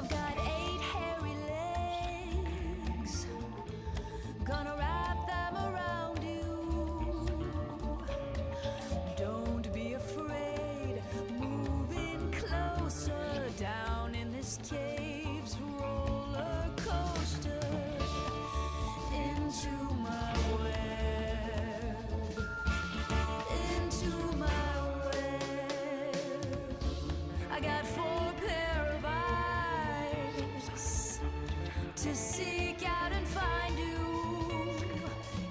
I've got 8 hairy legs, gonna wrap them around you. Don't be afraid, moving closer down in this cave's roller coaster into my web, into my web. I got 4 pair of eyes to seek out and find you.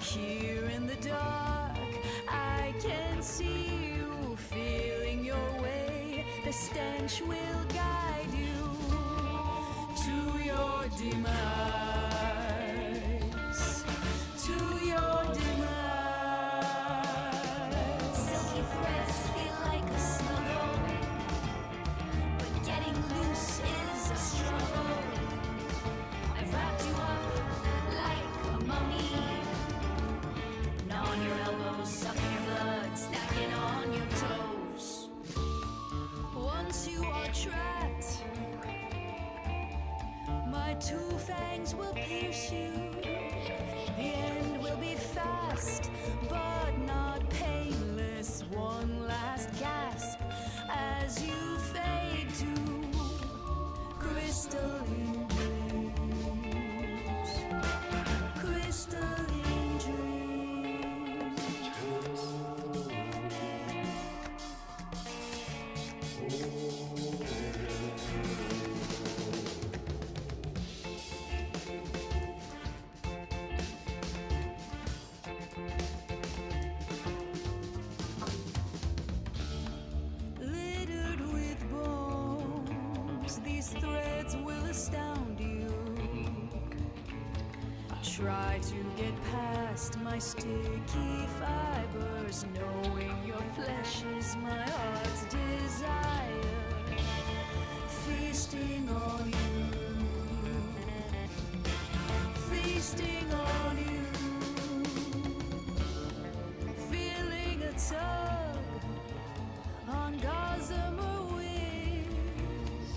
Here in the dark, I can see you feeling your way. The stench will guide you to your demise, to your demise. Silky threads feel like a snuggle, but getting loose is a struggle. I've wrapped you up like a mummy, gnawing your elbows, sucking your blood, snacking on your toes. Once you are trapped, my 2 fangs will pierce you. The end will be fast, but not painless. One last gasp as you fade to crystalline dreams, crystalline dreams. Littered with bones, these threads will astound you. Try to get past my sticky fibers, knowing your flesh is my heart's desire. Feasting on you, feasting on you. Feeling a tug on gossamer wings.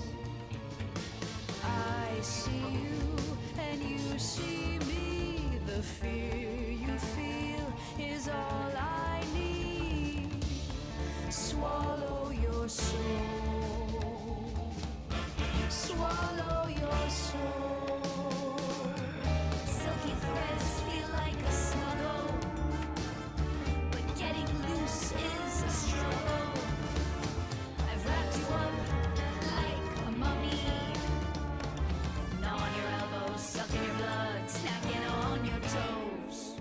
I see you and you see me. The fear you feel is all I need. Swallow your soul, swallow your soul. Silky threads feel like a snuggle, but getting loose is a struggle. I've wrapped you up like a mummy, gnawing your elbows, sucking your blood, snacking on your toes.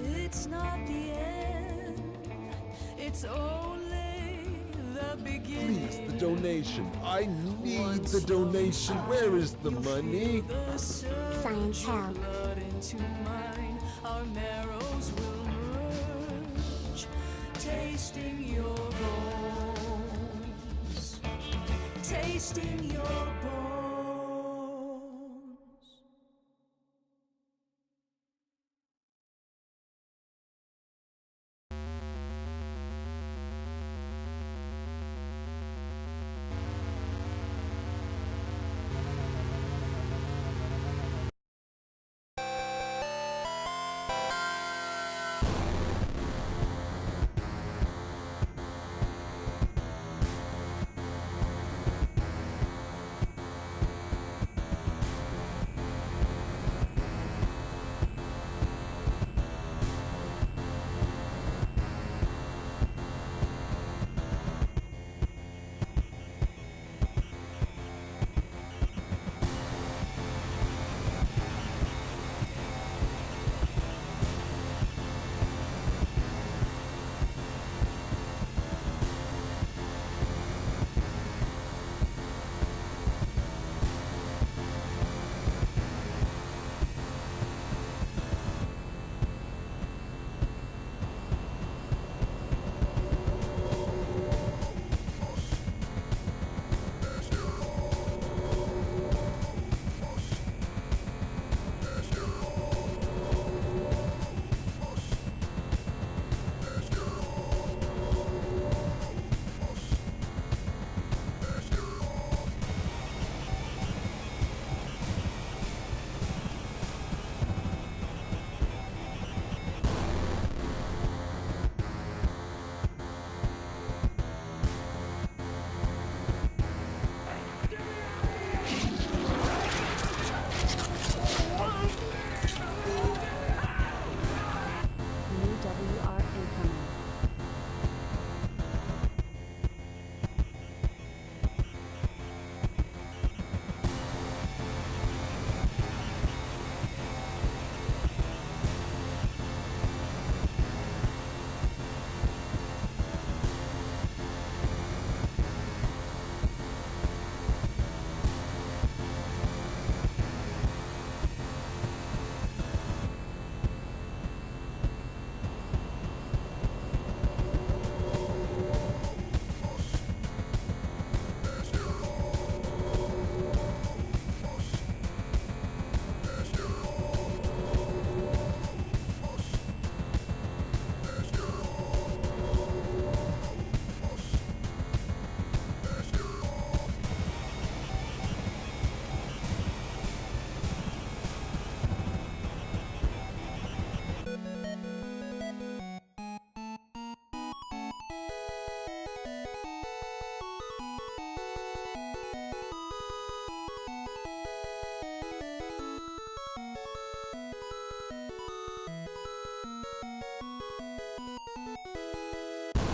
It's not the end, it's only the beginning. Please, the donation. I need the donation. Where is the money? Science help. Blood into mine, our marrows will merge, tasting your bones, tasting your bones.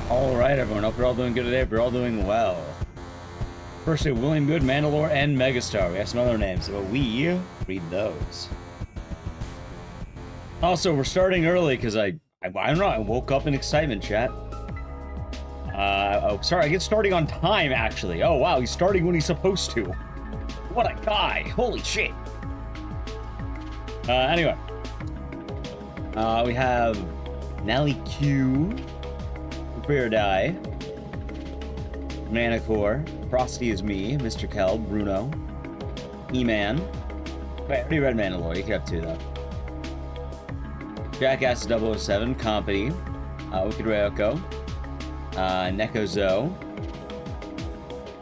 Alright, everyone. Hope you're all doing good today. Hope you're all doing well. Firstly, William Good, Mandalore, and Megastar. We have some other names, but we read those. Also, we're starting early because I don't know, I woke up in excitement, chat. Oh, sorry, I get starting on time, actually. Oh, wow, he's starting when he's supposed to. What a guy. Holy shit. Anyway. We have Nelly Q, Prepare Die, Manicore, Frosty is me, Mr. Kel, Bruno, E-Man. Wait, I already read Mandalore, you can have two, though. Jackass 007, Company, Wicked Ryoko, Nekozo,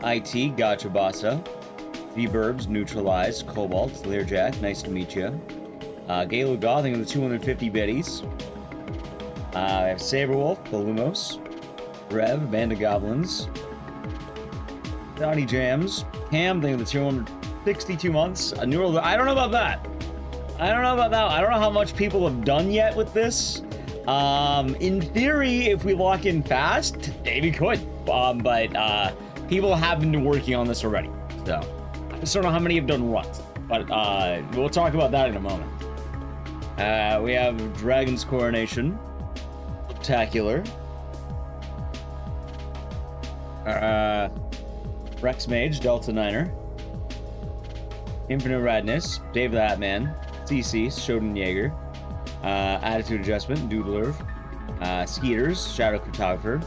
IT, Gotcha Bassa, V-Burbs, Neutralize, Cobalt, Learjack, nice to meet you. Galu Gothing of the 250 biddies. I have Saberwolf, Volumos, Rev, Band of Goblins, Donnie Jams, Cam, thing of the 262 months. A neural. I don't know about that. I don't know how much people have done yet with this. In theory, if we lock in fast, maybe could. But people have been working on this already. So I just don't know how many have done runs. But we'll talk about that in a moment. We have Dragon's Coronation, Spectacular, Rex Mage, Delta Niner, Infinite Radness, Dave the Hatman, CC, Shodan Jaeger, Attitude Adjustment, Doodler, Skeeters, Shadow Cartographer,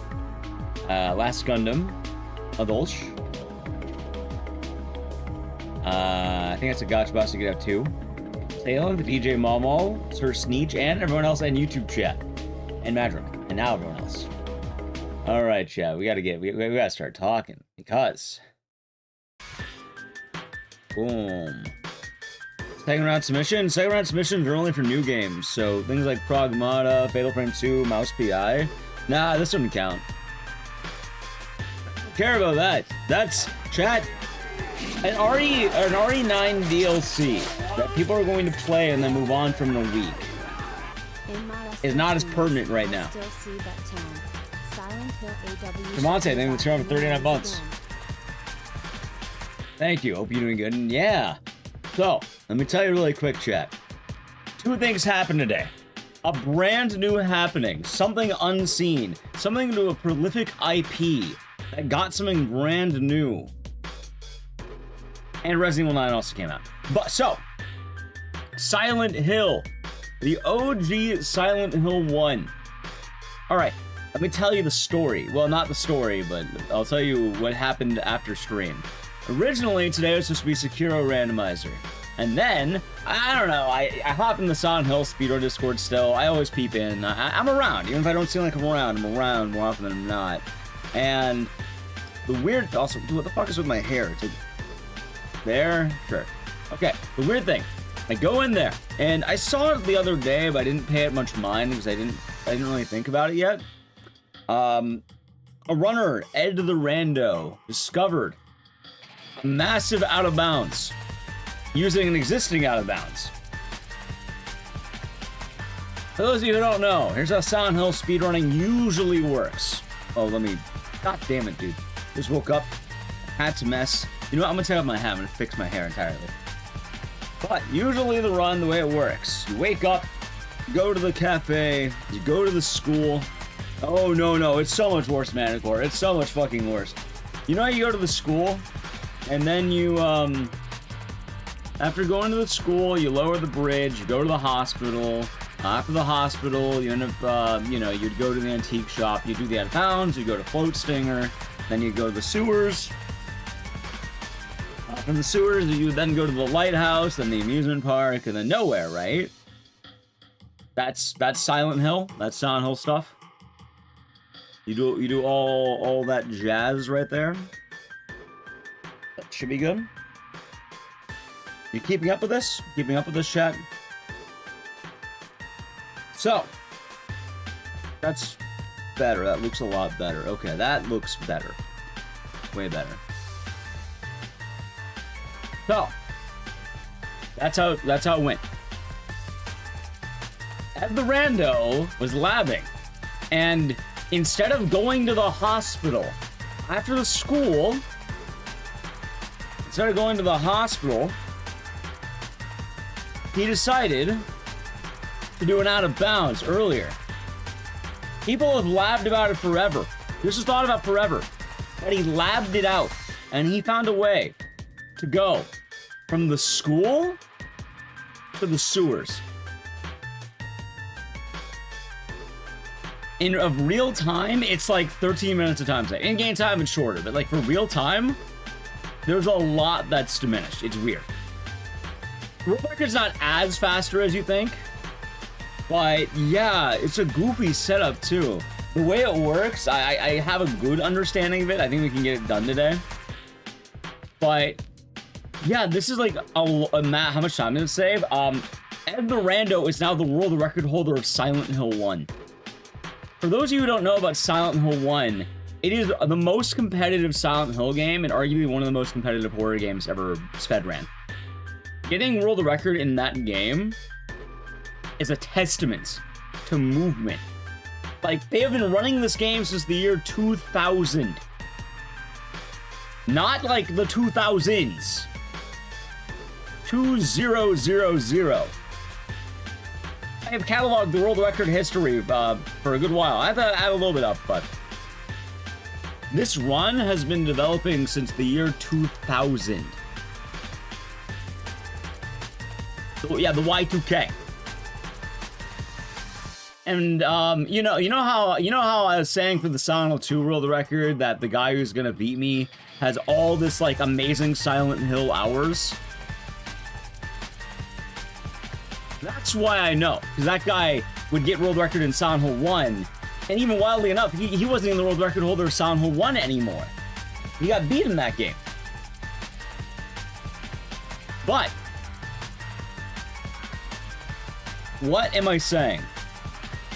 Last Gundam, Adolsh. I think that's a gotcha boss you could have two. Salem, the DJ Momo, Sir Sneech, and everyone else in YouTube chat. And Madrick. And now everyone else. Alright, chat. We gotta start talking. Because. Boom. Second round submissions. Second round submissions are only for new games. So things like Pragmata, Fatal Frame 2, Mouse PI. Nah, this doesn't count. Don't care about that. That's chat. An RE9 DLC that people are going to play and then move on from in a week is not as pertinent right now. Demonte, thank you for 39 months. Thank you. Hope you're doing good. And yeah. So, let me tell you really quick, chat. Two things happened today. A brand new happening. Something unseen. Something to a prolific IP that got something brand new. And Resident Evil 9 also came out. But so, Silent Hill. The OG Silent Hill 1. Alright, let me tell you the story. Well, not the story, but I'll tell you what happened after stream. Originally, today was supposed to be Sekiro Randomizer. And then, I don't know, I hop in the Silent Hill Speedrun Discord still. I always peep in. I'm around. Even if I don't seem like I'm around more often than I'm not. And the weird... Also, dude, what the fuck is with my hair? It's like... There? Sure. Okay, the weird thing. I go in there, and I saw it the other day, but I didn't pay it much mind because I didn't really think about it yet. A runner, Ed the Rando, discovered a massive out of bounds using an existing out of bounds. For those of you who don't know, here's how Silent Hill speedrunning usually works. Oh, let me... God damn it, dude. Just woke up. Hat's a mess. You know what? I'm gonna take off my hat. I'm gonna fix my hair entirely. But usually the run, the way it works, you wake up, you go to the cafe, you go to the school. Oh, no, it's so much worse, Manicore. It's so much fucking worse. You know how you go to the school, and then you, after going to the school, you lower the bridge, you go to the hospital. After the hospital, you end up, you'd go to the antique shop, you do the out of bounds, you go to Float Stinger, then you go to the sewers. From the sewers, you then go to the lighthouse, then the amusement park, and then nowhere, right? That's Silent Hill. That's Silent Hill stuff. You do all that jazz right there. That should be good. You keeping up with this? Keeping up with this, chat? So, that's better. That looks a lot better. Okay, that looks better. Way better. So, that's how it went. Ed the Rando was labbing, and instead of going to the hospital after the school, instead of going to the hospital, he decided to do an out of bounds earlier. People have labbed about it forever. This was thought about forever. But he labbed it out, and he found a way to go from the school to the sewers. In real time, it's like 13 minutes of time saved. In game time, it's shorter, but like for real time, there's a lot that's diminished. It's weird. World record's not as faster as you think, but yeah, it's a goofy setup too. The way it works, I have a good understanding of it. I think we can get it done today. But yeah, this is like how much time did it save? Ed the Rando is now the world record holder of Silent Hill 1. For those of you who don't know about Silent Hill 1, it is the most competitive Silent Hill game and arguably one of the most competitive horror games ever sped-ran. Getting world record in that game is a testament to movement. Like, they have been running this game since the year 2000. Not like the 2000s. 2000. I have cataloged the world record history for a good while. I have to add a little bit up, but this run has been developing since the year 2000. So yeah, the Y2K. And you know how I was saying for the Silent Hill 2 world record that the guy who's gonna beat me has all this like amazing Silent Hill hours? That's why I know, because that guy would get world record in Silent Hill 1, and even wildly enough, he wasn't even the world record holder of Silent Hill 1 anymore. He got beat in that game. But what am I saying?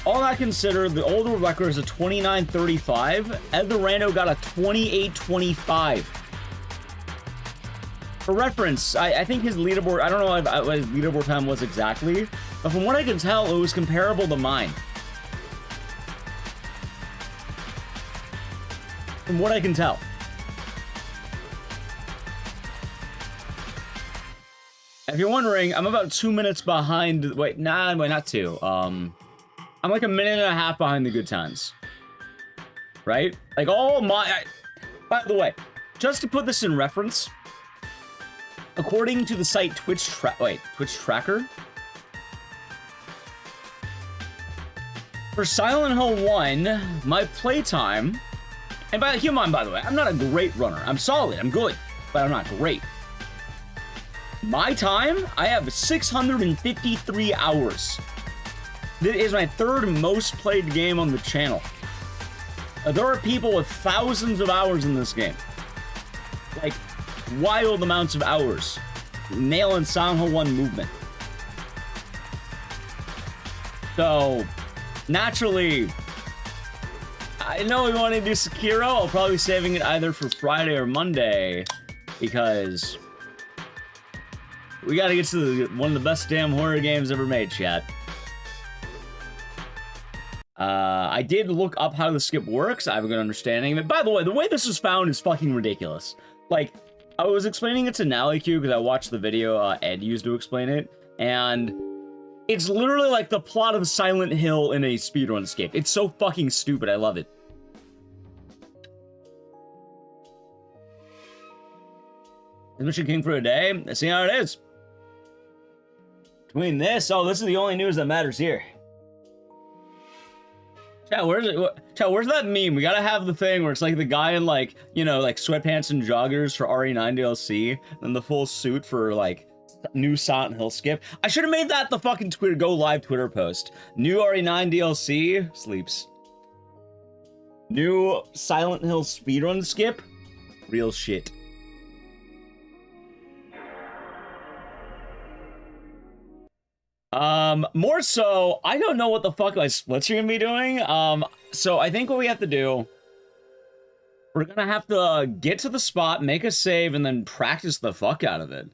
All that considered, the old world record is a 29:35. Ed the Rando got a 28:25. For reference, I think his leaderboard, I don't know what his leaderboard time was exactly, but from what I can tell, it was comparable to mine. From what I can tell. If you're wondering, I'm about 2 minutes behind, wait, not 2. I'm like a minute and a half behind the good times. Right? Like, by the way, just to put this in reference, according to the site Twitch Tracker, for Silent Hill 1, my playtime, and keep in mind, by the way, I'm not a great runner. I'm solid, I'm good, but I'm not great. My time, I have 653 hours. This is my third most played game on the channel. There are people with thousands of hours in this game. Like, wild amounts of hours. Nailing Silent Hill 1 movement. So, naturally, I know we want to do Sekiro. I'll probably be saving it either for Friday or Monday, because we gotta get to one of the best damn horror games ever made, chat. I did look up how the skip works. I have a good understanding of it. By the way this was found is fucking ridiculous. Like, I was explaining it to NallyQ because I watched the video Ed used to explain it, and it's literally like the plot of Silent Hill in a speedrun skip. It's so fucking stupid. I love it. Is Mission King for a day? Let's see how it is. Between this, this is the only news that matters here. Chat, where's that meme? We gotta have the thing where it's like the guy in like, you know, like sweatpants and joggers for RE9 DLC, and the full suit for like new Silent Hill skip. I should have made that the fucking go live Twitter post. New RE9 DLC sleeps. New Silent Hill speedrun skip. Real shit. More so, I don't know what the fuck my splits are gonna be doing. So I think what we have to do, we're gonna have to get to the spot, make a save, and then practice the fuck out of it.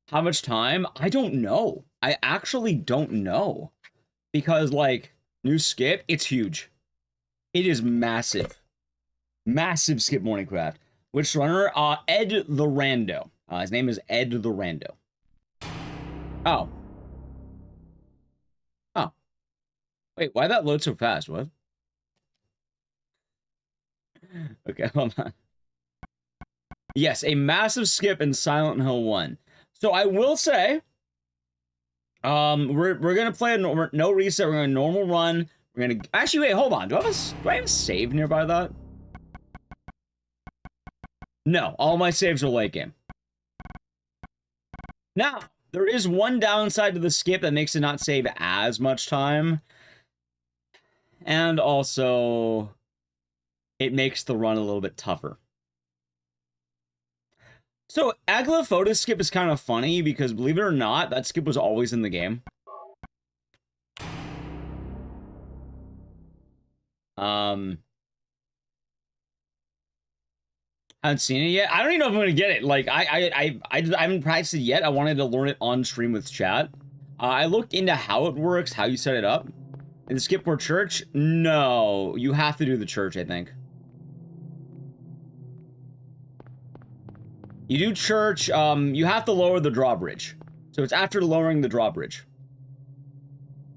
How much time? I don't know. I actually don't know. Because, like, new skip, it's huge. It is massive. Massive skip morning craft. Which runner? Ed the Rando. His name is Ed the Rando. Oh. Oh. Wait, why'd that load so fast? What? Okay, hold on. Yes, a massive skip in Silent Hill 1. So I will say, we're gonna play a no reset. We're gonna normal run. We're gonna actually wait. Hold on. Do I have a save nearby that? No, all my saves are late game. Now there is one downside to the skip that makes it not save as much time, and also it makes the run a little bit tougher. So, Aglyphotis skip is kind of funny because, believe it or not, that skip was always in the game. Haven't seen it yet. I don't even know if I'm gonna get it. Like, I haven't practiced it yet. I wanted to learn it on stream with chat. I looked into how it works, how you set it up. And the skip for church? No, you have to do the church, I think. You do church, you have to lower the drawbridge. So it's after lowering the drawbridge.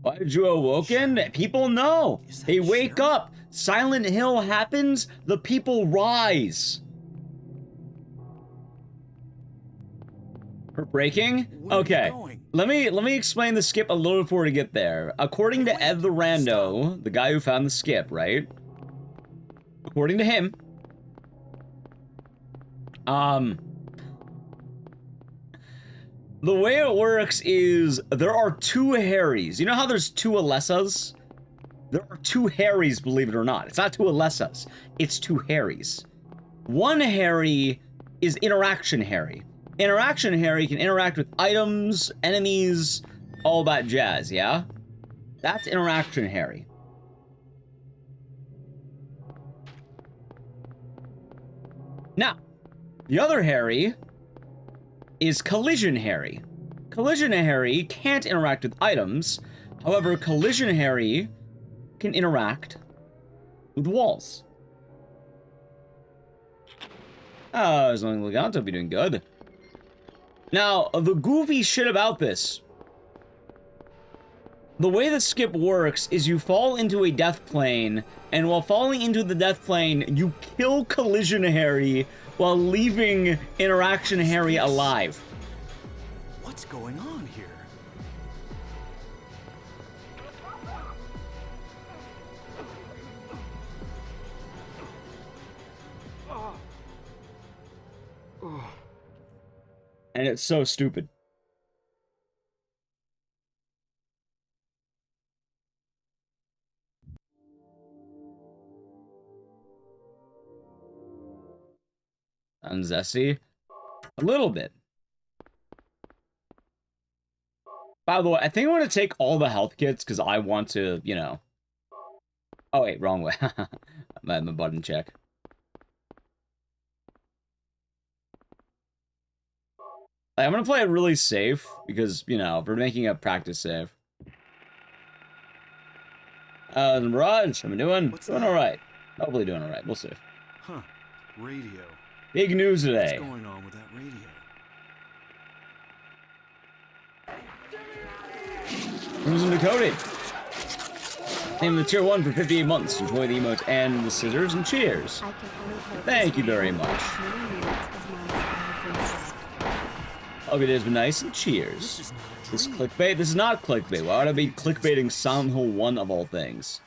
Why did you awoken? People know. They wake up. Silent Hill happens, the people rise. We're breaking? Okay. Let me explain the skip a little before we get there. According to Ed the Rando, the guy who found the skip, right? According to him, the way it works is there are two Harrys. You know how there's two Alessas? There are two Harrys, believe it or not. It's not two Alessas. It's two Harrys. One Harry is Interaction Harry. Interaction Harry can interact with items, enemies, all that jazz, yeah? That's Interaction Harry. Now, the other Harry is Collision Harry. Collision Harry can't interact with items. However, Collision Harry can interact with walls. As long as Leganto be doing good. Now, the goofy shit about this. The way the skip works is you fall into a death plane, and while falling into the death plane, you kill Collision Harry while leaving Interaction Harry alive. What's going on here? And it's so stupid. Sounds zesty? A little bit. By the way, I think I want to take all the health kits because I want to, you know. Oh wait, wrong way. I'm at my button check. I'm gonna play it really safe because, you know, we're making a practice save. Mirage, how am I doing? Doing alright. Hopefully doing alright. We'll see. Huh. Radio. Big news today. What's going on with that radio? Crimson Decoded. Name the tier 1 for 58 months. Enjoy the emotes and the scissors and cheers. Thank you very much. Hope it has been nice and cheers. This clickbait? This is not clickbait. Why would I be clickbaiting Silent Hill 1 of all things?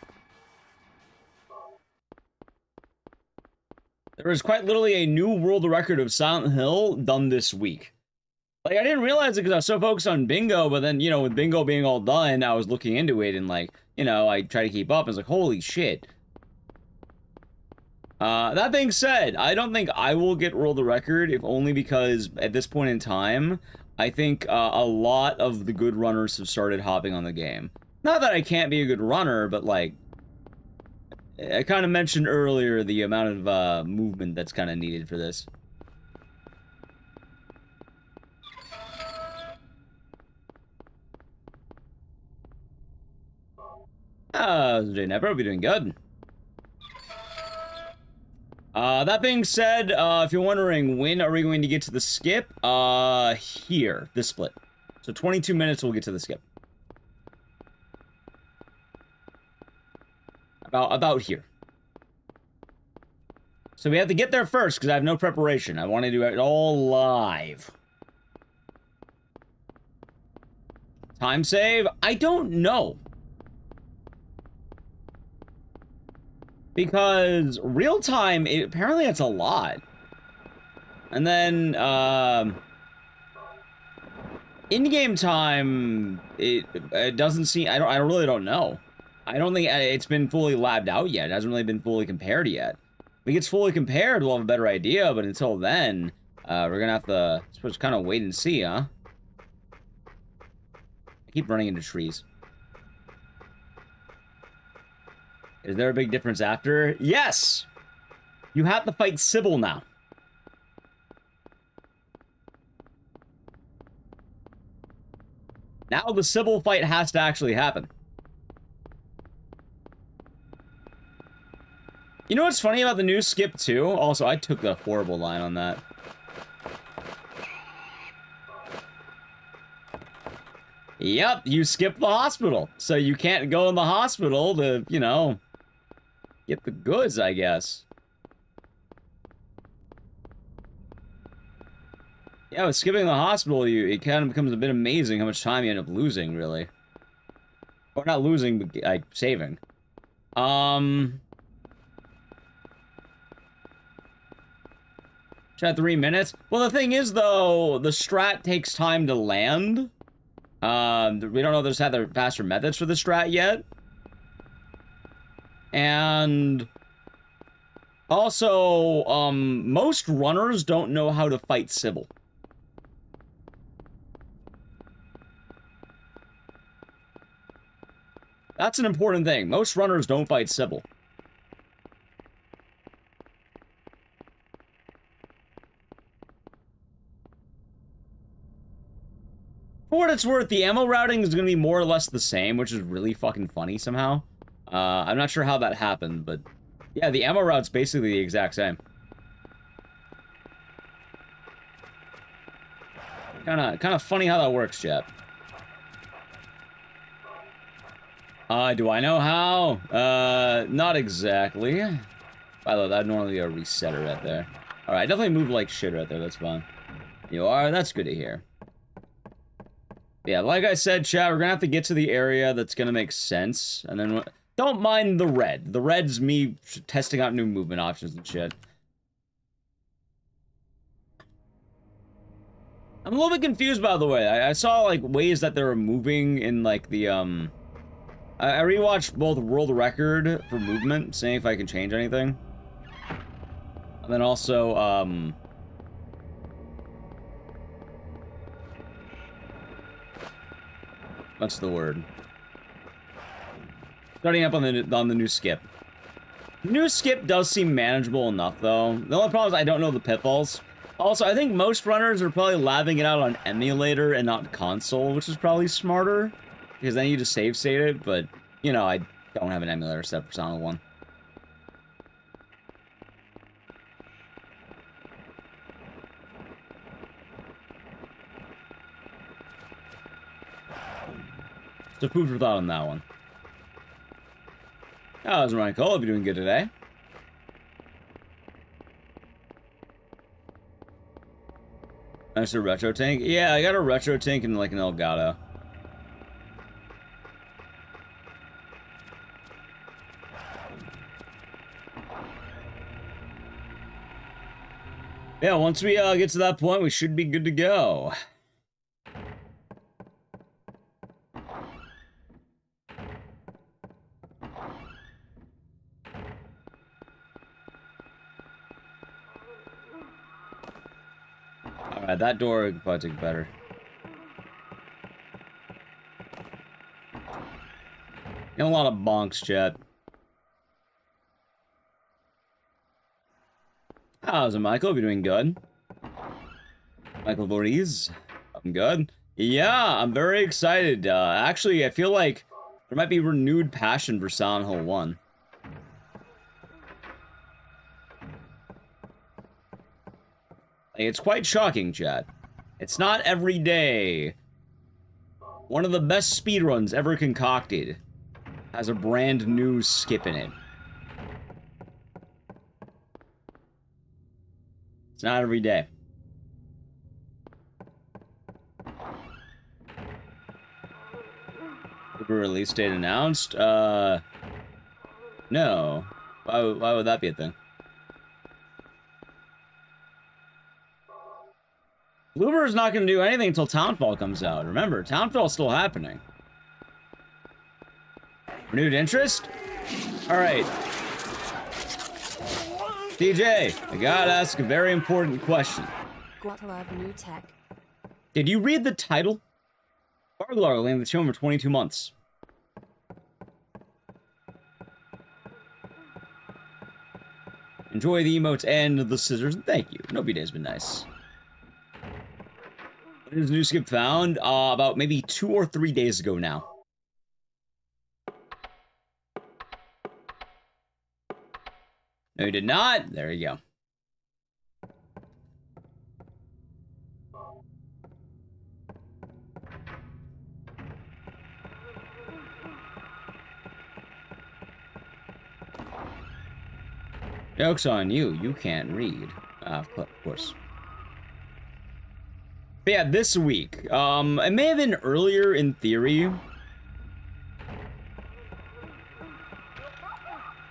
There is quite literally a new world record of Silent Hill done this week. Like, I didn't realize it because I was so focused on Bingo, but then, you know, with Bingo being all done, I was looking into it and, like, you know, I tried to keep up. I was like, holy shit. That being said, I don't think I will get world record, if only because at this point in time, I think a lot of the good runners have started hopping on the game. Not that I can't be a good runner, but like, I kind of mentioned earlier the amount of movement that's kind of needed for this. Jay Nepper will be doing good. That being said, if you're wondering, when are we going to get to the skip? Here, this split. So 22 minutes, we'll get to the skip. About here. So we have to get there first, because I have no preparation. I want to do it all live. Time save? I don't know. Because real time, apparently it's a lot. And then, in-game time, it doesn't seem, I really don't know. I don't think it's been fully labbed out yet. It hasn't really been fully compared yet. If it gets fully compared, we'll have a better idea, but until then, we're gonna have to, I suppose, kind of wait and see, huh? I keep running into trees. Is there a big difference after? Yes! You have to fight Sybil now. Now the Sybil fight has to actually happen. You know what's funny about the new skip, too? Also, I took a horrible line on that. Yep, you skipped the hospital. So you can't go in the hospital to, you know, get the goods, I guess. Yeah, with skipping the hospital, it kind of becomes a bit amazing how much time you end up losing, really. Or not losing, but like, saving. Chat 3 minutes? Well, the thing is, though, the strat takes time to land. We don't know if there's other faster methods for the strat yet. And also, most runners don't know how to fight Sybil. That's an important thing. Most runners don't fight Sybil. For what it's worth, the ammo routing is going to be more or less the same, which is really fucking funny somehow. I'm not sure how that happened, but yeah, the ammo route's basically the exact same. Kind of funny how that works, chat. Do I know how? Not exactly. By the way, that'd normally be a resetter right there. Alright, definitely move like shit right there, that's fine. You are? That's good to hear. Yeah, like I said, chat, we're gonna have to get to the area that's gonna make sense, and then don't mind the red. The red's me testing out new movement options and shit. I'm a little bit confused, by the way. I saw, like, ways that they were moving in, like, the, I rewatched both World Record for movement, seeing if I can change anything. And then also, what's the word? Starting up on the new skip. The new skip does seem manageable enough, though. The only problem is I don't know the pitfalls. Also, I think most runners are probably labbing it out on emulator and not console, which is probably smarter, because then you just save state it, but, you know, I don't have an emulator set for Persona 1. So food for thought on that one. How's Ryan Cole? Hope you're doing good today. Nice a retro tank. Yeah, I got a retro tank and like an Elgato. Yeah, once we get to that point, we should be good to go. Alright, that door could probably take better. Getting a lot of bonks, chat. How's it, Michael? You're doing good. Michael Voorhees. I'm good. Yeah, I'm very excited. Actually, I feel like there might be renewed passion for Silent Hill 1. It's quite shocking, chat. It's not every day. One of the best speedruns ever concocted has a brand new skip in it. It's not every day. Uber release date announced? No. Why would that be a thing? Uber is not going to do anything until Townfall comes out. Remember, Townfall's still happening. Renewed interest? Alright. DJ, I gotta ask a very important question. Got love new tech. Did you read the title? Barglar landed the show for 22 months. Enjoy the emotes and the scissors. Thank you. Nobody day's been nice. When is new skip found? About maybe 2 or 3 days ago now. No, you did not. There you go. Joke's on you. You can't read. Of course. But yeah, this week. It may have been earlier in theory.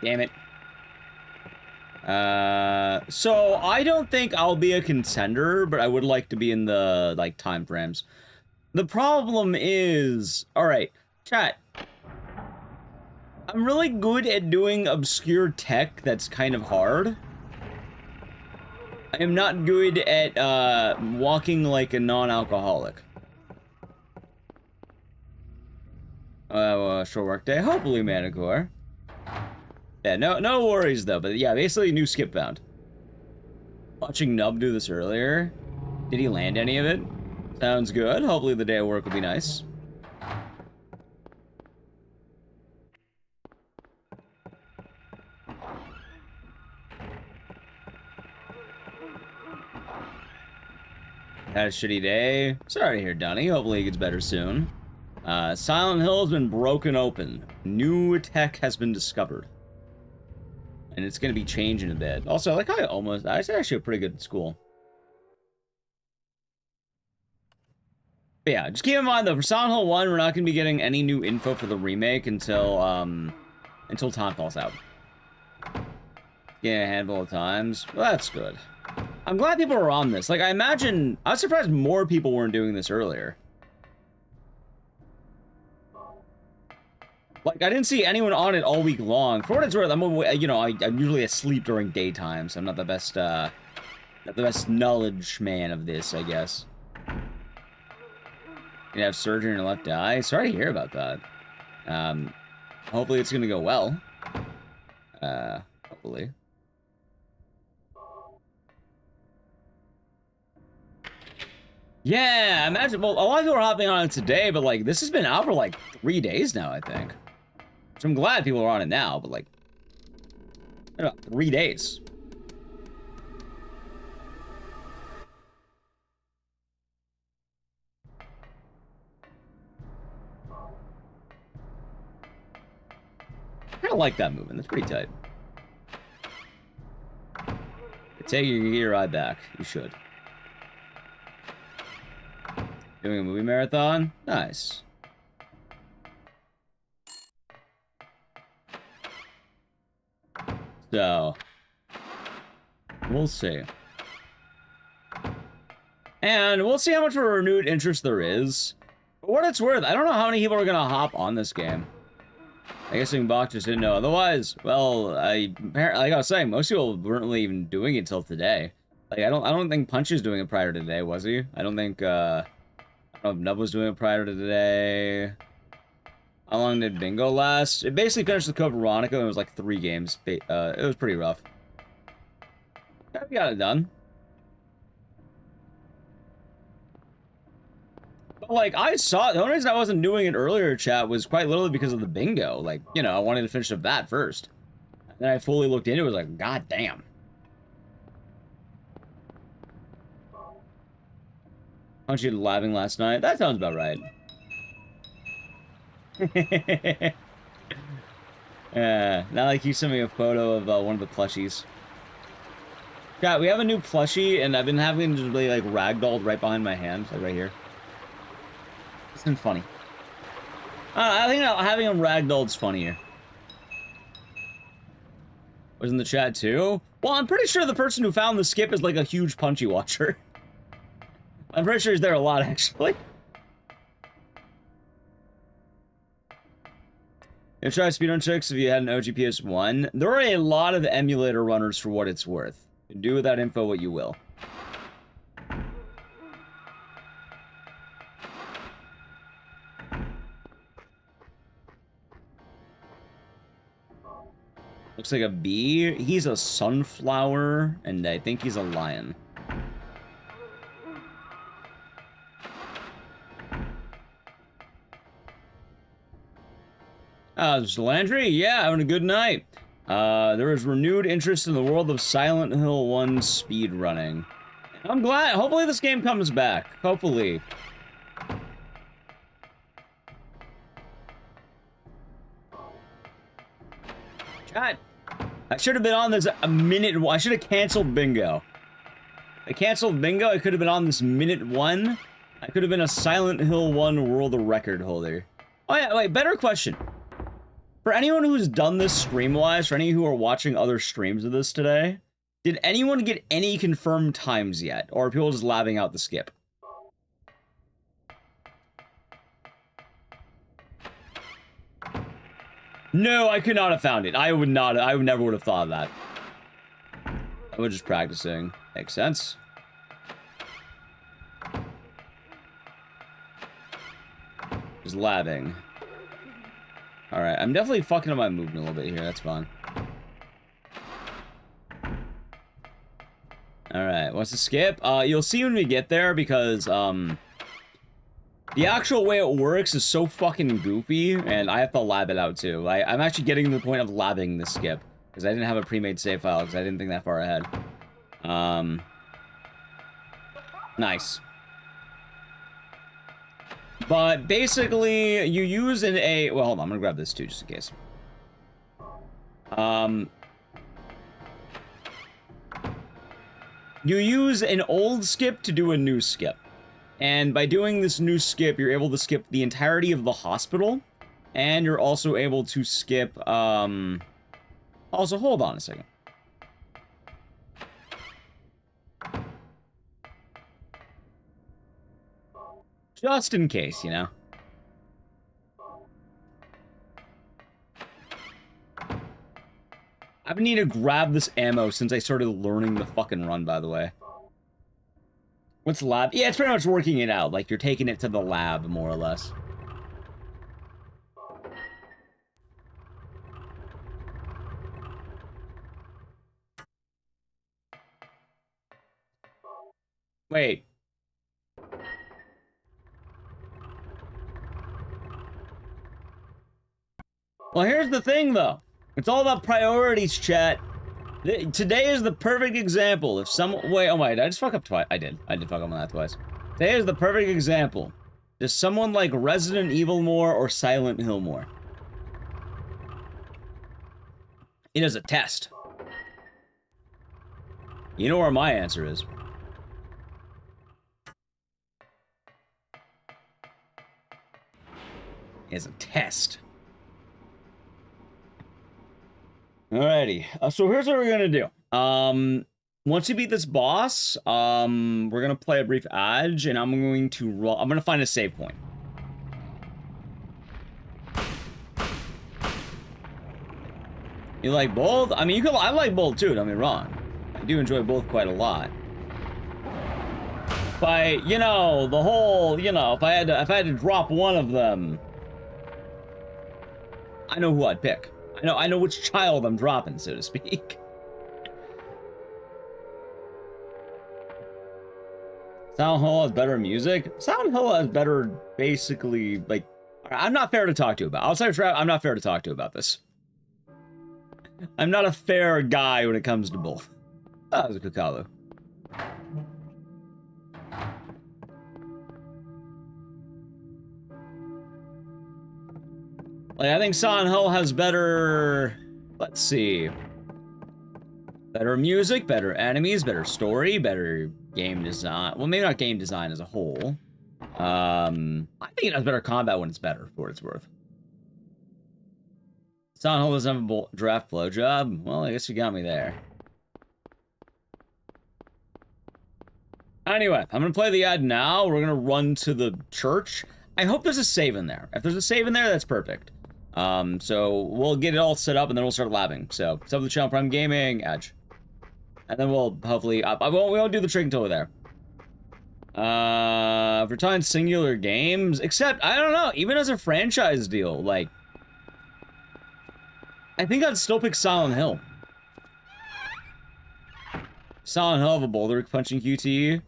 Damn it. So I don't think I'll be a contender, but I would like to be in the, like, time frames. The problem is... Alright, chat. I'm really good at doing obscure tech that's kind of hard. I am not good at, walking like a non-alcoholic. Short work day. Hopefully, Manicore. Yeah, no worries, though. But yeah, basically, new skip found. Watching Nub do this earlier. Did he land any of it? Sounds good. Hopefully, the day of work will be nice. Had a shitty day. Sorry to hear, Dunny. Hopefully, it gets better soon. Silent Hill has been broken open. New tech has been discovered. And it's going to be changing a bit. Also, like, I was actually a pretty good school. But yeah, just keep in mind, though, for Silent Hill 1, we're not going to be getting any new info for the remake until Townfall's out. Yeah, a handful of times. Well, that's good. I'm glad people are on this. Like, I was surprised more people weren't doing this earlier. Like, I didn't see anyone on it all week long. For what it's worth, I'm usually asleep during daytime, so I'm not the best knowledge man of this, I guess. You have surgery in your left eye? Sorry to hear about that. Hopefully it's gonna go well. Hopefully. Yeah, imagine, well, a lot of people are hopping on it today, but, like, this has been out for, like, 3 days now, I think. So I'm glad people are on it now, but, like, 3 days. I kind of like that movement. That's pretty tight. Take your ride back. You should. Doing a movie marathon? Nice. So, we'll see. And we'll see how much of a renewed interest there is. For what it's worth, I don't know how many people are gonna hop on this game. I guess Bach just didn't know. Otherwise, well, like I was saying, most people weren't really even doing it till today. Like, I don't think Punch is doing it prior to today, was he? I don't think, I don't know if Nub was doing it prior to today. How long did Bingo last? It basically finished the Code Veronica, and it was like 3 games. It was pretty rough. Yeah, we got it done. But, like, the only reason I wasn't doing it earlier, chat, was quite literally because of the Bingo. Like, you know, I wanted to finish up that first. And then I fully looked into it, was like, god damn. Aren't you laughing last night? That sounds about right. Now like you sent me a photo of one of the plushies. Yeah, we have a new plushie, and I've been having to really like ragdolled right behind my hand, like right here. It's been funny. I think having him ragdolled's funnier. Was in the chat too? Well, I'm pretty sure the person who found the skip is like a huge Punchy watcher. I'm pretty sure he's there a lot, actually. You try Speedrun tricks if you had an OG PS1. There are a lot of emulator runners for what it's worth. Do with that info what you will. Looks like a bee. He's a sunflower, and I think he's a lion. Landry? Yeah, having a good night. There is renewed interest in the world of Silent Hill 1 speedrunning. I'm glad. Hopefully this game comes back. Hopefully. Chat. I should have been on this a minute. I should have canceled bingo. I canceled bingo. I could have been on this minute 1. I could have been a Silent Hill 1 world record holder. Oh yeah, wait, better question. For anyone who's done this stream-wise, for any who are watching other streams of this today, did anyone get any confirmed times yet? Or are people just laughing out the skip? No, I could not have found it. I never would have thought of that. I was just practicing. Makes sense. Just laughing. Alright, I'm definitely fucking up my movement a little bit here, that's fine. Alright, what's the skip? You'll see when we get there because, the actual way it works is so fucking goofy, and I have to lab it out too. I'm actually getting to the point of labbing the skip, because I didn't have a pre-made save file, because I didn't think that far ahead. Nice. But basically, you use well, hold on, I'm gonna grab this too, just in case. You use an old skip to do a new skip. And by doing this new skip, you're able to skip the entirety of the hospital. And you're also able to skip, also, hold on a second. Just in case, you know. I need to grab this ammo since I started learning the fucking run, by the way. What's the lab? Yeah, it's pretty much working it out. Like, you're taking it to the lab, more or less. Wait. Well, here's the thing, though. It's all about priorities, chat. Today is the perfect example. If someone... Wait, oh wait, did I just fuck up twice? I did fuck up on that twice. Today is the perfect example. Does someone like Resident Evil more or Silent Hill more? It is a test. You know where my answer is. It's a test. Alrighty, so here's what we're gonna do. Once you beat this boss, we're gonna play a brief ad, and I'm gonna find a save point. You like both? I mean, I like both too, don't get me wrong. I do enjoy both quite a lot. But, you know, the whole, you know, if I had to drop one of them, I know who I'd pick. I know which child I'm dropping, so to speak. Silent Hill has better music. Silent Hill has better, basically, like... I'm not fair to talk to about. Outside of Trap, I'm not fair to talk to about this. I'm not a fair guy when it comes to both. That was a Kukalu. Like, I think Silent Hill has better... Let's see. Better music, better enemies, better story, better game design. Well, maybe not game design as a whole. I think it has better combat when it's better, for what it's worth. Silent Hill doesn't have a draft blowjob. Well, I guess you got me there. Anyway, I'm gonna play the ad now. We're gonna run to the church. I hope there's a save in there. If there's a save in there, that's perfect. So we'll get it all set up and then we'll start labbing. So, sub to the channel, Prime Gaming, Edge. And then we'll hopefully, we won't do the trick until we're there. For time singular games, except, I don't know, even as a franchise deal, like, I think I'd still pick Silent Hill. Silent Hill of a boulder punching QTE.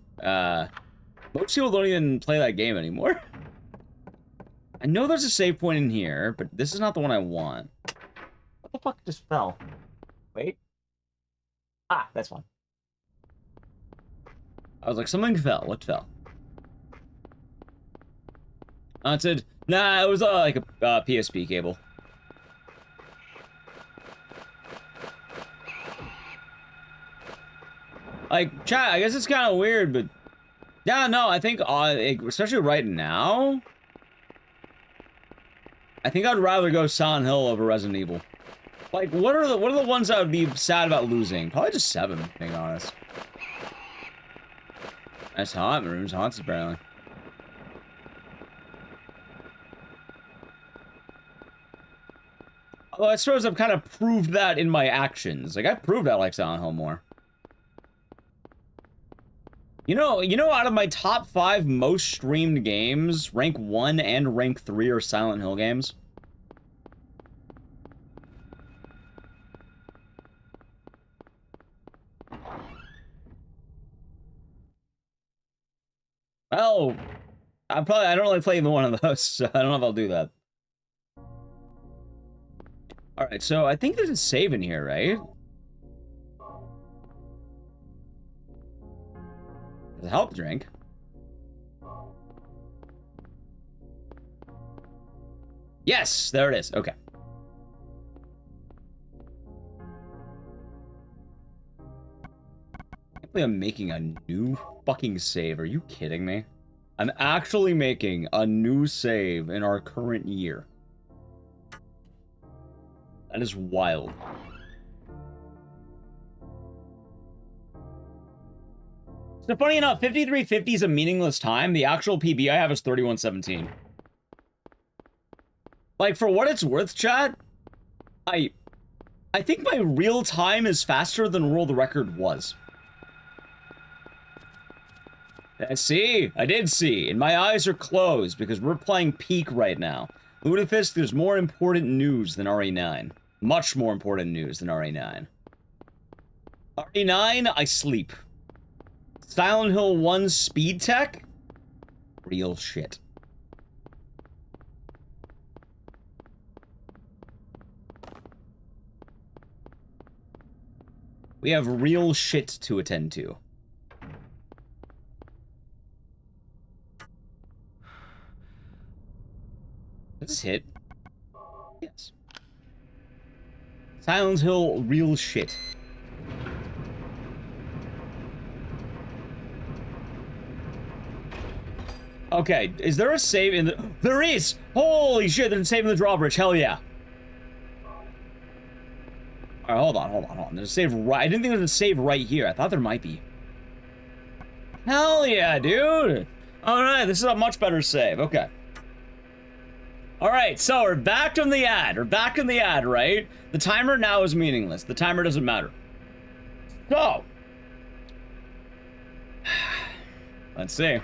Most people don't even play that game anymore. I know there's a save point in here, but this is not the one I want. What the fuck just fell? Wait. Ah, that's fine. I was like, something fell. What fell? It said, nah, it was like a PSP cable. Like, chat, I guess it's kind of weird, but... Yeah, no, I think, especially right now... I think I'd rather go Silent Hill over Resident Evil. Like, what are the ones that would be sad about losing? Probably just 7, being honest. That's hot. My room's haunted, apparently. Although I suppose I've kind of proved that in my actions. Like, I've proved I like Silent Hill more. You know, out of my top 5 most streamed games, rank 1 and rank 3 are Silent Hill games. Well, I don't really play either one of those, so I don't know if I'll do that. Alright, so I think there's a save in here, right? There's a help drink. Yes, there it is. Okay. I can't believe I'm making a new fucking save. Are you kidding me? I'm actually making a new save in our current year. That is wild. So funny enough, 5350 is a meaningless time. The actual PB I have is 3117. Like, for what it's worth, chat, I think my real time is faster than world record was. I did see. And my eyes are closed because we're playing peak right now. Ludafisk, there's more important news than RE9. Much more important news than RE9. RE9, I sleep. Silent Hill 1 speed tech? Real shit. We have real shit to attend to. Does this hit? Yes. Silent Hill, real shit. Okay, is there a save in the... There is! Holy shit, there's a save in the drawbridge, hell yeah. Alright, hold on. There's a save right... I didn't think there was a save right here. I thought there might be. Hell yeah, dude! Alright, this is a much better save, okay. Alright, so we're back from the ad. Right? The timer now is meaningless. The timer doesn't matter. So. Let's see.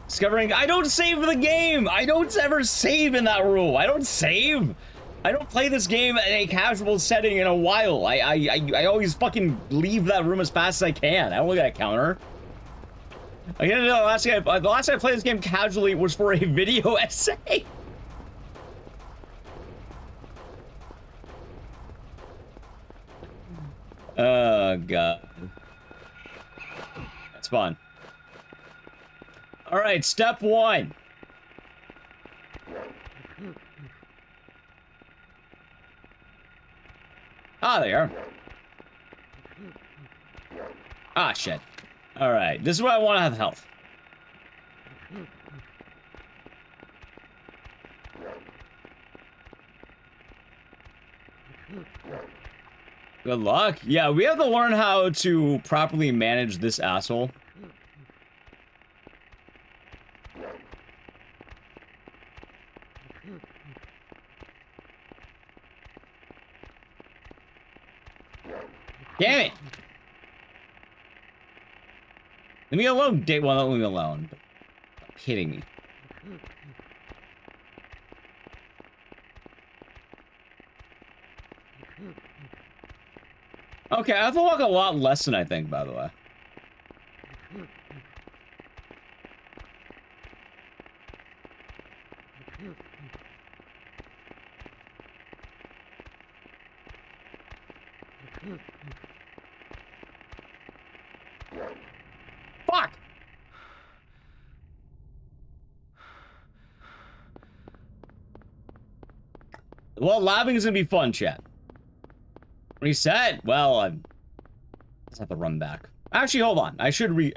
Discovering, I don't save the game! I don't ever save in that room! I don't save! I don't play this game in a casual setting in a while. I always fucking leave that room as fast as I can. I don't look at a counter. I gotta know, the last time I played this game casually was for a video essay. Oh, God. That's fun. All right, step one. Ah, there you are. Ah, shit. All right, this is where I want to have health. Good luck. Yeah, we have to learn how to properly manage this asshole. Damn it! Leave me alone, Date. Well, don't leave me alone. Stop hitting me. Okay, I have to walk a lot less than I think, by the way. Fuck! Well, lobbing is gonna be fun, chat. Reset? Well, let's have to run back. Actually, hold on. I should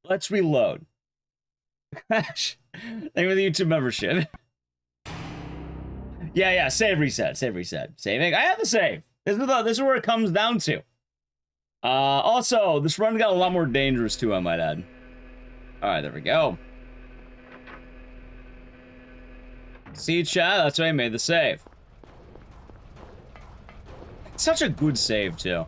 let's reload. Crash. Thank you for the YouTube membership. Yeah, save reset. Saving. I have to save. This is where it comes down to. Also, this run got a lot more dangerous too, I might add. Alright, there we go. See, chat? That's why I made the save. It's such a good save, too.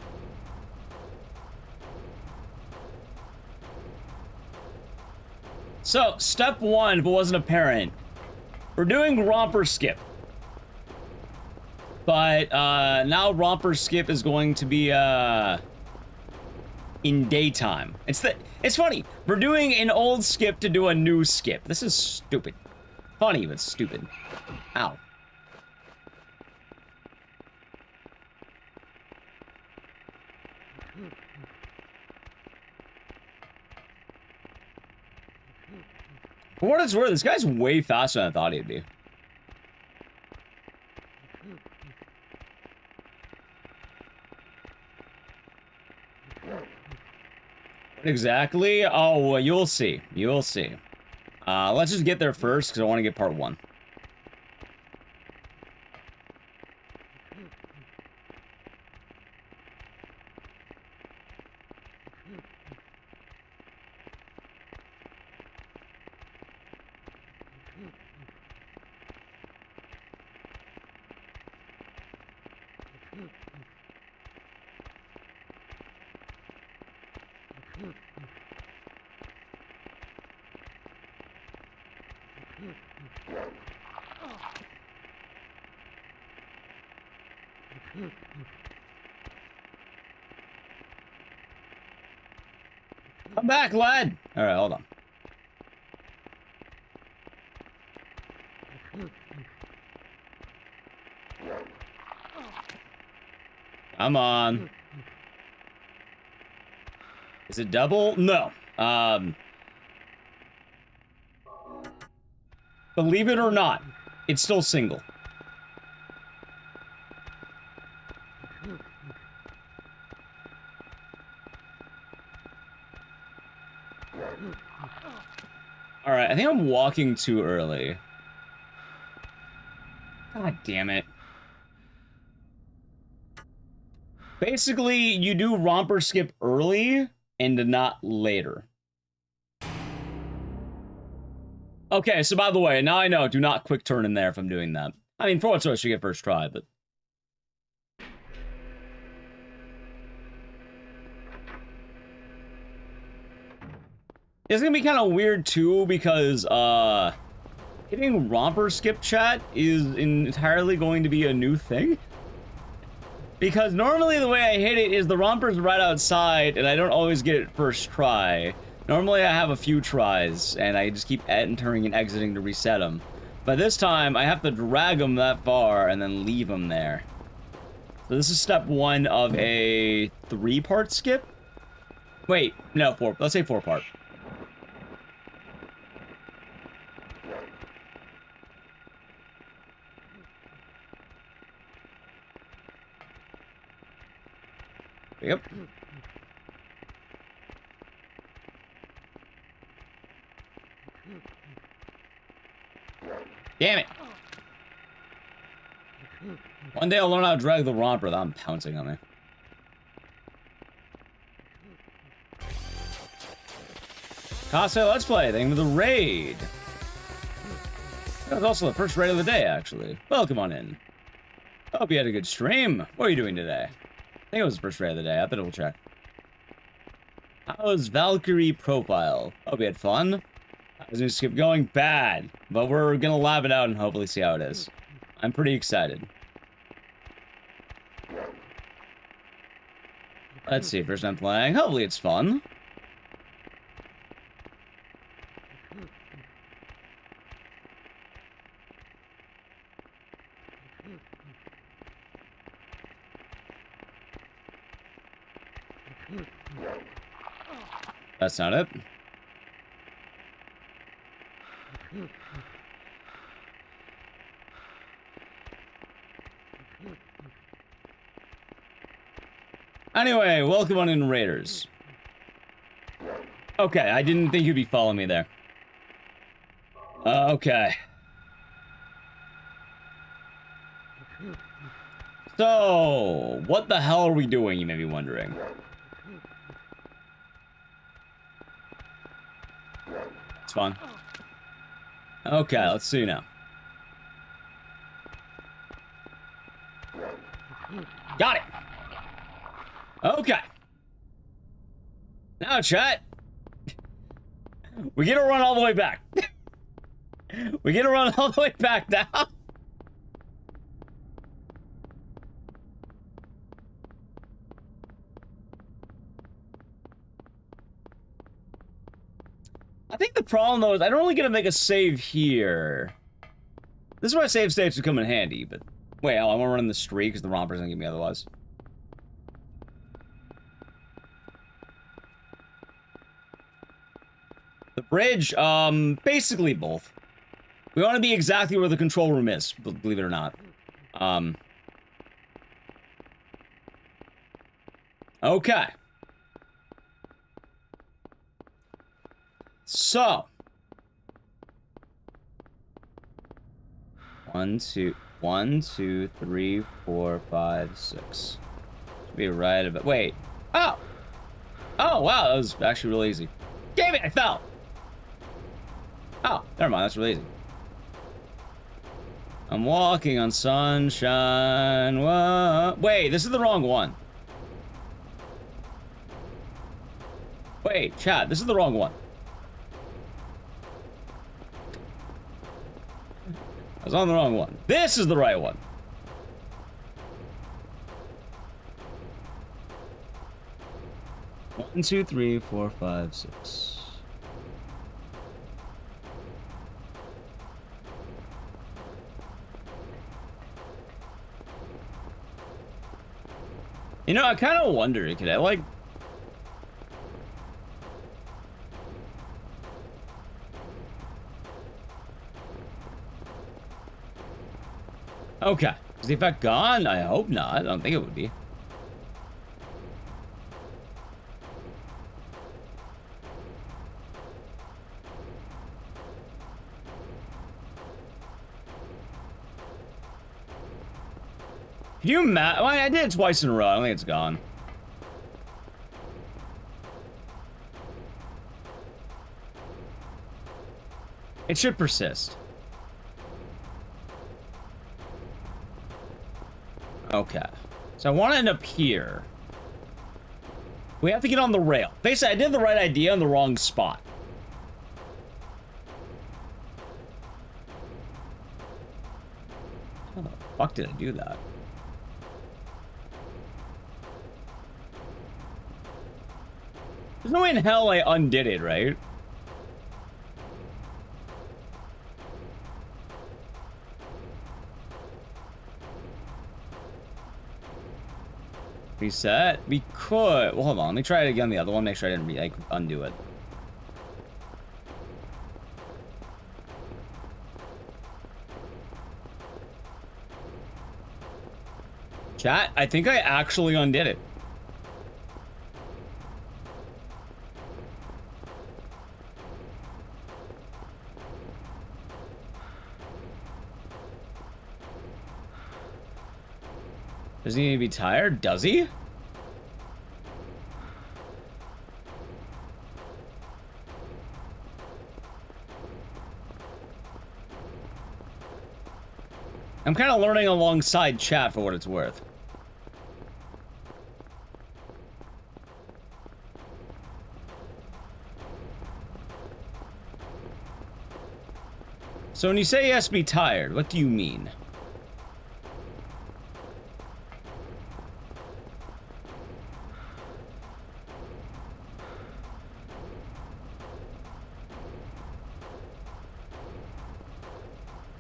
So, step one, if it wasn't apparent, we're doing Romper skip. But, now Romper skip is going to be, in daytime. It's funny. We're doing an old skip to do a new skip. This is stupid. Funny, but stupid. Ow. For what it's worth, this guy's way faster than I thought he'd be. Exactly? Oh, well, you'll see. You'll see. Let's just get there first, because I want to get part one. Come back, lad! Alright, hold on. Come on. Is it double? No. Believe it or not, it's still single. Alright, I think I'm walking too early. God damn it. Basically, you do Romper skip early and not later. Okay, so by the way, now I know, do not quick turn in there if I'm doing that. I mean, for what's worth, you get first try, but... It's gonna be kind of weird, too, because, hitting Romper skip, chat, is entirely going to be a new thing. Because normally the way I hit it is the Romper's right outside, and I don't always get it first try. Normally I have a few tries, and I just keep entering and exiting to reset them. But this time, I have to drag them that far, and then leave them there. So this is step one of a 3-part skip? Wait, no, 4. Let's say 4-part. Damn it. One day I'll learn how to drag the romper without him pouncing on me. Casa Let's Play, thank you for the raid. That was also the first raid of the day, actually. Welcome on in. Hope you had a good stream. What are you doing today? I think it was the first raid of the day. I have to double check. How was Valkyrie profile? Hope you had fun. I was gonna skip going bad, but we're gonna lab it out and hopefully see how it is. I'm pretty excited. Let's see, first time playing. Hopefully it's fun. That's not it. Anyway, welcome on in, Raiders. Okay, I didn't think you'd be following me there. Okay. So, what the hell are we doing, you may be wondering? It's fun. Okay, let's see now. Got it! Okay. Now, chat. We get to run all the way back. We get to run all the way back now. I think the problem, though, is I don't really get to make a save here. This is why save states would come in handy, but... Wait, I want to run in the street because the romper's gonna get me otherwise. The bridge, basically both. We want to be exactly where the control room is, believe it or not. Okay. So. 1, 2, 3, 4, 5, 6. Should be right about. Wait. Oh! Oh, wow, that was actually really easy. Damn it, I fell! Oh, never mind, that's really easy. I'm walking on sunshine. Whoa. Wait, this is the wrong one. Wait, chat, this is the wrong one. I was on the wrong one. This is the right one. One, 2, 3, 4, 5, 6. You know, I kind of wonder, could I, like... Okay. Is the effect gone? I hope not. I don't think it would be. Can you imagine? Well, I did it twice in a row. I don't think it's gone. It should persist. Okay. So I want to end up here. We have to get on the rail. Basically, I did the right idea on the wrong spot. How the fuck did I do that? There's no way in hell I undid it, right? Reset? We could. Well, hold on. Let me try it again. The other one. Make sure I didn't like undo it. Chat, I think I actually undid it. Does he need to be tired? Does he? I'm kind of learning alongside chat for what it's worth. So when you say he has to be tired, what do you mean?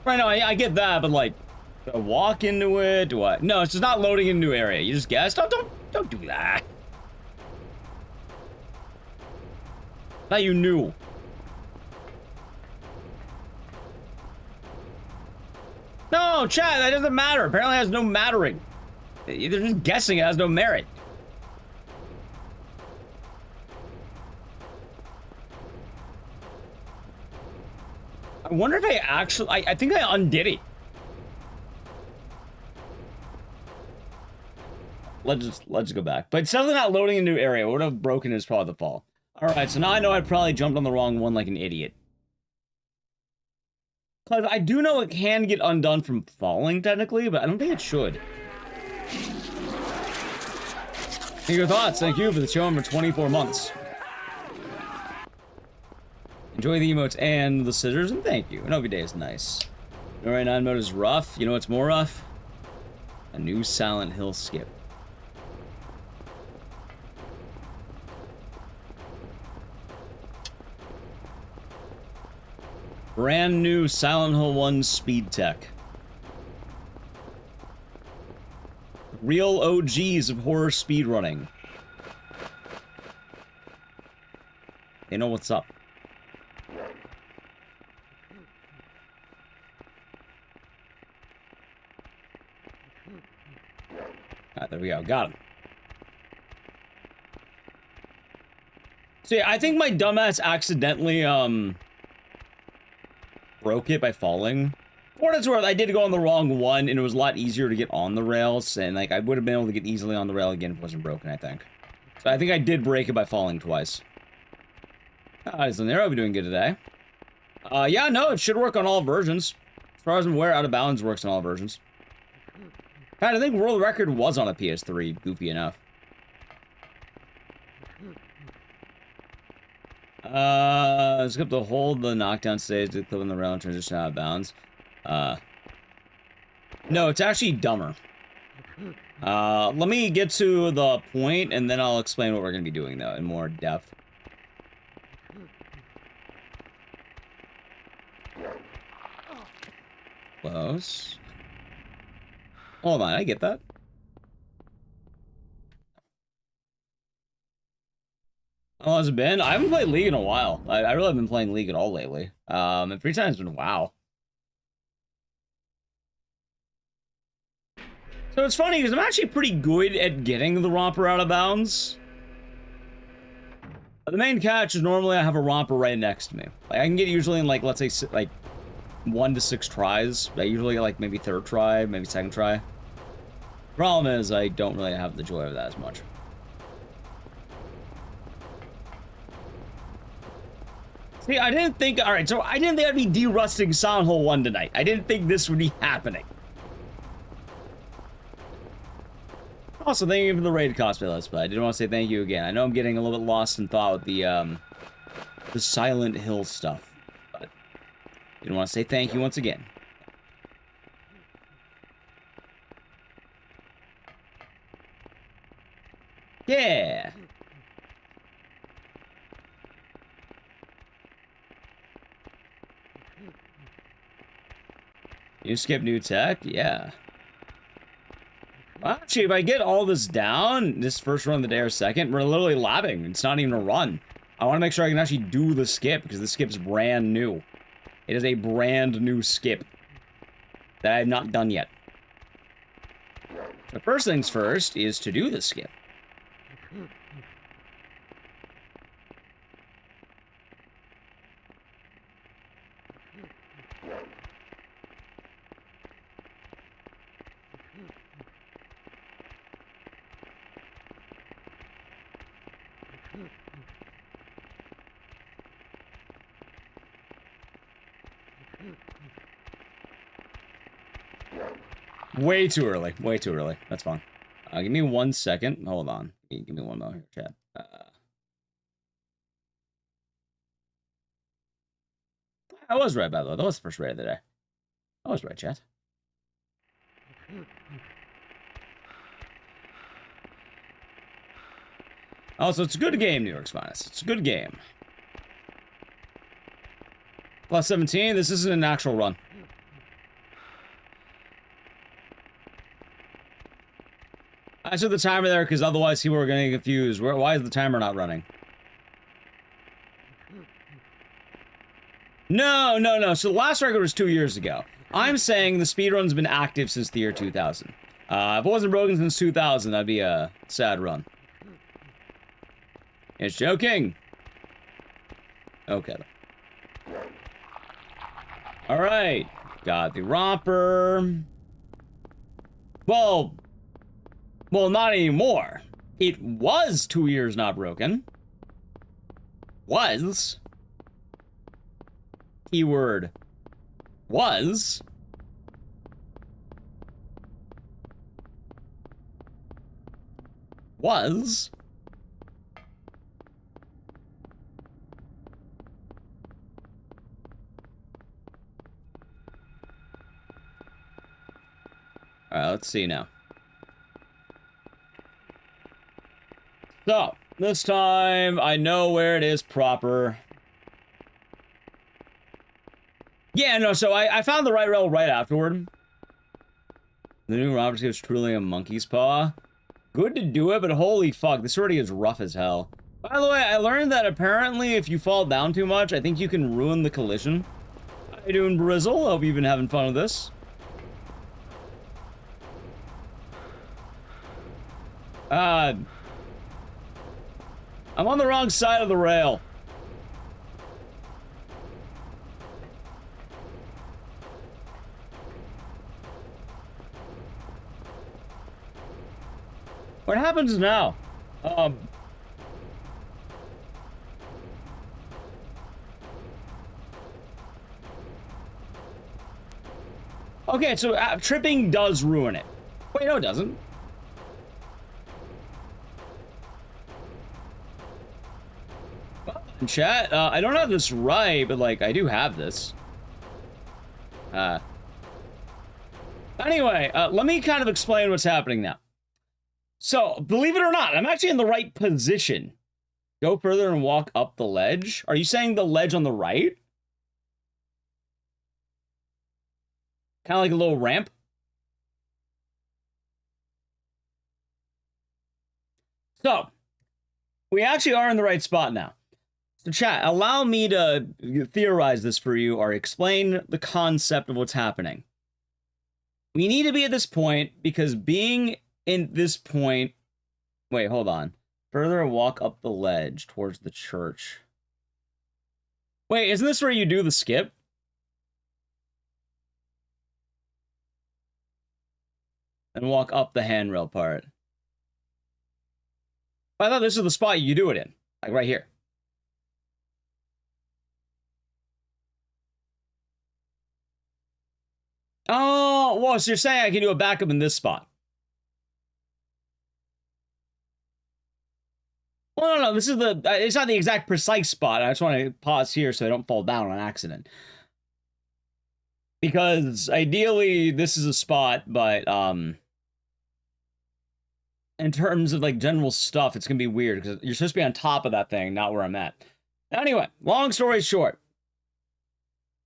Right, no, I get that, but like, do I walk into it? Do I? No, it's just not loading into a new area. You just guess. Don't do that. Now you knew. No, chat, that doesn't matter. Apparently it has no mattering. They're just guessing, it has no merit. I wonder if I actually... I think I undid it. Let's go back. But it's definitely not loading a new area. What would have broken is probably the fall. Alright, so now I know I probably jumped on the wrong one like an idiot. Because I do know it can get undone from falling, technically, but I don't think it should. Your thoughts. Thank you for the show for 24 months. Enjoy the emotes and the scissors, and thank you. And every day is nice. Alright, 9 mode is rough. You know what's more rough? A new Silent Hill skip. Brand new Silent Hill 1 speed tech. Real OGs of horror speedrunning. They know what's up. Alright, there we go. Got him. See, I think my dumbass accidentally, broke it by falling. For what it's worth, I did go on the wrong one, and it was a lot easier to get on the rails, and, like, I would have been able to get easily on the rail again if it wasn't broken, I think. So I think I did break it by falling twice. Alright, so Nero will be doing good today. Yeah, no, it should work on all versions. As far as I'm aware, Out of Bounds works on all versions. God, I think World Record was on a PS3, goofy enough. Skip to hold the knockdown stage to clip on the rail and transition out of bounds. No, it's actually dumber. Let me get to the point, and then I'll explain what we're going to be doing, though, in more depth. Close. Hold on, I get that. How long has it been? I haven't played League in a while. I really haven't been playing League at all lately. And free time's been WoW. So it's funny, because I'm actually pretty good at getting the Romper out of bounds. The main catch is normally I have a Romper right next to me. Like, I can get usually in, like, let's say, like, 1 to 6 tries. I usually get, like, maybe 3rd try, maybe 2nd try. Problem is, I don't really have the joy of that as much. See, I didn't think... Alright, so I didn't think I'd be de-rusting Silent Hill 1 tonight. I didn't think this would be happening. Also, thank you for the raid cosplay, Let's Play. I did want to say thank you again. I know I'm getting a little bit lost in thought with the Silent Hill stuff. But I did want to say thank you once again. Yeah! You skip new tech? Yeah. Well, actually, if I get all this down, this first run of the day or second, we're literally labbing. It's not even a run. I want to make sure I can actually do the skip, because the skip's brand new. It is a brand new skip that I have not done yet. The first things first is to do the skip. Way too early. Way too early. That's fine. Give me 1 second. Hold on. Give me 1 moment here, chat. I was right, by the way. That was the first raid of the day. I was right, chat. Also, it's a good game, New York's Finest. It's a good game. Plus 17. This isn't an actual run. I set the timer there because otherwise people were getting confused. Why is the timer not running? No. So the last record was 2 years ago. I'm saying the speedrun's been active since the year 2000. If it wasn't broken since 2000, that'd be a sad run. It's joking. Okay. Alright. Got the romper. Well, not anymore. It was 2 years not broken. Was. Keyword. Was. Was. Alright, let's see now. So, this time, I know where it is proper. Yeah, no, so I found the right rail right afterward. The new Romper is truly a monkey's paw. Good to do it, but holy fuck, this already is rough as hell. By the way, I learned that apparently if you fall down too much, I think you can ruin the collision. How you doing, Brizzle? Hope you've been having fun with this. I'm on the wrong side of the rail. What happens now? Okay, so tripping does ruin it. Wait, no, it doesn't. Chat, I don't have this right, but, like, I do have this. Anyway, let me kind of explain what's happening now. So, believe it or not, I'm actually in the right position. Go further and walk up the ledge. Are you saying the ledge on the right? Kind of like a little ramp? So, we actually are in the right spot now. So chat, allow me to theorize this for you or explain the concept of what's happening. We need to be at this point because being in this point... Wait, hold on. Further walk up the ledge towards the church. Wait, isn't this where you do the skip? And walk up the handrail part. I thought this was the spot you do it in. Like right here. Oh, well, so you're saying I can do a backup in this spot. Well, no, this is the, it's not the exact precise spot. I just want to pause here so I don't fall down on accident. Because ideally, this is a spot, but, in terms of, like, general stuff, it's gonna be weird, because you're supposed to be on top of that thing, not where I'm at. Anyway, long story short.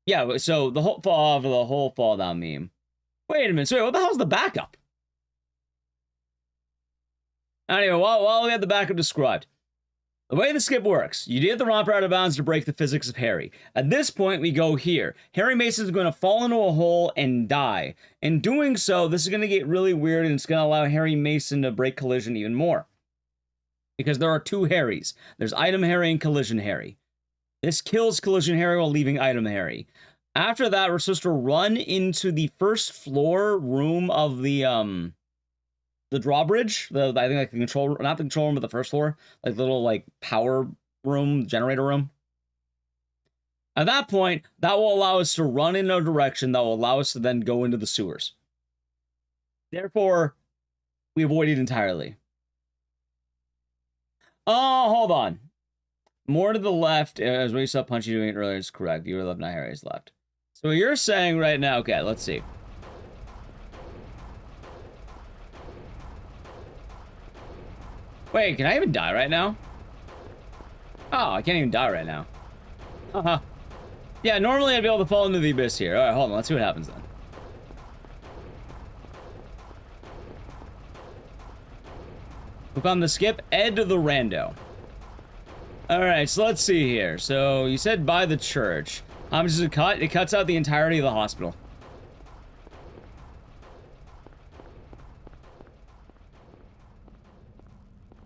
Yeah, so the whole fall down meme. Wait a minute, so wait, what the hell's the backup? Anyway, while we have the backup described. The way the skip works, you get the romper out of bounds to break the physics of Harry. At this point, we go here. Harry Mason's going to fall into a hole and die. In doing so, this is going to get really weird, and it's going to allow Harry Mason to break collision even more. Because there are two Harrys. There's Item Harry and Collision Harry. This kills Collision Harry while leaving Item Harry. After that, we're supposed to run into the first floor room of the drawbridge. I think like the control, not the control room, but the first floor. Like the little like power room, generator room. At that point, that will allow us to run in a direction that will allow us to then go into the sewers. Therefore, we avoid it entirely. Oh, hold on. More to the left, as we saw Punchy doing it earlier, is correct. You were left, not Harry's left. So what you're saying right now, okay, let's see. Wait, can I even die right now? Oh, I can't even die right now. Uh-huh. Yeah, normally I'd be able to fall into the abyss here. Alright, hold on, let's see what happens then. Click on the skip, Ed the rando. Alright, so let's see here. So, you said by the church. How much does it cut? It cuts out the entirety of the hospital.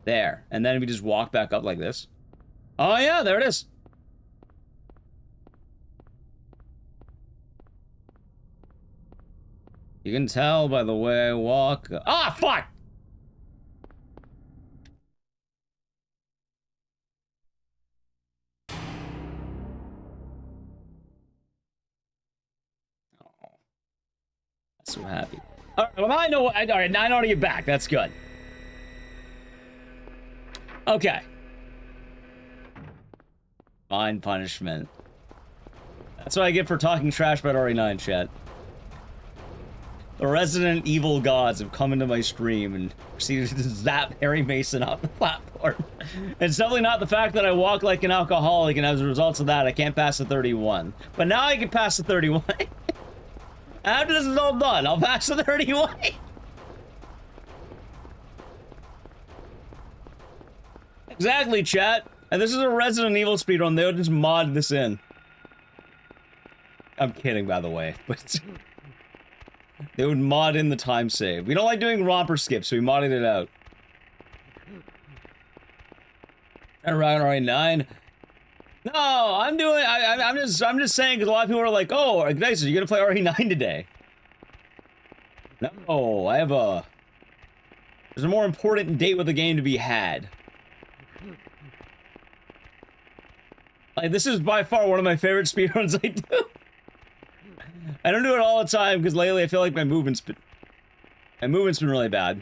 There. And then we just walk back up like this. Oh yeah, there it is. You can tell by the way I walk. Ah, fuck! Oh, so happy. All right, well, now I know. All right, now I know how to get back. That's good. Okay. Fine punishment. That's what I get for talking trash about RE9, chat. The Resident Evil gods have come into my stream and proceeded to zap Harry Mason off the platform. It's definitely not the fact that I walk like an alcoholic and as a result of that I can't pass the 31. But now I can pass the 31. After this is all done, I'll pass the 31. Exactly, chat. And this is a Resident Evil speedrun. They'll just mod this in. I'm kidding, by the way, but they would mod in the time save. We don't like doing romper skips, so we modded it out. Around RE9. No, I'm doing. I'm just saying because a lot of people are like, "Oh, Ecdycis, you gonna play RE9 today?" No, I have a. There's a more important date with the game to be had. Like, this is by far one of my favorite speedruns I do. I don't do it all the time, because lately I feel like my movement's been really bad.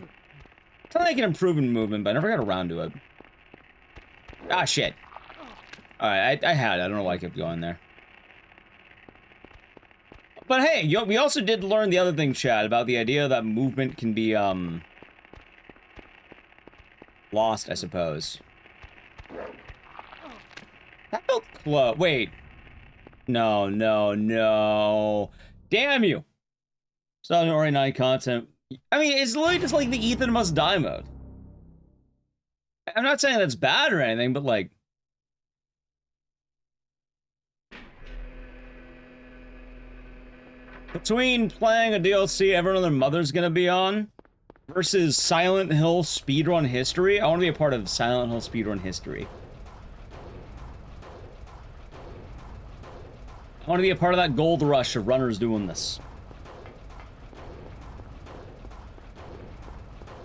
I thought I can improve in movement, but I never got around to it. Ah, shit. Alright, I had it. I don't know why I kept going there. But hey, we also did learn the other thing, Chad, about the idea that movement can be, lost, I suppose. That felt close. Wait. No, no, no. Damn you. It's not an RE9 content. I mean, it's literally just like the Ethan Must Die mode. I'm not saying that's bad or anything, but like... Between playing a DLC everyone and their mother's gonna be on, versus Silent Hill speedrun history, I want to be a part of Silent Hill speedrun history. I want to be a part of that gold rush of runners doing this.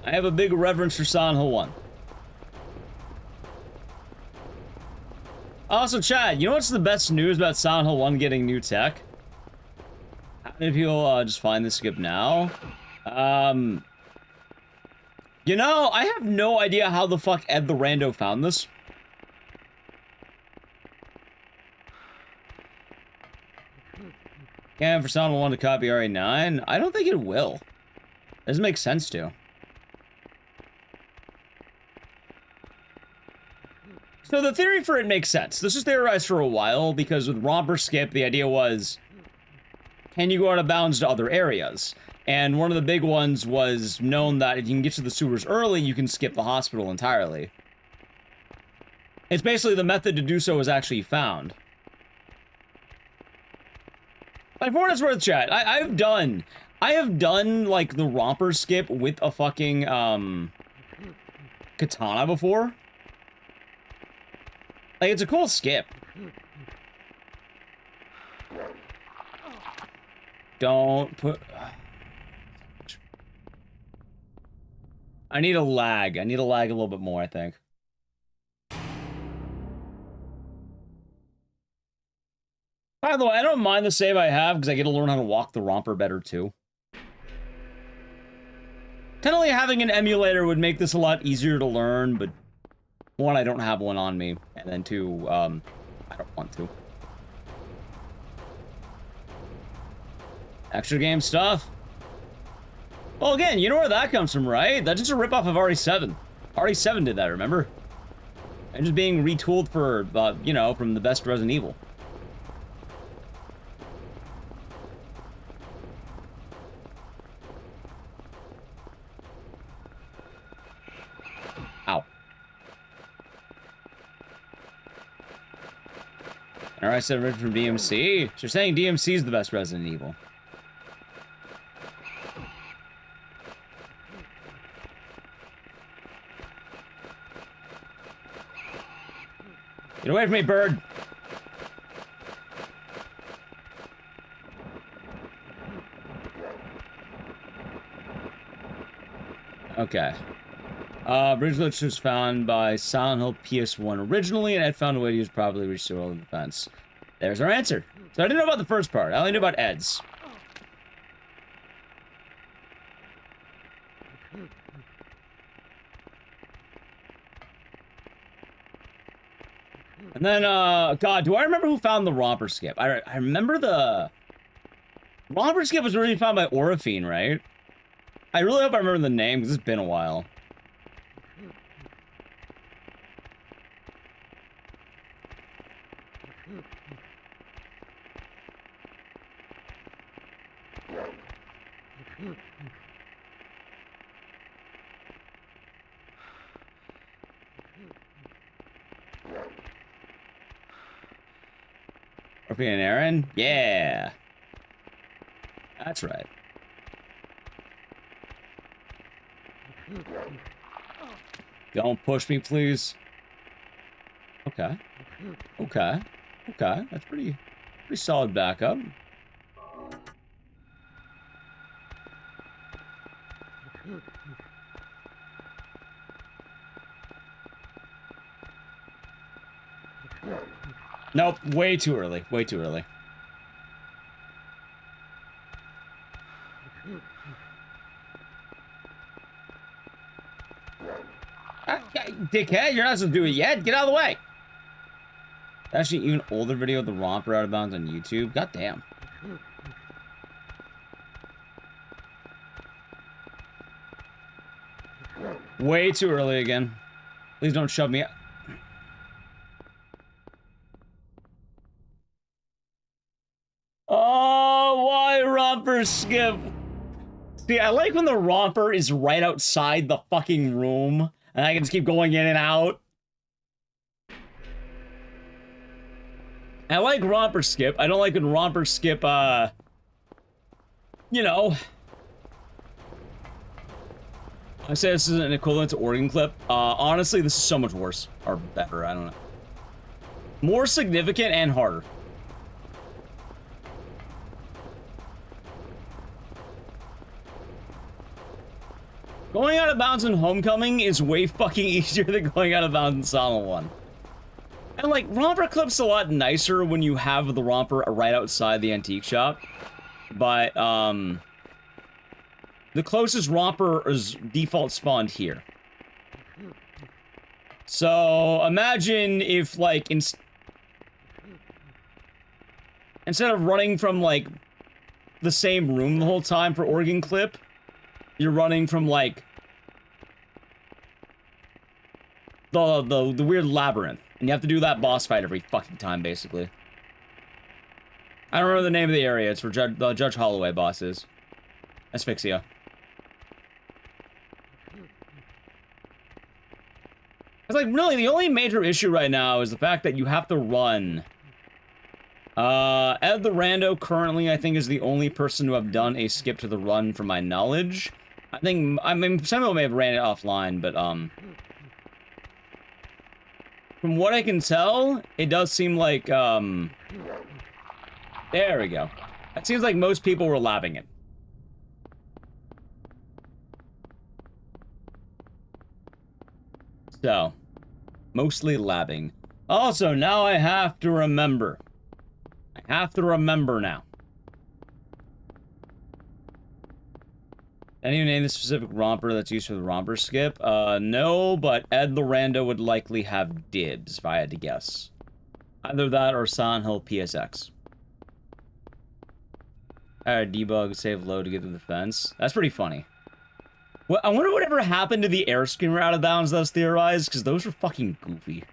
I have a big reverence for Silent Hill 1. Also, Chad, you know what's the best news about Silent Hill 1 getting new tech? How many people just find this skip now? You know, I have no idea how the fuck Ed the Rando found this. Can for Silent Hill 1 to copy RE9? I don't think it will. It doesn't make sense to. So the theory for it makes sense. This was theorized for a while because with Romper Skip, the idea was, can you go out of bounds to other areas? And one of the big ones was known that if you can get to the sewers early, you can skip the hospital entirely. It's basically the method to do so was actually found. Like, for what it's worth, chat, I have done, like, the Romper Skip with a fucking, katana before. Like, it's a cool skip. Don't put... I need a lag. I need a lag a little bit more, I think. By the way, I don't mind the save I have because I get to learn how to walk the romper better too. Technically, having an emulator would make this a lot easier to learn, but one, I don't have one on me, and then two, I don't want to. Extra game stuff. Well, again, you know where that comes from, right? That's just a ripoff of RE7. RE7 did that, remember? And just being retooled for, you know, from the best Resident Evil. Ow. Alright, I said from DMC. So you're saying DMC is the best Resident Evil. Get away from me, bird! Okay. Bridge glitch was found by Silent Hill PS1 originally, and Ed found a way to use properly restore all the defense. There's our answer. So I didn't know about the first part. I only knew about Ed's. And then, God, do I remember who found the Romper skip? I remember the... Romper skip was originally found by Orifine, right? I really hope I remember the name, because it's been a while. Orifine and Aaron? Yeah. That's right. Don't push me, please. Okay. Okay. Okay. That's pretty solid backup. Nope, way too early. Way too early. Dickhead, you're not supposed to do it yet. Get out of the way. Actually, even older video of the Romper out of bounds on YouTube. God damn. Way too early again. Please don't shove me. Oh, why Romper skip? See, I like when the Romper is right outside the fucking room, and I can just keep going in and out. I like Romper skip. I don't like when Romper skip, you know. I say this is an equivalent to Oregon clip. Honestly, this is so much worse. Or better, I don't know. More significant and harder. Going out of bounds in Homecoming is way fucking easier than going out of bounds in Silent 1. And like, Romper clip's a lot nicer when you have the Romper right outside the antique shop. But, the closest Romper is default spawned here. So, imagine if, like, instead of running from, like, the same room the whole time for Oregon clip, you're running from, like, the weird labyrinth. And you have to do that boss fight every fucking time, basically. I don't remember the name of the area. It's where the Judge Holloway boss is. Asphyxia. It's like, really, the only major issue right now is the fact that you have to run. Ed the Rando currently, I think, is the only person to have done a skip to the run from my knowledge. I mean, some people may have ran it offline, but, from what I can tell, it does seem like, there we go. It seems like most people were labbing it. So, mostly labbing. Also, now I have to remember. I have to remember now. Any name the specific romper that's used for the romper skip? No, but Ed the Rando would likely have dibs, if I had to guess. Either that or Silent Hill PSX. Debug, save load to get to the fence. That's pretty funny. Well, I wonder whatever happened to the air screamer out of bounds that was theorized, because those were fucking goofy.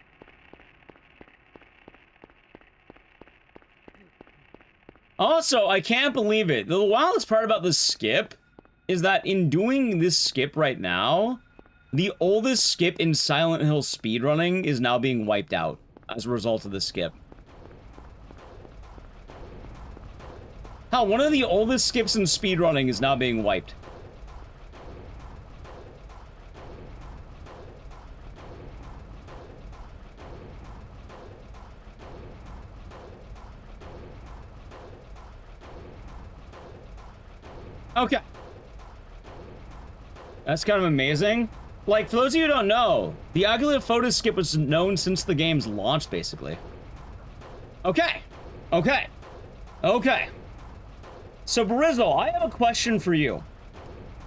Also, I can't believe it. The wildest part about this skip is that in doing this skip right now, the oldest skip in Silent Hill speedrunning is now being wiped out as a result of this skip. Hell, one of the oldest skips in speedrunning is now being wiped. Okay. That's kind of amazing. Like, for those of you who don't know, the Agile Photo Skip was known since the game's launch, basically. Okay. Okay. Okay. So, Barizzle, I have a question for you.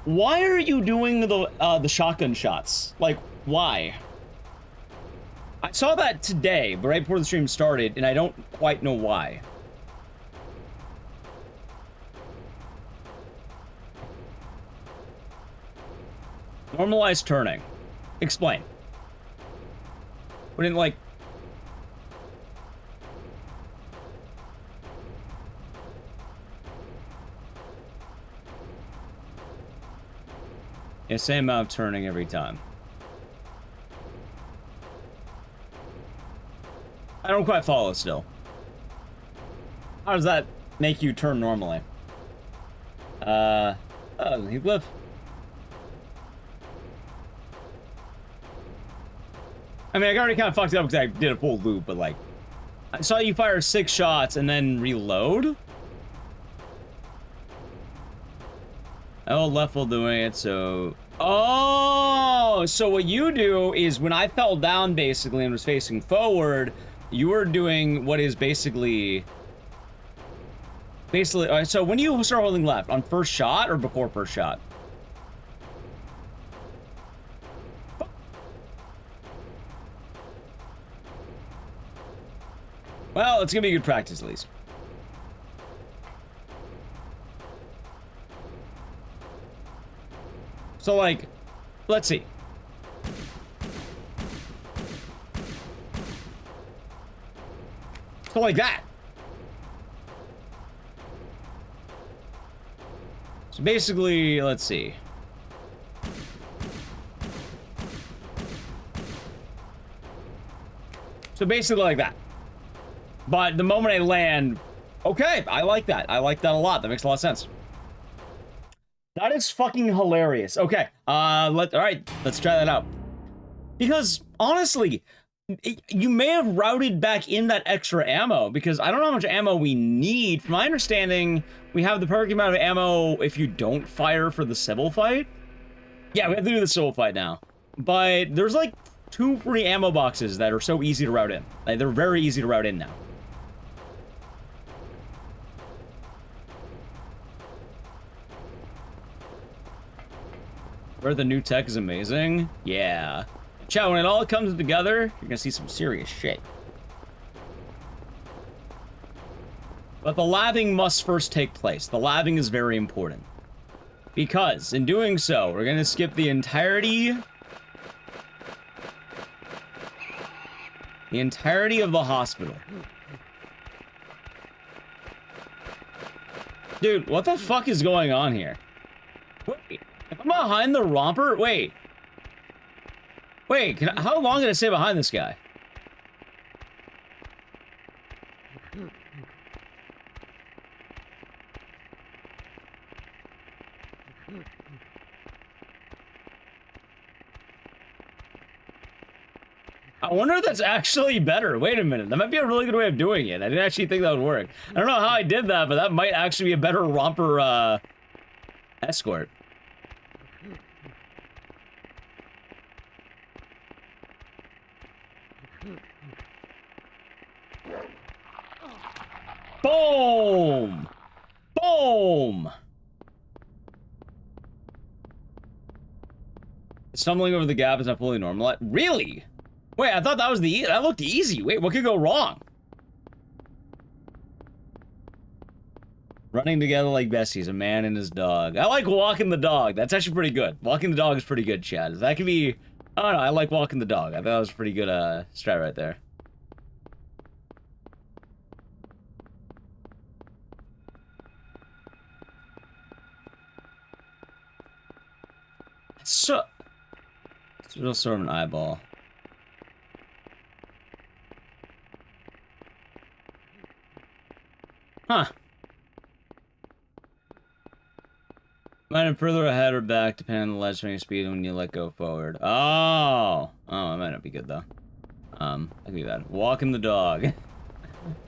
Why are you doing the shotgun shots? Like, why? I saw that today, but right before the stream started, and I don't quite know why. Normalize turning. Explain. Wouldn't like... Yeah, same amount of turning every time. I don't quite follow still. How does that make you turn normally? Oh, Heathcliff? I mean, I already kind of fucked it up because I did a full loop, but like... I saw you fire 6 shots and then reload? Oh, left while doing it, so... Oh! So what you do is when I fell down, basically, and was facing forward, you were doing what is basically... Basically, so when do you start holding left? On first shot or before first shot? Well, it's gonna be good practice, at least. So, like, let's see. So, like that. So, basically, let's see. So, basically, like that. But the moment I land, okay, I like that. I like that a lot. That makes a lot of sense. That is fucking hilarious. Okay, all right, let's try that out. Because, honestly, you may have routed back in that extra ammo, because I don't know how much ammo we need. From my understanding, we have the perfect amount of ammo if you don't fire for the civil fight. Yeah, we have to do the civil fight now. But there's like 2 free ammo boxes that are so easy to route in. Like, they're very easy to route in now. Where the new tech is amazing? Yeah. Chat, when it all comes together, you're gonna see some serious shit. But the labbing must first take place. The labbing is very important. Because, in doing so, we're gonna skip the entirety of the hospital. Dude, what the fuck is going on here? Wait. If I'm behind the romper? Wait. Wait, how long did I stay behind this guy? I wonder if that's actually better. Wait a minute. That might be a really good way of doing it. I didn't actually think that would work. I don't know how I did that, but that might actually be a better romper, escort. Boom! Boom! Stumbling over the gap is not fully normal. Really? Wait, I thought that was that looked easy. Wait, what could go wrong? Running together like besties, a man and his dog. I like walking the dog. That's actually pretty good. Walking the dog is pretty good, Chad. That could be... I don't know, I like walking the dog. I thought that was a pretty good strat right there. So... It's real sort of an eyeball. Huh. Might have further ahead or back, depending on the ledge swinging speed when you let go forward. Oh! Oh, it might not be good, though. That could be bad. Walking the dog.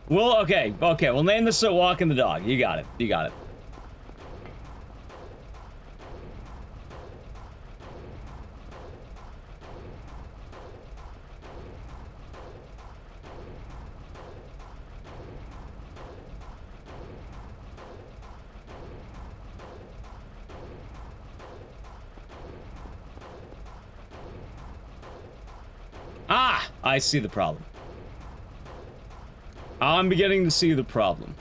Well, okay, we'll name this Walking the Dog. You got it, you got it. Ah! I see the problem. I'm beginning to see the problem.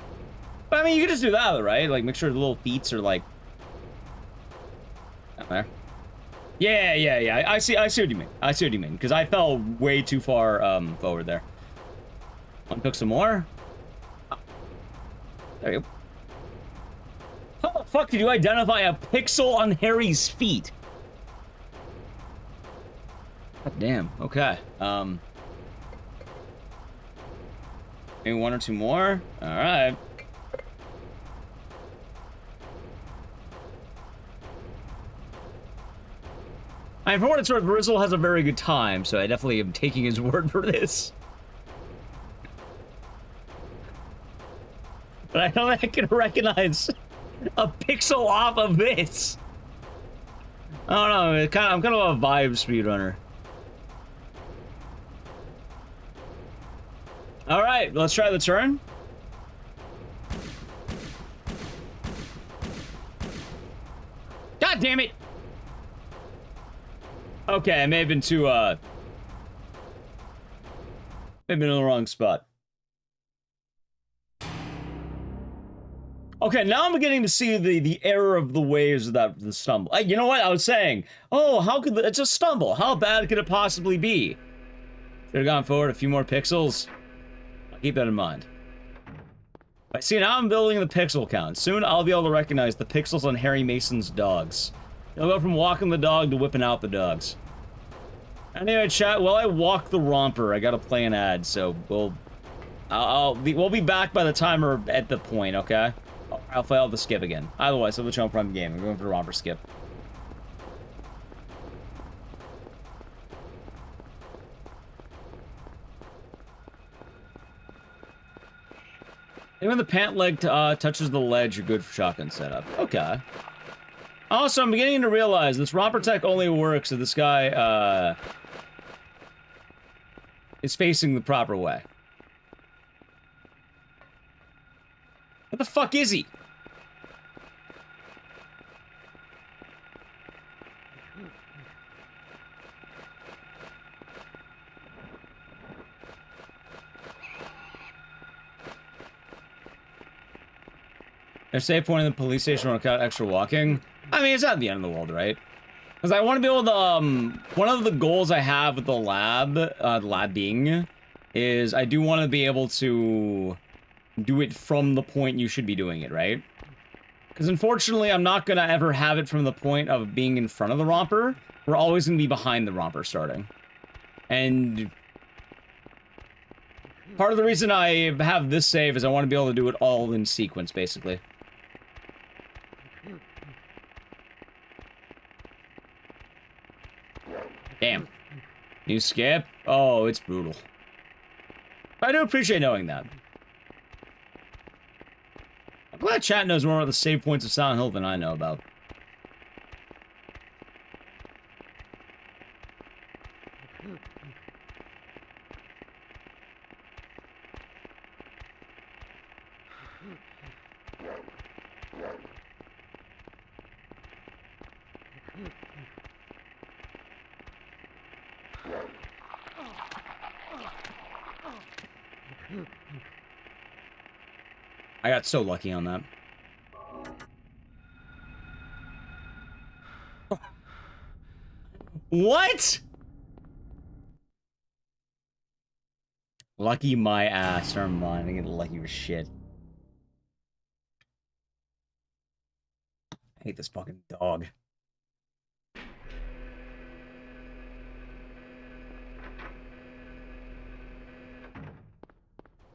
But I mean, you can just do that, right? Like, make sure the little feet are like... Down there. Yeah. I see what you mean. I see what you mean. Because I fell way too far, forward there. Want to cook some more? Oh. There you go. How the fuck did you identify a pixel on Harry's feet? God damn, okay. Maybe one or two more? Alright. I mean, for what it's worth, Brizzle has a very good time, so I definitely am taking his word for this. But I don't think I can recognize a pixel off of this. I don't know, I'm kind of a vibe speedrunner. Alright, let's try the turn. God damn it! Okay, I may have been too, may have been in the wrong spot. Okay, now I'm beginning to see the error of the ways of the stumble. You know what? I was saying, oh, how could it's a stumble? How bad could it possibly be? Should have gone forward a few more pixels. Keep that in mind. I see, now I'm building the pixel count. Soon I'll be able to recognize the pixels on Harry Mason's dogs. I'll go from walking the dog to whipping out the dogs. Anyway, chat, while I walk the romper, I gotta play an ad, so we'll be back by the timer at the point, okay? I'll fail the skip again. Otherwise, I'll jump from the game. I'm going for the romper skip. Even when the pant leg touches the ledge, you're good for shotgun setup. Okay. Also, I'm beginning to realize this romper tech only works if this guy, is facing the proper way. What the fuck is he? There's save point in the police station without extra walking. I mean, it's not the end of the world, right? Because I want to be able to, one of the goals I have with the labbing, is I do want to be able to do it from the point you should be doing it, right? Because unfortunately, I'm not going to ever have it from the point of being in front of the romper. We're always going to be behind the romper starting. And part of the reason I have this save is I want to be able to do it all in sequence, basically. Damn. You skip? Oh, it's brutal. I do appreciate knowing that. I'm glad chat knows more about the save points of Silent Hill than I know about. I got so lucky on that. What? Lucky my ass. Never mind. I get lucky with shit. I hate this fucking dog.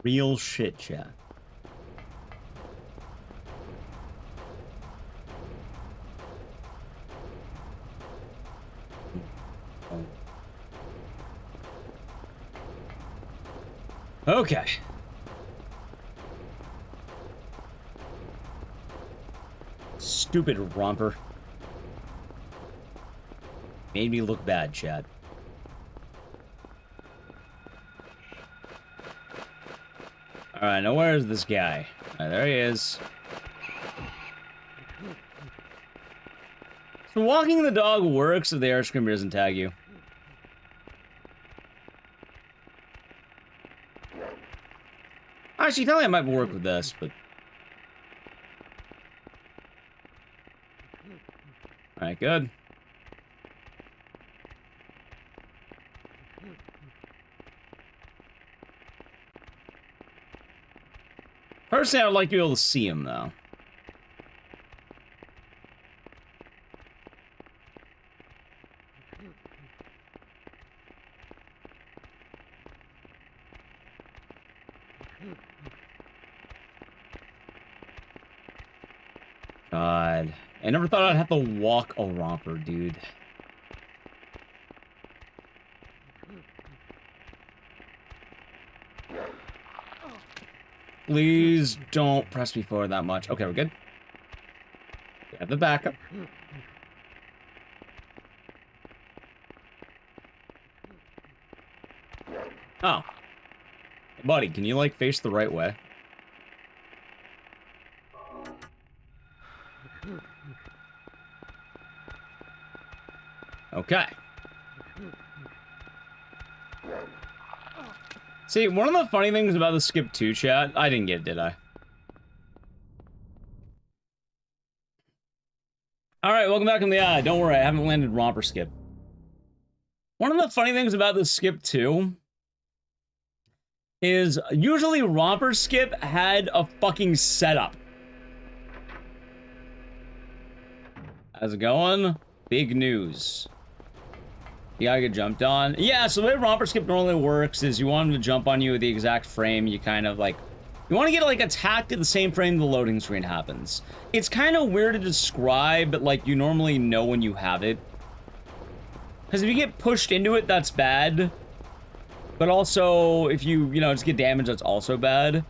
Real shit, chat. Okay. Stupid romper. Made me look bad, Chad. Alright, now where is this guy? There he is. So walking the dog works if the air screamer doesn't tag you. Actually, tell me I might work with this, but... Alright, good. Personally, I would like to be able to see him, though. God. I never thought I'd have to walk a romper, dude. Please don't press me forward that much. Okay, we're good. We have the backup. Oh. Hey, buddy, can you, like, face the right way? Okay. See, one of the funny things about the skip 2 chat, I didn't get it, did I? Alright, welcome back on the eye. Don't worry, I haven't landed romper skip. One of the funny things about the skip 2 is usually romper skip had a fucking setup. How's it going? Big news. You gotta get jumped on. Yeah, so the way romper skip normally works is you want him to jump on you at the exact frame. You kind of like... You want to get like attacked at the same frame the loading screen happens. It's kind of weird to describe, but like you normally know when you have it. Because if you get pushed into it, that's bad. But also, if you know, just get damaged, that's also bad.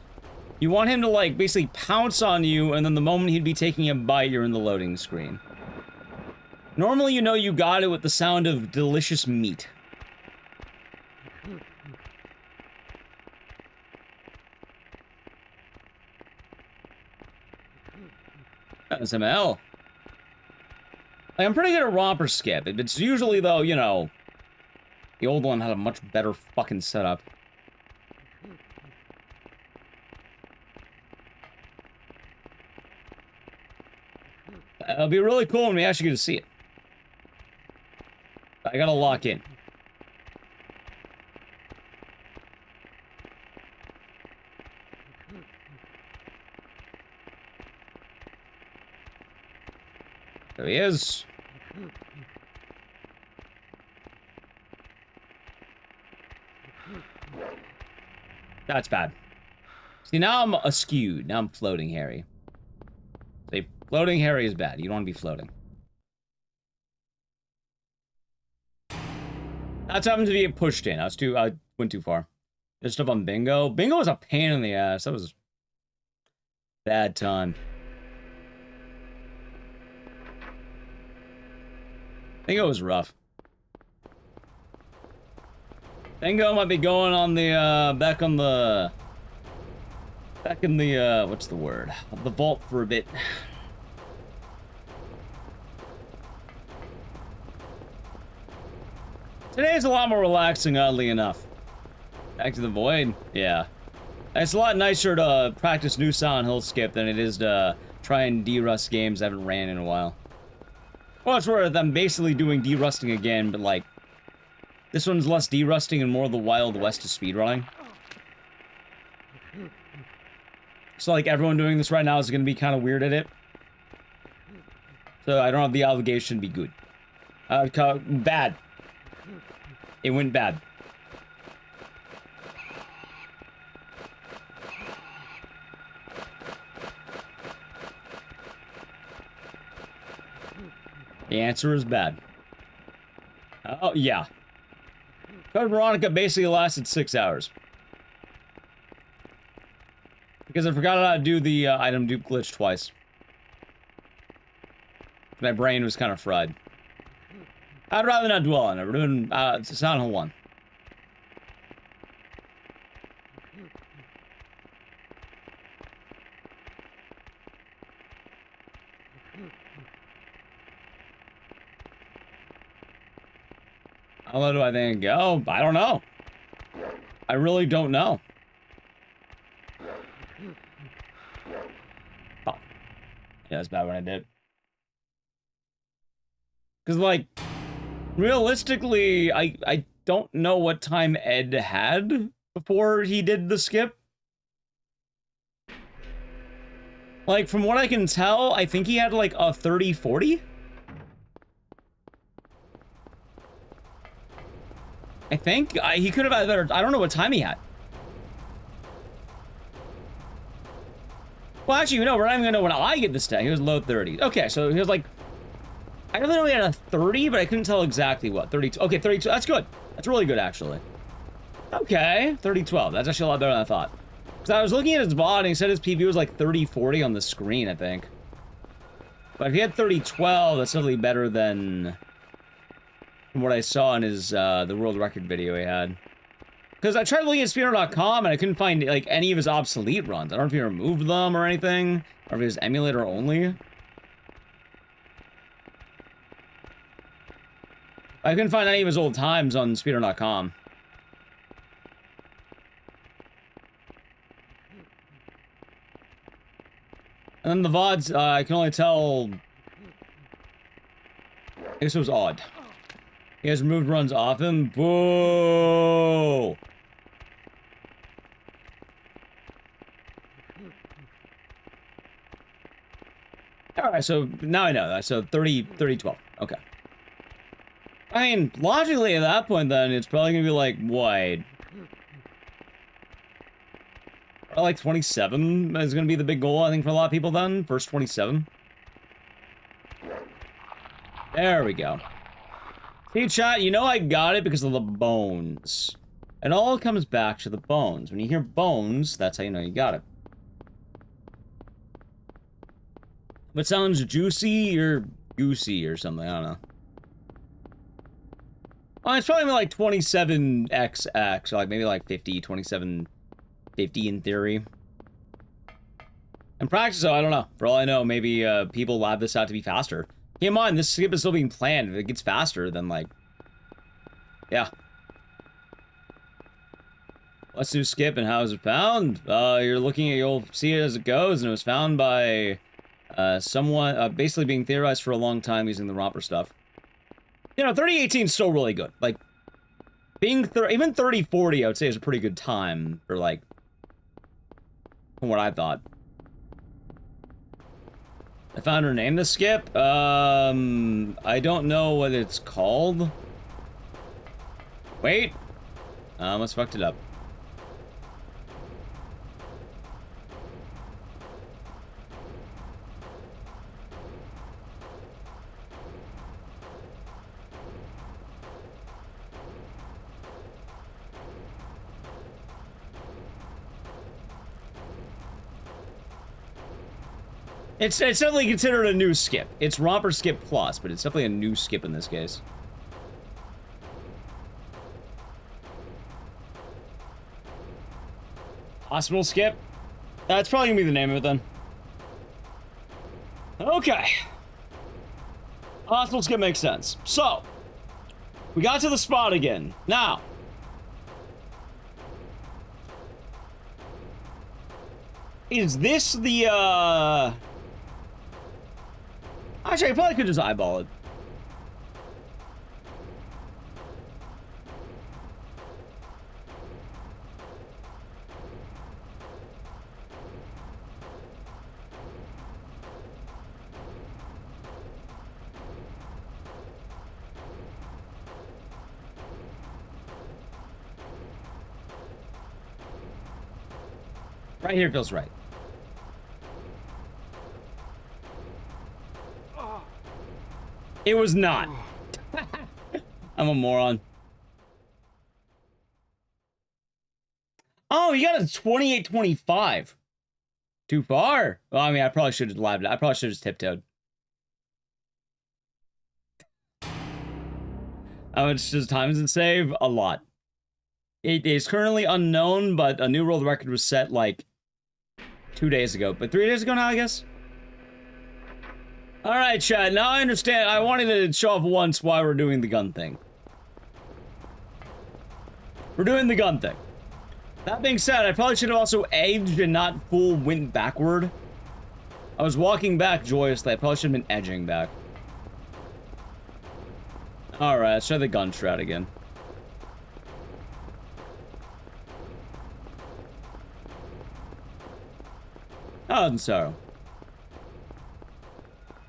You want him to like basically pounce on you, and then the moment he'd be taking a bite, you're in the loading screen. Normally, you know you got it with the sound of delicious meat. SML. Like, I'm pretty good at romper skip. It's usually, though, you know, the old one had a much better fucking setup. It'll be really cool when we actually get to see it. I gotta lock in. There he is. That's bad. See, now I'm askew. Now I'm floating, Harry. See, floating, Harry is bad. You don't want to be floating. That's happened to get pushed in. I went too far. There's stuff on bingo. Bingo was a pain in the ass. That was bad time. Bingo was rough. Bingo might be going on the back Back in the, what's the word? The vault for a bit. Today's a lot more relaxing, oddly enough. Back to the void? Yeah. It's a lot nicer to practice new Silent Hill skip than it is to try and de-rust games I haven't ran in a while. Well, it's worth I'm basically doing de-rusting again, but like, this one's less de-rusting and more the Wild West of speedrunning. So like everyone doing this right now is going to be kind of weird at it. So I don't have the obligation to be good. Bad. It went bad. The answer is bad. Oh, yeah. Code Veronica basically lasted 6 hours. Because I forgot how to do the item dupe glitch twice. My brain was kind of fried. I'd rather not dwell on it. We're doing Silent Hill 1. How low do I think go? I don't know. I really don't know. Oh. Yeah, that's bad when I did. Because, like, realistically, I don't know what time Ed had before he did the skip. Like, from what I can tell, I think he had, like, a 30-40? I think he could have had better. I don't know what time he had. Well, actually, no, we're not even gonna know when I get this day. He was low 30s. Okay, so he was like, I don't know he had a 30, but I couldn't tell exactly what. 32. Okay, 32. That's good. That's really good, actually. Okay, 30-12. That's actually a lot better than I thought. Because I was looking at his VOD and he said his PV was like 30-40 on the screen, I think. But if he had 30-12, that's definitely better than what I saw in his the world record video he had. Because I tried looking at Speedrun.com and I couldn't find like any of his obsolete runs. I don't know if he removed them or anything, or if it was emulator only. I couldn't find any of his old times on Speedrun.com. And then the VODs, I can only tell. I guess it was odd. He has removed runs often. Boo! Alright, so now I know that. So 30-12. Okay. I mean, logically at that point then, it's probably gonna be like, what? Like 27 is gonna be the big goal, I think, for a lot of people then. First 27. There we go. Hey chat, you know I got it because of the bones. It all comes back to the bones. When you hear bones, that's how you know you got it. If it sounds juicy or goosey or something, I don't know. Oh, it's probably like 27XX, or like maybe like 50, 2750 in theory. In practice, though, I don't know. For all I know, maybe people lab this out to be faster. Keep in mind, this skip is still being planned. If it gets faster, then like, yeah. Let's do skip and how is it found? You're looking at, you'll see it as it goes, and it was found by someone basically being theorized for a long time using the Romper stuff. You know, 3018 is still really good. Like, being even 3040, I would say, is a pretty good time for like, from what I thought. I found her name to skip. I don't know what it's called. Wait. I almost fucked it up. It's definitely considered a new skip. It's Romper Skip Plus, but it's definitely a new skip in this case. Hospital skip? That's probably gonna be the name of it then. Okay. Hostile skip makes sense. So, we got to the spot again. Now, is this the, Actually, I probably could just eyeball it. Right here feels right. It was not. I'm a moron. Oh, you got a 28-25. Too far. Well, I mean, I probably should have lived it. I probably should have just tiptoed. How much does time does it save? A lot. It is currently unknown, but a new world record was set like 2 days ago. But 3 days ago now, I guess? Alright, chat. Now I understand. I wanted to show off once why we're doing the gun thing. We're doing the gun thing. That being said, I probably should have also edged and not full went backward. I was walking back joyously. I probably should have been edging back. Alright, let's try the gun strat again. Oh, and so.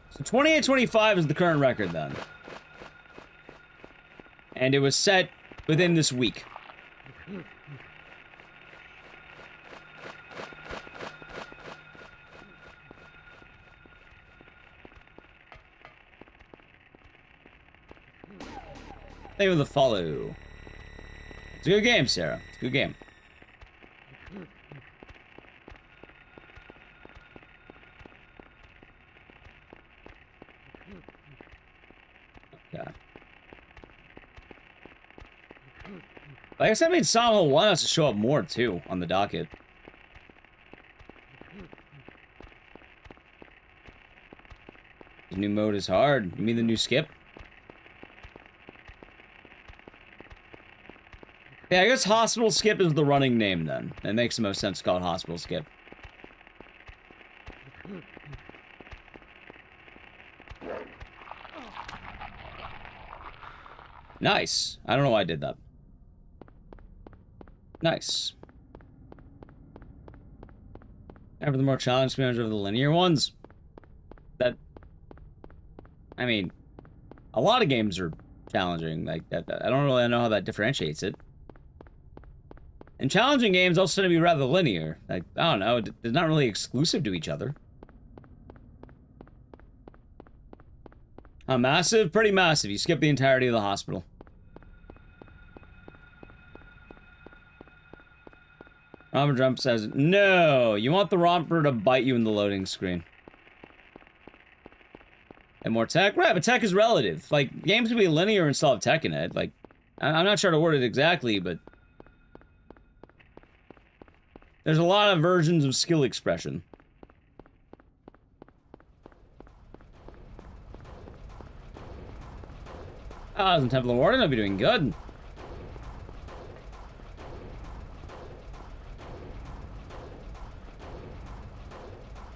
So 28-25 is the current record then. And it was set within this week. Thank you for the follow. It's a good game, Sarah. It's a good game. Okay. I guess that means Silent Hill 1 has to show up more, too, on the docket. The new mode is hard. You mean the new skip? Yeah, I guess Hospital Skip is the running name, then. It makes the most sense to call it Hospital Skip. Nice. I don't know why I did that. Nice. Ever the more challenging speedrunners over the linear ones? That... I mean... A lot of games are challenging. Like, that I don't really know how that differentiates it. And challenging games also tend to be rather linear. Like, I don't know, they're not really exclusive to each other. Massive? Pretty massive. You skip the entirety of the hospital. Romper Jump says, no, you want the Romper to bite you in the loading screen. And more tech? Right, but tech is relative. Like, games can be linear and still have tech in it. Like, I'm not sure how to word it exactly, but... There's a lot of versions of skill expression. Ah, in Temple of Warden, I'll be doing good.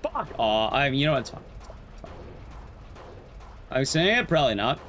Fuck! Aw, you know what, it's fine. It's fine. I was saying it? Probably not.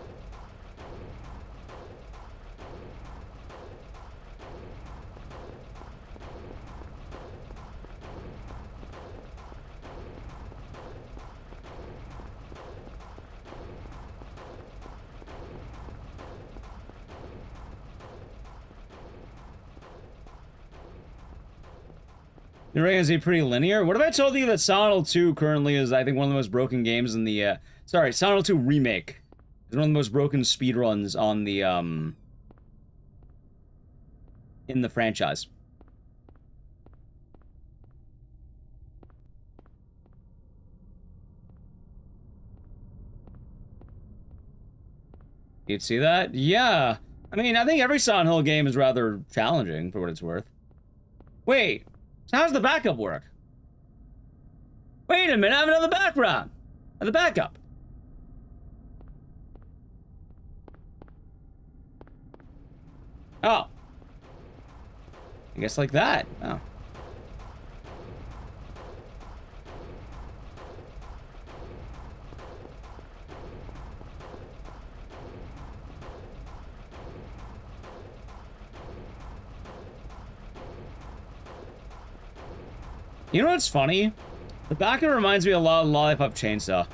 The ring is pretty linear. What if I told you that Silent Hill 2 currently is, I think, one of the most broken games in the, sorry, Silent Hill 2 Remake is one of the most broken speedruns on the, in the franchise. You'd see that? Yeah. I mean, I think every Silent Hill game is rather challenging, for what it's worth. Wait. So how does the backup work? Wait a minute, I have another background. And the backup. Oh. I guess like that. Oh. You know what's funny? The backup reminds me a lot of Lollipop Chainsaw.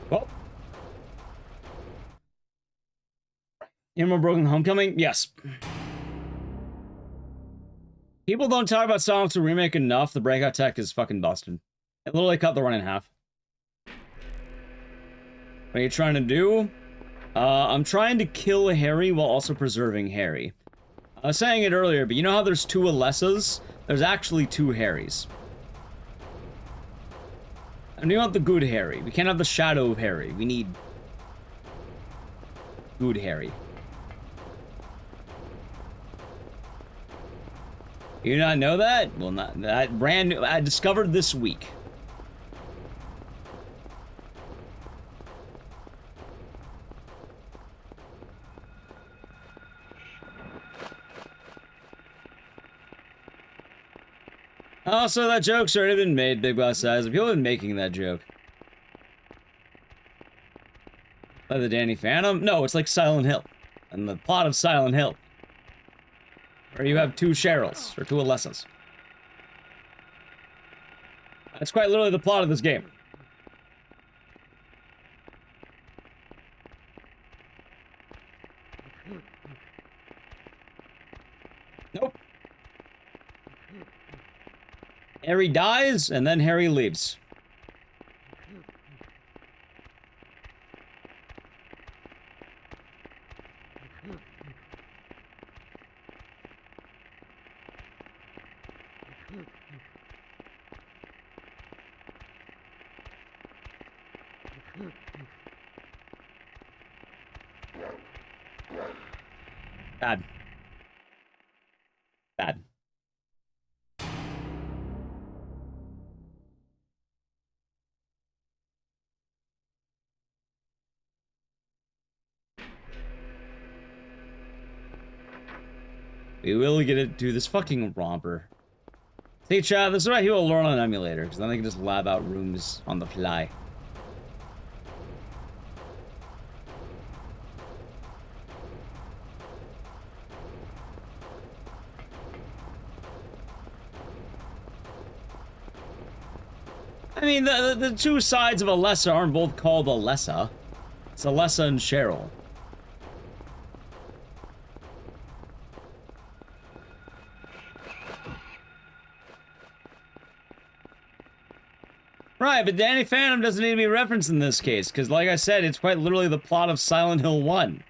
Well. You remember Broken Homecoming? Yes. People don't talk about Sonic 2 Remake enough. The breakout tech is fucking busted. It literally cut the run in half. What are you trying to do? I'm trying to kill Harry while also preserving Harry. I was saying it earlier, but you know how there's 2 Alessas? There's actually 2 Harrys. And we want the good Harry. We can't have the shadow of Harry. We need good Harry. You not know that? Well, not that brand new. I discovered this week. Also, that joke's already been made, Big Boss Size. People have been making that joke. By the Danny Phantom? No, it's like Silent Hill. And the plot of Silent Hill. Where you have 2 Cheryls, or 2 Alessas. That's quite literally the plot of this game. Nope. Harry dies, and then Harry leaves. Bad. Bad. We will get it to this fucking romper. See, chat, this is why he will learn on an emulator, because then they can just lab out rooms on the fly. I mean, the 2 sides of Alessa aren't both called Alessa. It's Alessa and Cheryl. Right, but Danny Phantom doesn't need to be referenced in this case, because like I said, it's quite literally the plot of Silent Hill 1.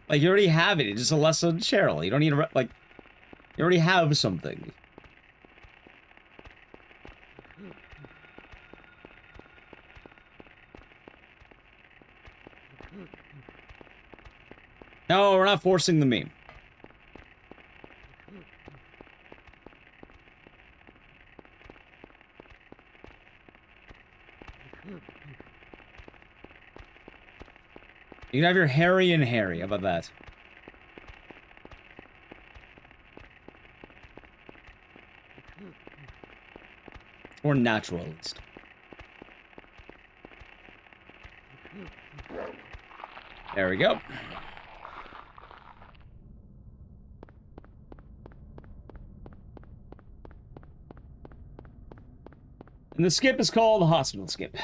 Like, you already have it. It's just Alessa and Cheryl. You don't need to, like, you already have something. No, we're not forcing the meme. You can have your Harry and Harry. How about that? Or natural, at least. There we go. And the skip is called the hospital skip.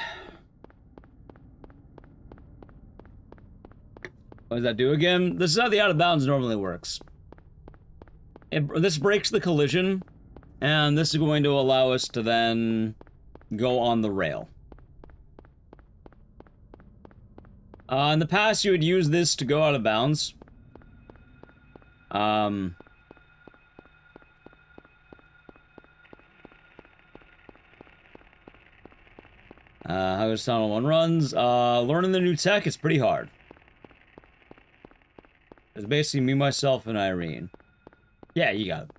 What does that do again? This is how the out of bounds normally works. This breaks the collision, and this is going to allow us to then go on the rail. In the past, you would use this to go out of bounds. How is Tunnel 1 runs? Learning the new tech is pretty hard. It's basically me, myself, and Irene. Yeah, you got it.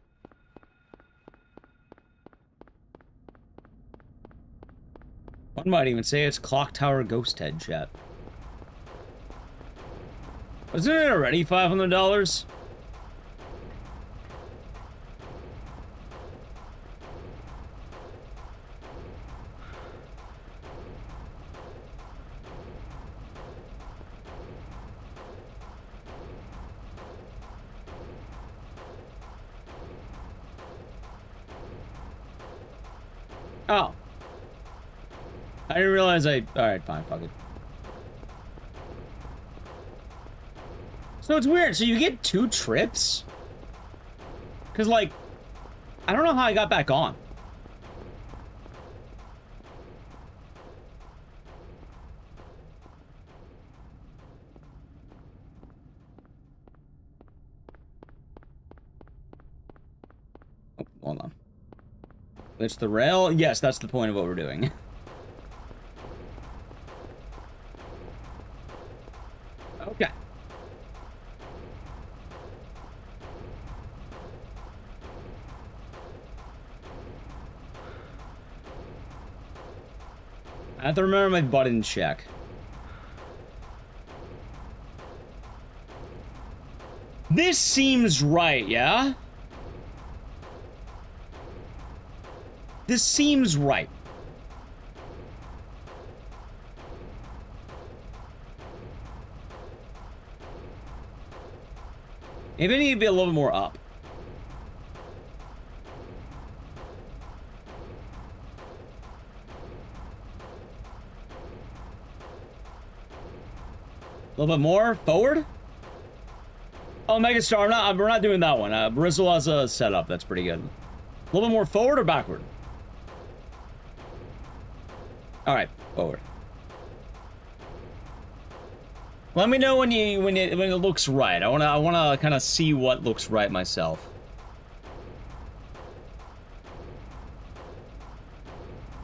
One might even say it's Clock Tower Ghost Head, chat. Wasn't it already $500? Oh. I didn't realize Alright, fine, fuck it. So it's weird, so you get 2 trips? Cause like, I don't know how I got back on. Oh, hold on. It's the rail? Yes, that's the point of what we're doing. Okay. I have to remember my button check. This seems right, yeah? This seems right. Maybe I need to be a little bit more up. A little bit more forward. Oh, Megastar, we're not doing that one. Brizzle has a setup that's pretty good. A little bit more forward or backward? All right, forward. Let me know when it looks right. I wanna kind of see what looks right myself.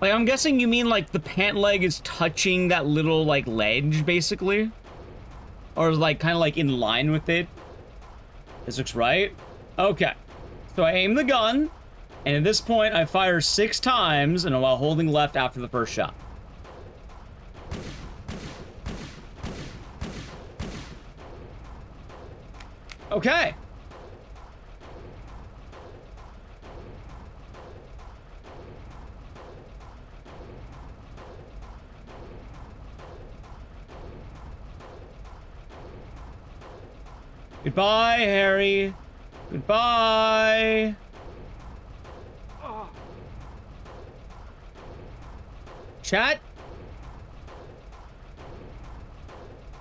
Like, I'm guessing you mean like the pant leg is touching that little like ledge, basically, or like kind of like in line with it. This looks right. Okay, so I aim the gun, and at this point I fire 6 times, and while holding left after the first shot. Okay. Goodbye, Harry. Goodbye. Chat?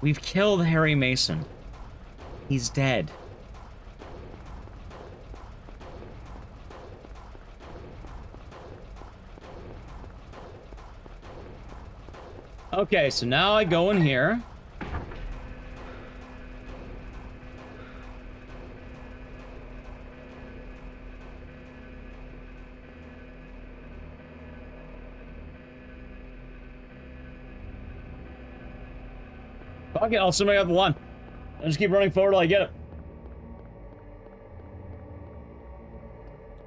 We've killed Harry Mason. He's dead. Okay, so now I go in here. Fuck it, I'll assume I got the one. I'll just keep running forward till I get it.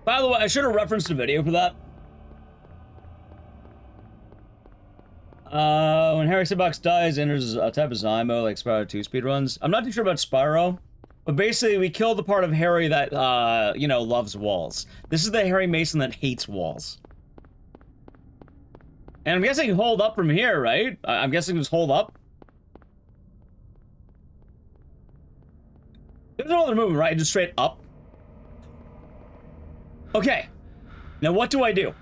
By the way, I should have referenced a video for that. When Harry Sibox dies, enters a type of Zymo like Spyro 2 speedruns. I'm not too sure about Spyro, but basically we kill the part of Harry that, you know, loves walls. This is the Harry Mason that hates walls. And I'm guessing hold up from here, right? I'm guessing just hold up. There's no other movement, right? Just straight up. Okay. Now what do I do?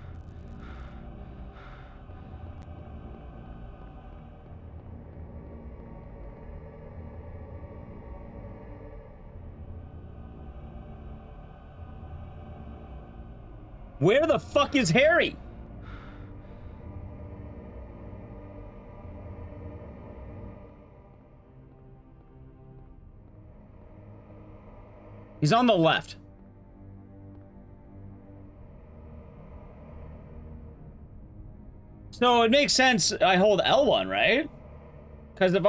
Where the fuck is Harry? He's on the left. So it makes sense I hold L1, right? Because if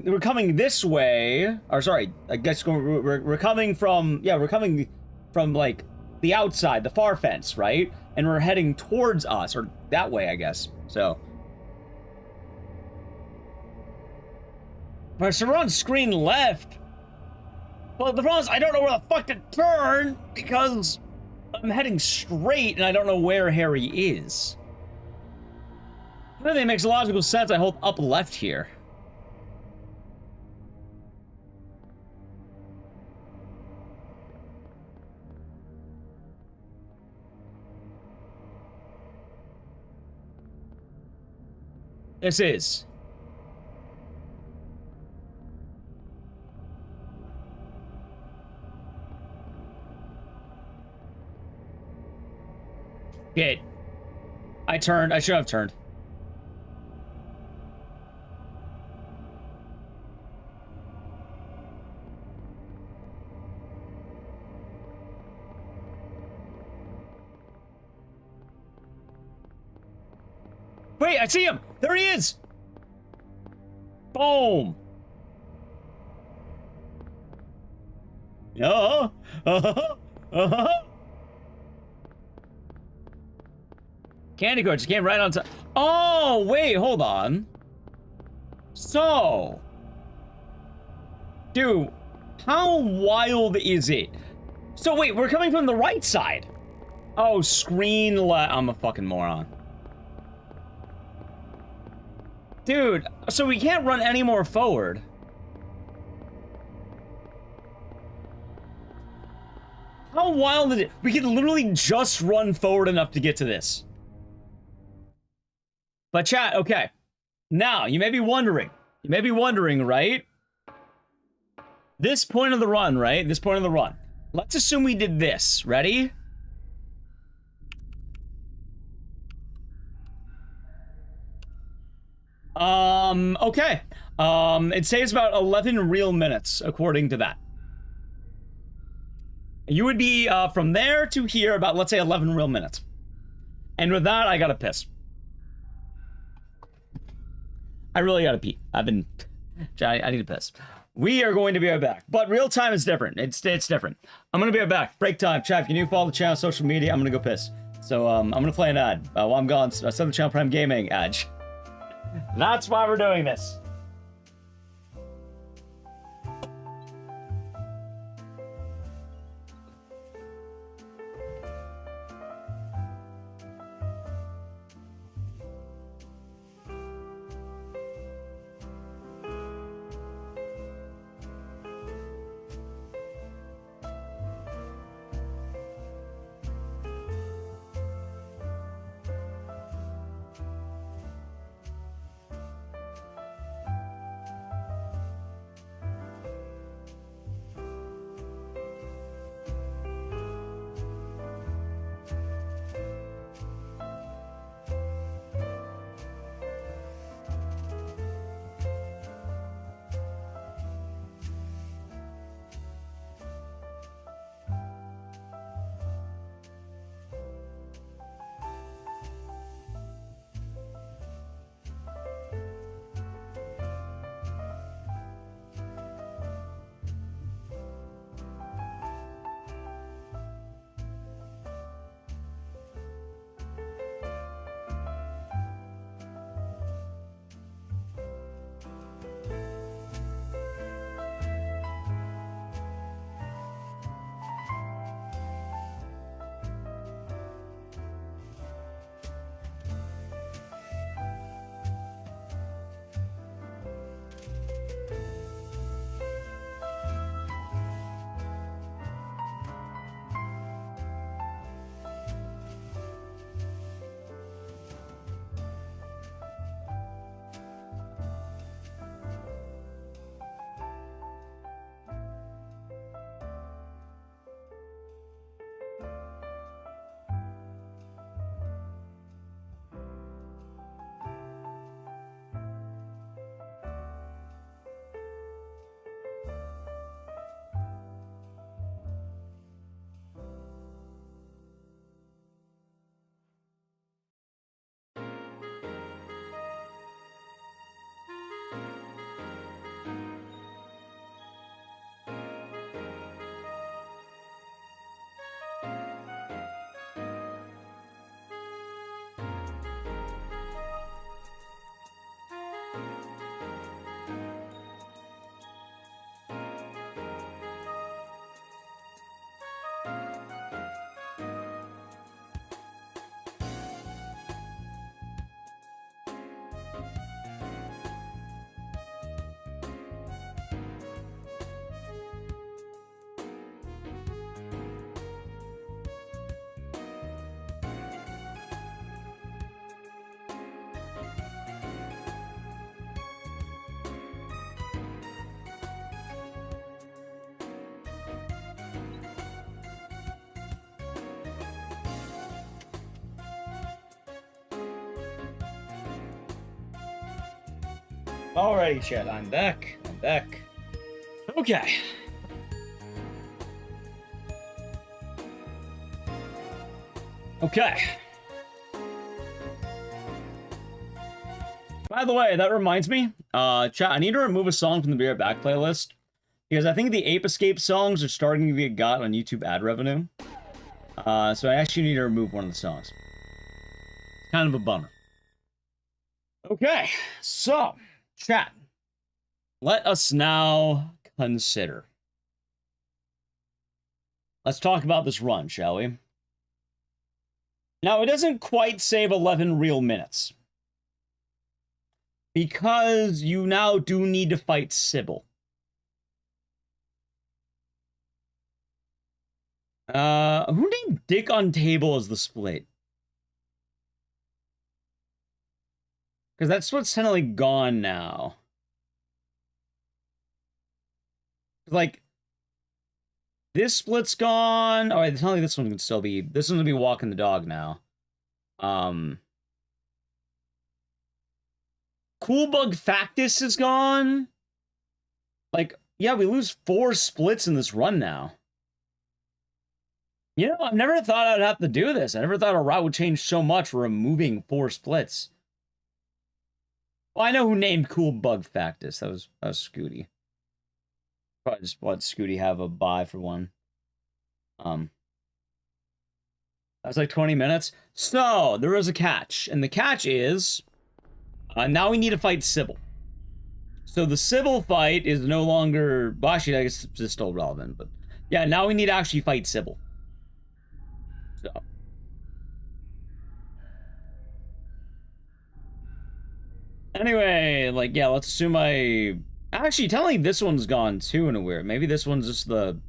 we're coming this way, or sorry, I guess we're coming from, yeah, we're coming from like the outside, the far fence, right? And we're heading towards us, or that way, I guess. So. Alright, so we're on screen left. Well, the problem is I don't know where the fuck to turn because I'm heading straight and I don't know where Harry is. I think it makes logical sense I hold up left here. This is. Shit. I turned. I should have turned. Wait, I see him! There he is! Boom! Yeah. Candy corn just came right on top. Oh, wait, hold on. So. Dude, how wild is it? So wait, we're coming from the right side. Oh, screen left. I'm a fucking moron. Dude, so we can't run any more forward. How wild is it? We can literally just run forward enough to get to this. But chat, okay. Now, you may be wondering, right? This point of the run, right? This point of the run. Let's assume we did this. Ready? Okay. It saves about 11 real minutes, according to that. You would be, from there to here, about, let's say, 11 real minutes. And with that, I gotta piss. I really gotta pee. I need to piss. We are going to be right back. But real time is different. It's different. I'm gonna be right back. Break time. Chat, can you follow the channel, social media? I'm gonna go piss. So, I'm gonna play an ad. While I'm gone, Southern Channel Prime Gaming ad. That's why we're doing this. Alrighty, chat. I'm back. I'm back. Okay. Okay. By the way, that reminds me, chat, I need to remove a song from the Be Right Back playlist, because I think the Ape Escape songs are starting to get got on YouTube ad revenue. So I actually need to remove one of the songs. Kind of a bummer. Okay, so, chat, let us now consider. Let's talk about this run, shall we? Now, it doesn't quite save 11 real minutes, because you now do need to fight Sybil. Who named Dick on Table as the split? Because that's what's kind of like gone now. Like, this split's gone. Alright, it's not like this one can still be. This one's gonna be walking the dog now. Cool Bug Factus is gone. Like, yeah, we lose 4 splits in this run now. You know, I've never thought I'd have to do this. I never thought a route would change so much for removing 4 splits. Well, I know who named Cool Bug Factus. That was Scooty. Probably just let Scooty have a buy for one. That was like 20 minutes. So, there is a catch. And the catch is, now we need to fight Sybil. So the Sybil fight is no longer... Well, actually, I guess it's still relevant. But yeah, now we need to actually fight Sybil. So. Anyway, like, yeah, let's assume I... Actually, telling this one's gone too in a weird... Maybe this one's just the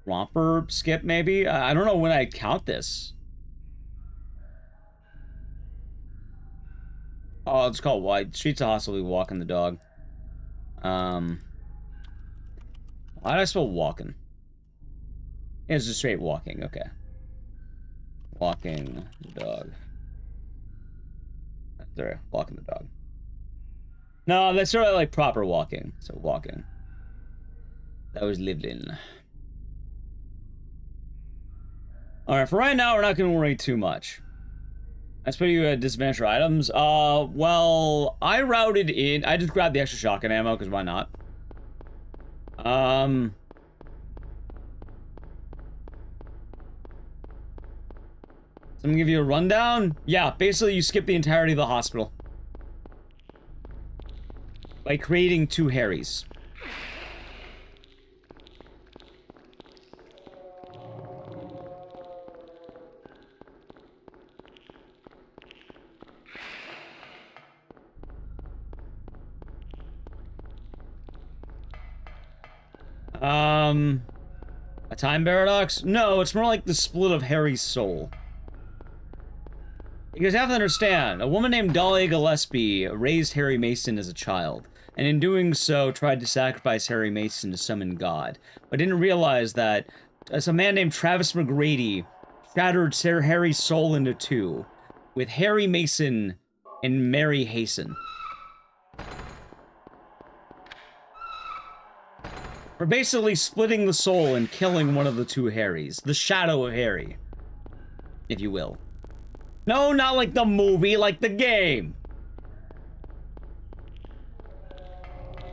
Romper skip, maybe? I don't know when I count this. Oh, it's called White. Streets of Hostility, Walking the Dog. Why did I spell walking? It's just straight walking, okay. Walking the dog. Sorry, walking the dog. No, that's sort of like proper walking. So walking. That was lived in. Alright, for right now, we're not going to worry too much. I suppose you had disadvantage items. Well, I routed in. I just grabbed the extra shotgun ammo, because why not? So I'm gonna give you a rundown. Yeah, basically you skip the entirety of the hospital by creating 2 Harrys. A time paradox? No, it's more like the split of Harry's soul. You guys have to understand, a woman named Dahlia Gillespie raised Harry Mason as a child, and in doing so tried to sacrifice Harry Mason to summon God, but didn't realize that as a man named Travis McGrady shattered Sir Harry's soul into 2, with Harry Mason and Mary Hasten. We're basically splitting the soul and killing one of the 2 Harrys. The shadow of Harry, if you will. No, not like the movie, like the game.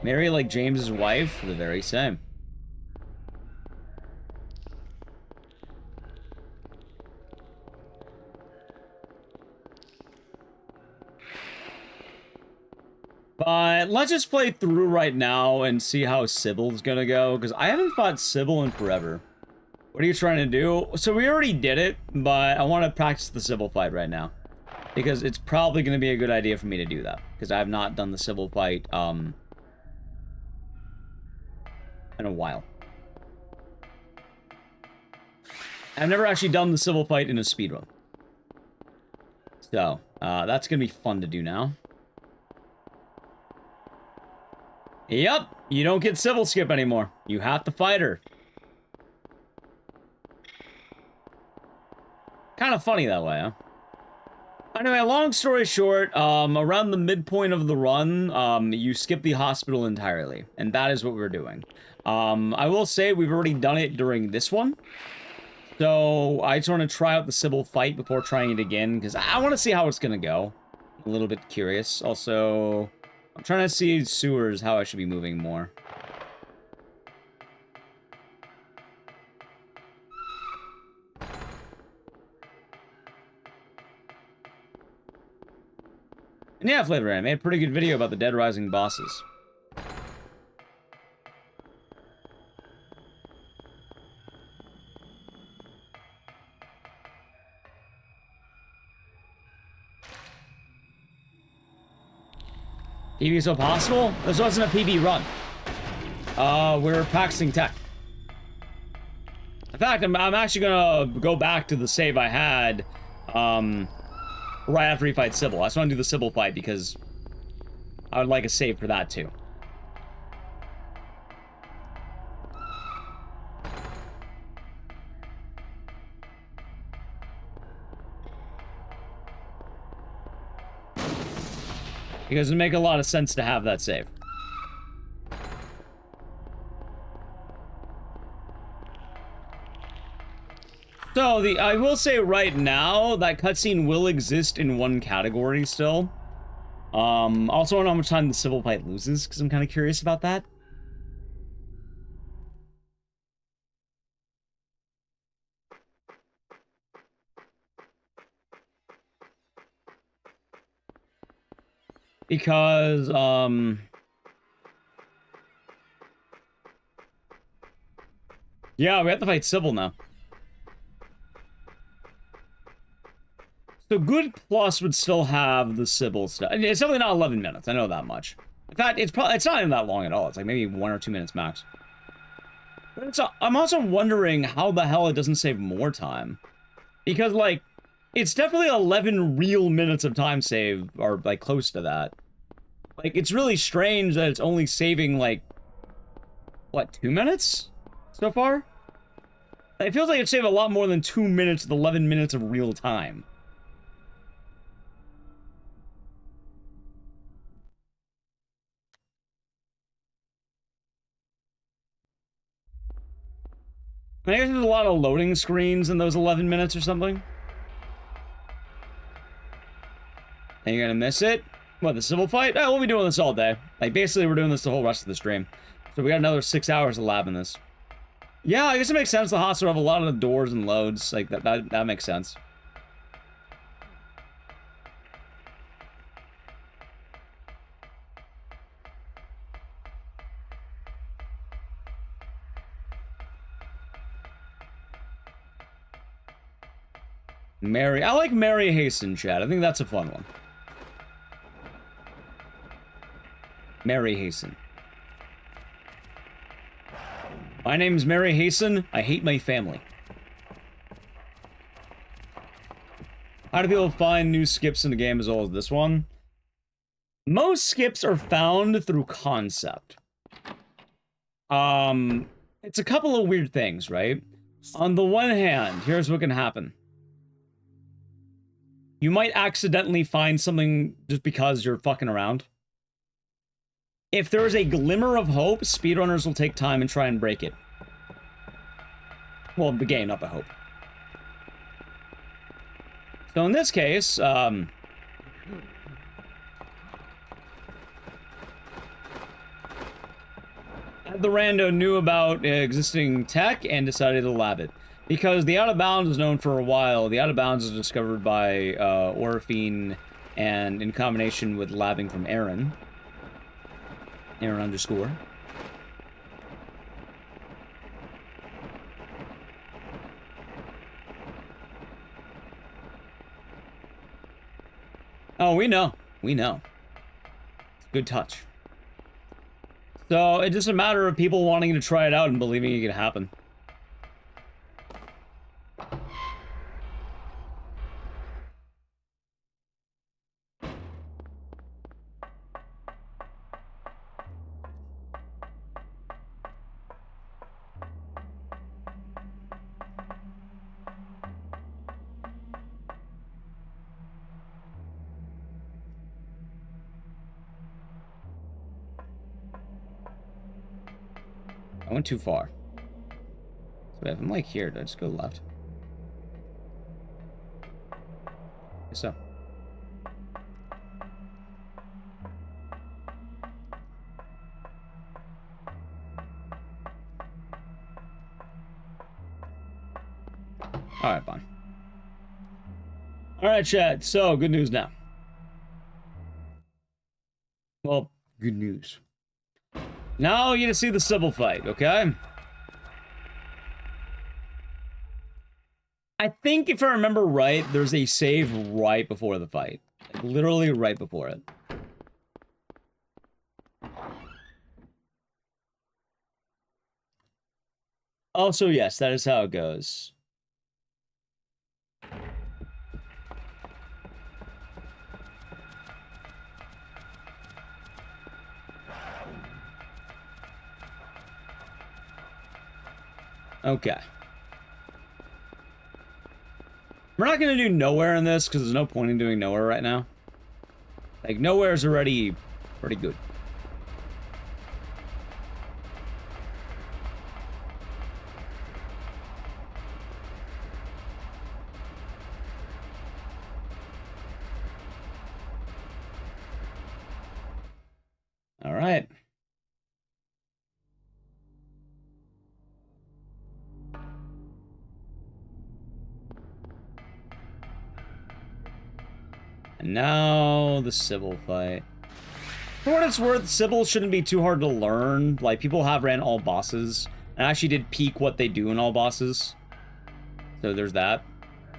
Mary, like James's wife, the very same. But let's just play through right now and see how Sybil's gonna go, because I haven't fought Sybil in forever. What are you trying to do? So we already did it, but I want to practice the Sybil fight right now, because it's probably going to be a good idea for me to do that, because I have not done the Sybil fight in a while. I've never actually done the Sybil fight in a speedrun. So, that's going to be fun to do now. Yep, you don't get Sybil skip anymore. You have to fight her. Kind of funny that way, huh? Anyway, long story short, around the midpoint of the run, you skip the hospital entirely, and that is what we're doing. I will say we've already done it during this one, so I just want to try out the Sybil fight before trying it again, because I want to see how it's going to go. I'm a little bit curious. Also, I'm trying to see sewers, how I should be moving more. And yeah, Flavor, I made a pretty good video about the Dead Rising bosses. PB so possible? This wasn't a PB run. We're practicing tech. In fact, I'm actually gonna go back to the save I had, right after we fight Sybil. I just want to do the Sybil fight because I would like a save for that too. Because it make a lot of sense to have that save. So, I will say right now, that cutscene will exist in one category still. Also, I don't know how much time the Sybil fight loses, because I'm kind of curious about that. Because, yeah, we have to fight Sybil now. So Good Plus would still have the Sybil stuff. I mean, it's definitely not 11 minutes. I know that much. In fact, it's not even that long at all. It's like maybe 1 or 2 minutes max. But I'm also wondering how the hell it doesn't save more time. Because, like, it's definitely 11 real minutes of time save, or, like, close to that. Like, it's really strange that it's only saving, like, what, 2 minutes so far? It feels like it saved a lot more than 2 minutes with 11 minutes of real time. I guess there's a lot of loading screens in those 11 minutes or something. And you're gonna miss it? What, the Sybil fight? Oh, we'll be doing this all day. Like, basically, we're doing this the whole rest of the stream. So we got another 6 hours of lab in this. Yeah, I guess it makes sense. The hospital have a lot of doors and loads. Like, that makes sense. Mary. I like Mary Hasten, chat. I think that's a fun one. Mary Hasten. My name's Mary Hasten. I hate my family. How do people find new skips in the game as well as this one? Most skips are found through concept. It's a couple of weird things, right? On the one hand, here's what can happen. You might accidentally find something just because you're fucking around. If there's a glimmer of hope, speedrunners will take time and try and break it. Well, the game, not the hope. So in this case, the rando knew about existing tech and decided to lab it. Because the Out of Bounds is known for a while. The Out of Bounds was discovered by Orphine and in combination with labbing from Aaron. Aaron _ Oh, we know. We know. Good touch. So, it's just a matter of people wanting to try it out and believing it can happen. I went too far. So if I'm like here, do I just go left? Guess so. Alright, fine. Alright, chat. So, good news now. Well, good news. Now you get to see the civil fight, okay? I think if I remember right, there's a save right before the fight. Like, literally right before it. Also, yes, that is how it goes. Okay. We're not gonna do nowhere in this, because there's no point in doing nowhere right now. Like, nowhere's already pretty good. All right. And now the civil fight. For what it's worth, civil shouldn't be too hard to learn. Like, people have ran all bosses and actually did peek what they do in all bosses. So there's that.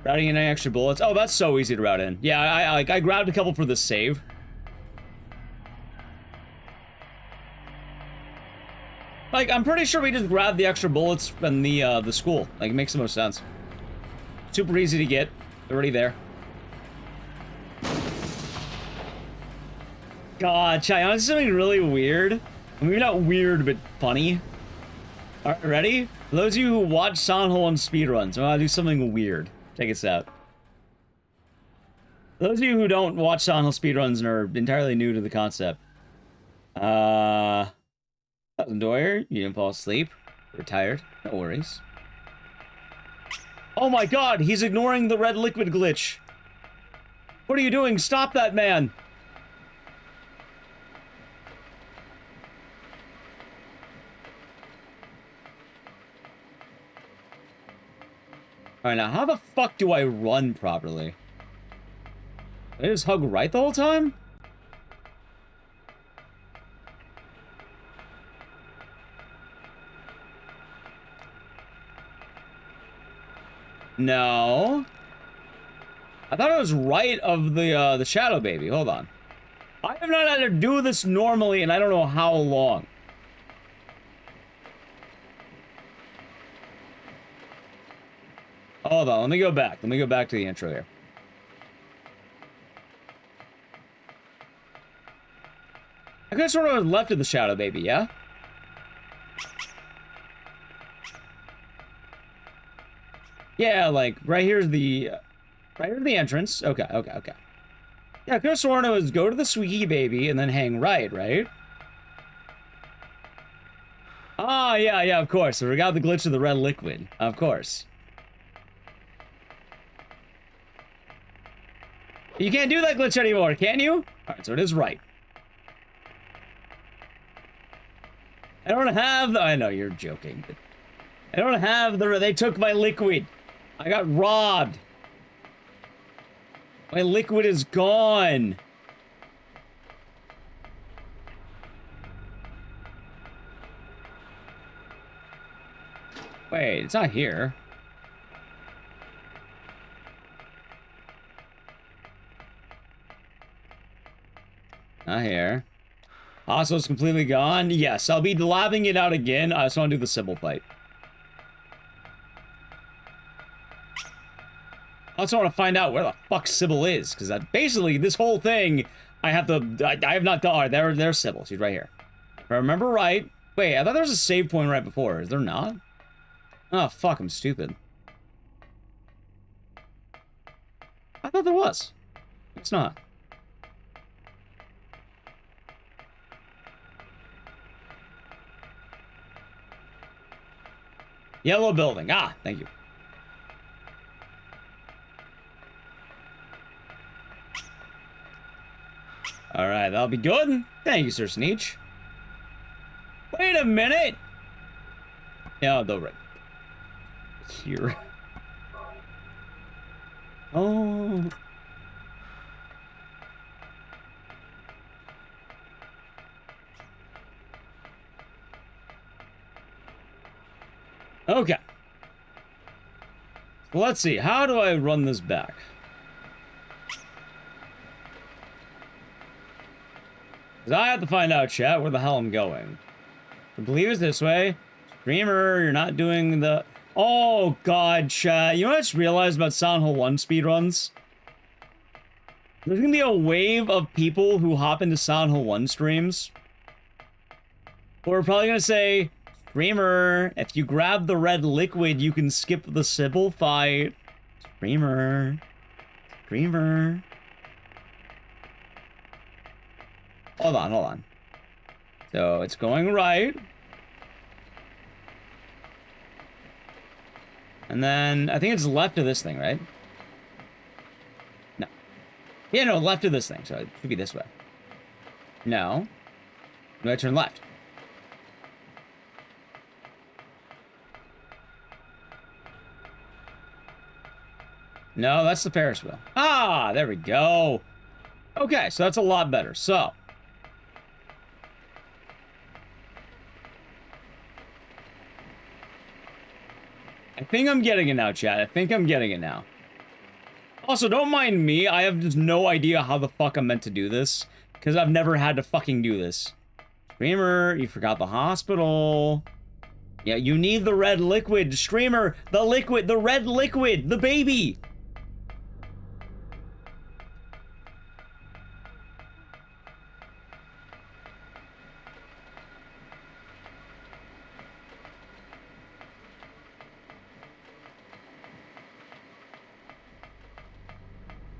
Routing in any extra bullets. Oh, that's so easy to route in. Yeah, I grabbed a couple for the save. Like, I'm pretty sure we just grabbed the extra bullets in the school. Like, it makes the most sense. Super easy to get. They're already there. God, Chai, I want to do something really weird. Maybe not weird, but funny. Alright, ready? For those of you who watch Silent Hill on speedruns, I'm gonna do something weird. Check this out. For those of you who don't watch Silent Hill speedruns and are entirely new to the concept. Doyer, you didn't fall asleep. You're tired. No worries. Oh my god, he's ignoring the red liquid glitch. What are you doing? Stop that man! Alright, now how the fuck do I run properly? Did I just hug right the whole time? No. I thought it was right of the shadow baby. Hold on. I have not had to do this normally and I don't know how long. Hold on, let me go back. Let me go back to the intro here. I could have sort of left of the shadow baby, yeah? Yeah, like, right here's the entrance. Okay. Yeah, I could have sworn it was go to the squeaky baby and then hang right? Ah, yeah, of course. So we got the glitch of the red liquid. Of course. You can't do that glitch anymore, can you? Alright, so it is right. I don't have the... I know, you're joking. But I don't have the... They took my liquid. I got robbed. My liquid is gone. Wait, it's not here. Not here. Also, it's completely gone. Yes, I'll be labbing it out again. I just want to do the symbol fight. I also want to find out where the fuck Sybil is, because basically this whole thing, I have not done. There's Sybil. She's right here. If I remember right. Wait, I thought there was a save point right before. Is there not? Oh fuck, I'm stupid. I thought there was. It's not. Yellow building. Ah, thank you. All right, that'll be good. Thank you, Sir Sneech. Wait a minute. Yeah, though, right here. Oh. Okay. Well, let's see. How do I run this back? Because I have to find out, chat, where the hell I'm going. I believe it's this way. Streamer, you're not doing the... Oh, God, chat. You know what I just realized about Silent Hill 1 speedruns? There's gonna be a wave of people who hop into Silent Hill 1 streams. Who are probably gonna say, Streamer, if you grab the red liquid, you can skip the Sybil fight. Streamer. Streamer. Hold on, hold on. So, it's going right. And then, I think it's left of this thing, right? No. Yeah, no, left of this thing, so it should be this way. No. Do I turn left? No, that's the Ferris wheel. Ah, there we go. Okay, so that's a lot better. So. I think I'm getting it now, chat. I think I'm getting it now. Also, don't mind me. I have just no idea how the fuck I'm meant to do this. Because I've never had to fucking do this. Streamer, you forgot the hospital. Yeah, you need the red liquid. Streamer, the liquid, the red liquid, the baby.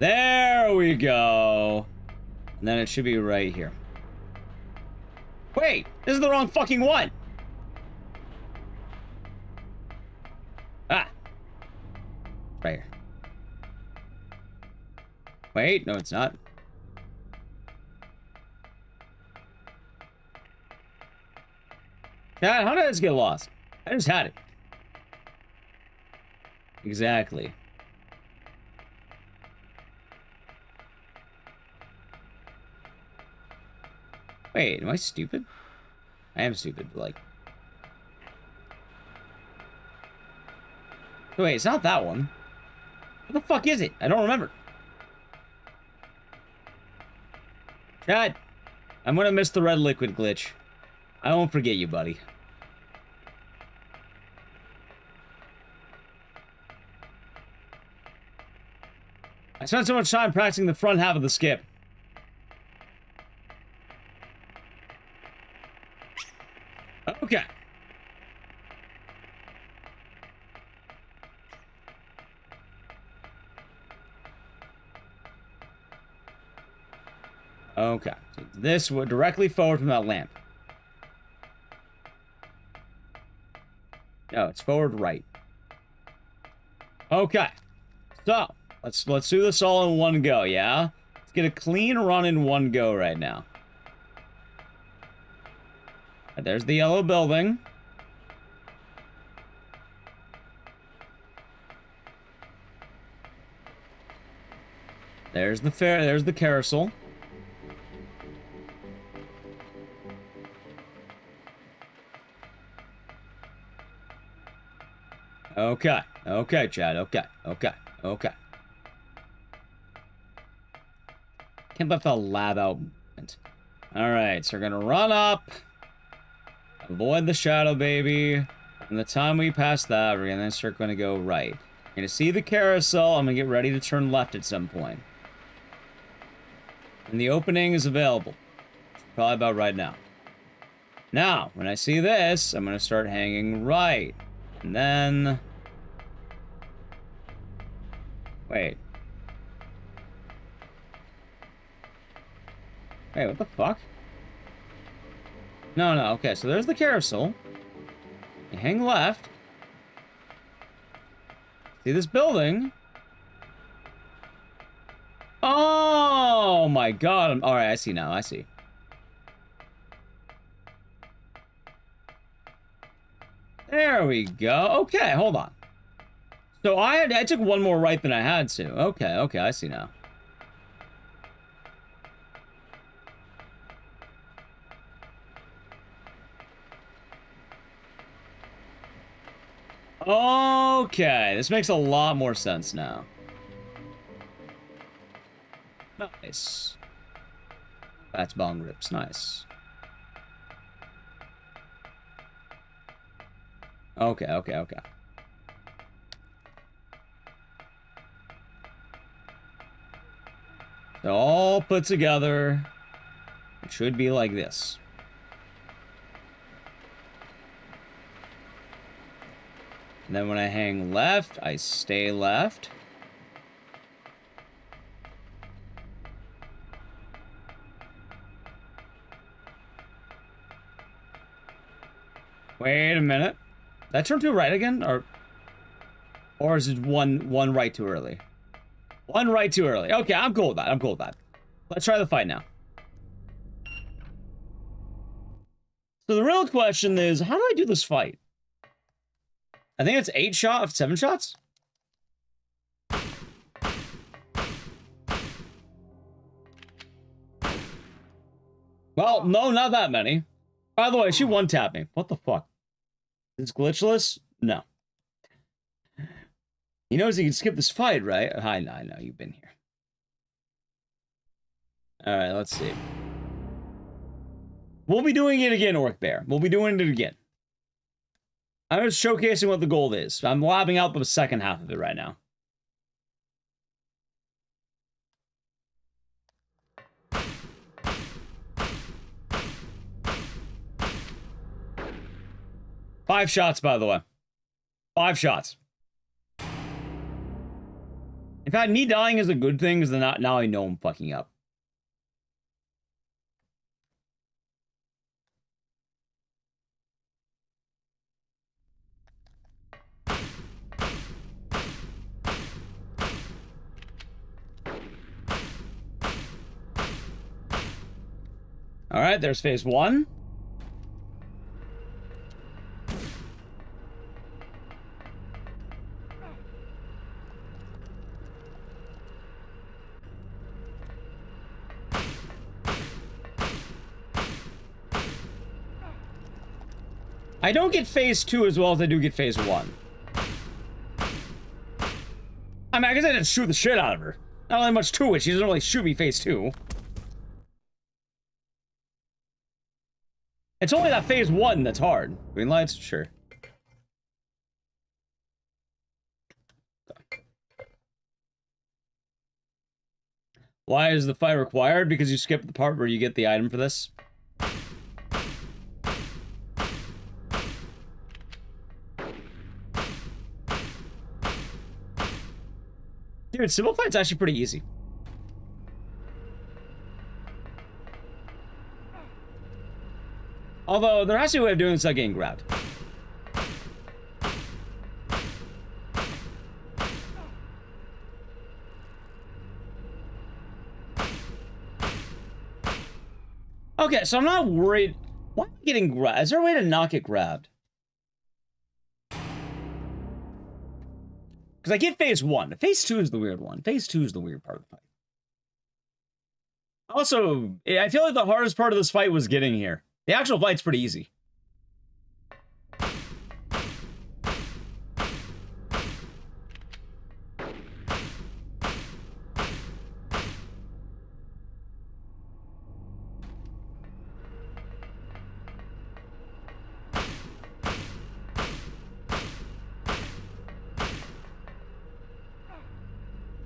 There we go. And then it should be right here. Wait, this is the wrong fucking one. Ah. Right here. Wait, no, it's not. Chat, how did this get lost? I just had it. Exactly. Wait, am I stupid? I am stupid, but like... Wait, it's not that one. What the fuck is it? I don't remember. Chad, I'm gonna miss the red liquid glitch. I won't forget you, buddy. I spent so much time practicing the front half of the skip. Okay. Okay. So this would directly forward from that lamp. No, it's forward right. Okay. So, let's do this all in one go, yeah? Let's get a clean run in one go right now. There's the yellow building. There's the carousel. Okay. Okay, Chad. Okay. Okay. Okay. Can't let the lab out. Alright, so we're gonna run up. Avoid the shadow baby. From the time we pass that, we're gonna start gonna go right. You're gonna see the carousel. I'm gonna get ready to turn left at some point. And the opening is available. Probably about right now. Now, when I see this, I'm gonna start hanging right. And then... Wait. Wait, what the fuck? No, okay, so there's the carousel. You hang left. See this building? Oh my god. All right, I see now. I see. There we go. Okay, hold on. So I took one more right than I had to. Okay, okay, I see now. Okay, this makes a lot more sense now. Nice. That's bong rips. Nice. Okay, okay, okay. So all put together, it should be like this. And then when I hang left, I stay left. Wait a minute. Did I turn to right again? Or is it one right too early? One right too early. Okay, I'm cool with that. I'm cool with that. Let's try the fight now. So the real question is, how do I do this fight? I think it's 7 shots? Well, no, not that many. By the way, she one-tapped me. What the fuck? Is this glitchless? No. He knows he can skip this fight, right? I know, you've been here. Alright, let's see. We'll be doing it again, Orc Bear. We'll be doing it again. I'm just showcasing what the goal is. I'm lobbing out the second half of it right now. Five shots, by the way. 5 shots. In fact, me dying is a good thing, because now I know I'm fucking up. Alright, there's phase 1. I don't get phase 2 as well as I do get phase 1. I mean, I guess I didn't shoot the shit out of her. Not really much to it. She doesn't really shoot me phase 2. It's only that phase 1 that's hard. Green lights? Sure. Why is the fight required? Because you skip the part where you get the item for this. Dude, Simple Fight's actually pretty easy. Although, there has to be a way of doing this without getting grabbed. Okay, so I'm not worried. Why am I getting grabbed? Is there a way to not get grabbed? Because I get phase 1. Phase 2 is the weird one. Phase 2 is the weird part of the fight. Also, I feel like the hardest part of this fight was getting here. The actual fight's pretty easy.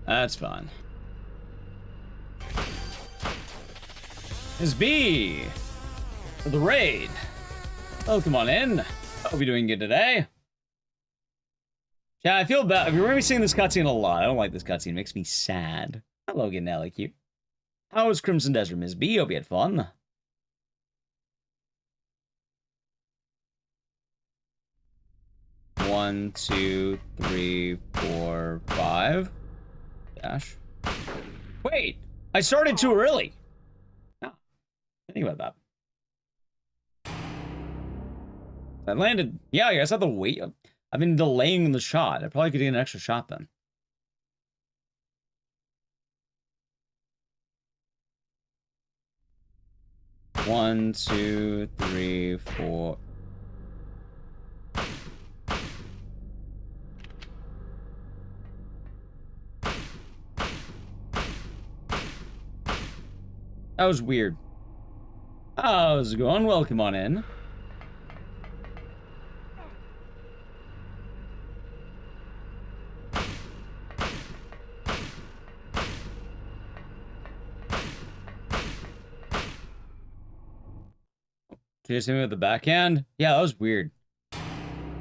That's fine. Ms. B for the raid. Welcome on in. Hope you're doing good today. Yeah, I feel bad. We're gonna be seeing this cutscene a lot. I don't like this cutscene. It makes me sad. Hello, good Nelly cute. How was Crimson Desert, Ms. B? Hope you had fun. 1, 2, 3, 4, 5. Dash. Wait, I started too early. No, think about that. I landed. Yeah, I guess I have to wait. I've been delaying the shot. I probably could get an extra shot then. One, two, three, four. That was weird. How's it going? Welcome on in. Chasing me with the backhand? Yeah, that was weird.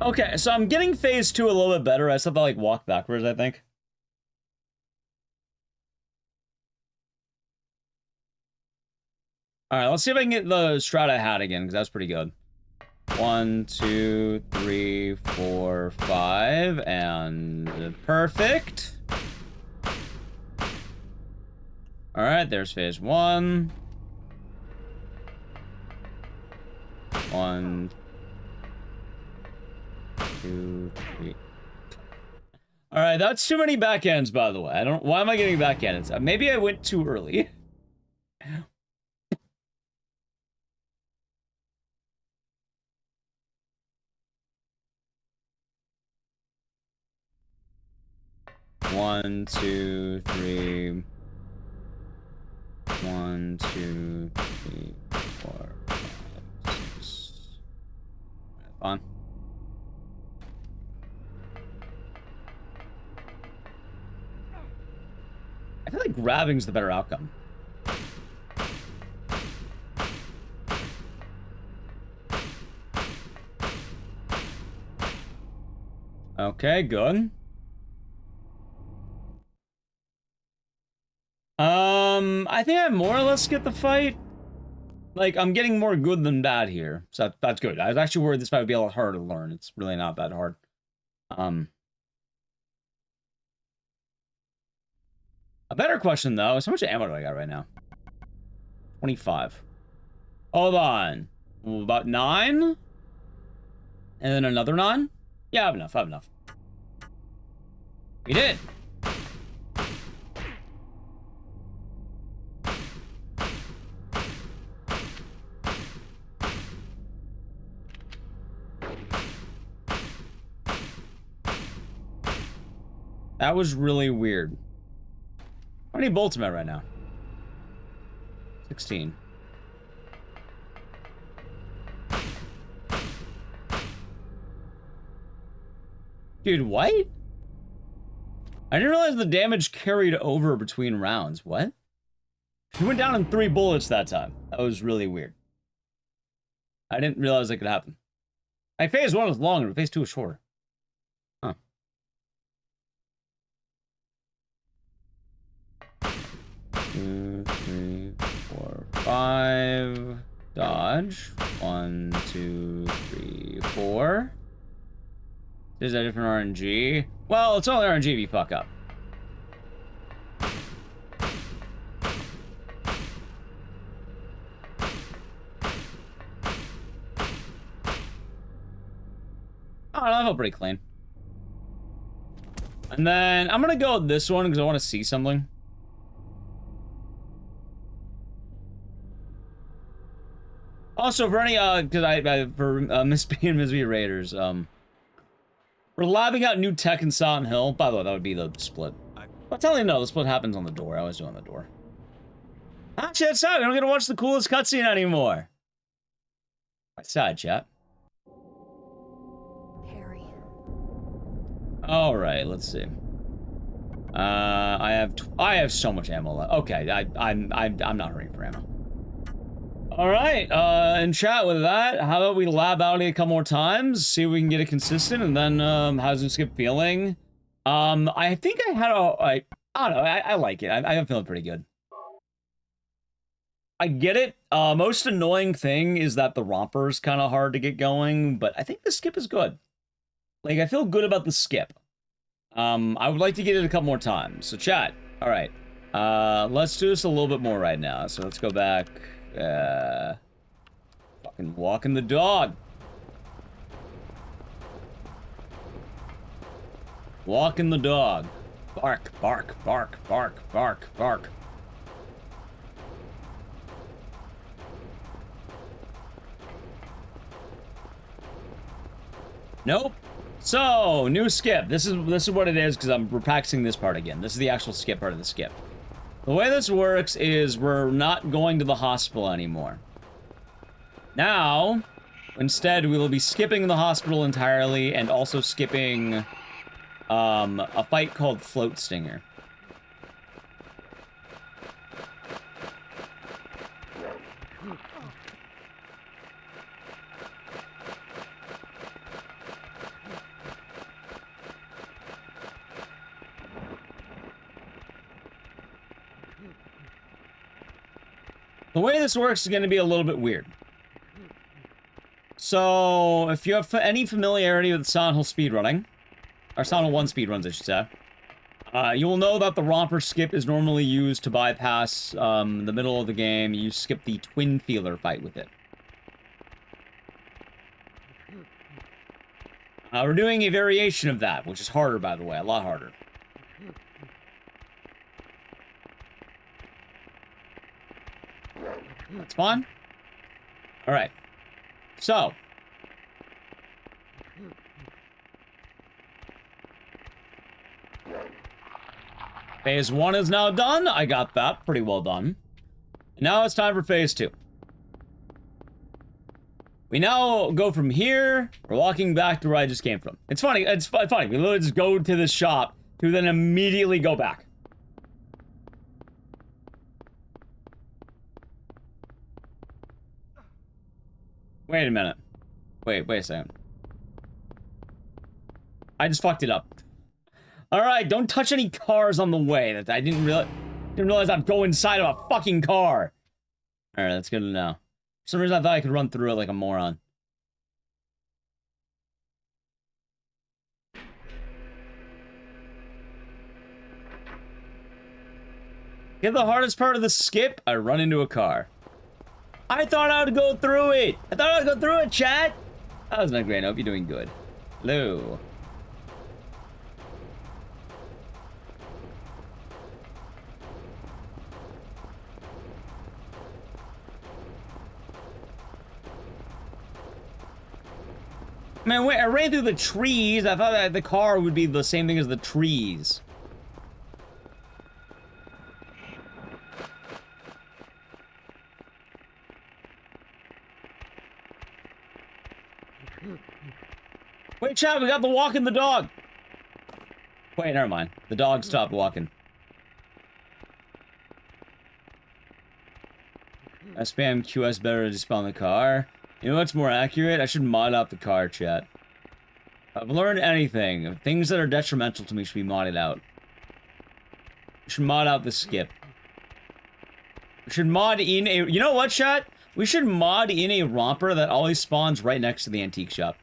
Okay, so I'm getting phase 2 a little bit better. I still have to, like, walk backwards, I think. Alright, let's see if I can get the strat I had again, because that was pretty good. 1, 2, 3, 4, 5, and perfect. Alright, there's phase 1. 1, 2, 3. Alright, that's too many backhands, by the way. I don't. Why am I getting backhands? Maybe I went too early. One, two, three. 1, 2, 3, 4, 5, 6. Fun. I feel like grabbing's the better outcome. Okay, good. I think I more or less get the fight. Like, I'm getting more good than bad here, so that's good. I was actually worried this fight would be a lot harder to learn. It's really not that hard. A better question, though, is how much ammo do I got right now? 25. Hold on. About 9? And then another 9? Yeah, I have enough. I have enough. We did. That was really weird. How many bolts am I right now? 16. Dude, what? I didn't realize the damage carried over between rounds. What? He went down in 3 bullets that time. That was really weird. I didn't realize that could happen. Like, phase 1 was longer, but phase 2 was shorter. Huh. Two, 3, 4, 5. Dodge. 1, 2, 3, 4. Is that different RNG? Well, it's only RNG if you fuck up. Oh, that felt pretty clean. And then I'm gonna go with this one because I want to see something. Also, for any because for Miss B and Miss V Raiders, we're labbing out new tech in Silent Hill. By the way, that would be the split. But tell you no, the split happens on the door. I always do on the door. Ah, chat side. We don't get to watch the coolest cutscene anymore. Right side, chat. Harry. All right, let's see. I have so much ammo left. Okay, I'm not hurrying for ammo. All right, in chat with that, how about we lab out a couple more times, see if we can get it consistent, and then how's the skip feeling? I think I had I don't know, I like it. I'm feeling pretty good. I get it. Most annoying thing is that the romper's kind of hard to get going, but I think the skip is good. Like, I feel good about the skip. I would like to get it a couple more times. So, chat. All right. Let's do this a little bit more right now. So, let's go back. Fucking walking the dog. Walking the dog. Bark, bark, bark, bark, bark, bark. Nope. So, new skip. This is what it is because we're practicing this part again. This is the actual skip part of the skip. The way this works is we're not going to the hospital anymore. Now, instead, we will be skipping the hospital entirely and also skipping a fight called Float Stinger. The way this works is going to be a little bit weird. So, if you have any familiarity with Silent Hill speedrunning, or Silent Hill 1 speedruns, I should say, you will know that the Romper skip is normally used to bypass the middle of the game. You skip the Twin Feeler fight with it. We're doing a variation of that, which is harder, by the way, a lot harder. That's fine. Alright. So. Phase 1 is now done. I got that. Pretty well done. And now it's time for Phase 2. We now go from here. We're walking back to where I just came from. It's funny. It's funny. We literally just go to this shop to then immediately go back. Wait a minute. Wait a second. I just fucked it up. Alright, don't touch any cars on the way. That I didn't realize I'd go inside of a fucking car. Alright, that's good to know. For some reason I thought I could run through it like a moron. Get the hardest part of the skip, I run into a car. I thought I would go through it! I thought I would go through it, chat! That was not great. I hope you're doing good. Hello. Man, wait, I ran through the trees. I thought that the car would be the same thing as the trees. Wait, chat, we got the walking the dog. Wait, never mind. The dog stopped walking. I spam QS better to spawn the car. You know what's more accurate? I should mod out the car, chat. If I've learned anything, things that are detrimental to me should be modded out. We should mod out the skip. We should mod in a... You know what, chat? We should mod in a romper that always spawns right next to the antique shop.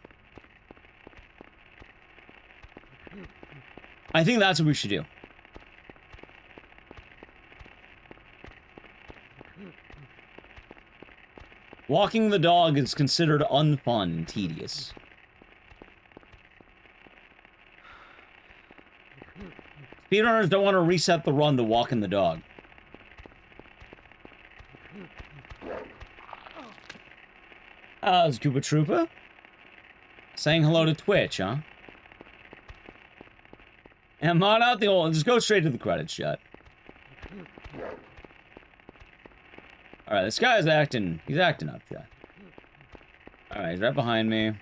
I think that's what we should do. Walking the dog is considered unfun and tedious. Speedrunners don't want to reset the run to walking the dog. It's Koopa Troopa. Saying hello to Twitch, huh? And mod out the old... Just go straight to the credits, chat. Alright, this guy's acting... He's acting up, chat. Alright, he's right behind me.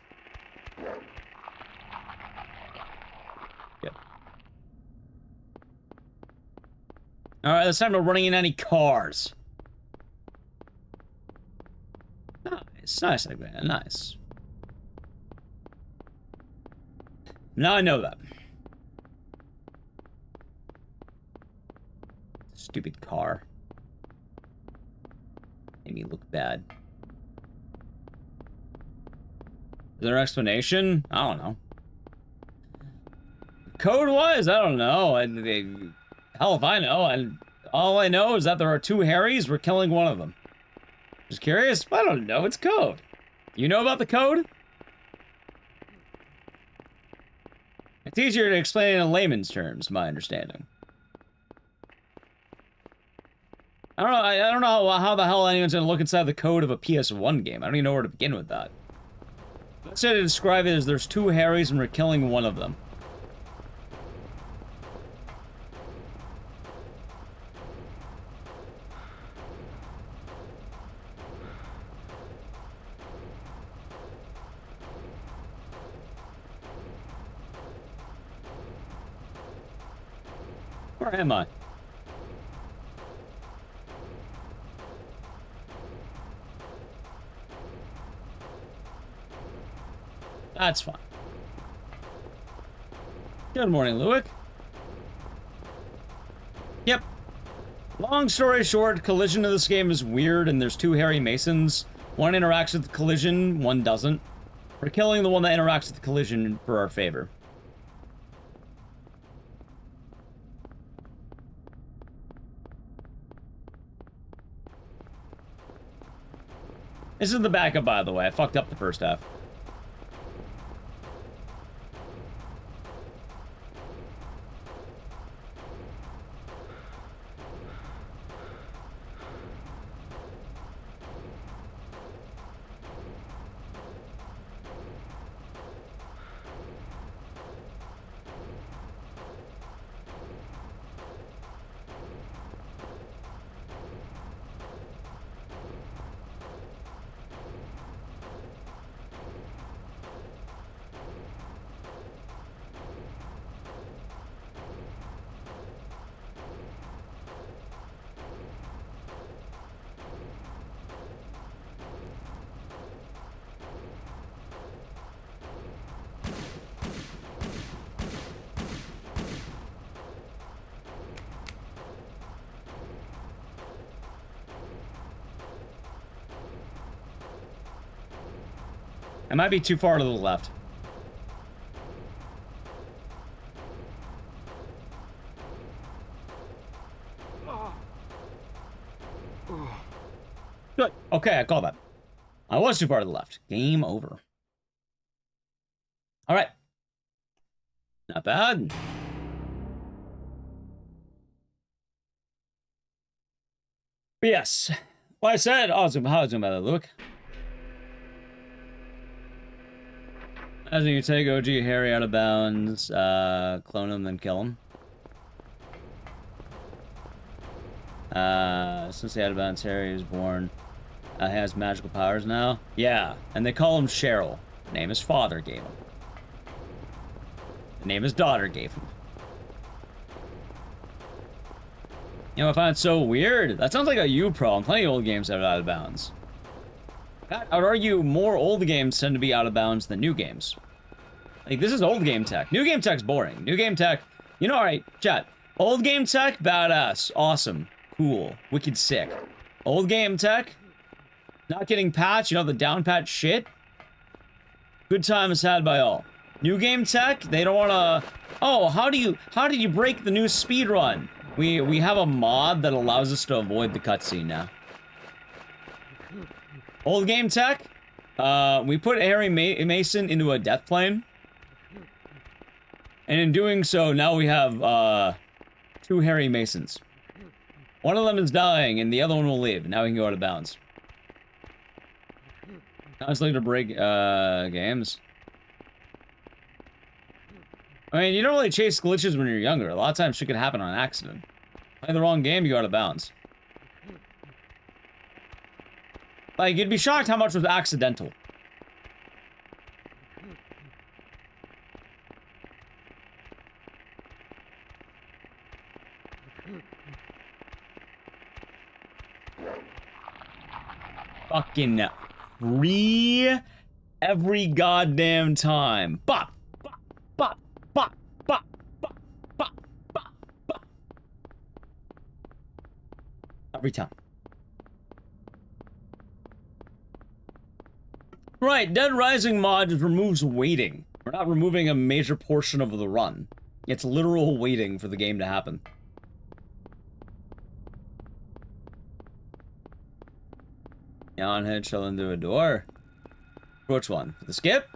Yep. Alright, this time we're running in any cars. Nice, nice. Now I know that. Stupid car. Made me look bad. Is there an explanation? I don't know. code-wise, I don't know. Hell if I know. And all I know is that there are 2 Harrys. We're killing one of them. Just curious? I don't know. It's code. You know about the code? It's easier to explain in layman's terms, my understanding. I don't know how the hell anyone's gonna look inside the code of a PS1 game. I don't even know where to begin with that. Let's say to describe it as there's 2 Harrys and we're killing one of them. Where am I? That's fine. Good morning, Luick. Yep. Long story short, collision of this game is weird, and there's 2 Harry Masons. One interacts with the collision, one doesn't. We're killing the one that interacts with the collision for our favor. This is the backup, by the way. I fucked up the first half. I might be too far to the left. Good. Okay, I call that. I was too far to the left. Game over. All right. Not bad. But yes. Like I said, awesome. How was it, Luke? As you take OG Harry out of bounds, clone him, then kill him. Since the out of bounds Harry is born, has magical powers now. Yeah, and they call him Cheryl. The name his father gave him. The name his daughter gave him. You know, I find it so weird. That sounds like a you problem. Plenty of old games that are out of bounds. I would argue more old games tend to be out of bounds than new games. Like, this is old game tech. New game tech's boring. New game tech, you know, alright, chat. Old game tech, badass, awesome, cool, wicked sick. Old game tech, not getting patched, you know, the down patch shit. Good time is had by all. New game tech, they don't wanna, oh, how did you break the new speedrun? We have a mod that allows us to avoid the cutscene now. Old game tech, we put Harry Mason into a death plane. And in doing so, now we have, 2 Harry Masons. One of them is dying, and the other one will leave. Now we can go out of bounds. Constantly to break, games. I mean, you don't really chase glitches when you're younger. A lot of times shit could happen on accident. Play the wrong game, you go out of bounds. Like, you'd be shocked how much was accidental. Fucking free every goddamn time. Bop, bop, bop, bop, bop, bop, bop, bop, bop. Every time. Right, Dead Rising mod just removes waiting. We're not removing a major portion of the run. It's literal waiting for the game to happen. On head, shell into a door. Which one? The skip?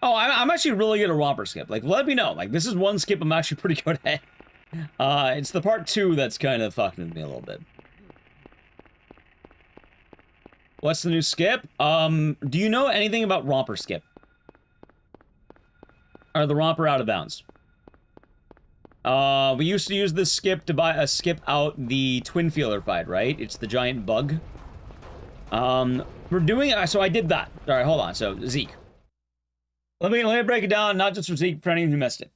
Oh, I'm actually really good at romper skip. Like, let me know. Like, this is one skip I'm actually pretty good at. It's the part 2 that's kind of fucking with me a little bit. What's the new skip? Do you know anything about romper skip? Or the romper out of bounds? We used to use this skip to skip out the twin feeler fight, right? It's the giant bug. We're doing it, so I did that. Alright, hold on. So, Zeke. Let me break it down, not just for Zeke, for anyone who missed it.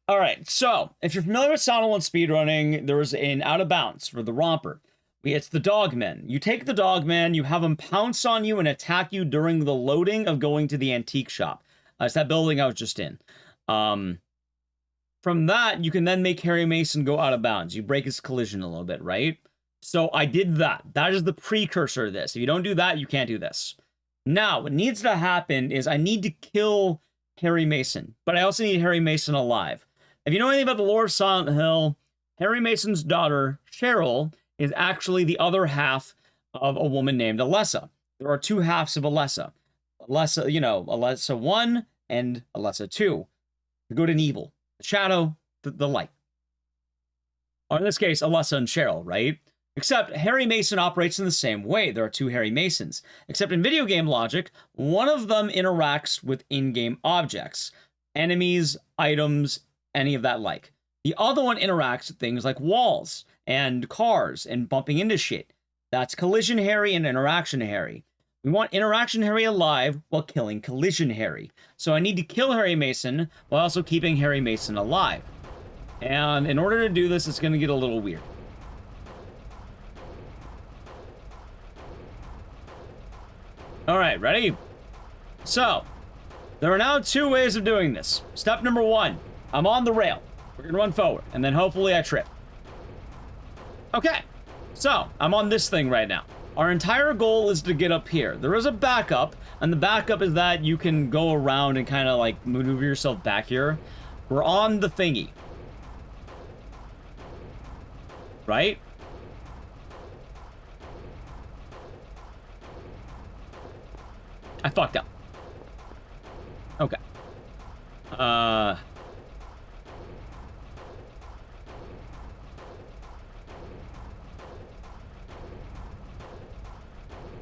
Alright, so, if you're familiar with Sound 1 speedrunning, there was an out of bounds for the romper. It's the dogmen. You take the dogman, you have them pounce on you and attack you during the loading of going to the antique shop. It's that building I was just in. From that, you can then make Harry Mason go out of bounds. You break his collision a little bit, right? So I did that. That is the precursor to this. If you don't do that, you can't do this. Now, what needs to happen is I need to kill Harry Mason, but I also need Harry Mason alive. If you know anything about the lore of Silent Hill, Harry Mason's daughter, Cheryl, is actually the other half of a woman named Alessa. There are 2 halves of Alessa. Alessa, you know, Alessa 1 and Alessa 2. The good and evil. The shadow, the light. Or in this case, Alessa and Cheryl, right? Except Harry Mason operates in the same way. There are 2 Harry Masons. Except in video game logic, one of them interacts with in-game objects. Enemies, items, any of that like. The other one interacts with things like walls and cars and bumping into shit. That's Collision Harry and Interaction Harry. We want Interaction Harry alive while killing Collision Harry. So I need to kill Harry Mason while also keeping Harry Mason alive. And in order to do this, it's going to get a little weird. Alright, ready? So, there are now 2 ways of doing this. Step number 1, I'm on the rail. We're going to run forward, and then hopefully I trip. Okay, so, I'm on this thing right now. Our entire goal is to get up here. There is a backup, and the backup is that you can go around and kind of like maneuver yourself back here. We're on the thingy. Right? I fucked up. Okay. That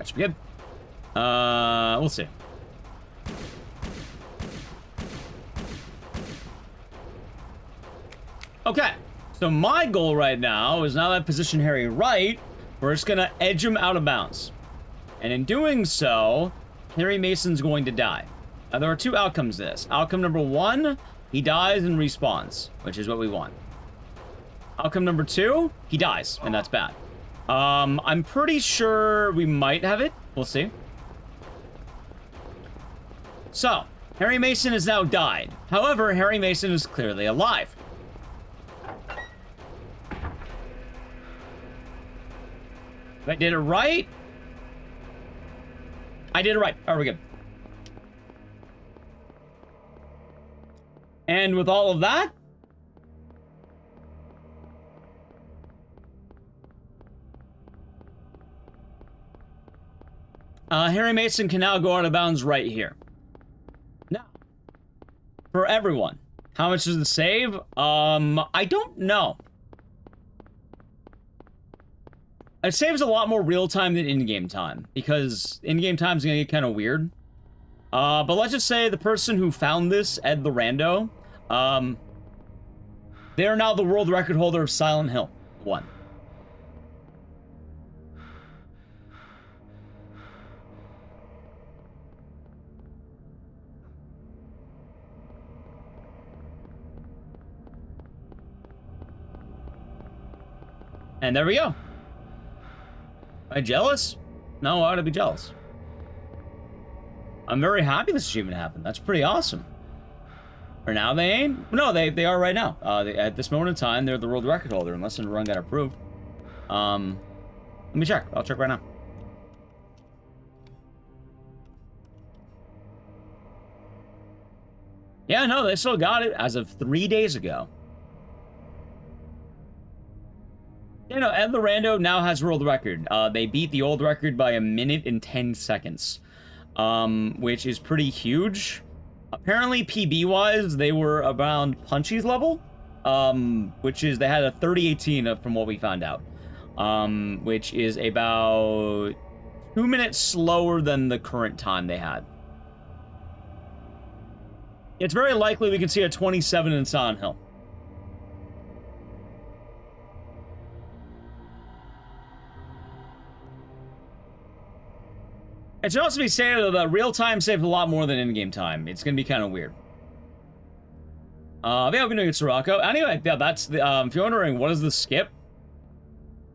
should be good. We'll see. Okay. So my goal right now is, now that I position Harry right, we're just gonna edge him out of bounds. And in doing so, Harry Mason's going to die. Now, there are 2 outcomes to this. Outcome number 1, he dies and respawns, which is what we want. Outcome number 2, he dies, and that's bad. I'm pretty sure we might have it. We'll see. So, Harry Mason has now died. However, Harry Mason is clearly alive. If I did it right... I did it right. Are we good? And with all of that, Harry Mason can now go out of bounds right here. Now, for everyone, how much does it save? I don't know. It saves a lot more real time than in-game time, because in-game time is gonna get kind of weird. But let's just say the person who found this, Ed the Rando, they are now the world record holder of Silent Hill 1. And there we go. Am I jealous? No, why would I be jealous? I'm very happy this achievement happened. That's pretty awesome. Or now they ain't? No, they are right now. At this moment in time, they're the world record holder, unless the run got approved. Let me check. I'll check right now. Yeah, no, they still got it as of 3 days ago. You know, Ed the Rando now has world record. They beat the old record by 1 minute and 10 seconds, which is pretty huge. Apparently, PB-wise, they were around Punchy's level, which is, they had a 3018 from what we found out, which is about 2 minutes slower than the current time they had. It's very likely we can see a 27 in Silent Hill. It should also be stated, though, that real-time saved a lot more than in-game time. It's gonna be kind of weird. Yeah, we're doing it, Sirocco. Anyway, yeah, that's the, if you're wondering, what is the skip?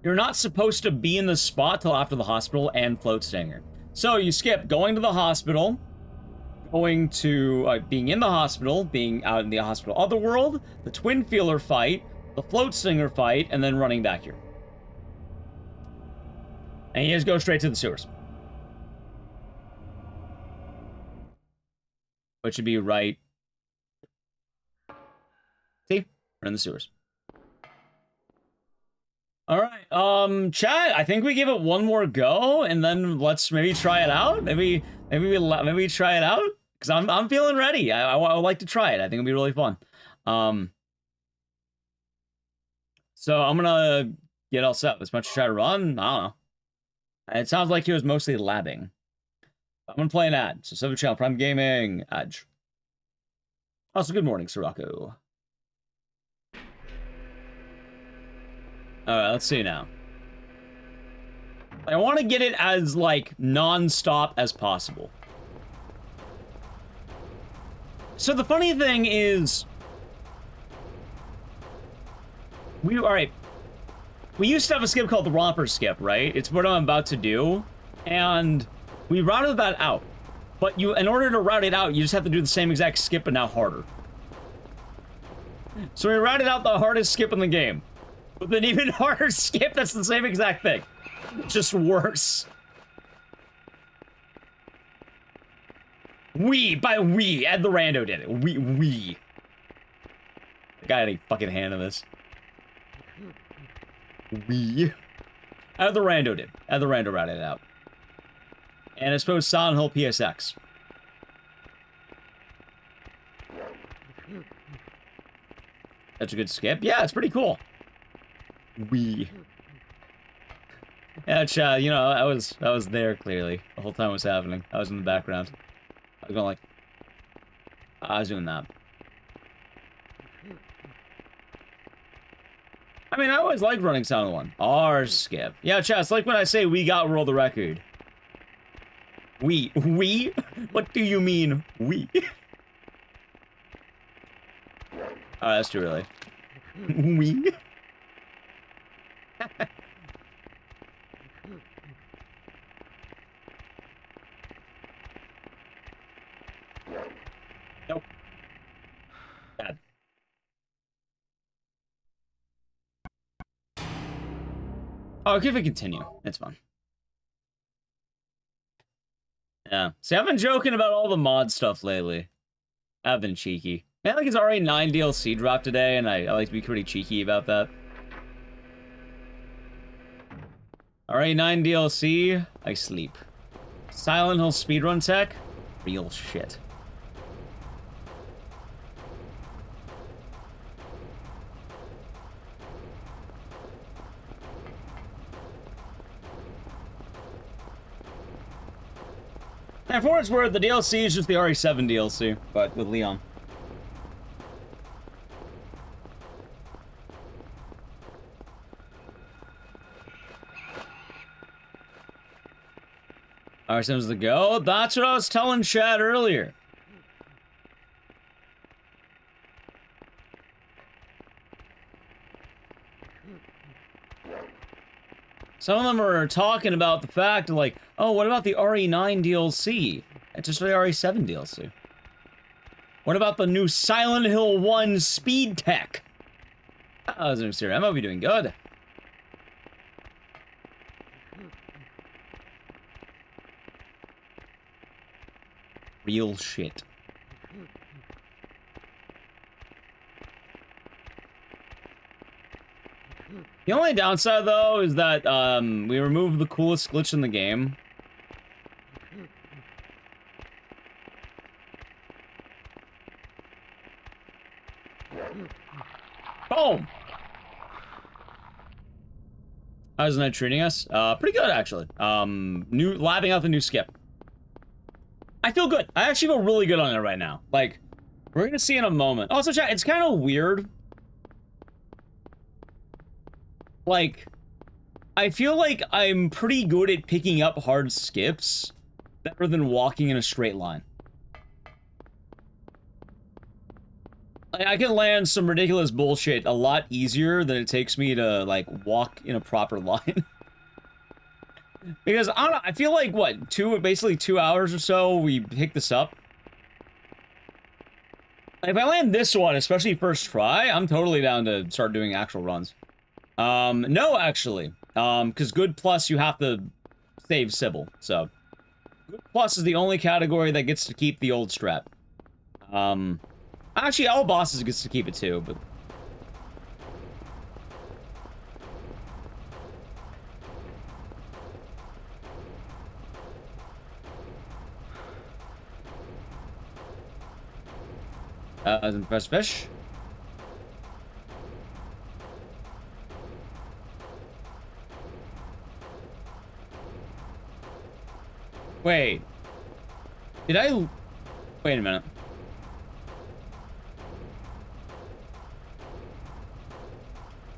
You're not supposed to be in the spot till after the hospital and Float Stinger. So, you skip going to the hospital, going to, being in the hospital, being out in the hospital otherworld, the Twin Feeler fight, the Float Stinger fight, and then running back here. And you just go straight to the sewers. Which should be right. See? We're in the sewers. Alright, chat, I think we give it one more go, and then let's maybe try it out. Maybe try it out? Because I'm feeling ready. I would like to try it. I think it'll be really fun. So I'm gonna get all set. As much as try to run, I don't know. It sounds like he was mostly labbing. I'm gonna play an ad. So sub channel, Prime Gaming, Edge. Also, good morning, Sirocco. Alright, let's see now. I want to get it as, like, non-stop as possible. So the funny thing is... Alright. We used to have a skip called the Romper skip, right? It's what I'm about to do. And... we routed that out, but in order to route it out, you just have to do the same exact skip, but now harder. So we routed out the hardest skip in the game, with an even harder skip that's the same exact thing, just worse. Ed the Rando did it. The guy had a fucking hand in this. Ed the Rando did. Ed the Rando routed it out. And I suppose Silent Hill PSX. That's a good skip. Yeah, it's pretty cool. Yeah, chat, you know, I was there clearly. The whole time it was happening. I was in the background. I was going like... I was doing that. I mean, I always liked running Silent Hill 1. R skip. Yeah, chat, it's like when I say we got world record. We? What do you mean, we? Oh, that's too early. We? Nope. Bad. Oh, okay, if we continue. It's fun. Yeah. See, I've been joking about all the mod stuff lately. I've been cheeky. Man, like it's already 9 DLC dropped today, and I like to be pretty cheeky about that. Alright, 9 DLC, I sleep. Silent Hill speedrun tech, real shit. And for what it's worth, the DLC is just the RE7 DLC, but with Leon. RE7's the go. That's what I was telling Chad earlier. Some of them are talking about the fact of like, oh, what about the RE9 DLC? It's just the RE7 DLC. What about the new Silent Hill 1 speed tech? I was serious. I might be doing good. Real shit. The only downside, though, is that we removed the coolest glitch in the game. Boom! How's the night treating us? Pretty good, actually. Labbing out the new skip. I feel good. I actually feel really good on it right now. Like, we're gonna see in a moment. Also, chat, it's kind of weird. Like, I feel like I'm pretty good at picking up hard skips better than walking in a straight line. Like, I can land some ridiculous bullshit a lot easier than it takes me to, like, walk in a proper line. Because, I don't know, I feel like, what, basically 2 hours or so, we pick this up. If I land this one, especially first try, I'm totally down to start doing actual runs. No, actually. Because Good Plus, you have to save Sybil, so. Good Plus is the only category that gets to keep the old strat. Actually, all bosses gets to keep it too, but... as in fresh fish. Wait. Did I... Wait a minute.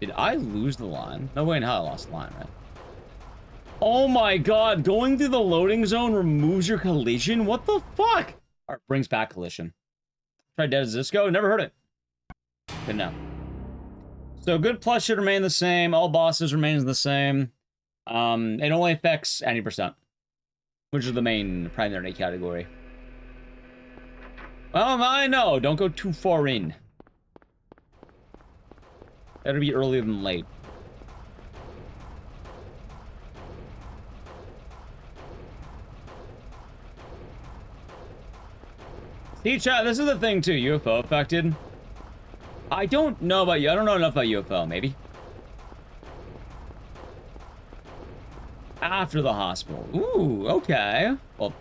Did I lose the line? No way in hell I lost the line, right? Oh my god, going through the loading zone removes your collision? What the fuck? Or brings back collision. Try Dead as Disco? Never heard it. Good know. So Good Plus should remain the same. All bosses remains the same. It only affects 90%. Which is the main primary category. Well, I know. Don't go too far in. Better be earlier than late. See, chat, this is the thing, too. UFO affected. I don't know about you. I don't know enough about UFO, maybe. After the hospital. Ooh, okay. Well,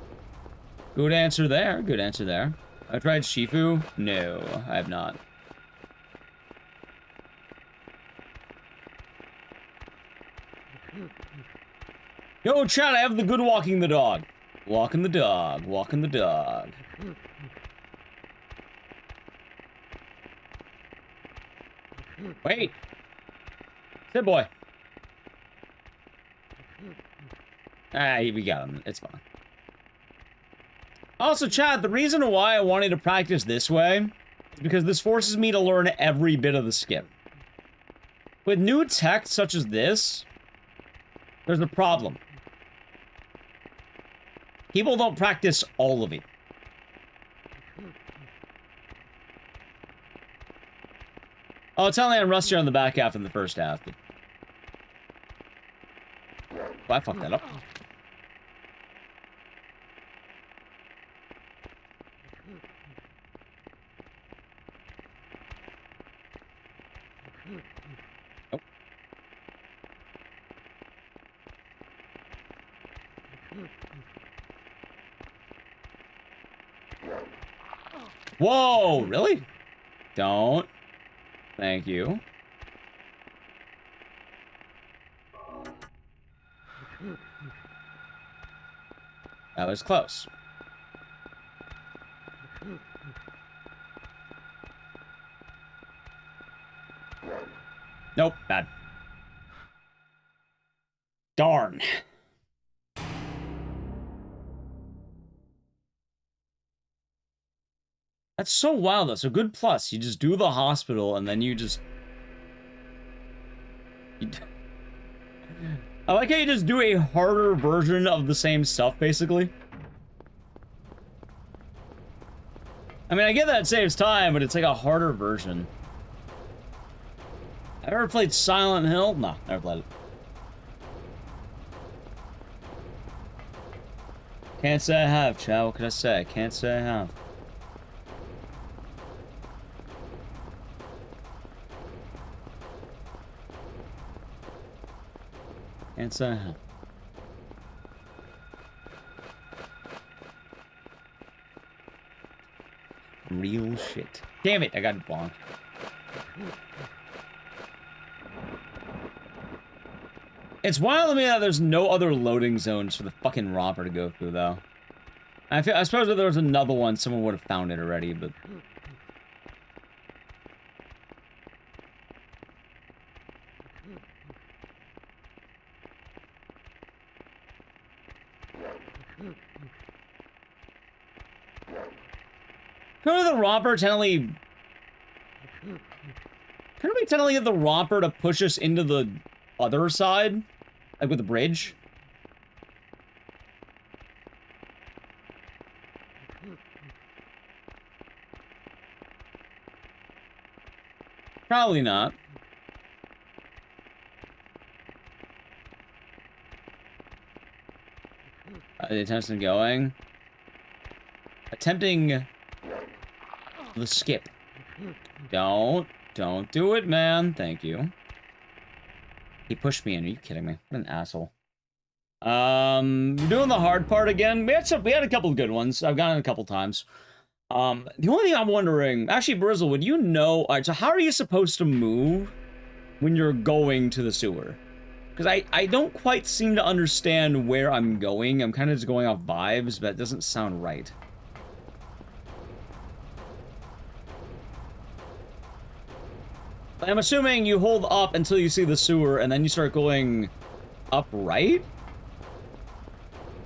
good answer there. Good answer there. I tried Shifu? No, I have not. Yo, chat, I have the good walking the dog. Walking the dog. Walking the dog. Wait. Sit, boy. Ah, we got him. It's fine. Also, chat, the reason why I wanted to practice this way is because this forces me to learn every bit of the skip. With new tech such as this, there's a problem. People don't practice all of it. Oh, it's only I'm rustier on the back half than the first half. But... Oh, I fucked that up. Oh. Whoa, really? Don't. Thank you. That was close. Nope, bad. Darn. That's so wild, though. So Good Plus, you just do the hospital, and then you just... I like how you just do a harder version of the same stuff, basically. I mean, I get that it saves time, but it's like a harder version. I've ever played Silent Hill? No, never played it. Can't say I have, Chow. What could I say? I can't say I have. It's real shit. Damn it, I got it bonked. It's wild to me that there's no other loading zones for the fucking romper to go through, though. I suppose if there was another one, someone would have found it already, but... Couldn't the romper technically... Couldn't we technically get the romper to push us into the other side? Like with the bridge? Probably not. The attempts in going. Attempting the skip. Don't do it, man. Thank you. He pushed me in. Are you kidding me? What an asshole. Doing the hard part again. We had a couple of good ones. I've gotten it a couple times. The only thing I'm wondering, actually, Brizzle, would you know? All right, so how are you supposed to move when you're going to the sewer? Because I don't quite seem to understand where I'm going. I'm kind of just going off vibes, but it doesn't sound right. I'm assuming you hold up until you see the sewer, and then you start going up right?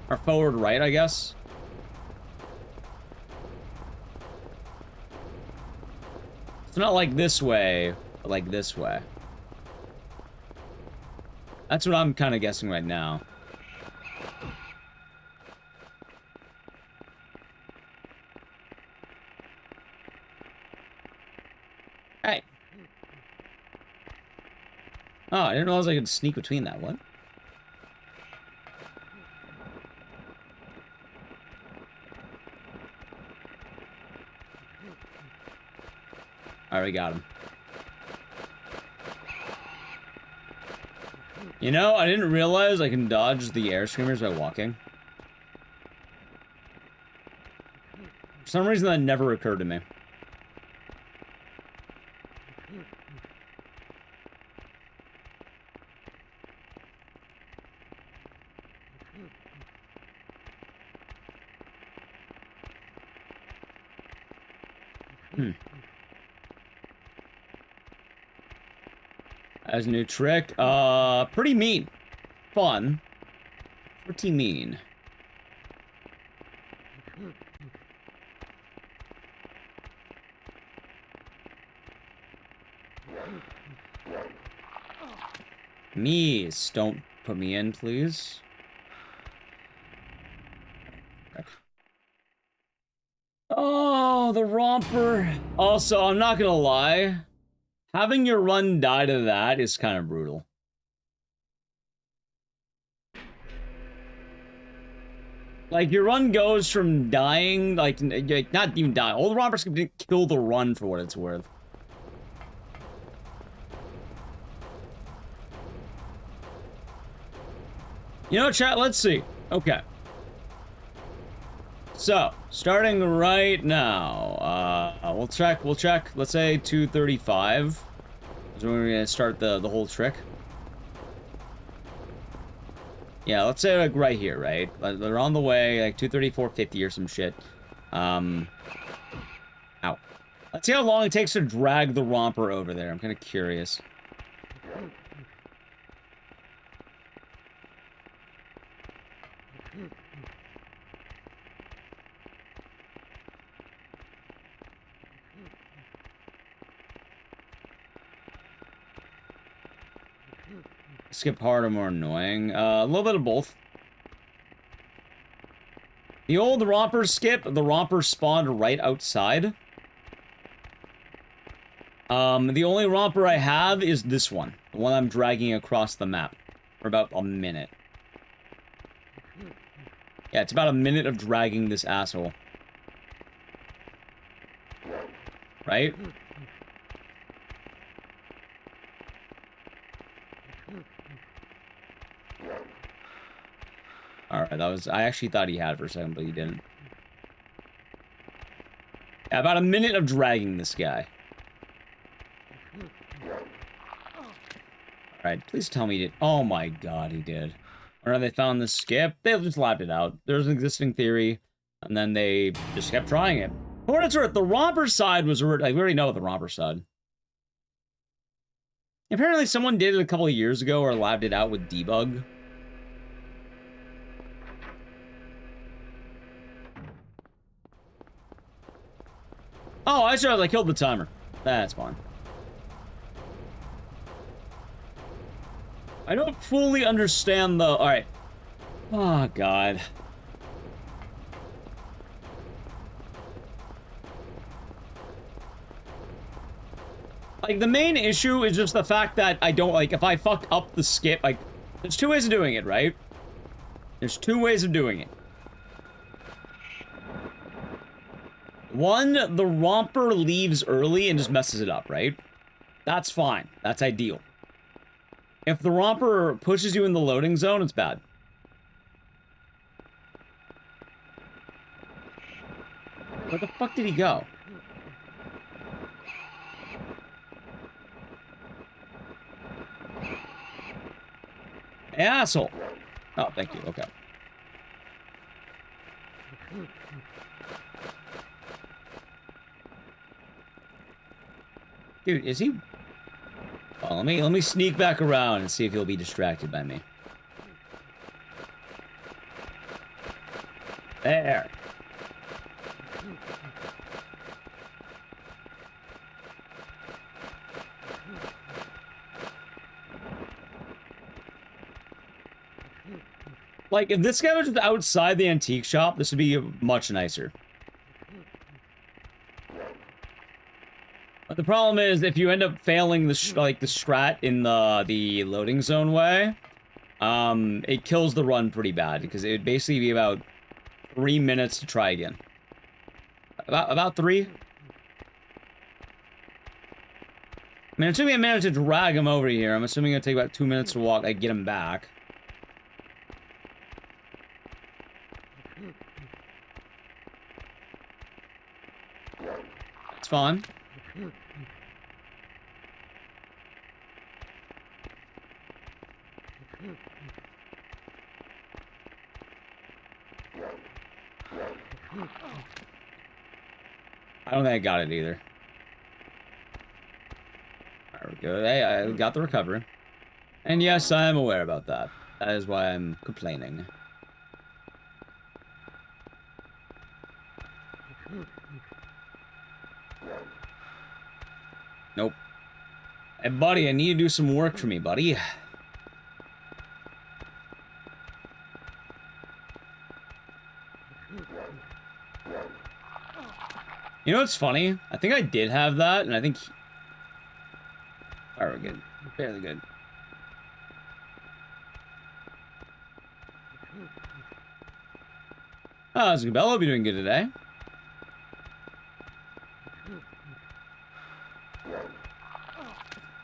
Or forward right, I guess? It's not like this way, but like this way. That's what I'm kind of guessing right now. Hey. Oh, I didn't realize I could sneak between that one. Alright, we got him. You know, I didn't realize I can dodge the air screamers by walking. For some reason, that never occurred to me. As a new trick, pretty mean. Fun. Pretty mean. Mees, don't put me in, please. Oh, the romper. Also, I'm not gonna lie. Having your run die to that is kind of brutal. Like, your run goes from dying, like not even die. All the rompers can kill the run for what it's worth. You know, chat, let's see. Okay. So, starting right now, we'll check, let's say 235 is when we're gonna start the whole trick. Yeah, let's say like right here, right? They're on the way, like 234.50 or some shit. Ow. Let's see how long it takes to drag the romper over there. I'm kind of curious. Skip hard or more annoying? A little bit of both. The old romper skip, the romper spawned right outside. The only romper I have is this one. The one I'm dragging across the map. For about a minute. Yeah, it's about a minute of dragging this asshole. Right? Alright, that was... I actually thought he had for a second, but he didn't. Yeah, about a minute of dragging this guy. Alright, please tell me he did. Oh my god, he did. Or they found the skip. They just lapped it out. There's an existing theory, and then they just kept trying it. For what it's worth, the Romper side was... Like, we already know the Romper side. Apparently someone did it a couple of years ago or labbed it out with debug. Oh, I saw I killed the timer. That's fine. I don't fully understand the... Alright. Oh, God. Like, the main issue is just the fact that I don't, like, if I fuck up the skip, like, there's two ways of doing it, right? There's two ways of doing it. One, the Romper leaves early and just messes it up, right? That's fine. That's ideal. If the Romper pushes you in the loading zone, it's bad. Where the fuck did he go? Asshole. Oh, thank you. Okay. Dude, is he... Oh, let me sneak back around and see if he'll be distracted by me. There. Like, if this guy was just outside the antique shop, this would be much nicer. But the problem is, if you end up failing the strat in the loading zone way, it kills the run pretty bad, because it would basically be about 3 minutes to try again. About 3? I mean, it took me a minute to drag him over here. I'm assuming it'll take about 2 minutes to walk, get him back. It's fine. I don't think I got it either. There we go. Hey, I got the recovery. And yes, I am aware about that. That is why I'm complaining. Nope. Hey, buddy, I need to do some work for me, buddy. You know what's funny? I think I did have that, and I think... Alright, we're good. Fairly good. Oh, Isabella will be doing good today.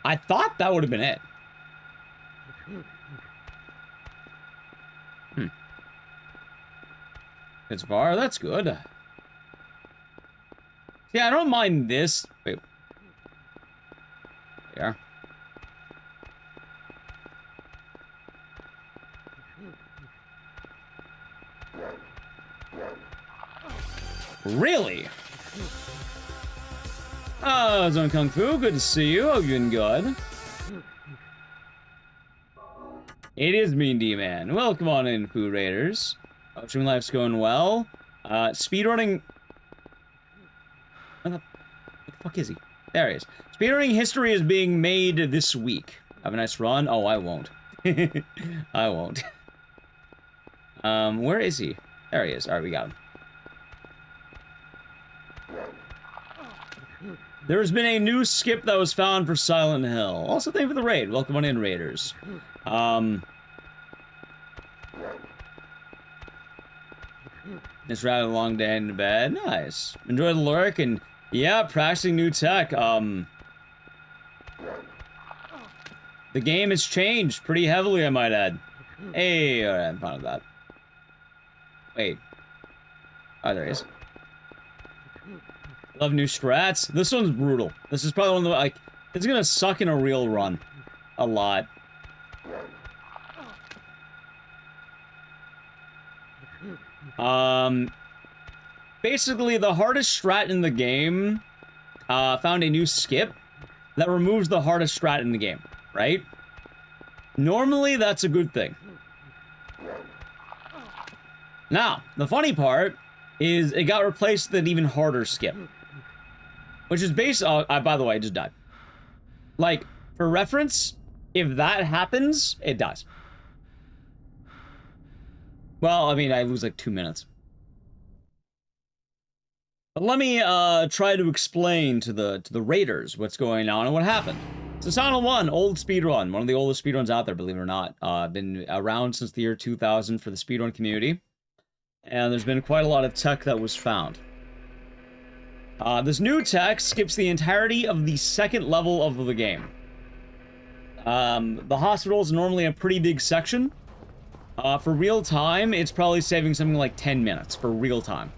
I thought that would have been it. It's far, that's good. Yeah, I don't mind this. Wait. There. Really? Oh, Zone Kung Fu, good to see you. Hope you're doing good. It is me, D-Man. Welcome on in, Foo Raiders. Hope your life's going well. Speedrunning... Where the fuck is he? There he is. Speedrunning history is being made this week. Have a nice run. Oh, I won't. I won't. Where is he? There he is. Alright, we got him. There has been a new skip that was found for Silent Hill. Also, thank you for the raid. Welcome on in, Raiders. Just rather long day in bed. Nice. Enjoy the lurk and, yeah, practicing new tech. The game has changed pretty heavily, I might add. Hey, alright, I'm fine with that. Wait. Oh, there he is. Love new strats. This one's brutal. This is probably one of the, like, it's gonna suck in a real run. A lot. Basically, the hardest strat in the game, found a new skip that removes the hardest strat in the game, right? Normally, that's a good thing. Now, the funny part is it got replaced with an even harder skip. Which is based on, by the way, I just died. Like, for reference, if that happens, it dies. Well, I mean, I lose like 2 minutes. But let me try to explain to the raiders what's going on and what happened. So Silent 1, old speedrun, one of the oldest speedruns out there, believe it or not. Been around since the year 2000 for the speedrun community. And there's been quite a lot of tech that was found. This new tech skips the entirety of the second level of the game. The hospital is normally a pretty big section. For real time, it's probably saving something like 10 minutes for real time.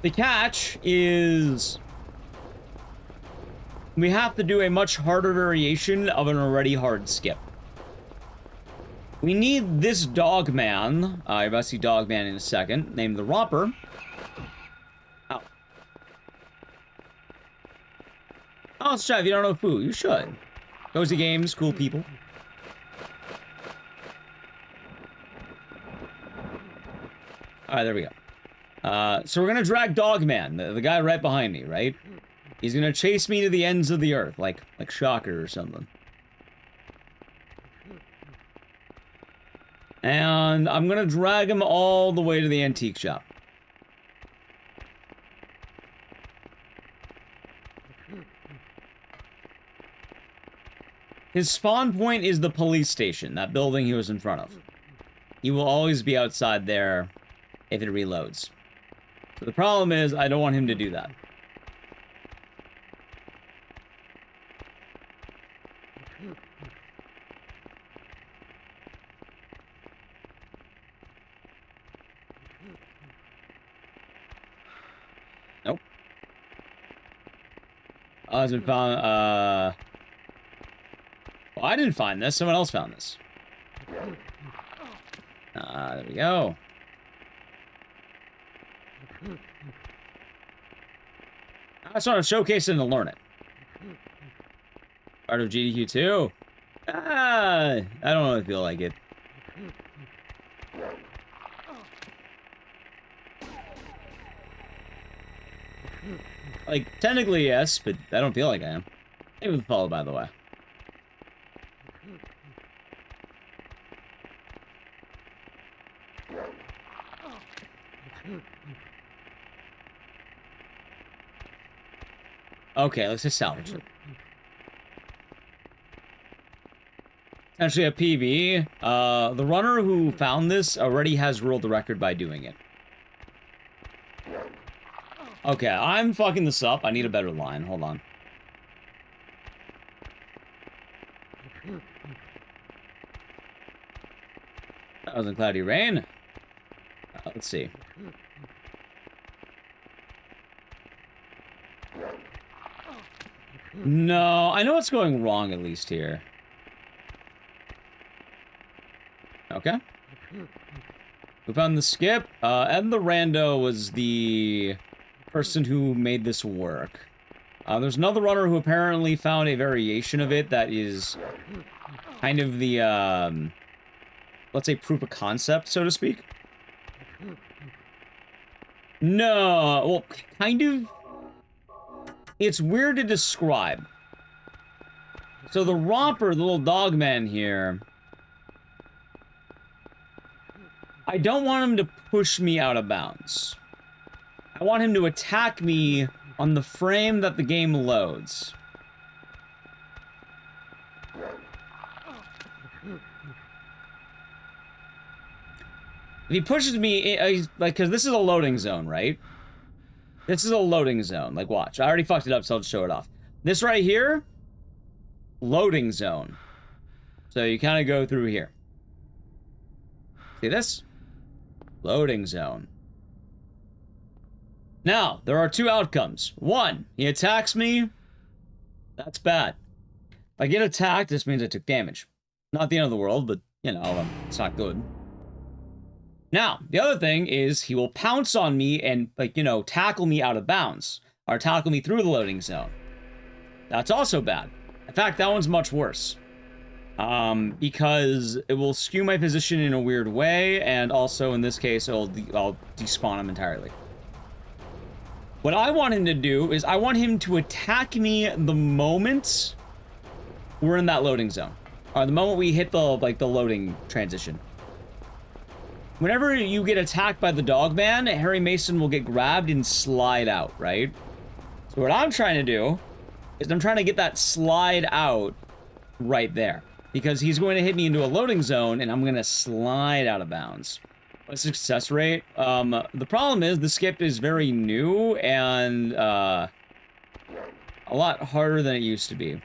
The catch is we have to do a much harder variation of an already hard skip. We need this dog man, you're about to see dog man in a second, named the Romper. Ow. Oh, Chef, if you don't know Foo, you should. Cozy games, cool people. Alright, there we go. So we're gonna drag Dogman, the guy right behind me, right? He's gonna chase me to the ends of the earth, like Shocker or something. And I'm gonna drag him all the way to the antique shop. His spawn point is the police station, that building he was in front of. He will always be outside there if it reloads. So the problem is, I don't want him to do that. Nope. Oh, it's been found, well, I didn't find this, someone else found this. There we go. I just want to showcase it and learn it. Part of GDQ 2. I don't really feel like it. Like, technically yes, but I don't feel like I am. Maybe with follow, by the way. Okay, let's just salvage it. Actually, a PB. The runner who found this already has ruled the record by doing it. Okay, I'm fucking this up. I need a better line. Hold on. That was in Cloudy Rain. Let's see. No, I know what's going wrong at least here. Okay. We found the skip. Ed the Rando was the person who made this work. There's another runner who apparently found a variation of it that is kind of the, let's say proof of concept, so to speak. No, well, kind of. It's weird to describe. So the Romper, the little dog man here, I don't want him to push me out of bounds. I want him to attack me on the frame that the game loads. If he pushes me, like, because this is a loading zone, right? This is a loading zone. Like, watch. I already fucked it up, so I'll just show it off. This right here, loading zone. So you kind of go through here. See this? Loading zone. Now, there are two outcomes. One, he attacks me. That's bad. If I get attacked, this means I took damage. Not the end of the world, but, you know, it's not good. Now, the other thing is he will pounce on me and, like, you know, tackle me out of bounds. Or tackle me through the loading zone. That's also bad. In fact, that one's much worse. Because it will skew my position in a weird way, and also, in this case, I'll despawn him entirely. What I want him to do is I want him to attack me the moment we're in that loading zone. Or the moment we hit the, like, the loading transition. Whenever you get attacked by the dog man, Harry Mason will get grabbed and slide out, right? So what I'm trying to do is I'm trying to get that slide out right there. Because he's going to hit me into a loading zone, and I'm going to slide out of bounds. What's the success rate? The problem is the skip is very new and a lot harder than it used to be.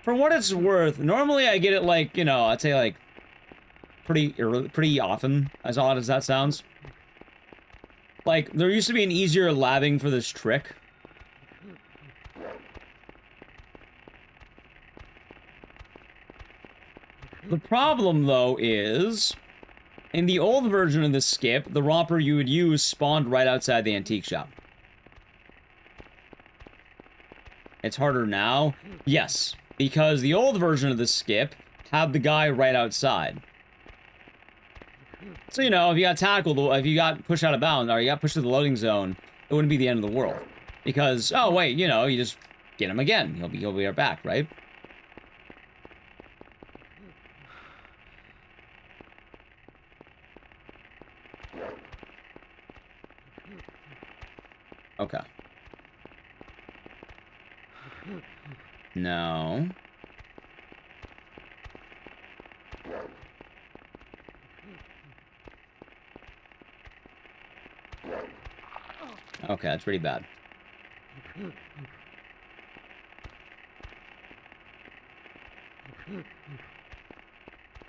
For what it's worth, normally I get it like, you know, I'd say like pretty often, as odd as that sounds. Like, there used to be an easier labbing for this trick. The problem, though, is in the old version of the skip, the romper you would use spawned right outside the antique shop. It's harder now? Yes, because the old version of the skip had the guy right outside. So, you know, if you got tackled, if you got pushed out of bounds, or you got pushed to the loading zone, it wouldn't be the end of the world. Because, oh, wait, you know, you just get him again. He'll be right back, right? Okay. No. Okay, that's pretty bad.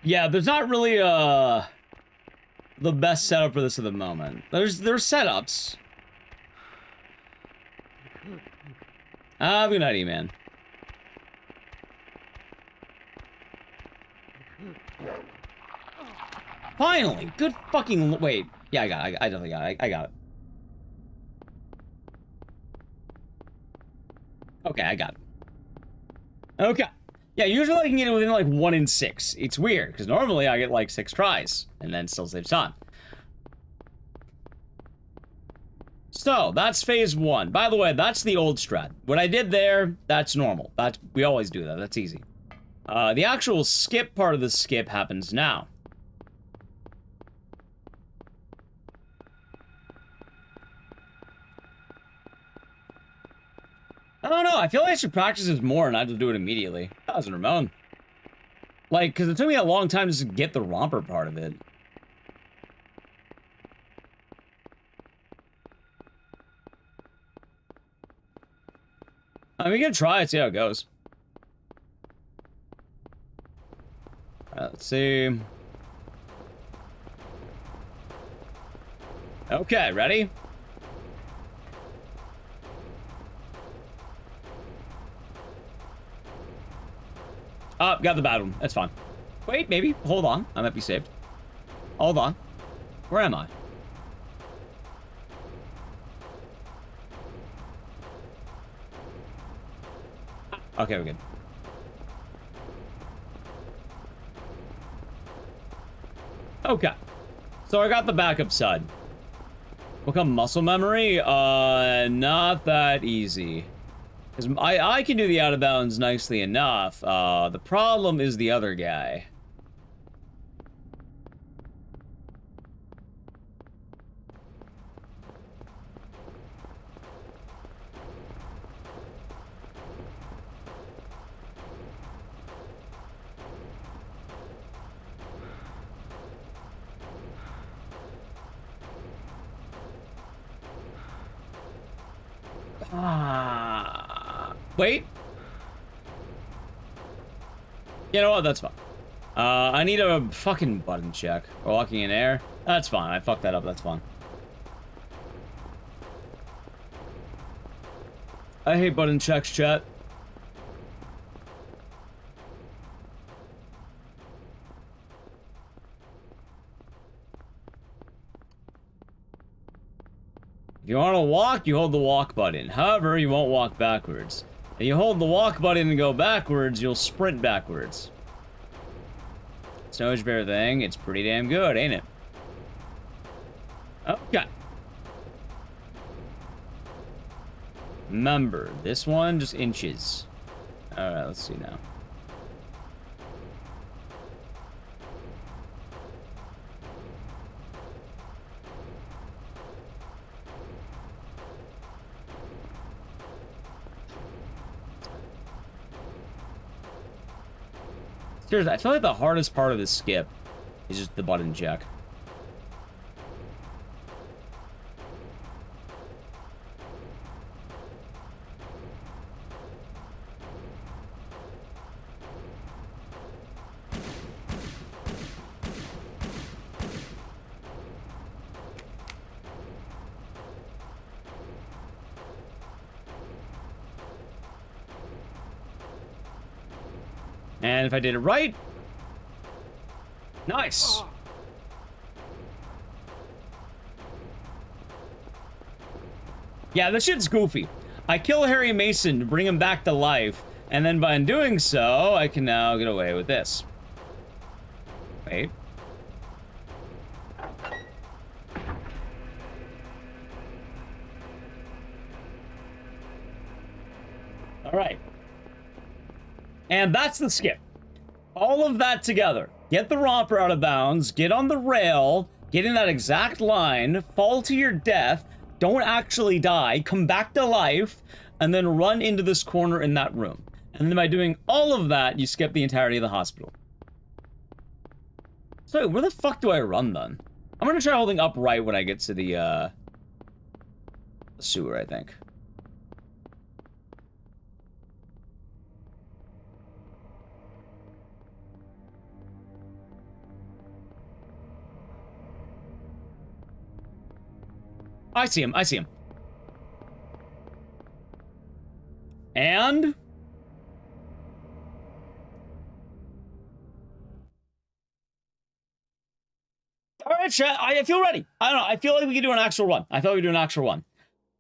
Yeah, there's not really the best setup for this at the moment. There's setups. Good night, E-Man. Finally! Good fucking... Wait. Yeah, I got it. I definitely got it. I got it. Okay, I got it. Okay. Yeah, usually I can get it within, like, 1 in 6. It's weird, because normally I get, like, 6 tries, and then still saves time. So, that's phase 1. By the way, that's the old strat. What I did there, that's normal. We always do that. That's easy. The actual skip part of the skip happens now. I don't know. I feel like I should practice this more and not just do it immediately. 1,000 Ramon. Like, because it took me a long time just to get the romper part of it. I mean, we can try it, see how it goes. Alright, let's see. Okay, ready? Got the bad one. That's fine. Wait, maybe. Hold on. I might be saved. Hold on. Where am I? Okay, we're good. Okay. So I got the backup side. Become muscle memory? Not that easy. Because I can do the out of bounds nicely enough. The problem is the other guy. Wait. You know what? That's fine. I need a fucking button check. Walking in air. That's fine. I fucked that up. That's fine. I hate button checks, chat. If you want to walk, you hold the walk button. However, you won't walk backwards. If you hold the walk button and go backwards, you'll sprint backwards. Snowy Bear thing, it's pretty damn good, ain't it? Okay. Remember, this one just inches. Alright, let's see now. Seriously, I feel like the hardest part of this skip is just the button check. And if I did it right, nice. Yeah, this shit's goofy. I kill Harry Mason to bring him back to life, and then by doing so, I can now get away with this. Wait. All right. And that's the skip. All of that together. Get the romper out of bounds, get on the rail, get in that exact line, fall to your death, don't actually die, come back to life, and then run into this corner in that room. And then by doing all of that, you skip the entirety of the hospital. So where the fuck do I run then? I'm gonna try holding up right when I get to the sewer, I think. I see him. I see him. And... Alright, chat. I feel ready. I don't know. I feel like we can do an actual run. I feel like we can do an actual run.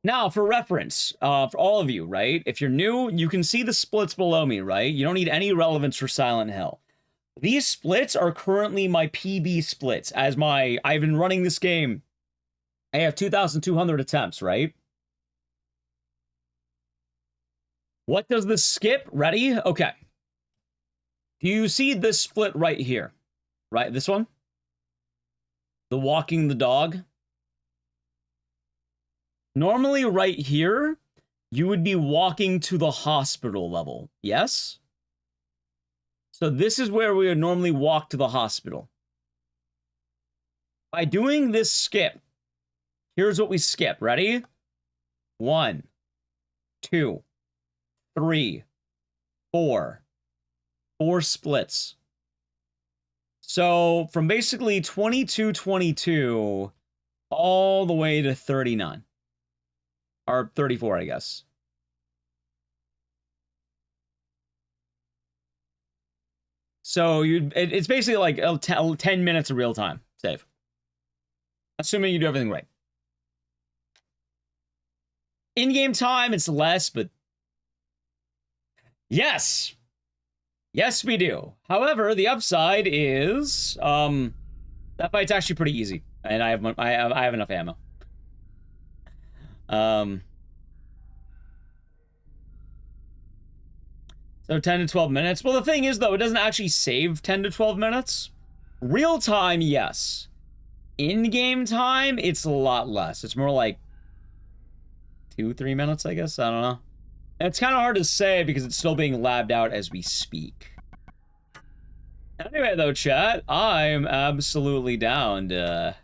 Now, for reference, for all of you, right? If you're new, you can see the splits below me, right? You don't need any relevance for Silent Hill. These splits are currently my PB splits. I've been running this game. I have 2,200 attempts, right? What does this skip? Ready? Okay. Do you see this split right here? Right, this one? The walking the dog? Normally right here, you would be walking to the hospital level, yes? So this is where we would normally walk to the hospital. By doing this skip, here's what we skip. Ready? 1, 2, 3, 4. 4 splits. So from basically 22 all the way to 39. Or 34, I guess. So it's basically like 10 minutes of real time save. Assuming you do everything right. In-game time, it's less, but... Yes! Yes, we do. However, the upside is... that fight's actually pretty easy. And I have enough ammo. So 10 to 12 minutes. Well, the thing is, though, it doesn't actually save 10 to 12 minutes. Real time, yes. In-game time, it's a lot less. It's more like 2-3 minutes, I guess. I don't know. It's kind of hard to say because it's still being labbed out as we speak. Anyway, though, chat, I'm absolutely down to...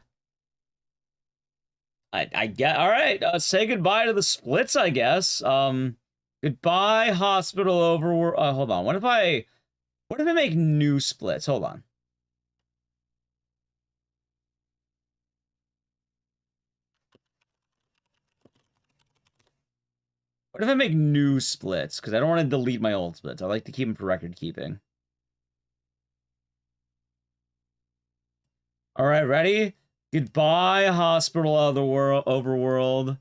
I get. All right. Say goodbye to the splits, I guess. Goodbye, hospital over. Hold on. What if I make new splits? Hold on. What if I make new splits? Because I don't want to delete my old splits. I like to keep them for record keeping. All right, ready? Goodbye, hospital overworld.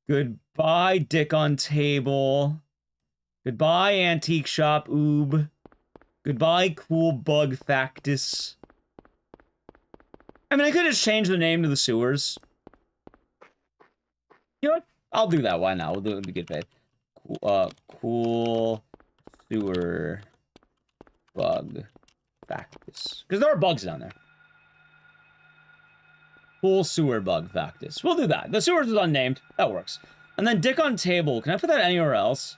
Goodbye, dick on table. Goodbye, antique shop oob. Goodbye, cool bug factus. I mean, I could just change the name to the sewers. You know what? I'll do that. Why not? We'll do it. It'll be good faith. Cool sewer bug factus. Because there are bugs down there. Cool sewer bug factus. We'll do that. The sewers is unnamed. That works. And then dick on table. Can I put that anywhere else?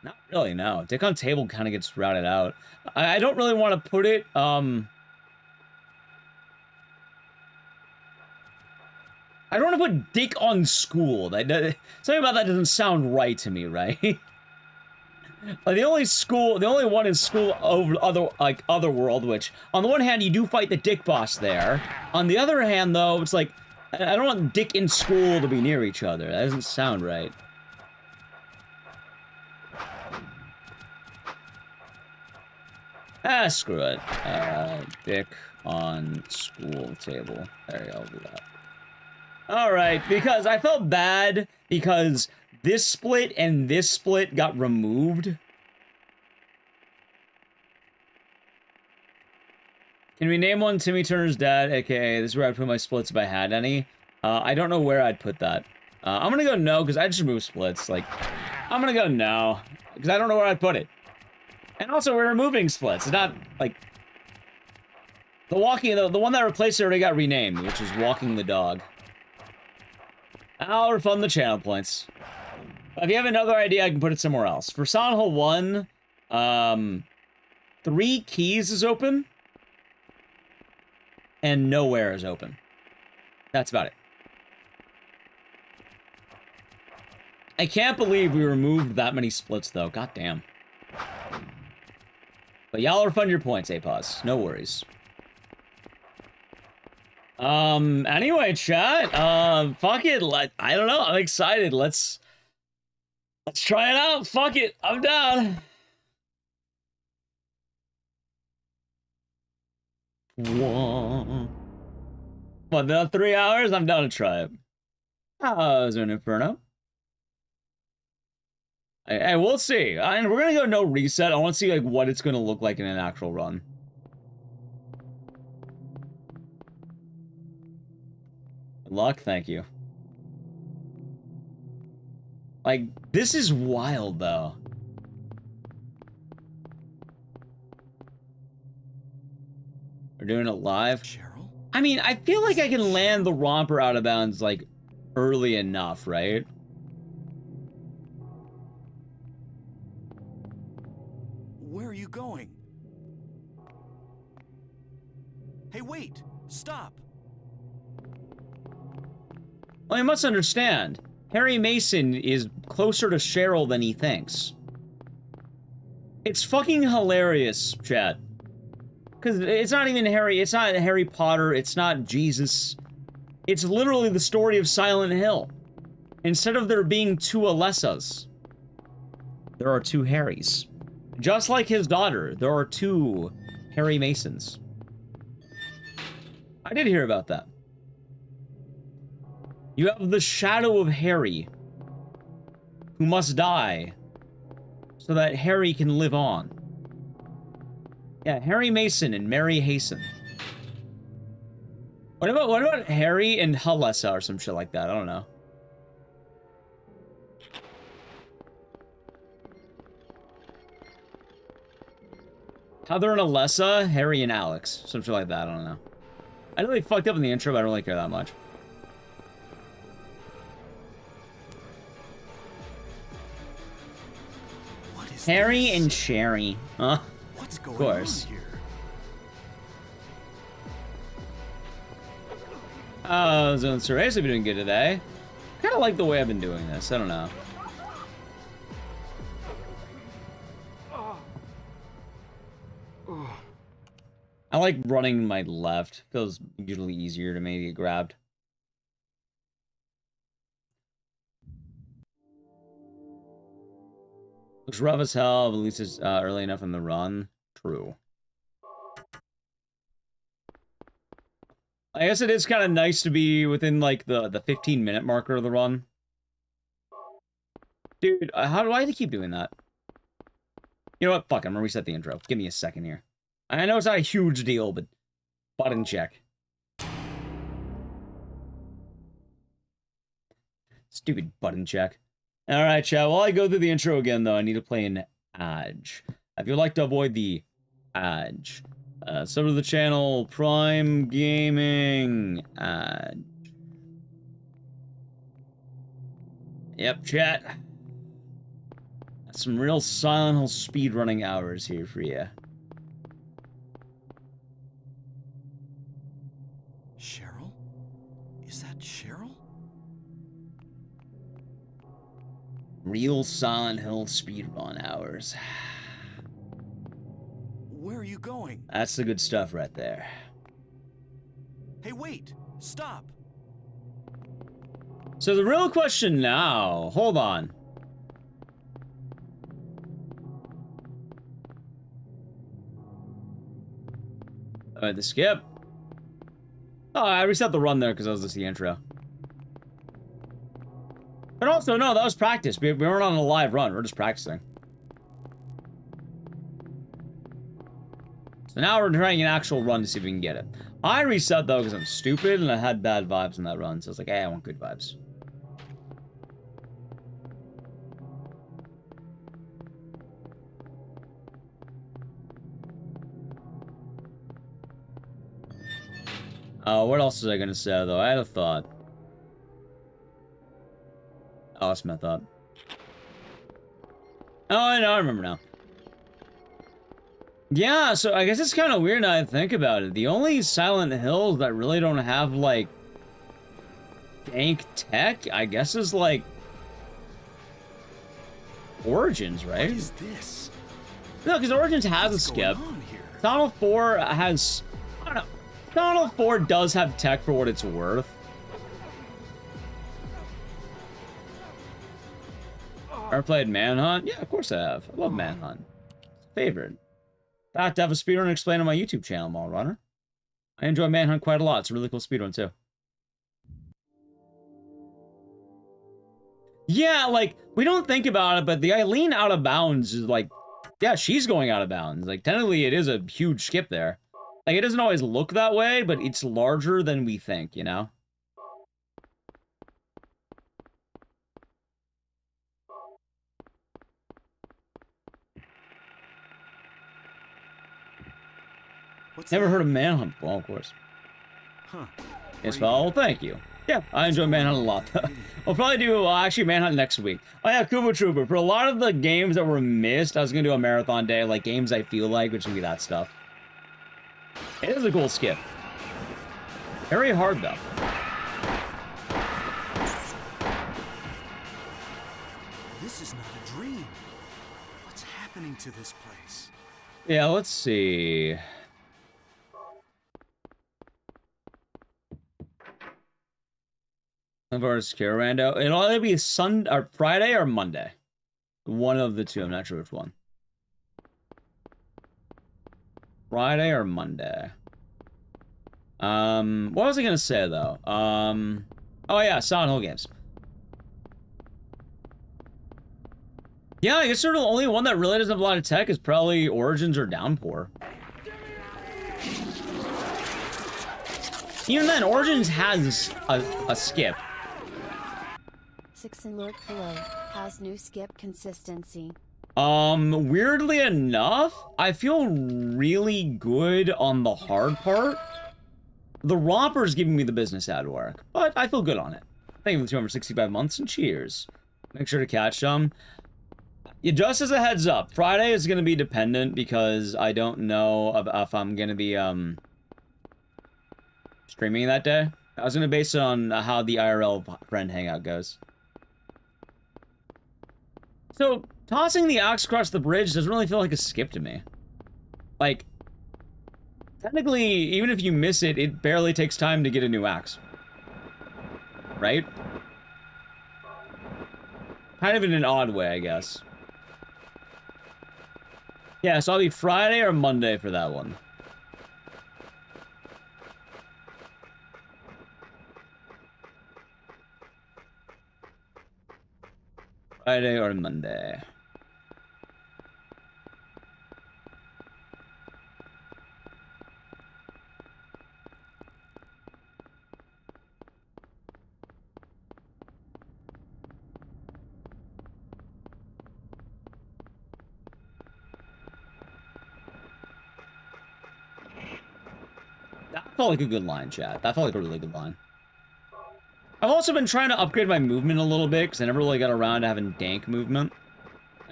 Not really, no. Dick on table kind of gets routed out. I don't really want to put it, I don't want to put dick on school. Something about that doesn't sound right to me, right? Like the only one is school over otherworld, which on the one hand you do fight the dick boss there. On the other hand, though, it's like I don't want dick in school to be near each other. That doesn't sound right. Ah, screw it. Dick on school table. There you go. I'll do that. Alright, because I felt bad because this split and this split got removed. Can we name one Timmy Turner's dad, aka this is where I'd put my splits if I had any? I don't know where I'd put that. I'm gonna go no, because I just removed splits. Like, I'm gonna go no, because I don't know where I'd put it. And also, we're removing splits. It's not, like... the one that replaced it already got renamed, which is Walking the Dog. I'll refund the channel points. If you have another idea, I can put it somewhere else. For Silent Hill 1, 3 keys is open. And nowhere is open. That's about it. I can't believe we removed that many splits, though. God damn. But y'all refund your points, A-Pause. No worries. Anyway, chat, fuck it, I don't know, I'm excited, let's try it out, fuck it, I'm down. What, the 3 hours? I'm down to try it. How's an Inferno? Hey, we'll see, and we're gonna go no reset. I want to see, like, what it's gonna look like in an actual run. Good luck, thank you. Like, this is wild, though. We're doing it live? Cheryl? I mean, I feel like I can land the romper out of bounds, like, early enough, right? Where are you going? Hey, wait! Stop! Well, you must understand, Harry Mason is closer to Cheryl than he thinks. It's fucking hilarious, chat. Because it's not even Harry, it's not Harry Potter, it's not Jesus. It's literally the story of Silent Hill. Instead of there being 2 Alessas, there are 2 Harrys. Just like his daughter, there are 2 Harry Masons. I did hear about that. You have the shadow of Harry, who must die, so that Harry can live on. Yeah, Harry Mason and Mary Hasten. What about Harry and Halessa or some shit like that? I don't know. Heather and Alessa, Harry and Alex, some shit like that. I don't know. I know they fucked up in the intro, but I don't really care that much. Harry and Sherry. Huh? What's going Of course. on here? Zone Surveys have been doing good today. Kind of like the way I've been doing this. I don't know. I like running my left. Feels usually easier to maybe get grabbed. Looks rough as hell, but at least it's early enough in the run. True. I guess it is kind of nice to be within, like, the 15-minute marker of the run. Dude, how do I have to keep doing that? You know what? Fuck, I'm gonna reset the intro. Give me a second here. I know it's not a huge deal, but button check. Stupid button check. Alright, chat. While I go through the intro again, though, I need to play an ad. If you'd like to avoid the ad, sub to the channel, Prime Gaming ad. Yep, chat. That's some real Silent Hill speedrunning hours here for you. Cheryl? Is that Cheryl? Real Silent Hill speedrun hours. Where are you going? That's the good stuff right there. Hey, wait! Stop! So the real question now, hold on. Alright, the skip. Oh, I reset the run there because that was just the intro. But also, no, that was practice. We weren't on a live run, we're just practicing. So now we're trying an actual run to see if we can get it. I reset though because I'm stupid and I had bad vibes in that run, so I was like, hey, I want good vibes. What else was I gonna say though? I had a thought. Oh, that's my thought. Oh, I know, I remember now. Yeah, so I guess it's kind of weird now I think about it. The only Silent Hills that really don't have, like, dank tech, I guess is, like, Origins, right? What is this? No, because Origins has a skip. Silent Hill 4 has... I don't know. Silent Hill 4 does have tech for what it's worth. Ever played Manhunt? Yeah, of course I have. I love Manhunt. Favorite. In fact, I have a speedrun explained on my YouTube channel, Mall Runner. I enjoy Manhunt quite a lot. It's a really cool speedrun, too. Yeah, like, we don't think about it, but the Eileen out of bounds is like... Yeah, she's going out of bounds. Like, technically, it is a huge skip there. Like, it doesn't always look that way, but it's larger than we think, you know? What's Never that? heard of Manhunt? Well, of course. Huh. Yes, well, thank you. Yeah, I enjoy Manhunt a lot. We'll probably do, actually, Manhunt next week. Oh, yeah, Kubo Trooper. For a lot of the games that were missed, I was going to do a marathon day, like games I feel like, which would be that stuff. It is a cool skip. Very hard, though. This is not a dream. What's happening to this place? Yeah, let's see. Of course, Rando. It'll either be Sunday or Friday or Monday. One of the two. I'm not sure which one. Friday or Monday. What was I gonna say though? Oh yeah, Silent Hill games. Yeah, I guess sort of the only one that really doesn't have a lot of tech is probably Origins or Downpour. Even then, Origins has a skip. Six and Lord Below. How's new skip consistency? Weirdly enough, I feel really good on the hard part. The Romper's giving me the business ad work, but I feel good on it. Thank you for the 265 months and cheers. Make sure to catch them. Yeah, just as a heads up, Friday is going to be dependent because I don't know if I'm going to be, streaming that day. I was gonna base it on how the IRL friend hangout goes. So, tossing the axe across the bridge doesn't really feel like a skip to me. Like, technically, even if you miss it, it barely takes time to get a new axe. Right? Kind of in an odd way, I guess. Yeah, so I'll be Friday or Monday for that one. Friday or Monday. That felt like a good line, chat. That felt like a really good line. I've also been trying to upgrade my movement a little bit, because I never really got around to having dank movement.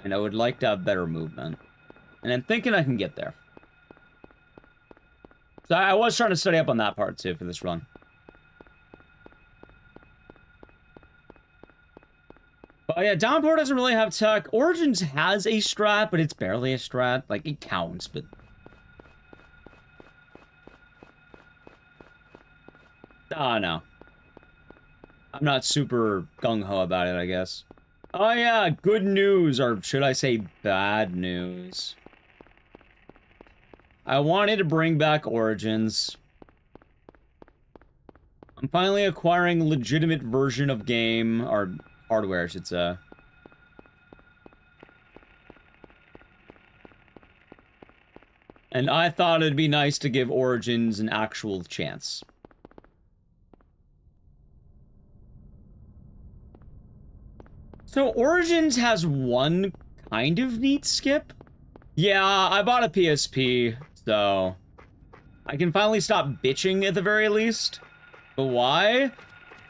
And I would like to have better movement. And I'm thinking I can get there. So I was trying to study up on that part, too, for this run. But yeah, Downpour doesn't really have tech. Origins has a strat, but it's barely a strat. Like, it counts, but... oh, no. I'm not super gung-ho about it, I guess. Oh yeah, good news, or should I say bad news. I wanted to bring back Origins. I'm finally acquiring a legitimate version of game, or hardware, I should say. And I thought it'd be nice to give Origins an actual chance. So, Origins has one kind of neat skip. Yeah, I bought a PSP, so... I can finally stop bitching at the very least. But why?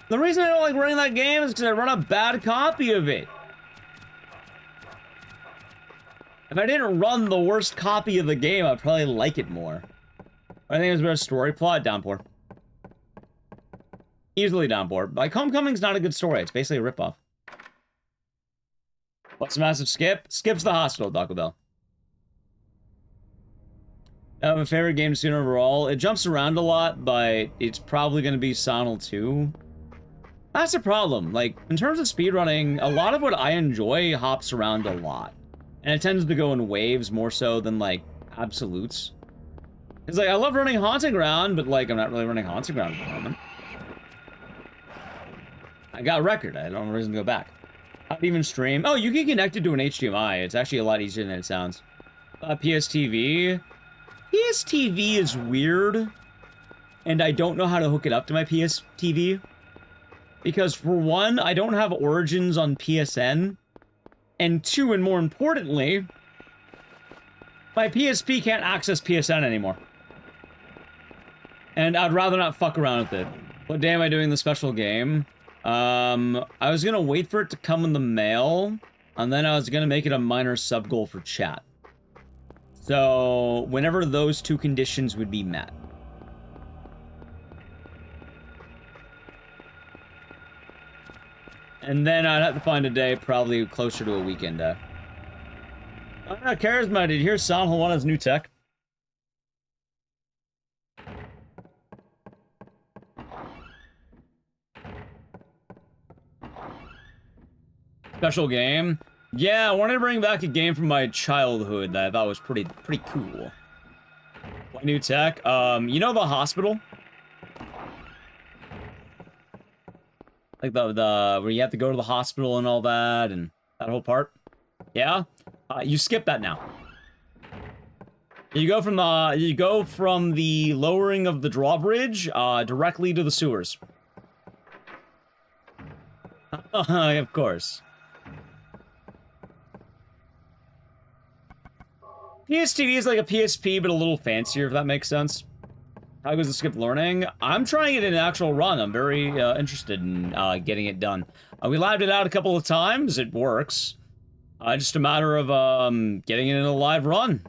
The reason I don't like running that game is because I run a bad copy of it. If I didn't run the worst copy of the game, I'd probably like it more. I think it's a better story plot. Downpour. Easily Downpour. Like, Homecoming's not a good story. It's basically a ripoff. What's a massive skip? Skips the hospital, Taco Bell. I have a favorite game to Speedrun overall. It jumps around a lot, but it's probably going to be Sonal 2. That's the problem. Like, in terms of speedrunning, a lot of what I enjoy hops around a lot. And it tends to go in waves more so than, like, absolutes. It's like, I love running Haunting Ground, but, like, I'm not really running Haunting Ground at the moment. I got a record. I don't have a reason to go back. How to even stream? Oh, you can connect it to an HDMI. It's actually a lot easier than it sounds. PSTV. PSTV is weird. And I don't know how to hook it up to my PSTV. Because, for one, I don't have Origins on PSN. And two, and more importantly, my PSP can't access PSN anymore. And I'd rather not fuck around with it. What day am I doing the special game? I was gonna wait for it to come in the mail, and then I was gonna make it a minor sub-goal for chat. So, whenever those two conditions would be met. And then I'd have to find a day probably closer to a weekend day. Ah, Charisma, did you hear Sonal want his new tech? Special game? Yeah, I wanted to bring back a game from my childhood that I thought was pretty cool. What new tech? You know the hospital? Like the where you have to go to the hospital and all that, and that whole part? Yeah? You skip that now. You go from the lowering of the drawbridge, directly to the sewers. Of course. PSTV is like a PSP, but a little fancier, if that makes sense. How goes the skip learning? I'm trying it in an actual run. I'm very interested in getting it done. We lived it out a couple of times. It works. Just a matter of getting it in a live run.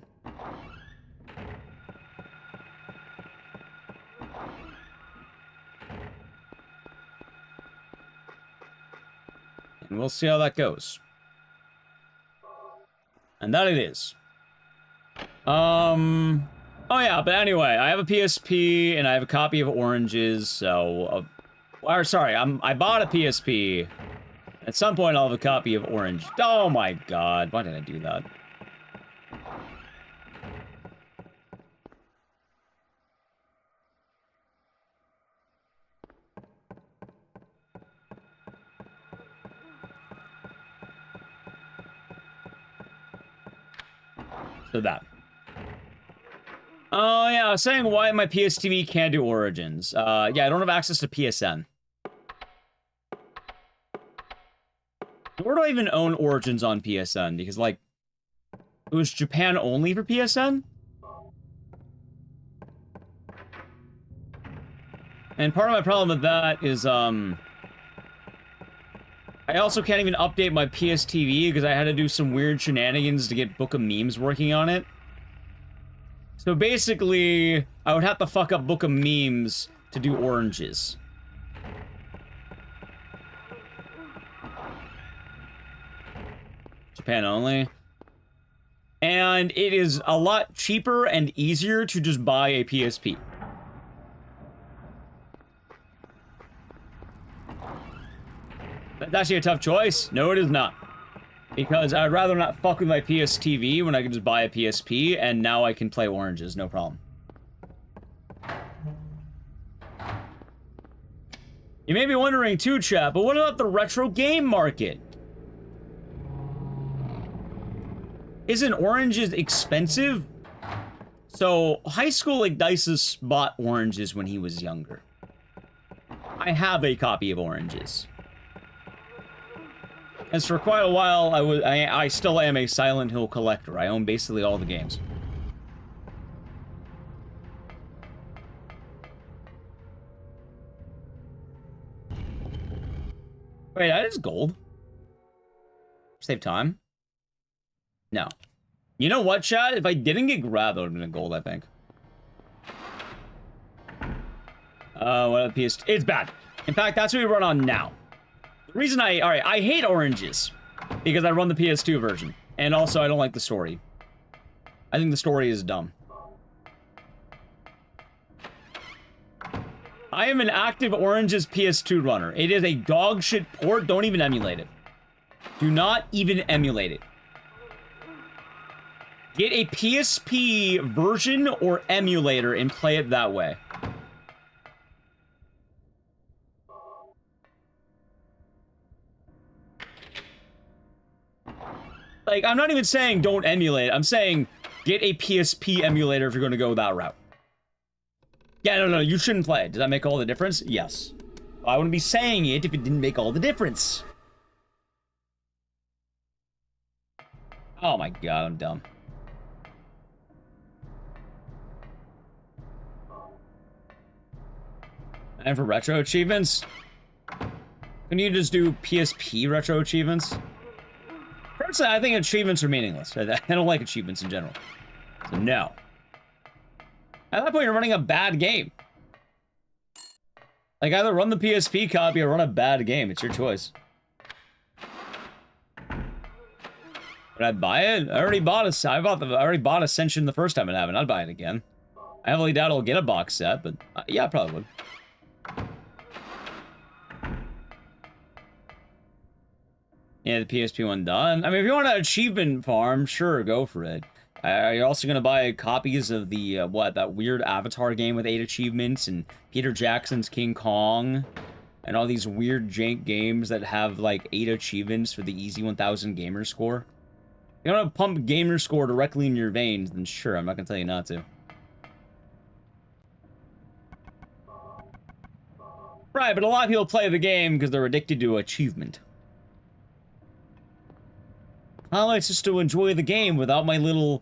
And we'll see how that goes. And that it is. Oh yeah, but anyway, I have a PSP and I have a copy of Oranges, so... or sorry, I bought a PSP. At some point I'll have a copy of Orange. Oh my god, why did I do that? So that. Oh yeah, I was saying why my PSTV can't do Origins. Yeah, I don't have access to PSN. Where do I even own Origins on PSN? Because, like, it was Japan only for PSN? And part of my problem with that is, I also can't even update my PSTV because I had to do some weird shenanigans to get Book of Memes working on it. So basically, I would have to fuck up Book of Memes to do Oranges. Japan only. And it is a lot cheaper and easier to just buy a PSP. That's actually a tough choice. No, it is not. Because I'd rather not fuck with my PSTV when I can just buy a PSP, and now I can play Oranges, no problem. You may be wondering too, chat, but what about the retro game market? Isn't Oranges expensive? So, high school Ecdycis bought Oranges when he was younger. I have a copy of Oranges. As for quite a while, I still am a Silent Hill collector. I own basically all the games. Wait, that is gold. Save time. No. You know what, chat? If I didn't get grabbed, that would have been a gold, I think. What a PS... It's bad. In fact, that's what we run on now. The reason alright, I hate Oranges. Because I run the PS2 version. And also, I don't like the story. I think the story is dumb. I am an active Oranges PS2 runner. It is a dog shit port. Don't even emulate it. Do not even emulate it. Get a PSP version or emulator and play it that way. Like, I'm not even saying don't emulate it. I'm saying get a PSP emulator if you're going to go that route. Yeah, no, you shouldn't play it. Does that make all the difference? Yes. I wouldn't be saying it if it didn't make all the difference. Oh my god, I'm dumb. And for retro achievements? Can you just do PSP retro achievements? Personally, I think achievements are meaningless. I don't like achievements in general. So, no. At that point, you're running a bad game. Like, either run the PSP copy or run a bad game. It's your choice. Would I buy it? I already bought I already bought Ascension the first time it happened. I'd buy it again. I heavily doubt I'll get a box set, but yeah, I probably would. Yeah, the PSP one done. I mean, if you want an achievement farm, sure, go for it. You're also gonna buy copies of the, that weird Avatar game with 8 achievements, and Peter Jackson's King Kong, and all these weird jank games that have, like, 8 achievements for the easy 1000 gamer score. If you want to pump gamer score directly in your veins, then sure, I'm not gonna tell you not to. Right, but a lot of people play the game because they're addicted to achievement. I like just to enjoy the game without my little...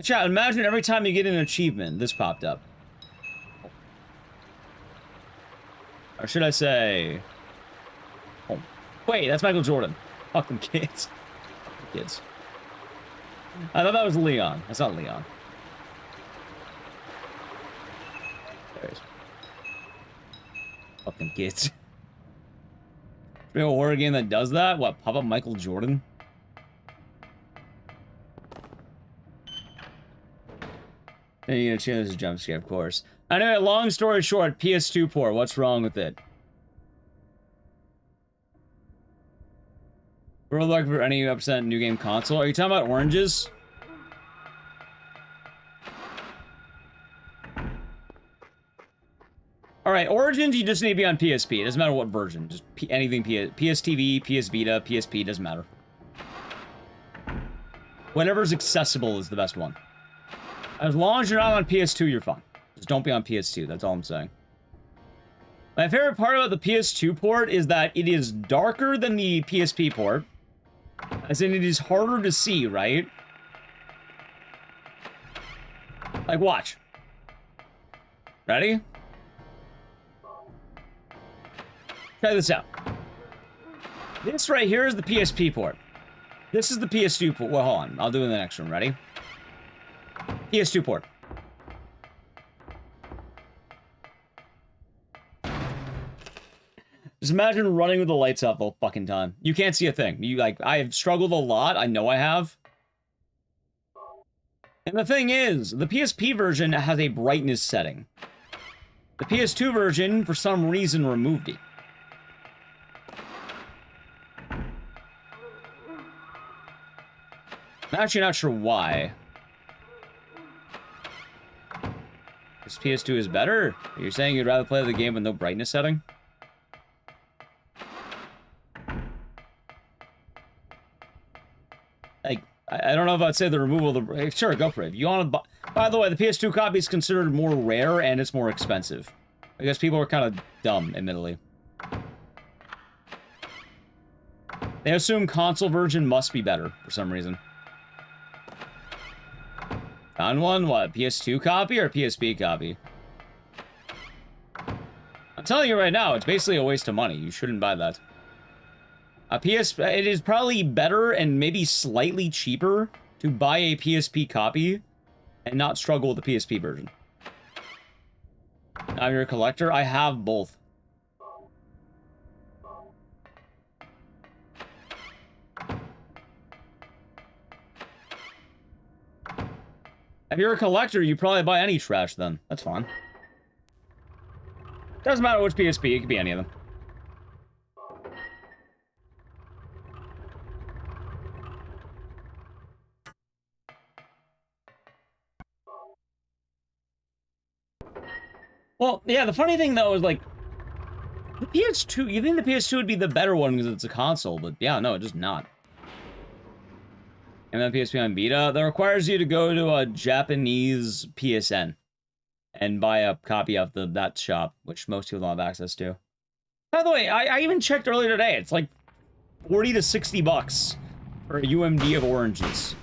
Chat, imagine every time you get an achievement, this popped up. Or should I say... Oh, wait, that's Michael Jordan. Fuck them kids. Fuck them kids. I thought that was Leon. That's not Leon. There he is. Fuck them kids. Maybe a horror game that does that? What, pop up Michael Jordan? And you gonna change this jump scare, of course. Anyway, long story short, PS2 port, what's wrong with it? We're looking for any % new game console. Are you talking about oranges? Alright, Origins, you just need to be on PSP. It doesn't matter what version. Just anything PS TV, PS Vita, PSP, doesn't matter. Whatever's accessible is the best one. As long as you're not on PS2, you're fine. Just don't be on PS2, that's all I'm saying. My favorite part about the PS2 port is that it is darker than the PSP port. As in, it is harder to see, right? Like, watch. Ready? Try this out. This right here is the PSP port. This is the PS2 port. Well, hold on. I'll do it in the next one. Ready? PS2 port. Just imagine running with the lights off the whole fucking time. You can't see a thing. You like, I have struggled a lot. I know I have. And the thing is, the PSP version has a brightness setting. The PS2 version, for some reason, removed it. I'm actually not sure why. This PS2 is better? You're saying you'd rather play the game with no brightness setting? Like, I don't know if I'd say the removal of the... Sure, go for it. If you want to... By the way, the PS2 copy is considered more rare and it's more expensive. I guess people are kind of dumb, admittedly. They assume console version must be better for some reason. Found one? What? PS2 copy or PSP copy? I'm telling you right now, it's basically a waste of money. You shouldn't buy that. It is probably better and maybe slightly cheaper to buy a PSP copy and not struggle with the PSP version. I'm your collector. I have both. If you're a collector, you probably buy any trash then. That's fine. Doesn't matter which PSP, it could be any of them. Well, yeah, the funny thing though is like, the PS2, you think the PS2 would be the better one because it's a console, but yeah, no, it's just not. And then PSP on Vita, that requires you to go to a Japanese PSN and buy a copy of that shop, which most people don't have access to. By the way, I even checked earlier today. It's like 40 to 60 bucks for a UMD of oranges.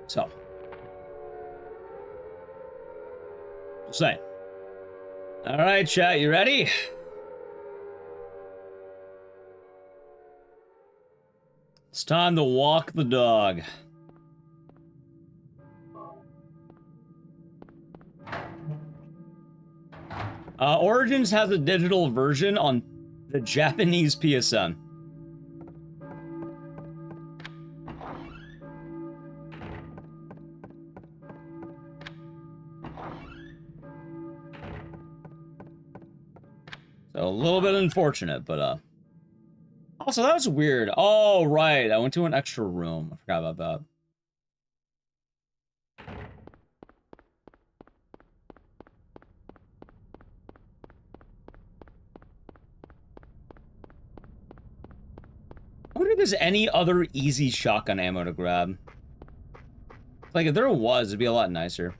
So, just saying. All right, chat, you ready? It's time to walk the dog. Origins has a digital version on the Japanese PSN. So a little bit unfortunate, but also that was weird. Oh right, I went to an extra room. I forgot about that. I wonder if there's any other easy shotgun ammo to grab. Like if there was, it'd be a lot nicer.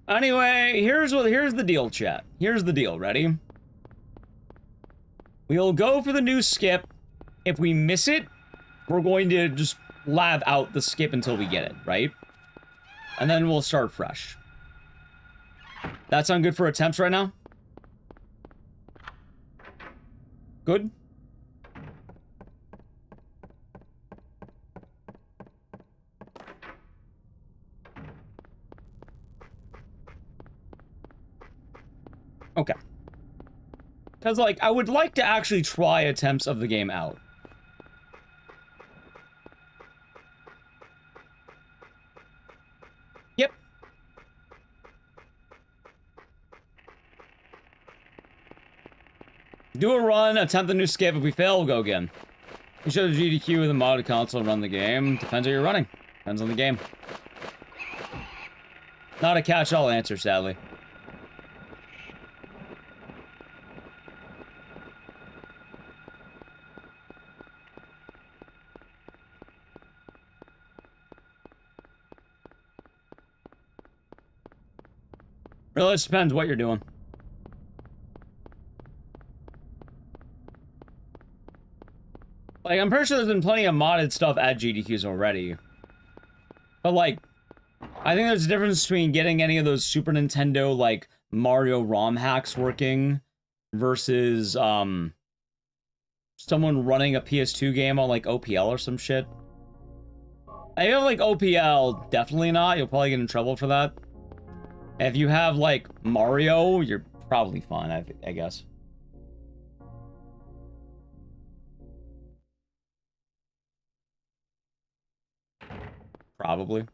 Anyway, here's the deal, chat. Here's the deal. Ready? We'll go for the new skip. If we miss it, we're going to just lab out the skip until we get it, right? And then we'll start fresh. That sound good for attempts right now? Good. Okay. Because, like, I would like to actually try attempts of the game out. Yep. Do a run, attempt a new skip. If we fail, we'll go again. You should have GDQ with a modded console and run the game. Depends how you're running. Depends on the game. Not a catch-all answer, sadly. Really, it just depends what you're doing. Like, I'm pretty sure there's been plenty of modded stuff at GDQs already. But, like, I think there's a difference between getting any of those Super Nintendo, like, Mario ROM hacks working versus, someone running a PS2 game on, like, OPL or some shit. If you have, like, OPL, definitely not. You'll probably get in trouble for that. If you have, like, Mario, you're probably fine, I guess. Probably.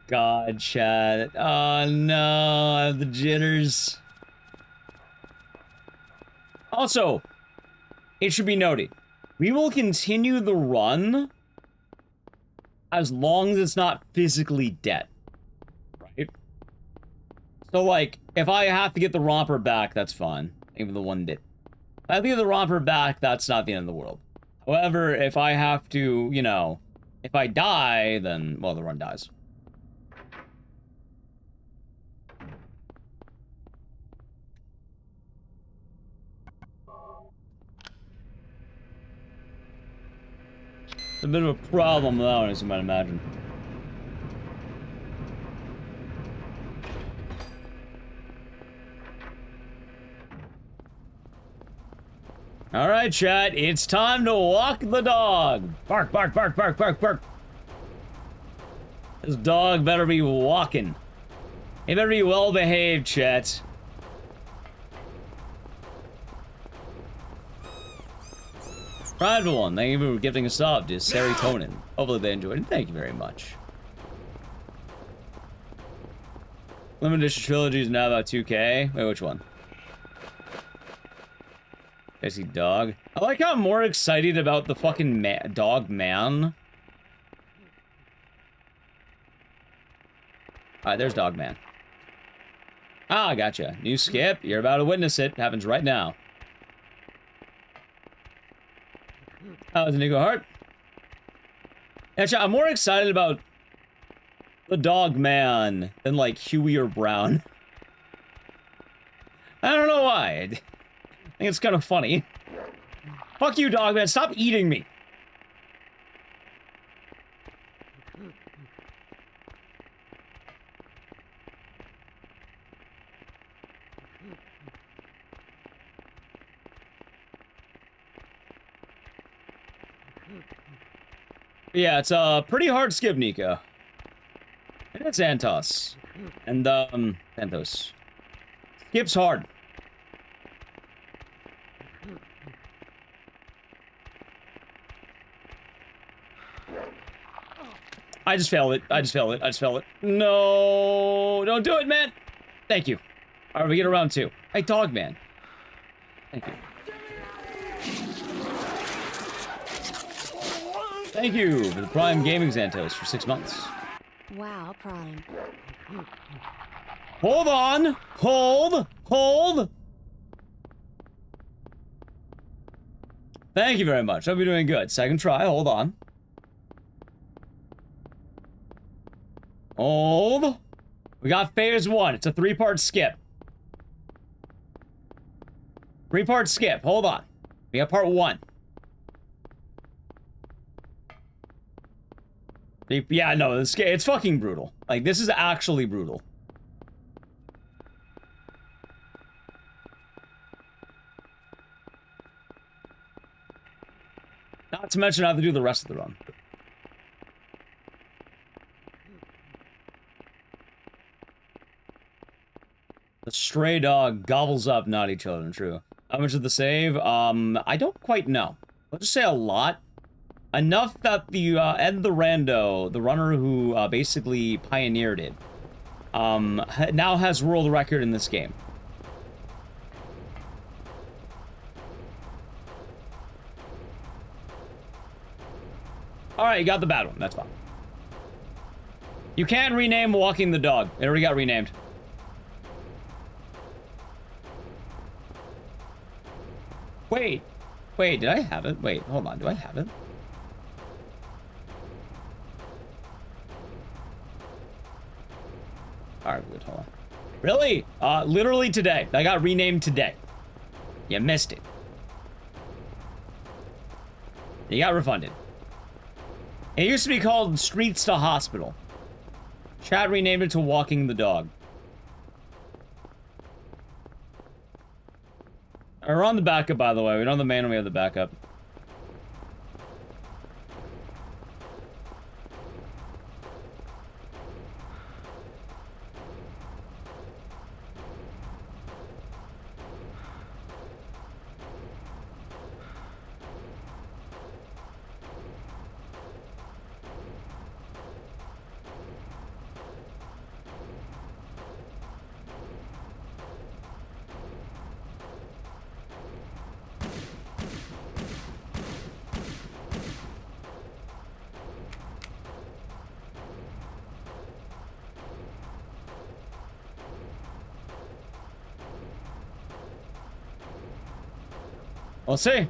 God, chat. Oh, no. I have the jitters. Also, it should be noted, we will continue the run as long as it's not physically dead, right? So, like, if I have to get the romper back, that's fine. Even the one did. If I have to get the romper back, that's not the end of the world. However, if I have to, you know, if I die, then, well, the run dies. It's a bit of a problem with that one, as you might imagine. Alright, chat, it's time to walk the dog. Bark, bark, bark, bark, bark, bark. This dog better be walking. He better be well behaved, chat. Prideful one, thank you for gifting a sub to Serotonin. Hopefully they enjoyed it. Thank you very much. Limited Edition Trilogy is now about 2K. Wait, which one? I see dog. I like how I'm more excited about the fucking dog man. Alright, there's dog man. Ah, gotcha. New skip. You're about to witness it. Happens right now. How's Nico Hart? Actually, I'm more excited about the dog man than, like, Huey or Brown. I don't know why. I think it's kind of funny. Fuck you, dog man. Stop eating me. Yeah, it's a pretty hard skip, Nico. And it's Antos. And, Antos. Skip's hard. I just failed it. I just failed it. I just failed it. No! Don't do it, man! Thank you. Alright, we get around 2. Hey, dog man. Thank you. Thank you for the Prime Gaming Xantos for 6 months. Wow, Prime. Hold on! Hold! Hold! Thank you very much. Hope you're doing good. Second try. Hold on. Hold. We got phase 1. It's a 3-part skip. 3-part skip. Hold on. We got part 1. Yeah, no, it's fucking brutal. Like, this is actually brutal. Not to mention I have to do the rest of the run. The stray dog gobbles up naughty children, true. How much of the save? I don't quite know. Let's just say a lot. Enough that the, Ed the Rando, the runner who, basically pioneered it, now has world record in this game. Alright, you got the bad one. That's fine. You can't rename Walking the Dog. It already got renamed. Wait. Wait, did I have it? Wait, hold on. Do I have it? Alright, good. Hold on. Really? Literally today. I got renamed today. You missed it. You got refunded. It used to be called Streets to Hospital. Chat renamed it to Walking the Dog. We're on the backup, by the way. We don't have the main one, we have the backup. We'll see.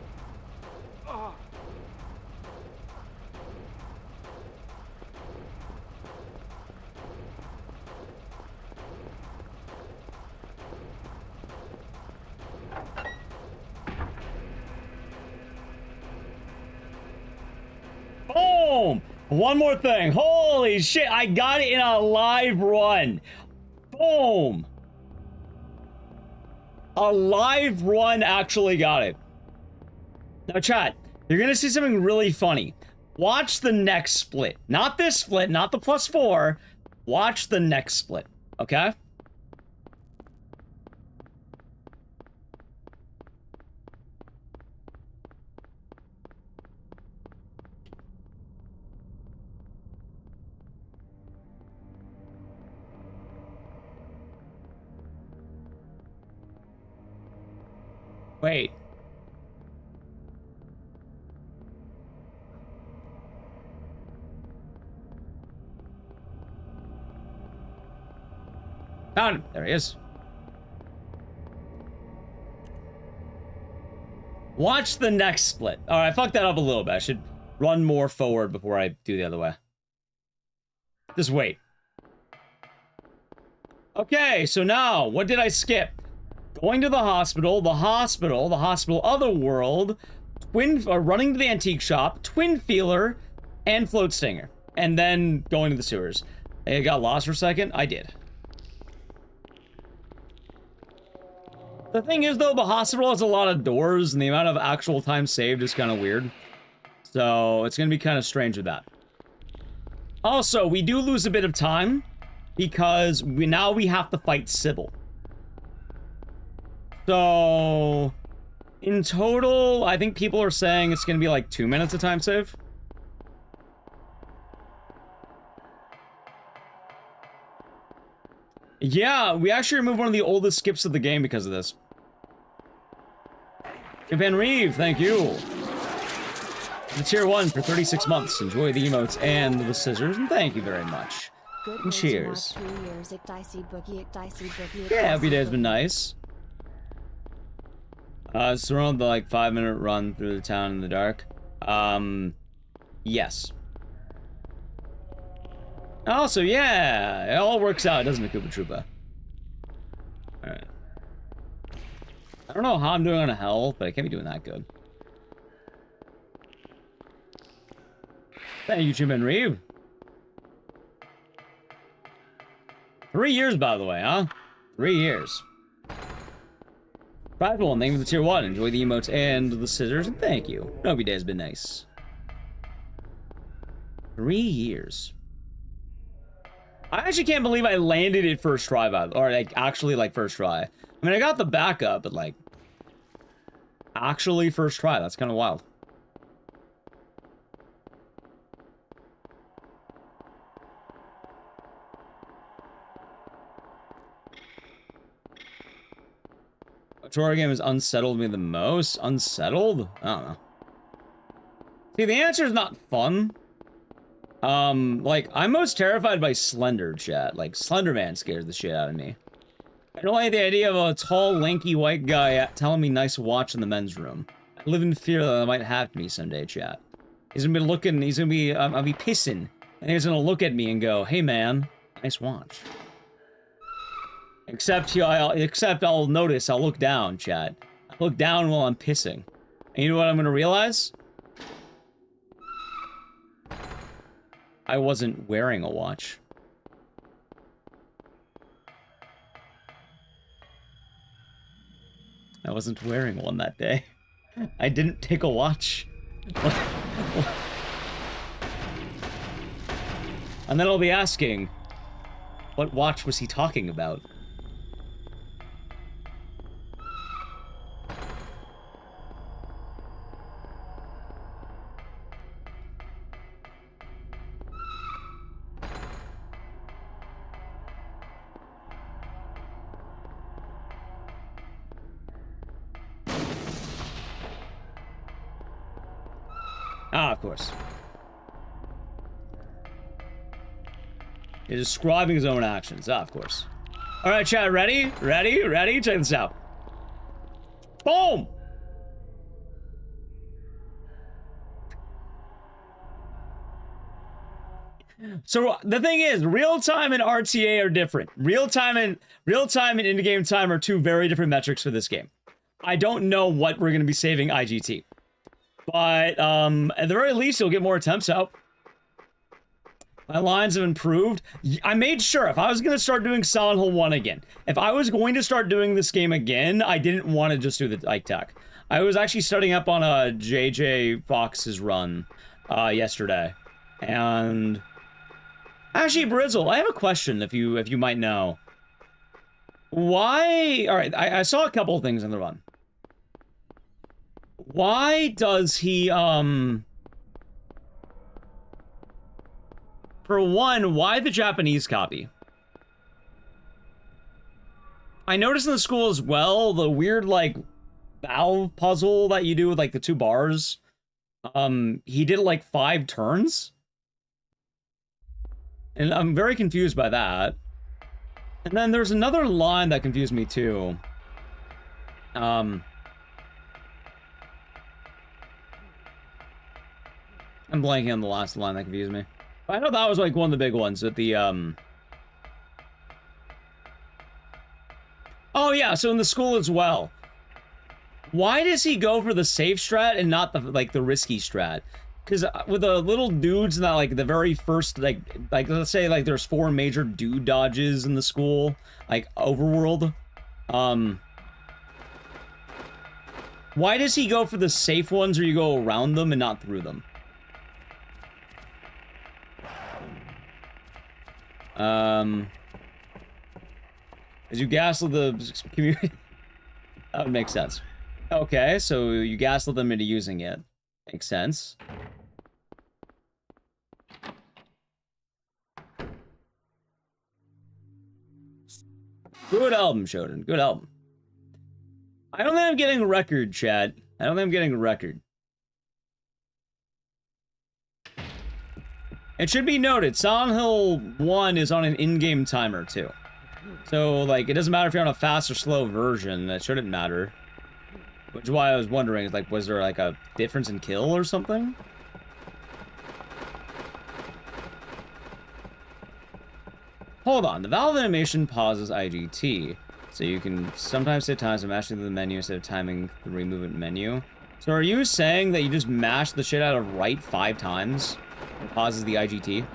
Boom! One more thing. Holy shit, I got it in a live run. Boom! A live run actually got it. Now, chat, you're gonna see something really funny. Watch the next split. Not this split, not the +4. Watch the next split, okay? Wait. Found him. There he is. Watch the next split. Alright, I fucked that up a little bit. I should run more forward before I do the other way. Just wait. Okay, so now, what did I skip? Going to the hospital, other world, running to the antique shop, twin feeler, and float stinger. And then going to the sewers. I got lost for a second? I did. The thing is, though, the hospital has a lot of doors, and the amount of actual time saved is kind of weird. So, it's going to be kind of strange with that. Also, we do lose a bit of time, because now we have to fight Sybil. So, in total, I think people are saying it's going to be like 2 minutes of time save. Yeah, we actually removed one of the oldest skips of the game because of this. Japan Reeve, thank you. The tier 1 for 36 months. Enjoy the emotes and the scissors, and thank you very much. And cheers. Yeah, every day has been nice. It's around the, like, 5-minute run through the town in the dark. Yes. Also, yeah, it all works out, doesn't it, Koopa Troopa? Alright. I don't know how I'm doing on a health, but I can't be doing that good. Thank you, Jim and Reeve. 3 years, by the way, huh? 3 years. Prideful, thank you for the tier 1. Enjoy the emotes and the scissors, and thank you. Every day has been nice. 3 years. I actually can't believe I landed it first try, or like actually like first try. I mean, I got the backup, but like actually first try. That's kind of wild. Which horror game has unsettled me the most? Unsettled? I don't know. See, the answer is not fun. Like, I'm most terrified by Slender, chat. Like, Slender Man scares the shit out of me. I don't like the idea of a tall, lanky white guy telling me nice watch in the men's room. I live in fear that might happen to me someday, chat. He's gonna be looking, he's gonna be, I'll be pissing. And he's gonna look at me and go, hey man, nice watch. Except I'll notice, I'll look down, chat. I look down while I'm pissing. And you know what I'm gonna realize? I wasn't wearing a watch. I wasn't wearing one that day. I didn't take a watch. And then I'll be asking, what watch was he talking about? Ah, of course. He's describing his own actions. Ah, of course. Alright, chat, ready? Ready? Ready? Check this out. Boom! So, the thing is, real-time and RTA are different. Real-time and in-game time are two very different metrics for this game. I don't know what we're going to be saving IGT. But, at the very least, you'll get more attempts out. My lines have improved. I made sure, if I was going to start doing Silent Hill 1 again, if I was going to start doing this game again, I didn't want to just do the Ike Tech. I was actually starting up on a JJ Fox's run, yesterday. And... actually, Brizzle, I have a question, if you might know. Why... alright, I saw a couple of things in the run. Why does he, for one, why the Japanese copy? I noticed in the school as well, the weird, like, valve puzzle that you do with, like, the 2 bars. He did it, like, 5 turns. And I'm very confused by that. And then there's another line that confused me, too. I'm blanking on the last line that confused me. I know that was like one of the big ones with the oh yeah, so in the school as well. Why does he go for the safe strat and not the like the risky strat? Because with the little dudes in that like the very first like let's say like there's 4 major dude dodges in the school, like overworld. Why does he go for the safe ones where you go around them and not through them? As you gaslit the community, that would make sense. Okay, so you gaslit them into using it. Makes sense. Good album, Shodan. Good album. I don't think I'm getting a record, Chad. I don't think I'm getting a record. It should be noted, Silent Hill 1 is on an in-game timer, too. So, like, it doesn't matter if you're on a fast or slow version, that shouldn't matter. Which is why I was wondering, like, was there, like, a difference in kill or something? Hold on, the valve animation pauses IGT. So you can sometimes hit times by mashing through the menu instead of timing the re-movement menu. So are you saying that you just mash the shit out of right 5 times? It pauses the IGT.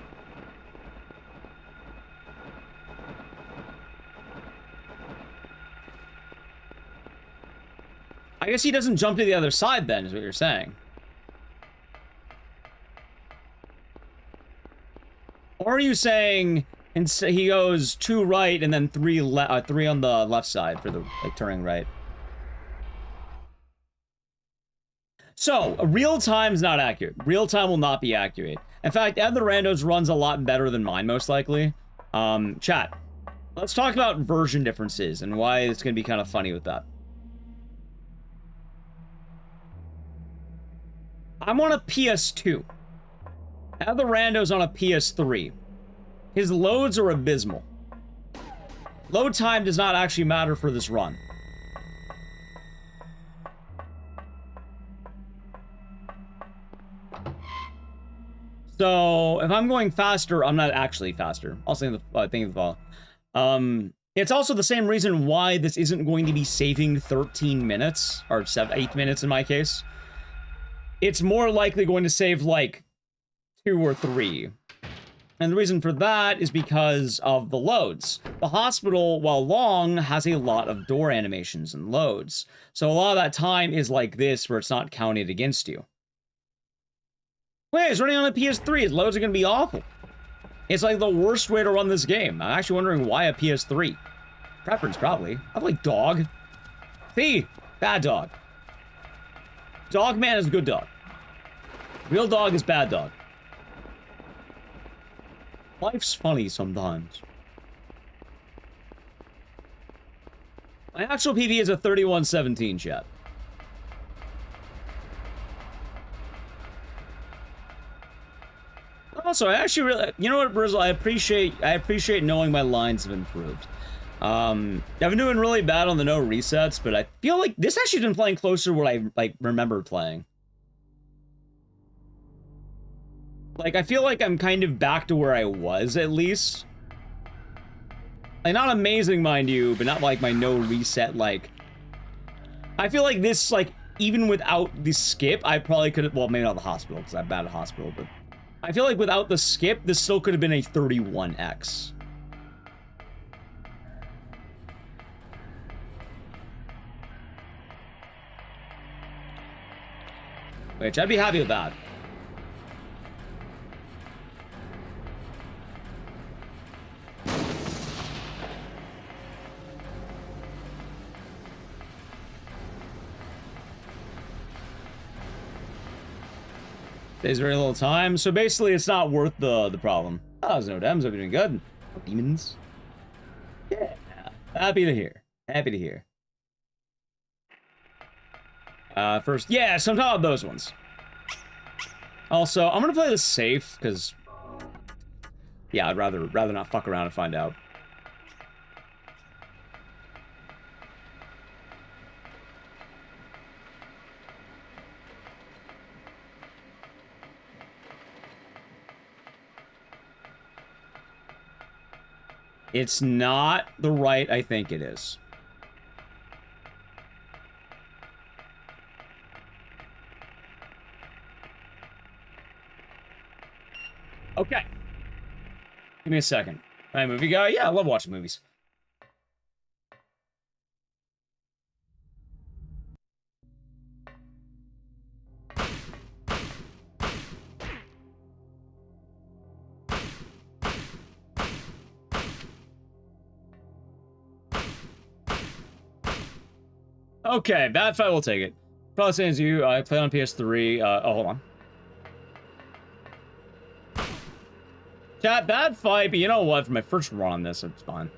I guess he doesn't jump to the other side then, is what you're saying. Or are you saying he goes 2 right and then 3 on the left side for the turning right? So, real time's not accurate. Real time will not be accurate. In fact, Ed the Rando's runs a lot better than mine, most likely. Chat, let's talk about version differences and why it's going to be kind of funny with that. I'm on a PS2. Ed the Rando's on a PS3. His loads are abysmal. Load time does not actually matter for this run. So, if I'm going faster, I'm not actually faster. I'll say the thing of the fall. It's also the same reason why this isn't going to be saving 13 minutes, or 8 minutes in my case. It's more likely going to save, like, 2 or 3. And the reason for that is because of the loads. The hospital, while long, has a lot of door animations and loads. So a lot of that time is like this, where it's not counted against you. Wait, it's running on a PS3. His loads are going to be awful. It's like the worst way to run this game. I'm actually wondering why a PS3. Preference, probably. I like dog. See? Bad dog. Dog man is good dog. Real dog is bad dog. Life's funny sometimes. My actual PB is a 3117, chat. Also, I actually really, you know what, Brizzle, I appreciate knowing my lines have improved. I've been doing really bad on the no resets, but I feel like this actually has been playing closer to what I remember playing. Like, I feel like I'm kind of back to where I was, at least. Like, not amazing, mind you, but not like my no reset, like... I feel like this, like, even without the skip, I probably could have... Well, maybe not the hospital, because I'm bad at hospital, but... I feel like without the skip, this still could have been a 31x. Which, I'd be happy with that. Saves very little time, so basically it's not worth the problem. Oh, there's no dems, I've been doing good. No demons. Yeah, happy to hear. Happy to hear. First, yeah, so I'm talking about those ones. Also, I'm gonna play this safe, because... Yeah, I'd rather not fuck around and find out. It's not the right I think it is. Okay. Give me a second. Hi, movie guy. Yeah, I love watching movies. Okay, bad fight, we'll take it. Probably same as you. I played on PS3. Oh, hold on. Chat, bad fight, but you know what? For my first run on this, it's fine.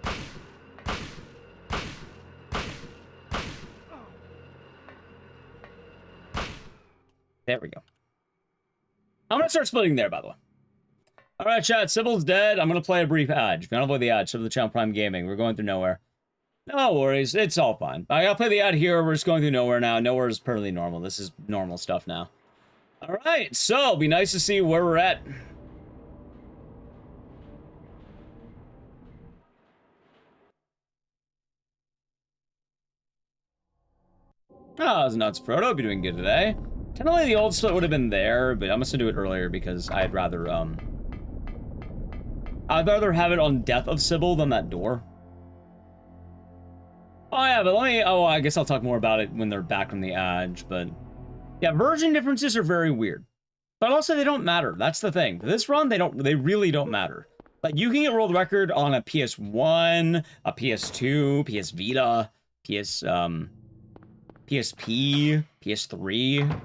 There we go. I'm gonna start splitting there, by the way. Alright, chat, Sybil's dead. I'm gonna play a brief ad. If you wanna play the ad, sub to the channel Prime Gaming. We're going through nowhere. No worries, it's all fine. I gotta play the ad here, we're just going through nowhere now. Nowhere is perfectly normal. This is normal stuff now. Alright, so, it'll be nice to see where we're at. Oh, that was nuts, Frodo. Be doing good today. Technically, the old split would have been there, but I'm gonna do it earlier because I'd rather have it on Death of Sybil than that door. Oh, yeah, but let me... Oh, I guess I'll talk more about it when they're back from the edge, but... Yeah, version differences are very weird. But also, they don't matter. That's the thing. For this run, they really don't matter. You can get world record on a PS1, a PS2, PS Vita, PSP, PS3.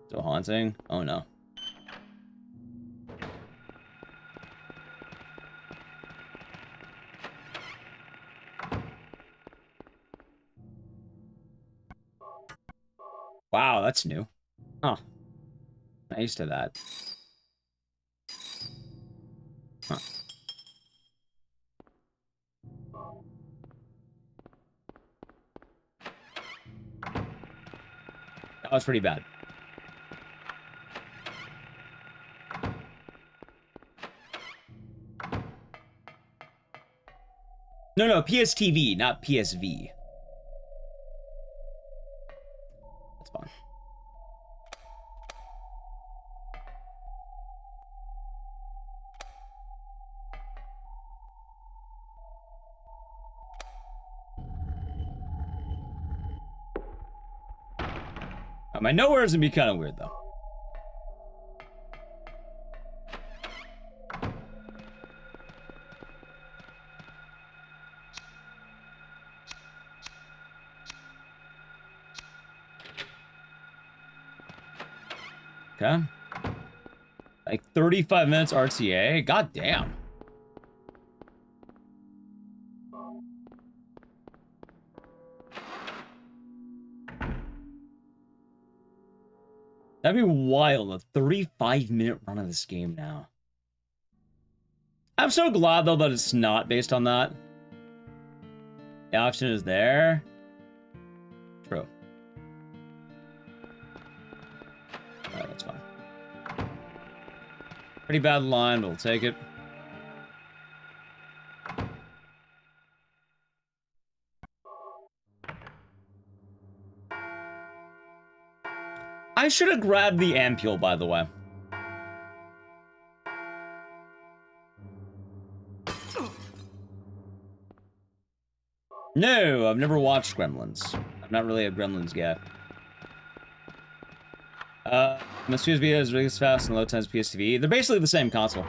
Still haunting? Oh no. Wow, that's new. Huh. Not used to that. Huh. That was pretty bad. No, PSTV, not PSV. That's fine. My nowhere's gonna be kind of weird, though. Okay. Like 35 minutes RTA? God damn. That'd be wild, a 35-minute run of this game now. I'm so glad, though, that it's not based on that. The option is there. True. Alright, that's fine. Pretty bad line, but we'll take it. I should have grabbed the ampule, by the way. No, I've never watched Gremlins. I'm not really a Gremlins guy. Must USB is really fast and low times PSTV. They're basically the same console.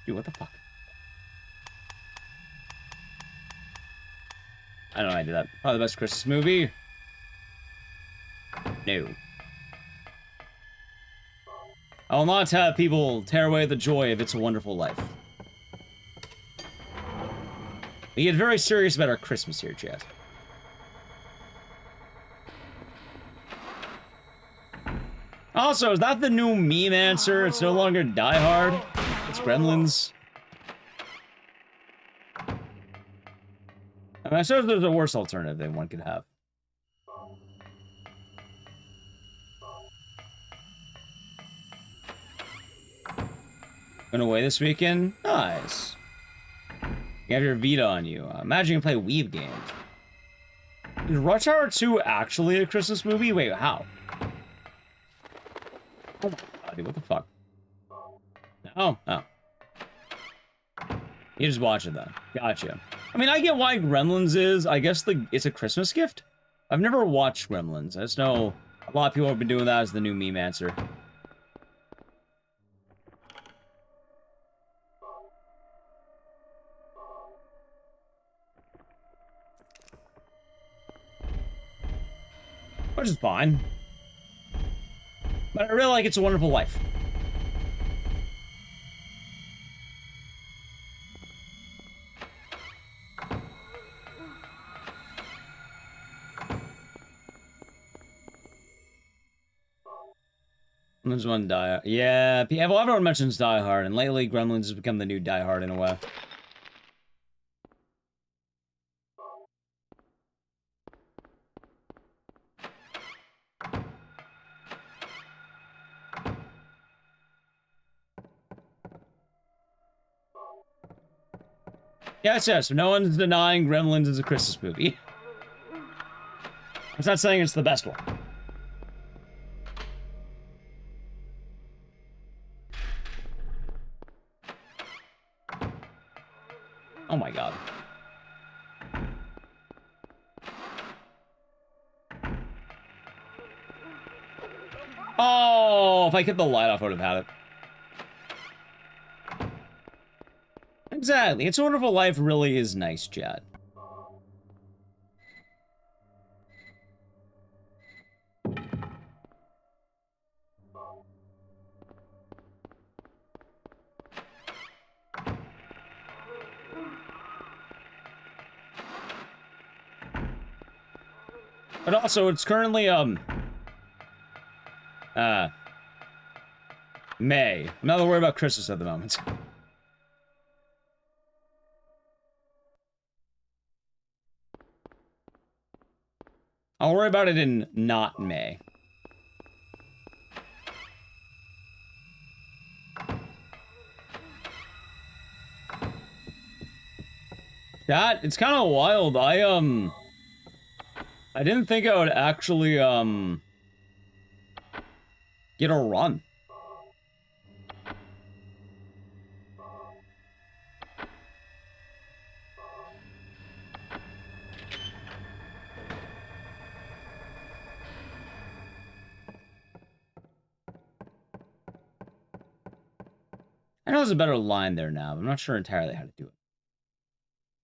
Dude, what the fuck? I don't know why I did that. Probably the best Christmas movie. No. I will not have people tear away the joy of It's a Wonderful Life. We get very serious about our Christmas here, chat. Also, is that the new meme answer? It's no longer Die Hard. It's Gremlins. I mean, I suppose there's a worse alternative that one could have. Going away this weekend? Nice. You have your Vita on you. Imagine you can play Weave games. Is Rush Hour 2 actually a Christmas movie? Wait, how? Oh my god, dude, what the fuck? Oh. You just watch it then. Gotcha. I mean, I get why Gremlins is. I guess it's a Christmas gift. I've never watched Gremlins. I just know a lot of people have been doing that as the new meme answer. Which is fine. But I really like It's a Wonderful Life. There's one Die Hard. Yeah, well, everyone mentions Die Hard, and lately Gremlins has become the new Die Hard in a way. Yes, yes. No one's denying Gremlins is a Christmas movie. I'm not saying it's the best one. Oh my god. Oh, if I kept the light off, I would have had it. Exactly. It's a Wonderful Life really is nice, chat. But also, it's currently, May. I'm not worried about Christmas at the moment. I'll worry about it in not May. That, it's kind of wild. I didn't think I would actually, get a run. I know there's a better line there now, but I'm not sure entirely how to do it.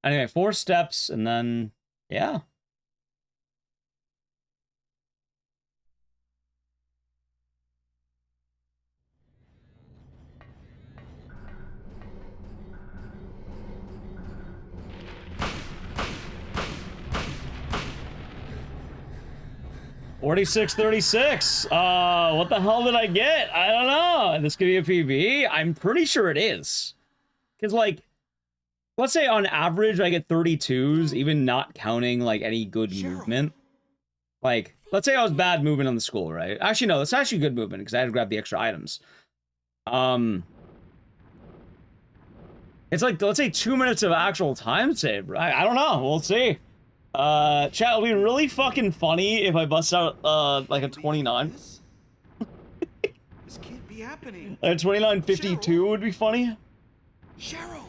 Anyway, 4 steps, and then, yeah. $46.36. What the hell did I get? I don't know. This could be a PB. I'm pretty sure it is. Because, like, let's say on average I get 32s, even not counting, like, any good movement. Like, let's say I was bad movement on the school, right? Actually, no, it's actually good movement because I had to grab the extra items. It's like, let's say 2 minutes of actual time save. I don't know. We'll see. Chat, it'll be really fucking funny if I bust out, like a 29. This can't be happening. A 29.52 would be funny. Cheryl!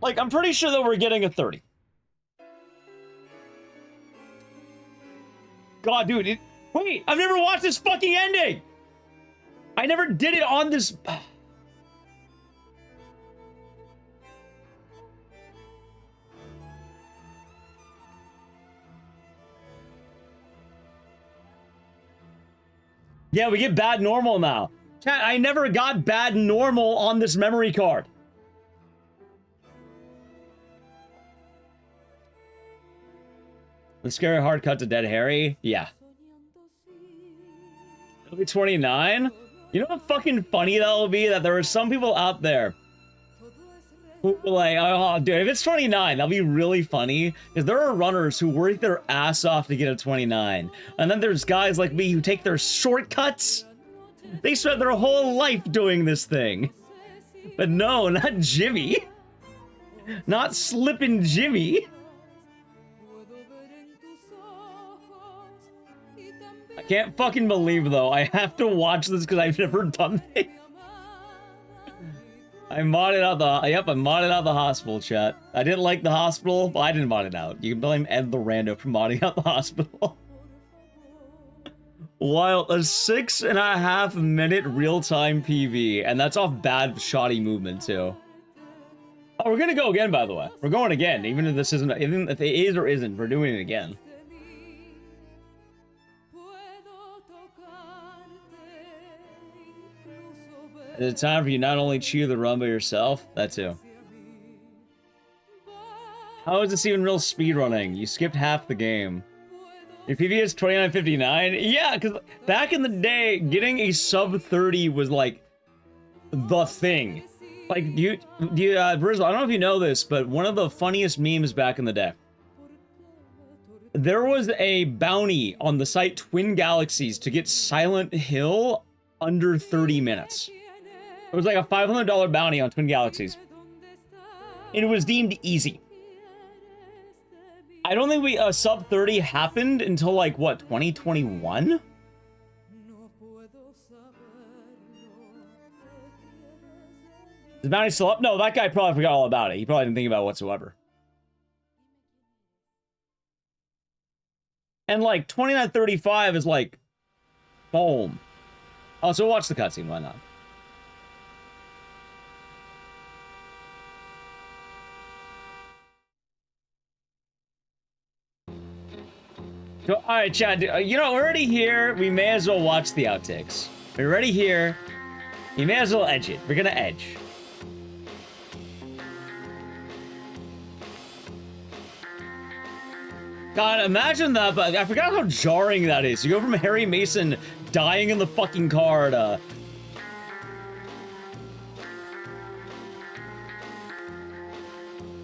Like, I'm pretty sure that we're getting a 30. God, dude, wait, I've never watched this fucking ending! I never did it on this... Yeah, we get bad normal now. Chat, I never got bad normal on this memory card. The scary hard cut to Dead Harry? Yeah. It'll be 29? You know how fucking funny that'll be? That there are some people out there who are like, oh, dude, if it's 29, that'll be really funny. Because there are runners who work their ass off to get a 29. And then there's guys like me who take their shortcuts. They spent their whole life doing this thing. But no, not Jimmy. Not Slippin' Jimmy. I can't fucking believe, though. I have to watch this because I've never done this. I modded out the... Yep, I modded out the hospital, chat. I didn't like the hospital, but I didn't mod it out. You can blame Ed the Rando for modding out the hospital. Wild, a 6.5 minute real-time PV, and that's off bad, shoddy movement, too. Oh, we're gonna go again, by the way. We're going again, even if this isn't... Even if it is or isn't, we're doing it again. Is it time for you not only chew the rum by yourself? That too. How is this even real speedrunning? You skipped half the game. Your PB is 29.59? Yeah, because back in the day, getting a sub 30 was like the thing. Like, Brizzle, I don't know if you know this, but one of the funniest memes back in the day. There was a bounty on the site Twin Galaxies to get Silent Hill under 30 minutes. It was like a $500 bounty on Twin Galaxies. And it was deemed easy. I don't think we sub 30 happened until like what 2021. Is the bounty still up? No, that guy probably forgot all about it. He probably didn't think about it whatsoever. And like 2935 is like, boom. Oh, so watch the cutscene. Why not? So, all right, Chad. You know, we're already here. We may as well watch the outtakes. We're already here. You may as well edge it. We're gonna edge. God, imagine that, but I forgot how jarring that is. You go from Harry Mason dying in the fucking car to...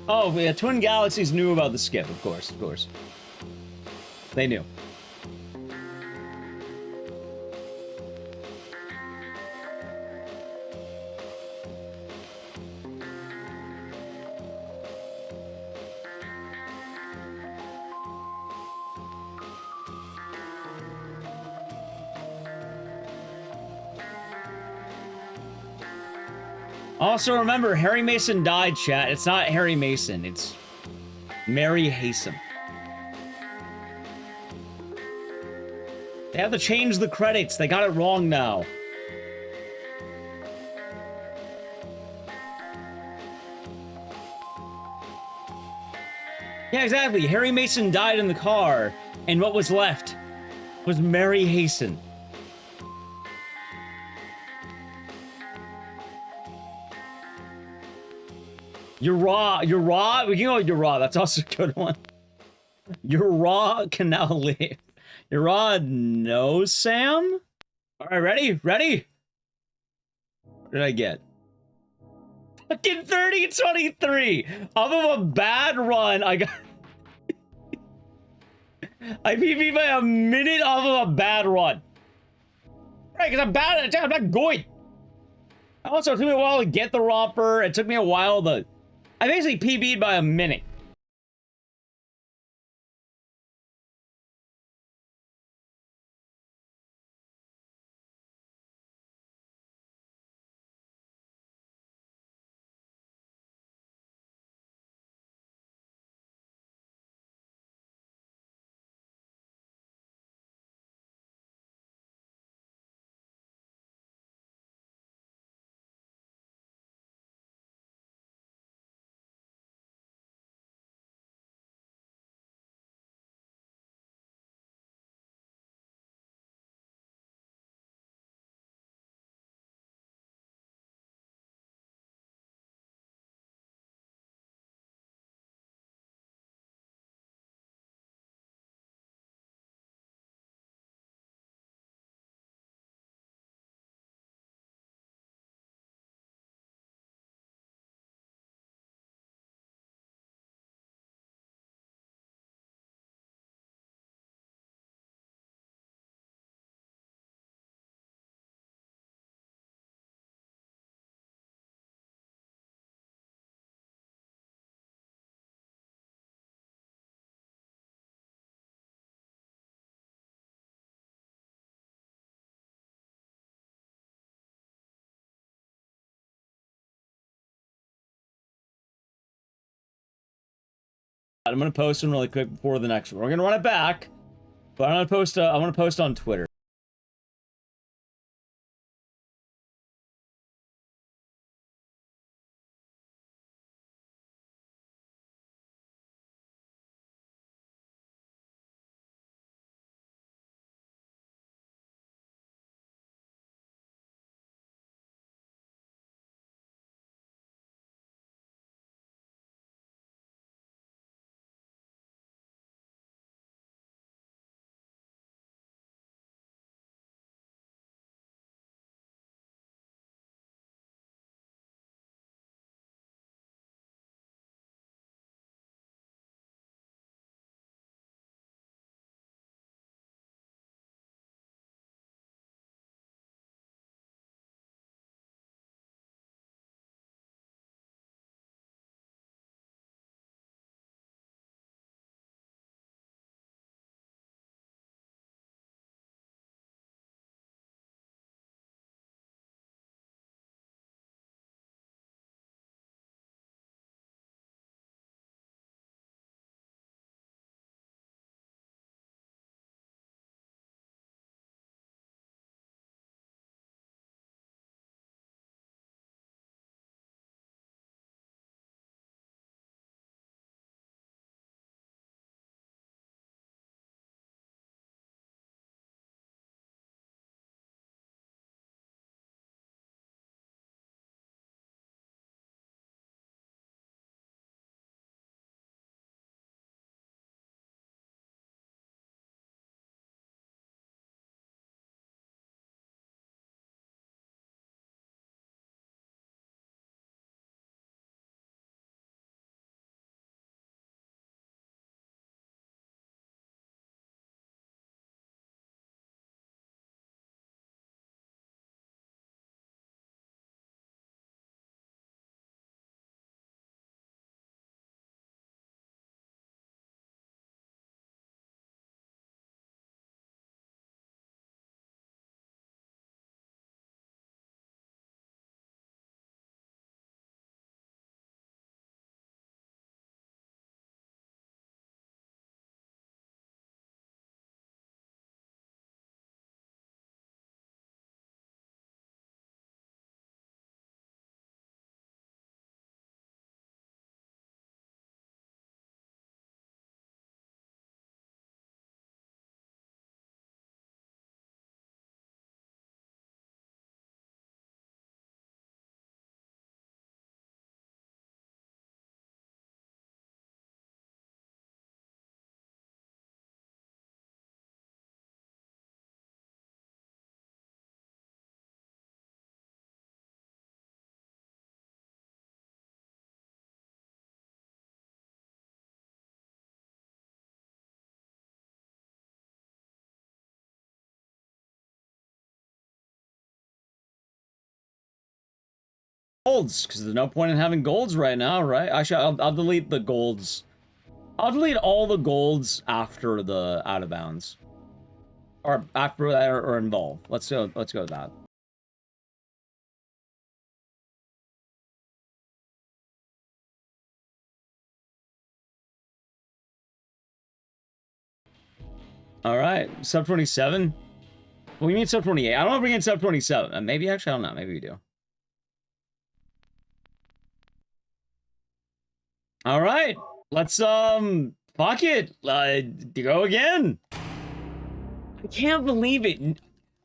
Oh, yeah, Twin Galaxies knew about the skip, of course, of course. They knew. Also, remember, Harry Mason died, chat. It's not Harry Mason. It's Mary Haysom. They have to change the credits. They got it wrong now. Yeah, exactly. Harry Mason died in the car, and what was left was Mary Hayson. You're raw. You're raw. We can go. You're raw. That's also a good one. You're raw can now live. You're raw. No, Sam. All right, ready? Ready? What did I get? Fucking 30-23. Off of a bad run, I got. I PB by a minute off of a bad run. Right, because I'm bad. I'm not good. Also, it took me a while to get the romper. It took me a while to. I basically PB'd by a minute. I'm gonna post one really quick before the next one. We're gonna run it back, but I'm gonna post. I want to post on Twitter. Golds, because there's no point in having golds right now, right? Actually, I'll delete the golds. I'll delete all the golds after the out of bounds. Or after that or involved. Let's go with that. All right, sub 27. Well, we need sub 28. I don't know if we get sub 27. Maybe actually, I don't know. Maybe we do. All right, let's fuck it. Go again. I can't believe it.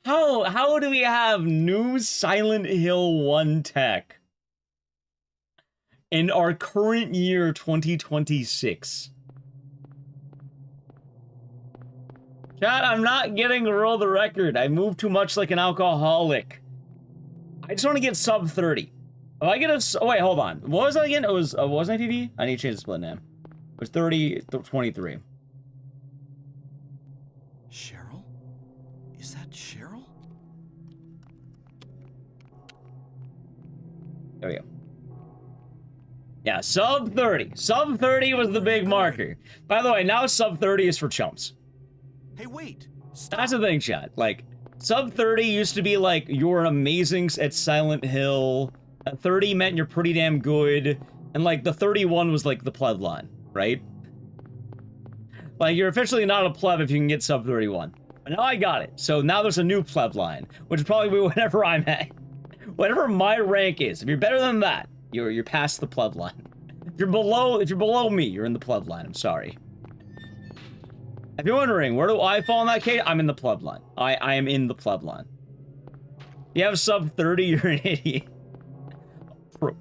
How do we have new Silent Hill 1 tech in our current year 2026? Chat, I'm not getting world record. I move too much like an alcoholic. I just want to get sub 30. If I get a... Oh, wait, hold on. What was that again? It was... wasn't it PV? I need to change the split name. It was 30... 23. Cheryl? Is that Cheryl? There we go. Yeah, sub 30. Sub 30 was the big marker. By the way, now sub 30 is for chumps. Hey, wait! Stop. That's the thing, chat. Like, sub 30 used to be like, you're amazing at Silent Hill. 30 meant you're pretty damn good. And like, the 31 was like the pleb line, right? Like, you're officially not a pleb if you can get sub 31. But now I got it. So now there's a new pleb line, which is probably whatever I'm at. Whatever my rank is. If you're better than that, you're past the pleb line. If you're below me, you're in the pleb line. I'm sorry. If you're wondering, where do I fall in that case? I'm in the pleb line. I am in the pleb line. If you have sub 30, you're an idiot. True.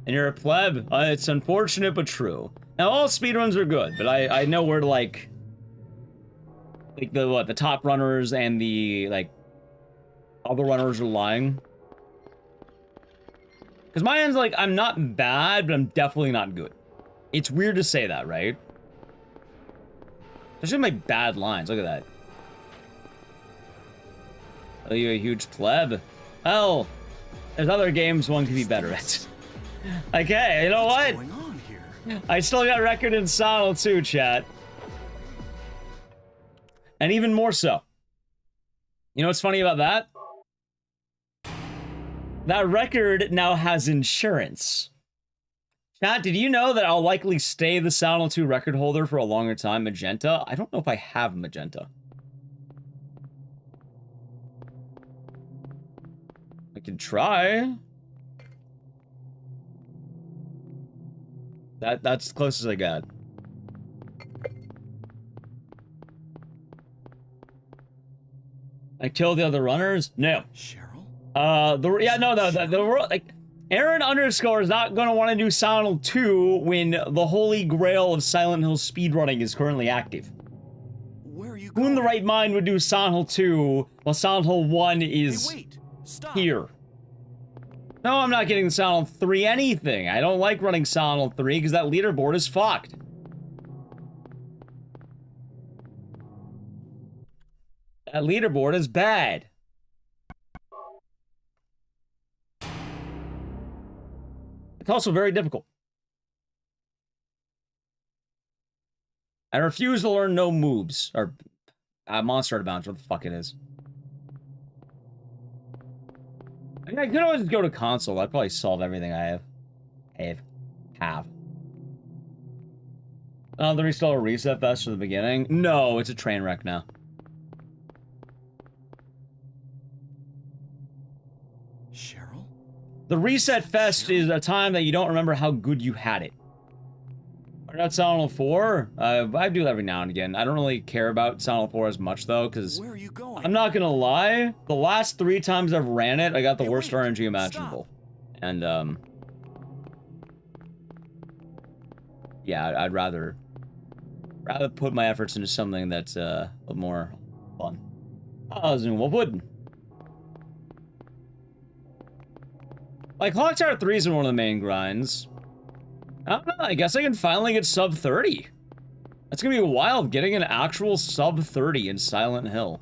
And you're a pleb. It's unfortunate, but true. Now, all speedruns are good, but I know where to, like the top runners and the, like, other runners are lying. Because my end's like, I'm not bad, but I'm definitely not good. It's weird to say that, right? There's just my bad lines. Look at that. Oh, you're a huge pleb. Well, there's other games one could be better at. Okay, you know what? What's going on here? I still got record in Sonal too, chat. And even more so. You know what's funny about that? That record now has insurance. Chat, did you know that I'll likely stay the Sonal 2 record holder for a longer time? Magenta? I don't know if I have magenta. I can try. That's as close as I got. I killed the other runners? No. Cheryl? Like, Aaron underscore is not going to want to do Silent Hill 2 when the holy grail of Silent Hill speedrunning is currently active. Where are you Who going? in the right mind would do Silent Hill 2 while Silent Hill 1 is Hey, wait! Stop! here? No, I'm not getting Silent Hill 3 anything. I don't like running Silent Hill 3 because that leaderboard is fucked. That leaderboard is bad. It's also very difficult. I refuse to learn no moves. Or monster out of bounds, what the fuck it is. I mean, I could always go to console. I'd probably solve everything I have. Oh, there is still a reset fest from the beginning? No, it's a train wreck now. Cheryl? The reset fest is a time that you don't remember how good you had it. Or not Silent Hill 4. I do that every now and again. I don't really care about Silent Hill 4 as much though, because Where are you going? I'm not gonna lie. The last 3 times I've ran it, I got the Hey, worst wait, RNG imaginable. And yeah, I'd rather put my efforts into something that's a little more fun. What would? Like, Clock Tower 3 is one of the main grinds. I don't know, I guess I can finally get sub 30. That's gonna be wild, getting an actual sub 30 in Silent Hill.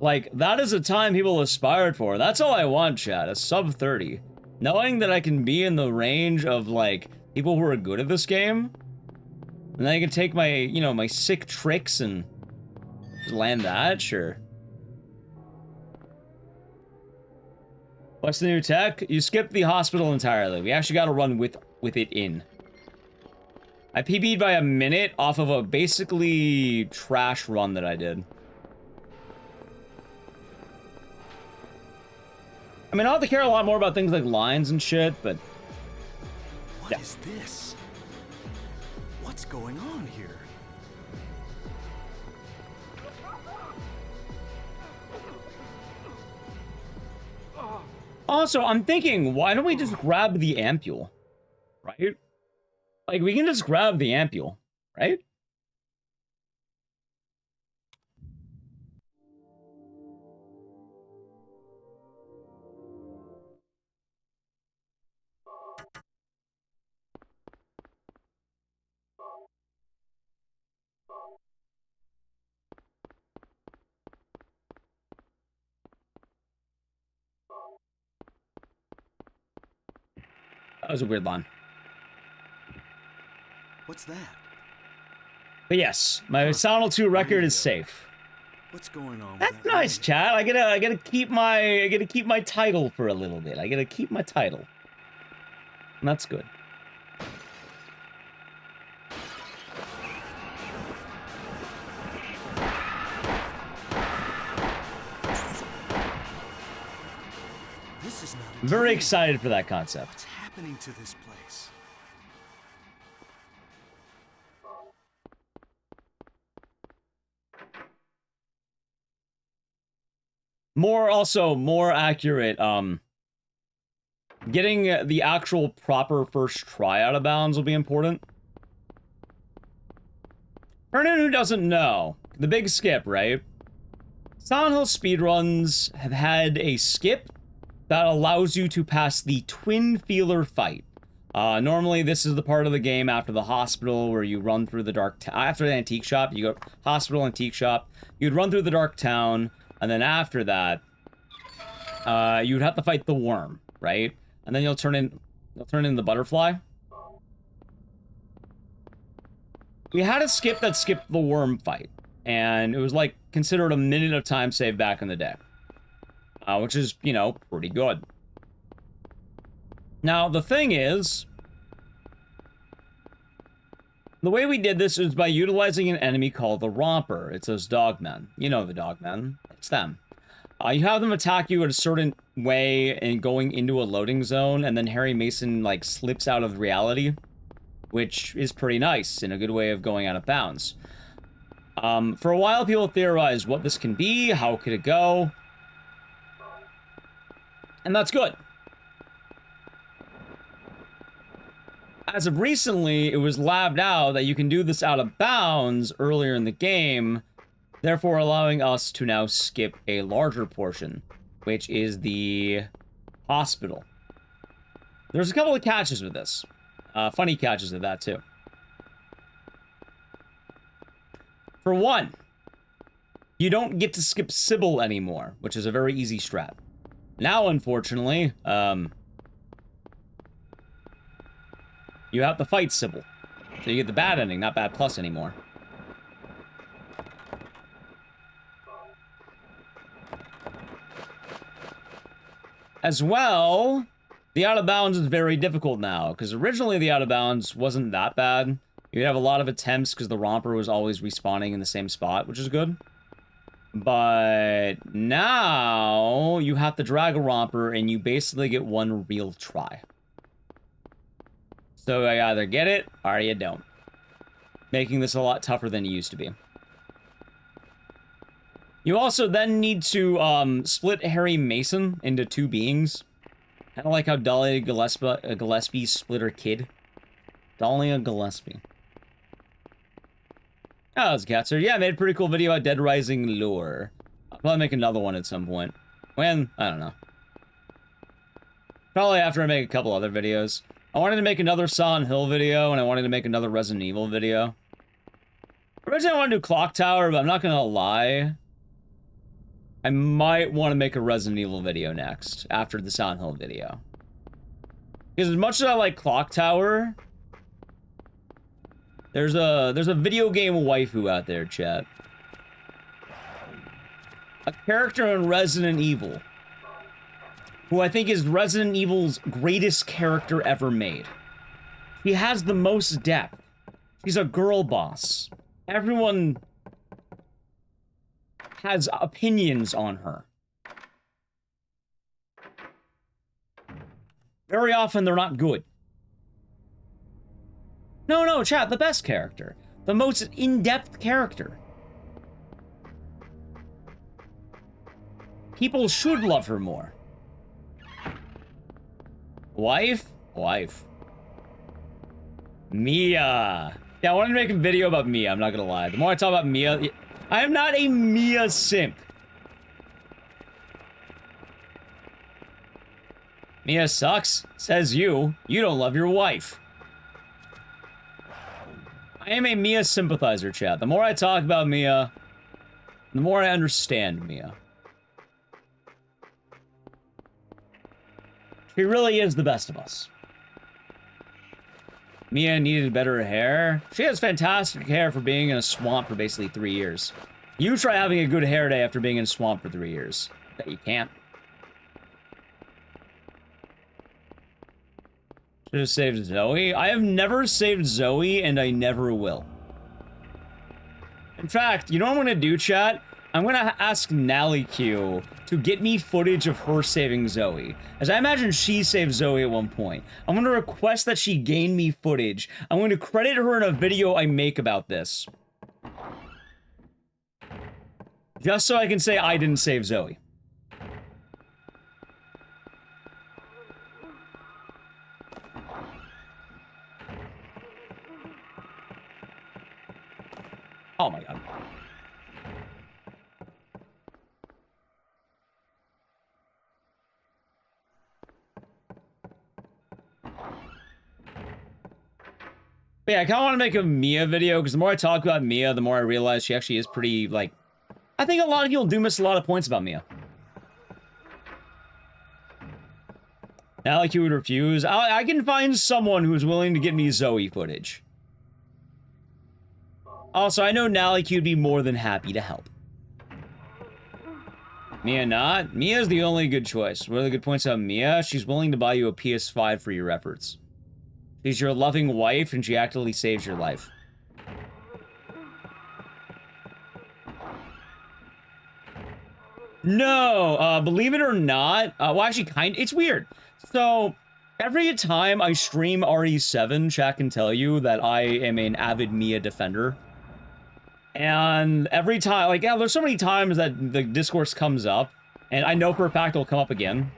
Like, that is a time people aspired for. That's all I want, chat, a sub 30. Knowing that I can be in the range of, like, people who are good at this game, and then I can take my, you know, my sick tricks and land that, sure. What's the new tech? You skip the hospital entirely. We actually got to run with it in. I PB'd by a minute off of a basically trash run that I did. I mean, I don't have to care a lot more about things like lines and shit, but... What is this? What's going on here? Also, I'm thinking, why don't we just grab the ampule? Right? Like, we can just grab the ampule, right? That was a weird line. What's that? But yes, my Sonal 2 record is safe. What's going on? That's nice, chat. I gotta keep my title for a little bit. I gotta keep my title. And that's good. This is not a Very dream. excited for that concept. What's happening to this place? More accurate, getting the actual proper first try out of bounds will be important. For anyone who doesn't know, the big skip, right? Silent Hill speedruns have had a skip that allows you to pass the twin feeler fight. Normally, this is the part of the game after the hospital where you run through the dark town. After the antique shop, you go hospital, antique shop. You'd run through the dark town, and then after that, you'd have to fight the worm, right? And then you'll turn in the butterfly. We had a skip that skipped the worm fight, and it was like considered a minute of time saved back in the day, which is, you know, pretty good. Now, the thing is, the way we did this is by utilizing an enemy called the Romper. It's those dogmen. You know the dogmen. It's them. You have them attack you in a certain way and going into a loading zone, and then Harry Mason, like, slips out of reality, which is pretty nice and a good way of going out of bounds. For a while, people theorized what this can be, how could it go, and that's good. As of recently, it was labbed out that you can do this out of bounds earlier in the game, therefore allowing us to now skip a larger portion, which is the hospital. There's a couple of catches with this. Funny catches of that, too. For one, you don't get to skip Sybil anymore, which is a very easy strat. Now, unfortunately, you have to fight Sybil. So you get the bad ending, not bad plus anymore. As well, the out of bounds is very difficult now, because originally the out of bounds wasn't that bad. You'd have a lot of attempts because the Romper was always respawning in the same spot, which is good. But now you have to drag a Romper and you basically get one real try. So I either get it or you don't. Making this a lot tougher than it used to be. You also then need to split Harry Mason into two beings. Kind of like how Dahlia Gillespie split her kid. Dahlia Gillespie. Oh, that was Katzer. Yeah, I made a pretty cool video about Dead Rising lore. I'll probably make another one at some point. When? I don't know. Probably after I make a couple other videos. I wanted to make another Silent Hill video, and I wanted to make another Resident Evil video. Originally I wanted to do Clock Tower, but I'm not gonna lie. I might want to make a Resident Evil video next, after the Silent Hill video. Because as much as I like Clock Tower, there's a video game waifu out there, chat. A character in Resident Evil, who I think is Resident Evil's greatest character ever made. He has the most depth. She's a girl boss. Everyone has opinions on her. Very often, they're not good. No, chat, the best character. The most in-depth character. People should love her more. Wife? Wife. Mia. Yeah, I wanted to make a video about Mia, I'm not gonna lie. The more I talk about Mia, I am not a Mia simp. Mia sucks, says you. You don't love your wife. I am a Mia sympathizer, chat. The more I talk about Mia, the more I understand Mia. She really is the best of us. Mia needed better hair. She has fantastic hair for being in a swamp for basically 3 years. You try having a good hair day after being in a swamp for 3 years. Bet you can't. Should have saved Zoe. I have never saved Zoe, and I never will. In fact, you know what I'm gonna do, chat? I'm gonna ask NallyQ to get me footage of her saving Zoe, as I imagine she saved Zoe at one point. I'm gonna request that she gain me footage. I'm going to credit her in a video I make about this. Just so I can say I didn't save Zoe. Oh my god. But yeah, I kind of want to make a Mia video, because the more I talk about Mia, the more I realize she actually is pretty, like... I think a lot of people do miss a lot of points about Mia. Now, like, you would refuse. I can find someone who's willing to get me Zoe footage. Also, I know Nalik would be more than happy to help. Mia not? Mia's the only good choice. What are the good points about Mia? She's willing to buy you a PS5 for your efforts. She's your loving wife, and she actively saves your life. No, believe it or not, well, actually, it's weird. So, every time I stream RE7, chat can tell you that I am an avid Mia defender. And every time, like, yeah, there's so many times that the discourse comes up, and I know for a fact it'll come up again.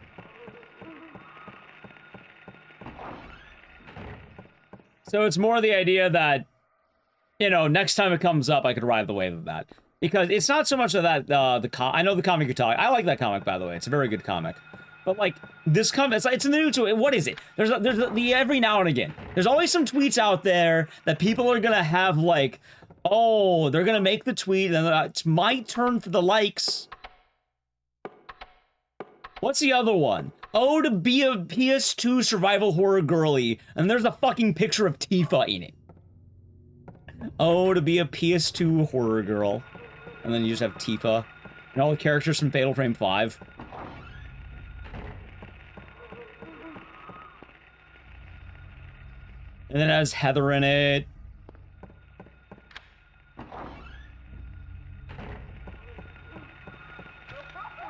So it's more the idea that, you know, next time it comes up, I could ride the wave of that. Because it's not so much of that, I know the comic you're talking, I like that comic, by the way, it's a very good comic. But, like, this comic, it's new to it, what is it? There's every now and again, there's always some tweets out there that people are gonna have, like, oh, they're gonna make the tweet, and it's my turn for the likes. What's the other one? Oh, to be a PS2 survival horror girly, and there's a fucking picture of Tifa in it. Oh, to be a PS2 horror girl. And then you just have Tifa. And all the characters from Fatal Frame 5. And then it has Heather in it.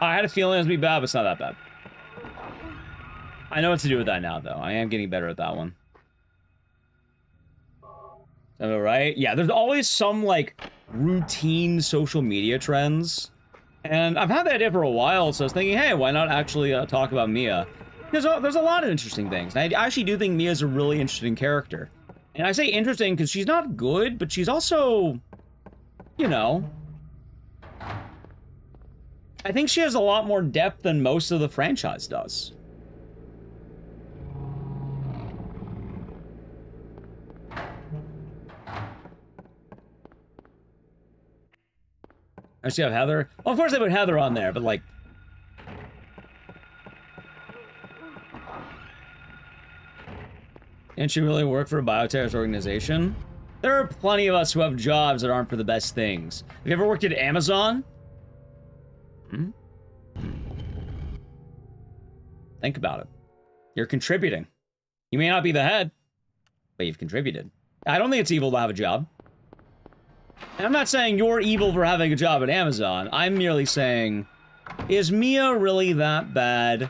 I had a feeling it was gonna be bad, but it's not that bad. I know what to do with that now, though. I am getting better at that one. Am I right? Yeah, there's always some, like, routine social media trends. And I've had that idea for a while, so I was thinking, hey, why not actually talk about Mia? Because there's a lot of interesting things. And I actually do think Mia's a really interesting character. And I say interesting because she's not good, but she's also, you know... I think she has a lot more depth than most of the franchise does. I should have Heather. Well, of course they put Heather on there, but like... Didn't she really work for a bioterrorist organization? There are plenty of us who have jobs that aren't for the best things. Have you ever worked at Amazon? Hmm? Think about it. You're contributing. You may not be the head, but you've contributed. I don't think it's evil to have a job. And I'm not saying you're evil for having a job at Amazon. I'm merely saying, is Mia really that bad?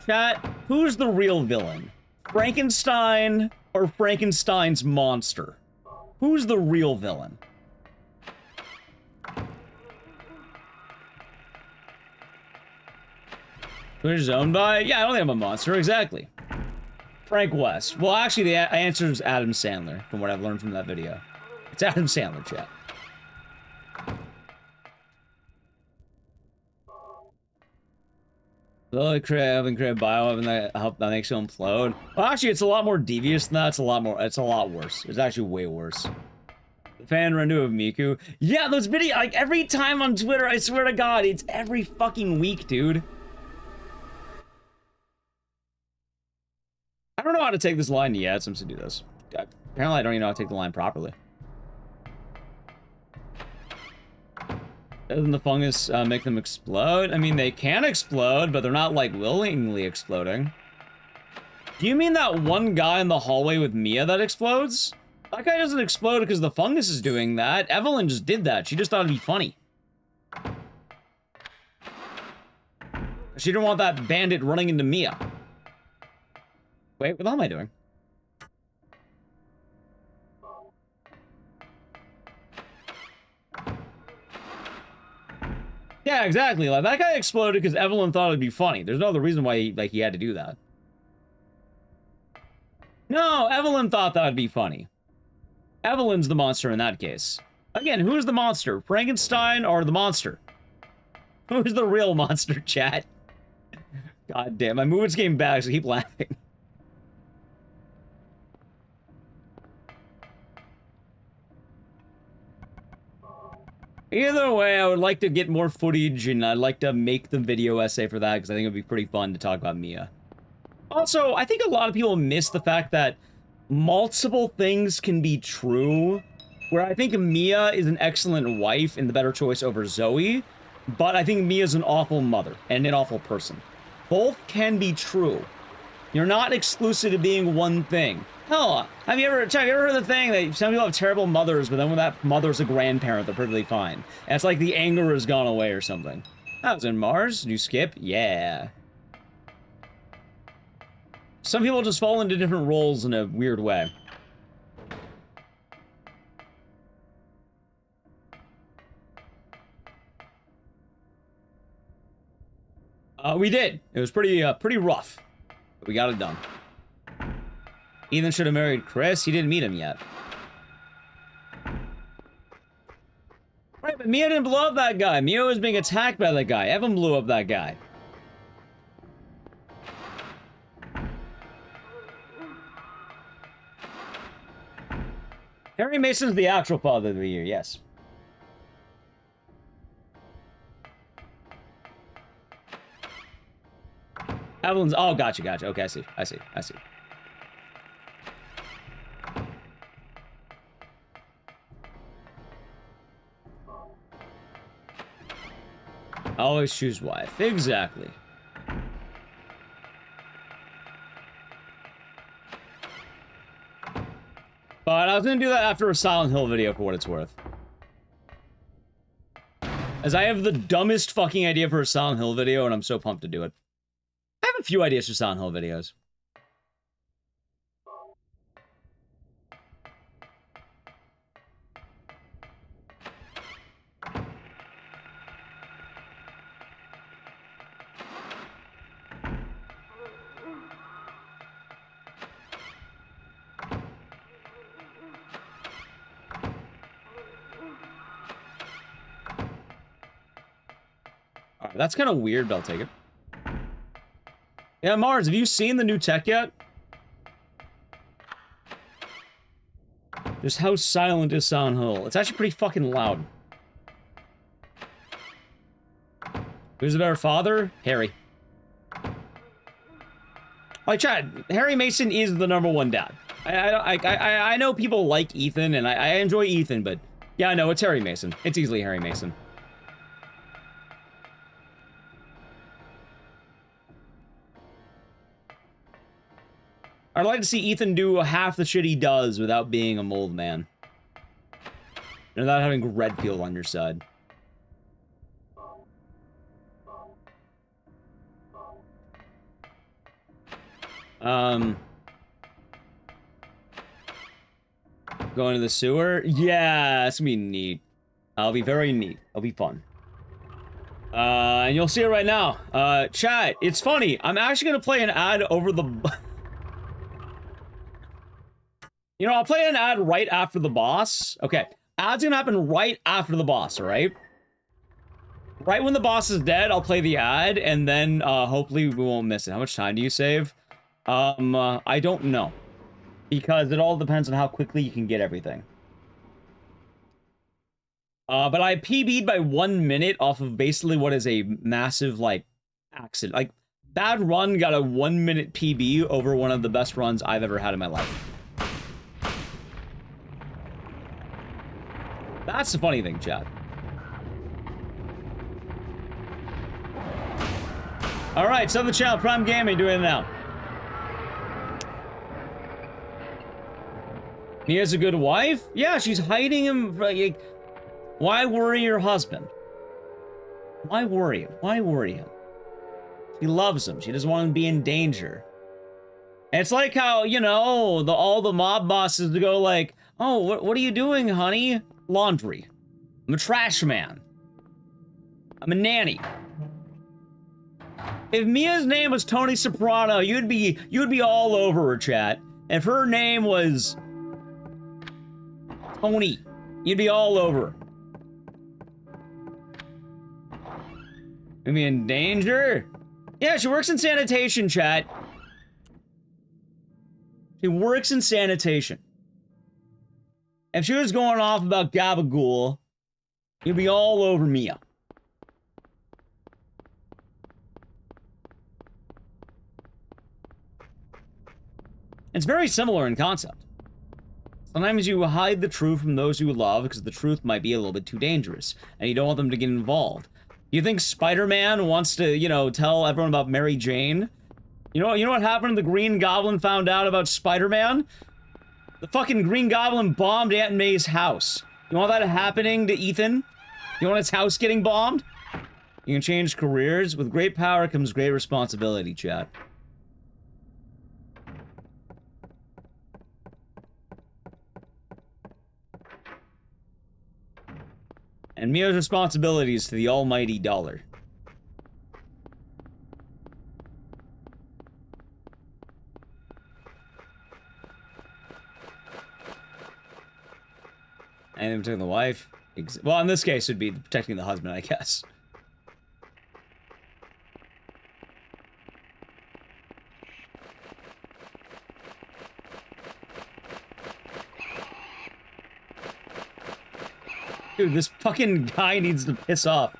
Chat, who's the real villain? Frankenstein or Frankenstein's monster? Who's the real villain? Who's owned by? Yeah, I don't think I'm a monster, exactly. Frank West. Well, actually, the answer is Adam Sandler, from what I've learned from that video. It's Adam Sandler, chat. Lily having created bioweapon that makes you implode. Well, actually, it's a lot more devious than that. It's a lot worse. It's actually way worse. The fan render of Miku. Yeah, those videos, like, every time on Twitter, I swear to God, it's every fucking week, dude. I don't know how to take this line yet, so I'm just gonna do this. Apparently, I don't even know how to take the line properly. Doesn't the fungus make them explode? I mean, they can explode, but they're not, like, willingly exploding. Do you mean that one guy in the hallway with Mia that explodes? That guy doesn't explode because the fungus is doing that. Evelyn just did that. She just thought it'd be funny. She didn't want that bandit running into Mia. Wait, what the hell am I doing? Yeah, exactly. Like, that guy exploded because Evelyn thought it'd be funny. There's no other reason why he had to do that. No, Evelyn thought that'd be funny. Evelyn's the monster in that case. Again, who's the monster? Frankenstein or the monster? Who's the real monster, chat? God damn, my movements came back, so I keep laughing. Either way, I would like to get more footage, and I'd like to make the video essay for that, because I think it would be pretty fun to talk about Mia. Also, I think a lot of people miss the fact that multiple things can be true, where I think Mia is an excellent wife and the better choice over Zoe, but I think Mia's an awful mother and an awful person. Both can be true. You're not exclusive to being one thing. Hell, have you ever heard the thing that some people have terrible mothers, but then when that mother's a grandparent, they're perfectly fine? And it's like the anger has gone away or something. That was in Mars. New skip? Yeah. Some people just fall into different roles in a weird way. We did. It was pretty rough. But we got it done. Ethan should have married Chris. He didn't meet him yet. Right, but Mia didn't blow up that guy. Mia was being attacked by that guy. Evan blew up that guy. Harry Mason's the actual father of the year, yes. Evelyn's... Oh, gotcha. Okay, I see. Always choose wife. Exactly. But I was gonna do that after a Silent Hill video for what it's worth. As I have the dumbest fucking idea for a Silent Hill video, and I'm so pumped to do it. I have a few ideas for Silent Hill videos. Alright, that's kind of weird, but I'll take it. Yeah, Mars, have you seen the new tech yet? Just how silent is Silent Hill? It's actually pretty fucking loud. Who's a better father? Harry. Like, Chad, Harry Mason is the #1 dad. I know people like Ethan, and I enjoy Ethan, but yeah, I know it's Harry Mason. It's easily Harry Mason. I'd like to see Ethan do half the shit he does without being a mold man. And without having Redfield on your side. Going to the sewer? Yeah, it's gonna be neat. I'll be very neat. It'll be fun. And you'll see it right now. Chat, it's funny. I'm actually gonna play an ad over the... You know, I'll play an ad right after the boss. Okay, ad's gonna happen right after the boss, alright? Right when the boss is dead, I'll play the ad, and then, hopefully we won't miss it. How much time do you save? I don't know. Because it all depends on how quickly you can get everything. But I PB'd by 1 minute off of basically what is a massive, like, accident. Like, Bad Run got a 1 minute PB over one of the best runs I've ever had in my life. That's the funny thing, Chad. Alright, so the channel, Prime Gaming, doing it now. Mia's a good wife? Yeah, she's hiding him. Like, why worry your husband? Why worry him? Why worry him? She loves him. She doesn't want him to be in danger. And it's like how, you know, all the mob bosses to go like, oh, what are you doing, honey? Laundry. I'm a trash man. I'm a nanny. If Mia's name was Tony Soprano, you'd be all over her, chat. If her name was Tony, you'd be all over. Maybe in danger? Yeah, she works in sanitation, chat. She works in sanitation. If she was going off about Gabagool, you'd be all over Mia. It's very similar in concept. Sometimes you hide the truth from those you love because the truth might be a little bit too dangerous, and you don't want them to get involved. You think Spider-Man wants to, you know, tell everyone about Mary Jane? You know what happened when the Green Goblin found out about Spider-Man? The fucking Green Goblin bombed Aunt May's house. You want that happening to Ethan? You want his house getting bombed? You can change careers. With great power comes great responsibility, chat. And Mia's responsibilities to the almighty dollar. And protecting the wife. Well, in this case, it would be protecting the husband, I guess. Dude, this fucking guy needs to piss off.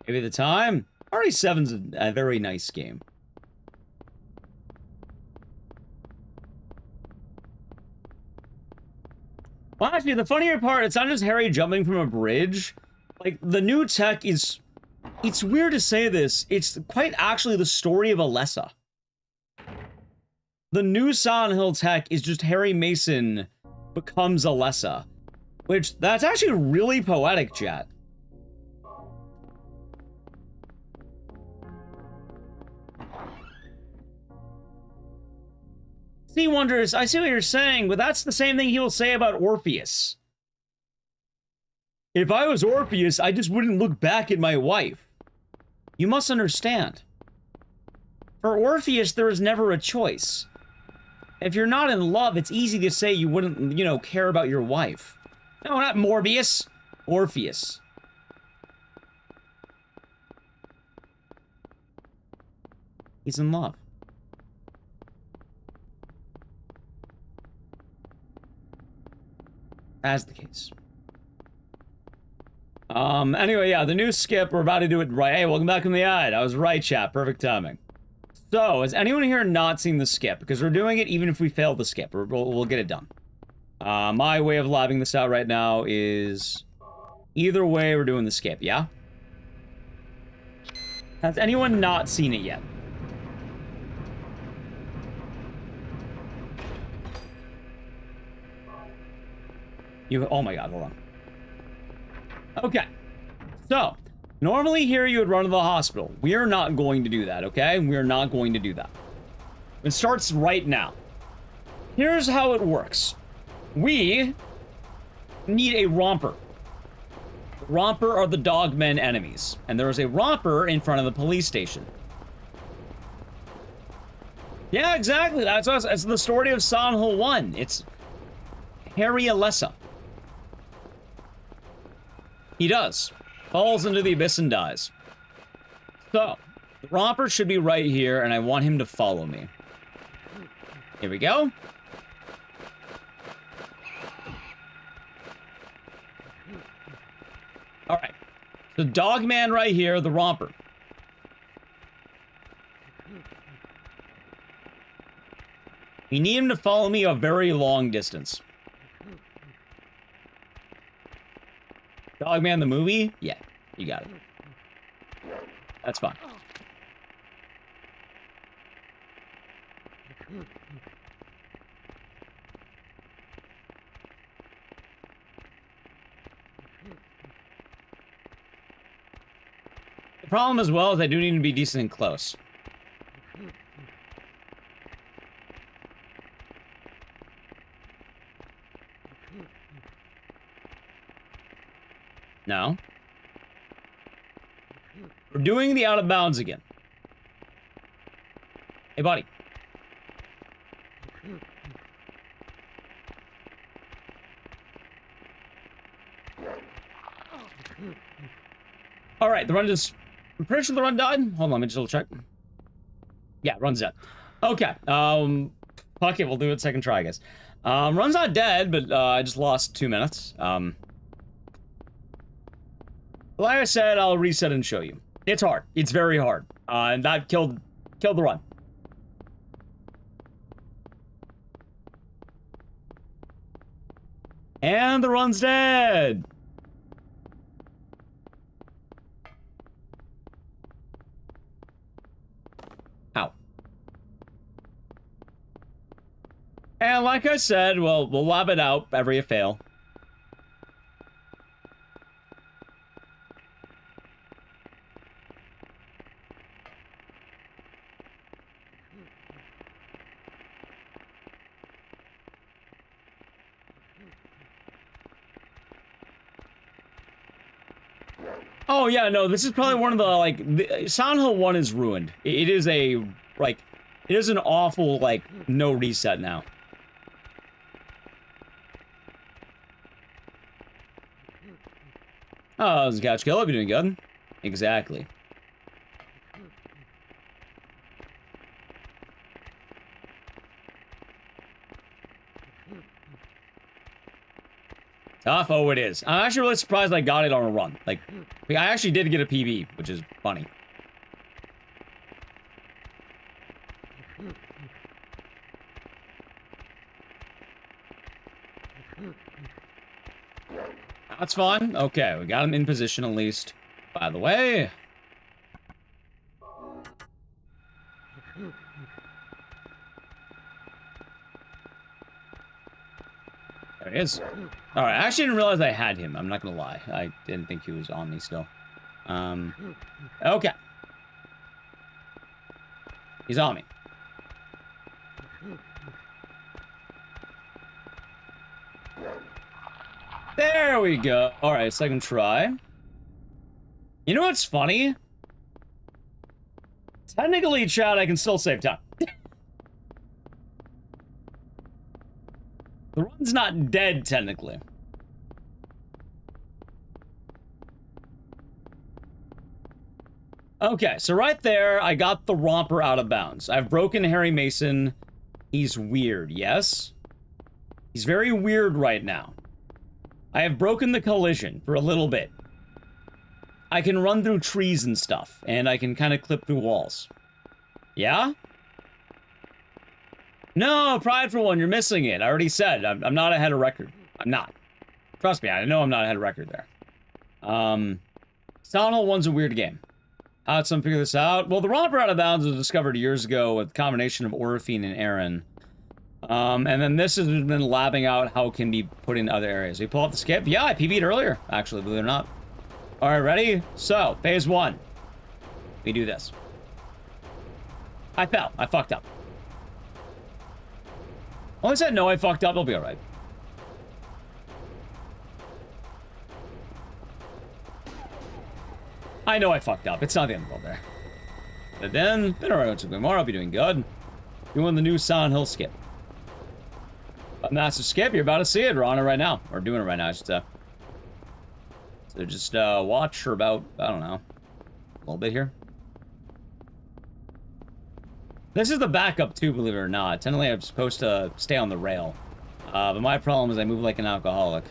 Maybe the time? RE7's a very nice game. Well, actually, the funnier part, it's not just Harry jumping from a bridge. Like, the new tech is... It's weird to say this, it's quite actually the story of Alessa. The new Silent Hill tech is just Harry Mason becomes Alessa. Which, that's actually really poetic, chat. Sea Wonders, I see what you're saying, but that's the same thing he'll say about Orpheus. If I was Orpheus, I just wouldn't look back at my wife. You must understand. For Orpheus, there is never a choice. If you're not in love, it's easy to say you wouldn't, you know, care about your wife. No, not Morbius. Orpheus. He's in love. As the case. Anyway, yeah, the new skip, we're about to do it right. Hey, welcome back from the ad. I was right, chat. Perfect timing. So, has anyone here not seen the skip? Because we're doing it even if we fail the skip. We'll get it done. My way of labbing this out right now is... Either way, we're doing the skip, yeah? Has anyone not seen it yet? Oh my god, hold on. Okay. So, normally here you would run to the hospital. We are not going to do that, okay? We are not going to do that. It starts right now. Here's how it works. We need a romper. Romper are the dogmen enemies. And there is a romper in front of the police station. Yeah, exactly. That's the story of Silent Hill 1. It's Harry Alessa. He does. Falls into the abyss and dies. So, the romper should be right here, and I want him to follow me. Here we go. Alright. The dogman right here, the romper. You need him to follow me a very long distance. Dogman the movie? Yeah, you got it. That's fine. The problem as well is I do need to be decent and close. No. We're doing the out of bounds again. Hey, buddy. Alright, the run just... I'm pretty sure the run died. Hold on, let me just double check. Yeah, run's dead. Okay, fuck it, we'll do it second try, I guess. Run's not dead, but, I just lost 2 minutes. Like I said, I'll reset and show you. It's hard. It's very hard. And that killed the run. And the run's dead! Ow. And like I said, we'll lob it out every fail. Oh yeah, no, this is probably one of the, like, Silent Hill 1 is ruined. It is a, like, it is an awful, like, no reset now. Oh, that was a couch kill. I'll be doing good. Exactly. Tough, oh it is. I'm actually really surprised I got it on a run. Like, I actually did get a PB, which is funny. That's fine. Okay, we got him in position at least. By the way... There he is. Alright, I actually didn't realize I had him. I'm not gonna lie. I didn't think he was on me still. Okay. He's on me. There we go. Alright, second try. You know what's funny? Technically, chat, I can still save time. The run's not dead, technically. Okay, so right there, I got the romper out of bounds. I've broken Harry Mason. He's weird, yes? He's very weird right now. I have broken the collision for a little bit. I can run through trees and stuff, and I can kind of clip through walls. Yeah? No, Pride for one, you're missing it. I already said, I'm not ahead of record. I'm not. Trust me, I know I'm not ahead of record there. Silent Hill 1's a weird game. How did some figure this out? Well, the Romper Out of Bounds was discovered years ago with a combination of Orphine and Aaron. And then this has been labbing out how it can be put in other areas. We pull up the skip? Yeah, I PB'd earlier, actually, believe it or not. Alright, ready? So, phase 1. We do this. I fell. I fucked up. Only said no, I fucked up. I'll be alright. I know I fucked up. It's not the end of the world there. But then, been around to tomorrow. I'll be doing good. Doing the new Silent Hill skip. A massive skip. You're about to see it. We're on it right now. Or doing it right now, I should say. So just watch for about, I don't know, a little bit here. This is the backup too, believe it or not. Technically, I'm supposed to stay on the rail. But my problem is I move like an alcoholic.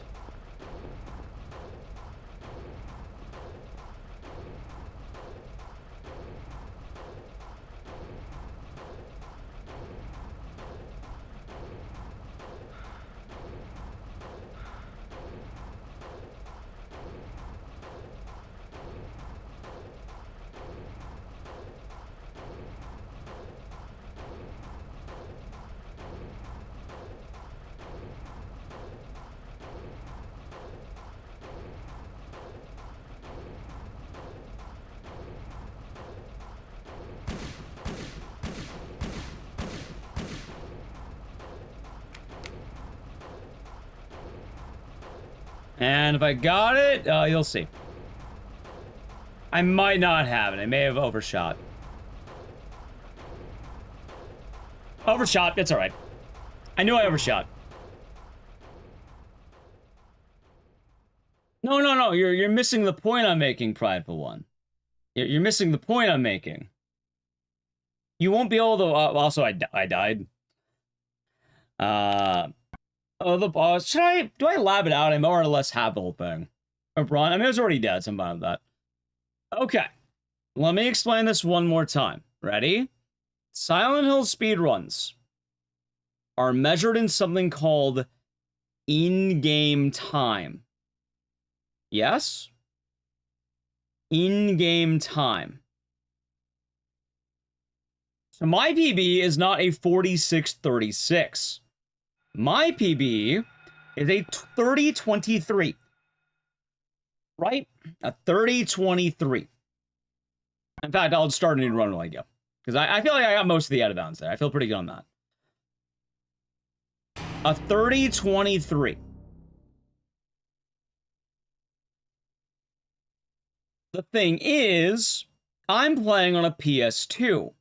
And if I got it, you'll see. I might not have it. I may have overshot. Overshot. It's all right. I knew I overshot. No. You're missing the point I'm making, Prideful One. You're missing the point I'm making. You won't be able to... also, I died. Oh, the boss. Do I lab it out? I more or less have the whole thing. Or Braun? I mean, it's already dead, so I'm fine with that. Okay. Let me explain this one more time. Ready? Silent Hill speedruns are measured in something called in-game time. Yes? In-game time. So my PB is not a 46:36. My PB is a 30:23. Right? A 30:23. In fact, I'll start a new run while I go. Because I feel like I got most of the out of bounds there. I feel pretty good on that. A 30:23. The thing is, I'm playing on a PS2.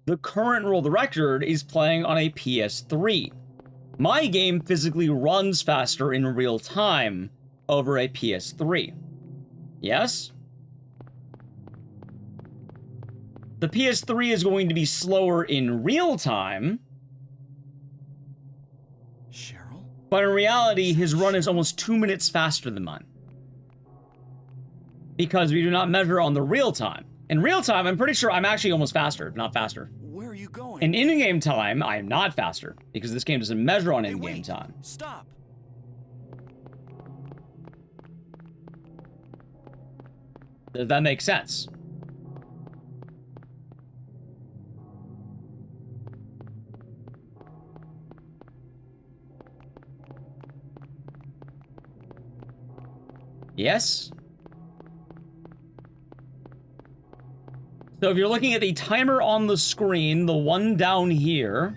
The current world record is playing on a PS3. My game physically runs faster in real time over a PS3. Yes? The PS3 is going to be slower in real time. Cheryl? But in reality, his run is almost 2 minutes faster than mine. Because we do not measure on the real time. In real time, I'm pretty sure I'm actually almost faster, if not faster. Where are you going? In in-game time, I am not faster, because this game doesn't measure on in-game wait. time. Stop. Does that make sense? Yes? So if you're looking at the timer on the screen, the one down here,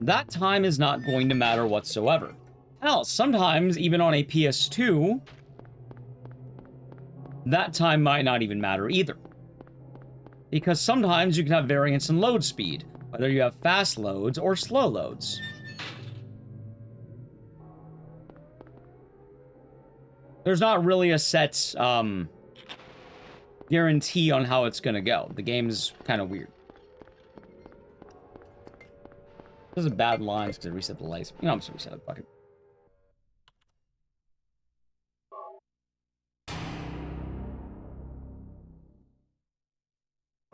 that time is not going to matter whatsoever. Hell, sometimes, even on a PS2, that time might not even matter either. Because sometimes you can have variance in load speed, whether you have fast loads or slow loads. There's not really a set, guarantee on how it's gonna go. The game is kind of weird. This is a bad line because I reset the lights. You know, I'm just gonna reset it. Fuck it.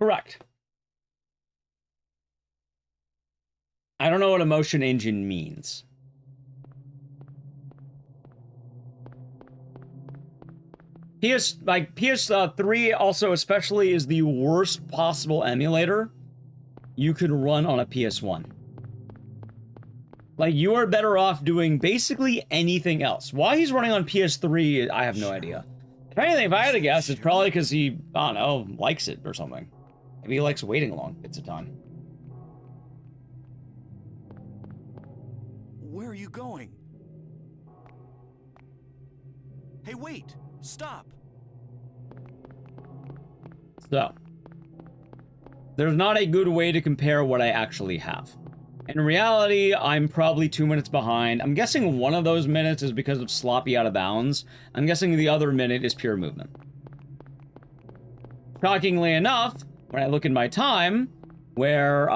Correct. I don't know what a motion engine means. PS3 also especially is the worst possible emulator you could run on a PS1. Like, you are better off doing basically anything else. Why he's running on PS3, I have no idea. If anything, if I had to guess, it's probably because he, I don't know, likes it or something. Maybe he likes waiting long bits of time. Where are you going? Hey, wait! Stop! So, there's not a good way to compare what I actually have. In reality, I'm probably 2 minutes behind. I'm guessing one of those minutes is because of sloppy out of bounds. I'm guessing the other minute is pure movement. Shockingly enough, when I look at my time, where,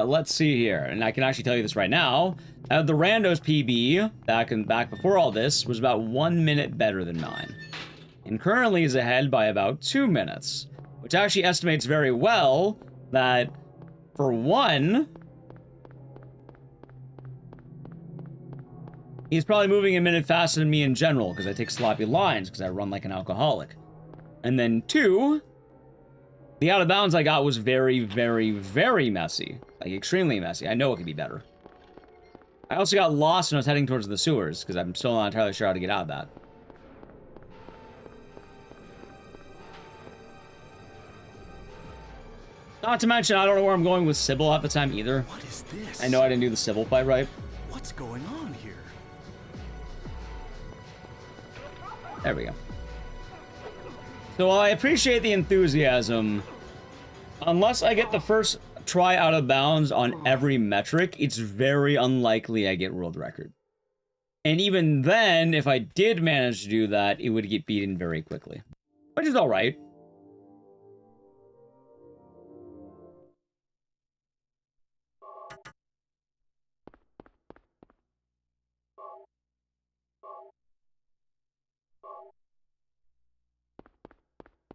let's see here, and I can actually tell you this right now, the Rando's PB, back before all this, was about 1 minute better than mine. And currently is ahead by about 2 minutes, which actually estimates very well that, for one, he's probably moving a minute faster than me in general, because I take sloppy lines, because I run like an alcoholic. And then two, the out of bounds I got was very, very, very messy. Like, extremely messy. I know it could be better. I also got lost when I was heading towards the sewers, because I'm still not entirely sure how to get out of that. Not to mention, I don't know where I'm going with Sybil at the time either. What is this? I know I didn't do the Sybil fight right. What's going on here? There we go. So while I appreciate the enthusiasm, unless I get the first try out of bounds on every metric, it's very unlikely I get world record. And even then, if I did manage to do that, it would get beaten very quickly. Which is alright.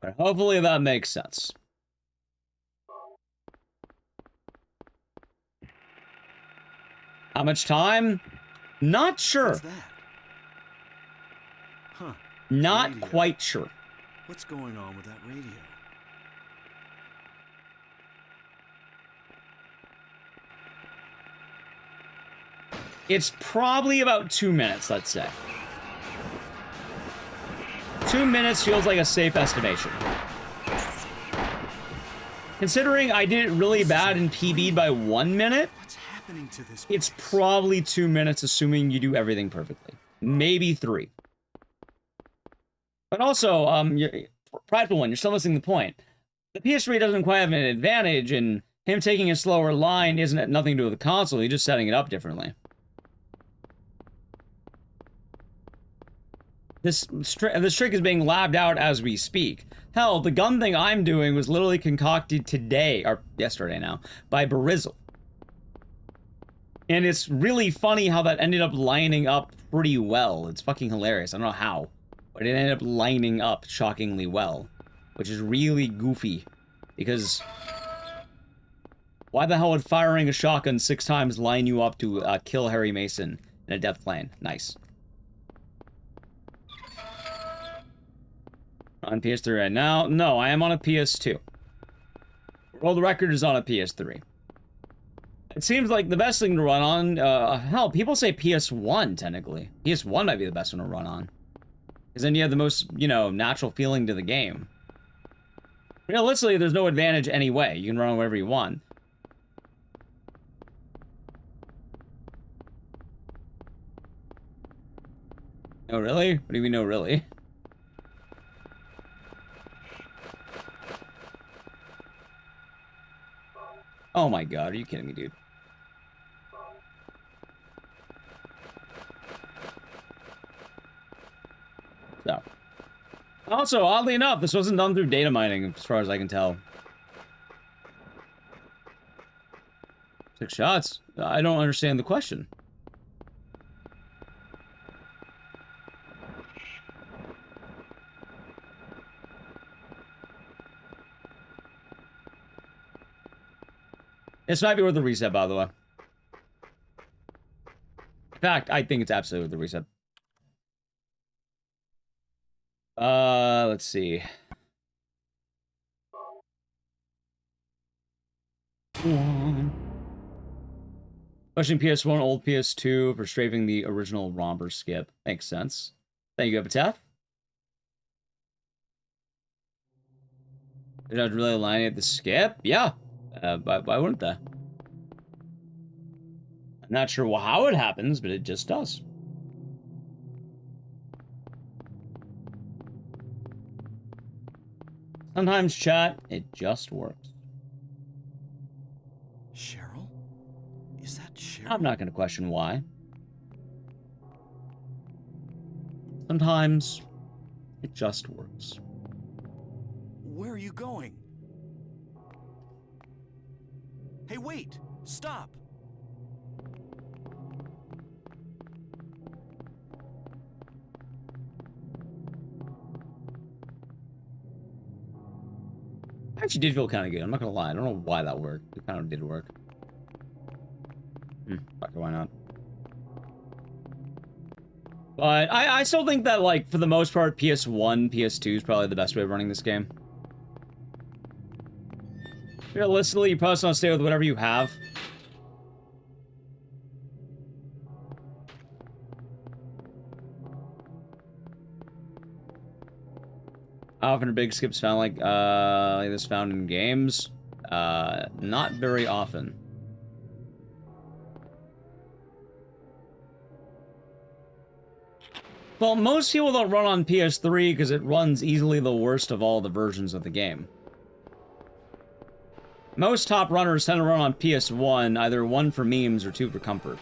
But hopefully that makes sense. How much time? Not sure. What's that? Huh. Not Radio. quite sure. What's going on with that radio? It's probably about 2 minutes, let's say. 2 minutes feels like a safe estimation. Considering I did it really bad and PB'd by 1 minute, What's happening to this it's place? probably 2 minutes, assuming you do everything perfectly. Maybe 3. But also, you're, prideful one, you're still missing the point. The PS3 doesn't quite have an advantage, and him taking a slower line isn't nothing to do with the console, he's just setting it up differently. This trick is being labbed out as we speak. Hell, the gun thing I'm doing was literally concocted today, or yesterday now, by Barizzle. And it's really funny how that ended up lining up pretty well. It's fucking hilarious. I don't know how, but it ended up lining up shockingly well, which is really goofy, because why the hell would firing a shotgun 6 times line you up to kill Harry Mason in a death plane? Nice. On PS3 right now? No, I am on a PS2. World record is on a PS3. It seems like the best thing to run on, hell, people say PS1, technically. PS1 might be the best one to run on. Because then you have the most, you know, natural feeling to the game. Realistically, there's no advantage anyway. You can run on whatever you want. Oh, really? What do you mean, no, really? Oh my god, are you kidding me, dude? So. Also, oddly enough, this wasn't done through data mining, as far as I can tell. 6 shots? I don't understand the question. This might be worth the reset, by the way. In fact, I think it's absolutely worth the reset. Let's see. Pushing PS1, old PS2 for strafing the original Romper skip. Makes sense. Thank you, Epitaph. Did I really line up the skip? Yeah. Why wouldn't they? I'm not sure how it happens, but it just does. Sometimes, chat, it just works. Cheryl? Is that Cheryl? I'm not going to question why. Sometimes, it just works. Where are you going? Hey, wait! Stop! I actually did feel kind of good. I'm not gonna lie. I don't know why that worked. It kind of did work. Fuck it, why not? But I still think that, like, for the most part, PS1, PS2 is probably the best way of running this game. Realistically, you probably just want to stay with whatever you have. How often are big skips found like this found in games? Not very often. Well, most people don't run on PS3 because it runs easily the worst of all the versions of the game. Most top runners tend to run on PS1, either 1 for memes or 2 for comfort.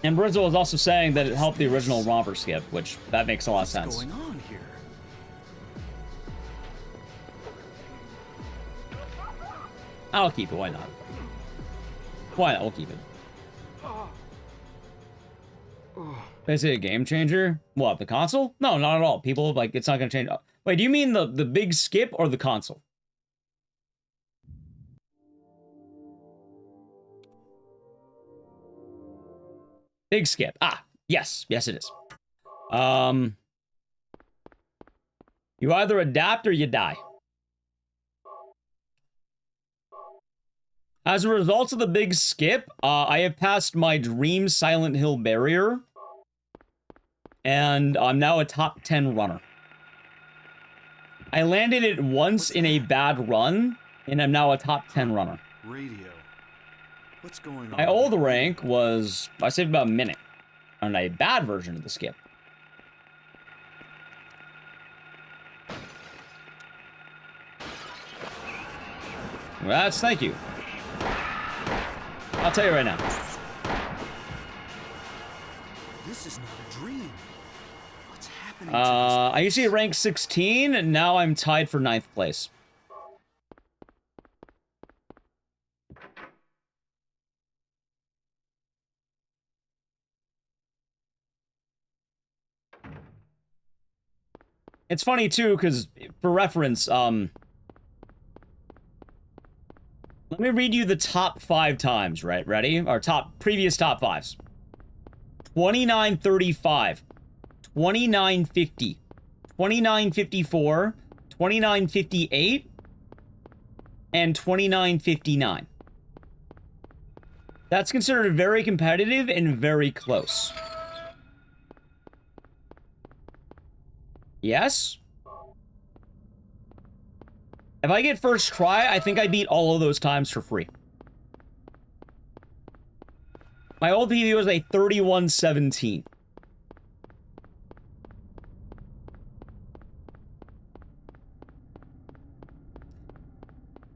And Brizzle was also saying that it helped the original Romper skip, which that makes a lot of sense. What's going on here? I'll keep it, why not? Why not? We'll keep it. Is it a game changer? What, the console? No, not at all. People, like, it's not gonna change. Wait, do you mean the big skip or the console? Big skip. Ah, yes. Yes, it is. You either adapt or you die. As a result of the big skip, I have passed my dream Silent Hill barrier. And I'm now a top 10 runner. I landed it once in a bad run, and I'm now a top 10 runner. Radio. What's going on? My old rank was, I saved about a minute on a bad version of the skip. Thank you. I'll tell you right now. This is not a dream. What's happening to I used to be rank 16, and now I'm tied for 9th place. It's funny, too, because, for reference, let me read you the top 5 times, right? Ready? Our previous top 5s. 2935, 2950, 2954, 2958, and 2959. That's considered very competitive and very close. Yes? If I get first try, I think I beat all of those times for free. My old PB was a 31-17.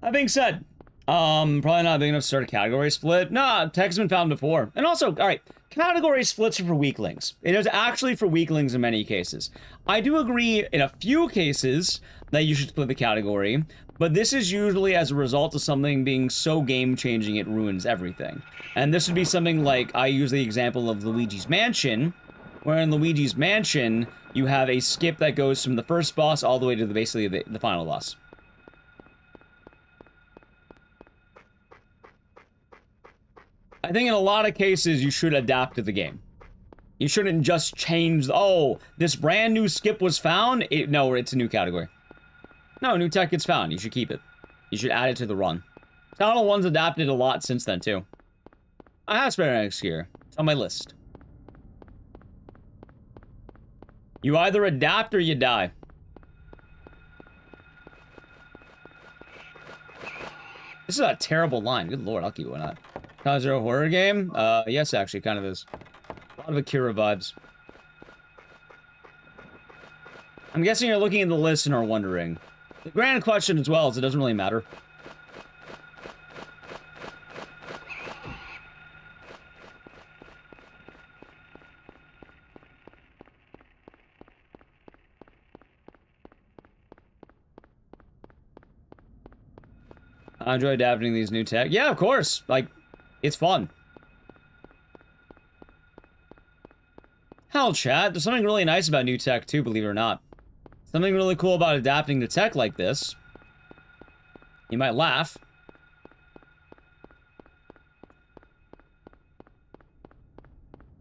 That being said, probably not big enough to start a category split. Nah, tech has been found before. And also, alright, category splits are for weaklings. It is actually for weaklings in many cases. I do agree in a few cases that you should split the category, but this is usually as a result of something being so game-changing it ruins everything. And this would be something like, I use the example of Luigi's Mansion, where in Luigi's Mansion, you have a skip that goes from the first boss all the way to basically the final boss. I think in a lot of cases, you should adapt to the game. You shouldn't just change, oh, this brand new skip was found? No, it's a new category. No, new tech gets found. You should keep it. You should add it to the run. Channel 1's adapted a lot since then, too. I have spare next gear. It's on my list. You either adapt or you die. This is a terrible line. Good lord, I'll keep going on. Is there a horror game? Yes, actually, kind of is. A lot of Akira vibes. I'm guessing you're looking at the list and are wondering. The grand question as well is it doesn't really matter. I enjoy adapting these new tech. Yeah, of course. Like, it's fun. Hell, chat. There's something really nice about new tech, too, believe it or not. Something really cool about adapting to tech like this. You might laugh.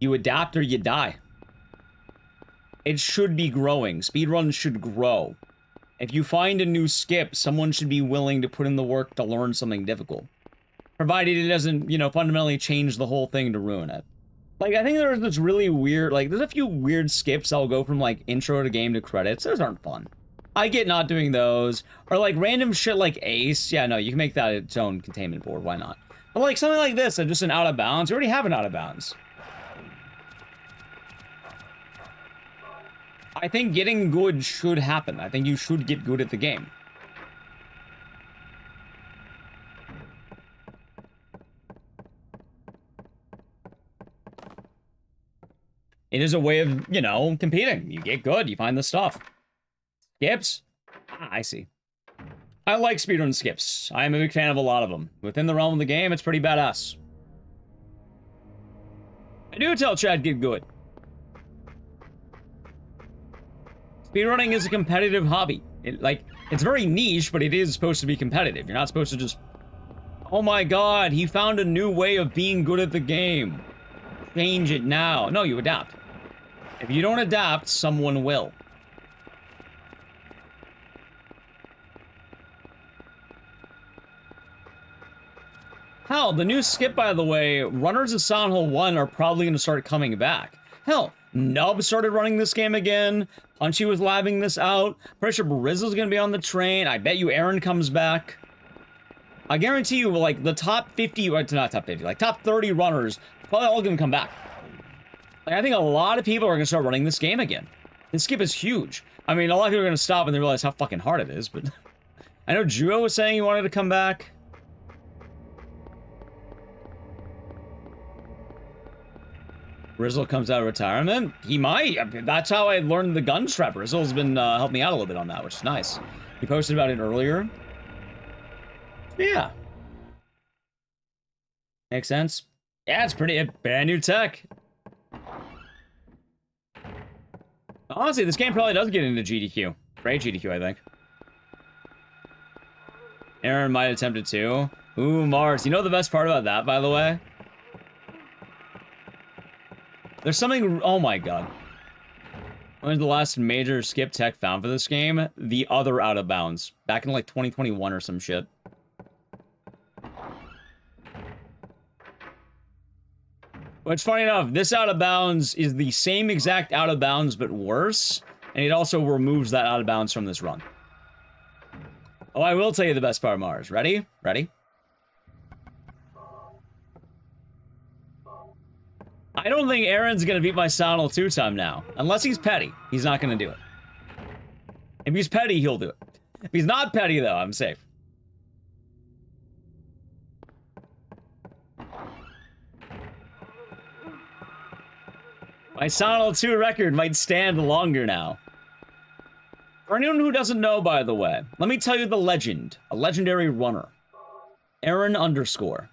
You adapt or you die. It should be growing. Speedruns should grow. If you find a new skip, someone should be willing to put in the work to learn something difficult. Provided it doesn't, you know, fundamentally change the whole thing to ruin it. Like, I think there's this really weird, like, there's a few weird skips I'll go from, like, intro to game to credits. Those aren't fun. I get not doing those. Or, like, random shit like Ace. Yeah, no, you can make that its own containment board. Why not? But, like, something like this, just an out of bounds. You already have an out of bounds. I think getting good should happen. I think you should get good at the game. It is a way of, you know, competing. You get good, you find the stuff. Skips? Ah, I see. I like speedrun skips. I am a big fan of a lot of them. Within the realm of the game, it's pretty badass. I do tell Chad get good. Speedrunning is a competitive hobby. It's very niche, but it is supposed to be competitive. You're not supposed to just... Oh my god, he found a new way of being good at the game. Change it now. No, you adapt. If you don't adapt, someone will. Hell, the new skip, by the way, runners of Silent Hill 1 are probably going to start coming back. Hell, Nub started running this game again. Punchy was labbing this out. Pretty sure Brizzle's gonna be on the train. I bet you Aaron comes back. I guarantee you, like, the top 50, or not top 50, like, top 30 runners, probably all gonna come back. Like, I think a lot of people are gonna start running this game again. This skip is huge. I mean, a lot of people are gonna stop and they realize how fucking hard it is, but... I know Juo was saying he wanted to come back. Brizzle comes out of retirement? He might. That's how I learned the gun strap. Brizzle's been helping me out a little bit on that, which is nice. He posted about it earlier. Yeah. Makes sense. Yeah, it's pretty brand new tech. Honestly, this game probably does get into GDQ. Great GDQ, I think. Aaron might attempt it too. Ooh, Mars. You know the best part about that, by the way? There's something... Oh my god. When was the last major skip tech found for this game? The other out of bounds. Back in like 2021 or some shit. Which, funny enough, this out of bounds is the same exact out of bounds, but worse. And it also removes that out of bounds from this run. Oh, I will tell you the best part, Mars. Ready? Ready? I don't think Aaron's gonna beat my Silent Hill 2 time now. Unless he's petty. He's not gonna do it. If he's petty, he'll do it. If he's not petty, though, I'm safe. My Silent Hill 2 record might stand longer now. For anyone who doesn't know, by the way, let me tell you the legend. A legendary runner. Aaron _.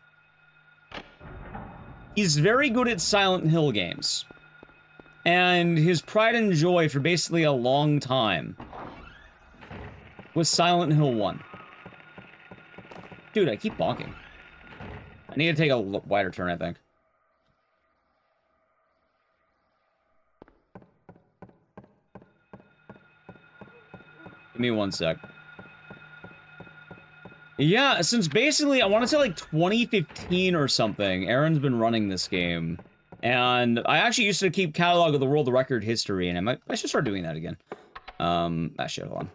He's very good at Silent Hill games. And his pride and joy for basically a long time was Silent Hill 1. Dude, I keep bonking. I need to take a wider turn, I think. Give me 1 sec. Yeah, since basically, I want to say like 2015 or something, Aaron's been running this game. And I actually used to keep catalog of the world record history, and I should start doing that again. Shit, hold on.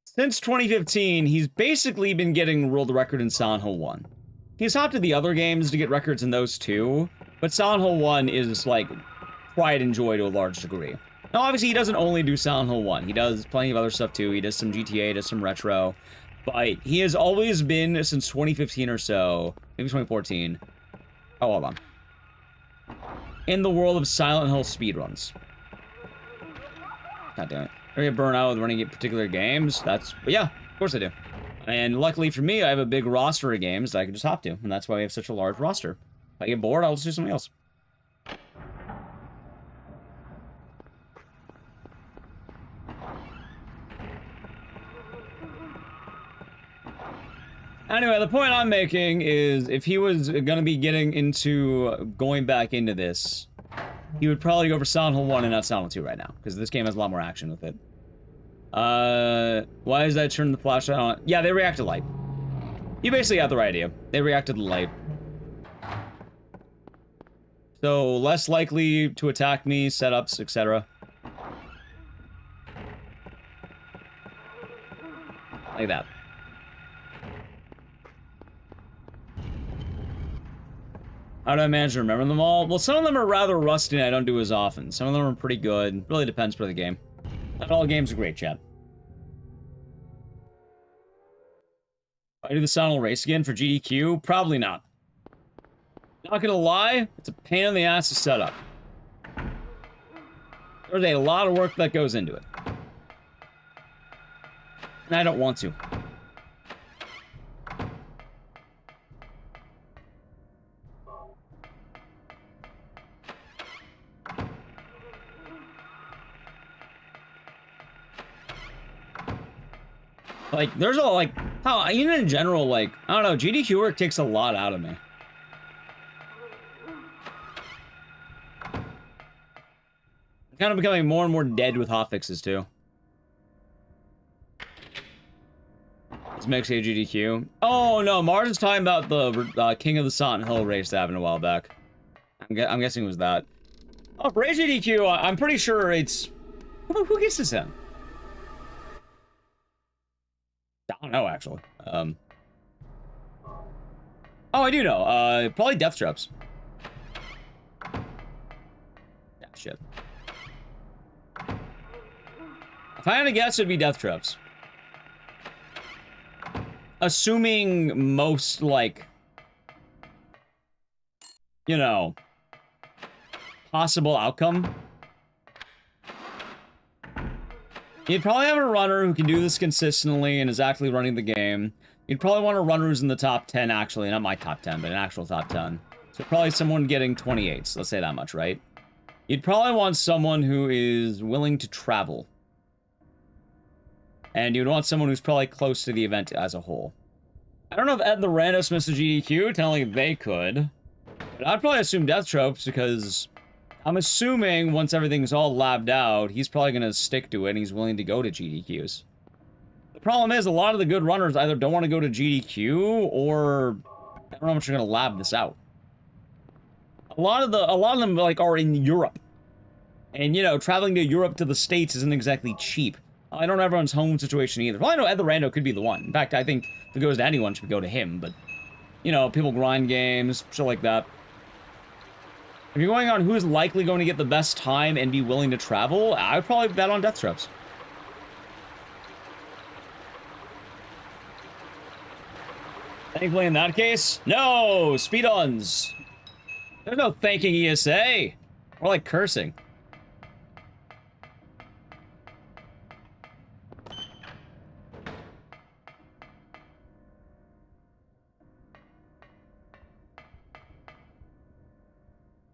Since 2015, he's basically been getting world record in Silent Hill 1. He's hopped to the other games to get records in those too, but Silent Hill 1 is like pride and joy to a large degree. Now, obviously, he doesn't only do Silent Hill 1. He does plenty of other stuff too. He does some GTA, does some retro. But he has always been, since 2015 or so, maybe 2014. Oh, hold on. In the world of Silent Hill speedruns. God damn it. I get burnt out with running at particular games. But yeah, of course I do. And luckily for me, I have a big roster of games that I can just hop to. And that's why we have such a large roster. If I get bored, I'll just do something else. Anyway, the point I'm making is if he was going to be going back into this, he would probably go for Silent Hill 1 and not Silent Hill 2 right now, because this game has a lot more action with it. Why is that turn the flashlight on? Yeah, they react to light. You basically have the right idea. They react to the light. So, less likely to attack me, setups, etc. Like that. How do I manage to remember them all? Well, some of them are rather rusty and I don't do as often. Some of them are pretty good. Really depends for the game. Not all games are great, chat. I do the Silent Hill race again for GDQ? Probably not. Not gonna lie, it's a pain in the ass to set up. There's a lot of work that goes into it. And I don't want to. Like, there's a, like, how, even in general, like, I don't know, GDQ work takes a lot out of me. I'm kind of becoming more and more dead with hotfixes, too. Let's make a GDQ. Oh, no, Mars is talking about the King of the Silent Hill race that happened a while back. I'm guessing it was that. Oh, for GDQ, I'm pretty sure it's... Who gets this in? I don't know, actually. Oh, I do know. Probably Death Traps. Yeah, shit. If I had to guess, it'd be Death Traps. Assuming most, like... You know... possible outcome. You'd probably have a runner who can do this consistently and is actually running the game. You'd probably want a runner who's in the top 10, actually. Not my top 10, but an actual top 10. So probably someone getting 28s. Let's say that much, right? You'd probably want someone who is willing to travel. And you'd want someone who's probably close to the event as a whole. I don't know if Ed the Randos missed a GDQ, telling they could. But I'd probably assume Death Tropes, because... I'm assuming once everything's all labbed out, he's probably going to stick to it and he's willing to go to GDQs. The problem is a lot of the good runners either don't want to go to GDQ or I don't know how much you're going to lab this out. A lot of them like are in Europe. And you know, traveling to Europe to the States isn't exactly cheap. I don't know everyone's home situation either. Well, I know Ed the Rando could be the one. In fact, I think if it goes to anyone, it should go to him, but you know, people grind games, shit like that. If you're going on who's likely going to get the best time and be willing to travel, I would probably bet on Death Traps. Thankfully, in that case, no! Speedruns! There's no thanking ESA! Or like cursing.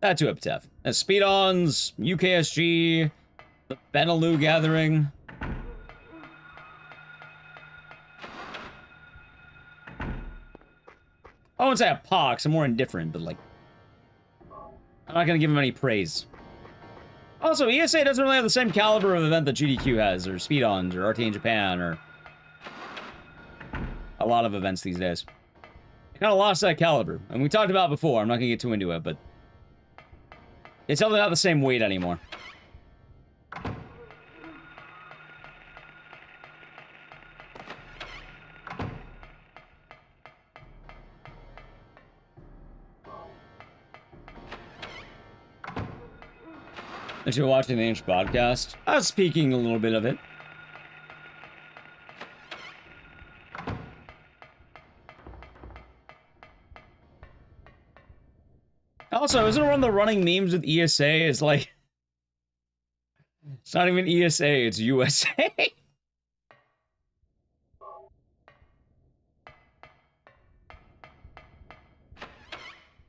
That too epitaph. Speedruns, UKSG, the Benelux Gathering. wouldn't say a pox, I'm more indifferent, but like, I'm not gonna give him any praise. Also, ESA doesn't really have the same caliber of event that GDQ has, or Speedruns, or RT in Japan, or a lot of events these days. It kind of lost that caliber, and we talked about it before. I'm not gonna get too into it, but it's definitely not the same weight anymore. If you're watching the Inch podcast, I was speaking a little bit of it. Also, isn't one of the running memes with ESA is like, it's not even ESA, it's USA.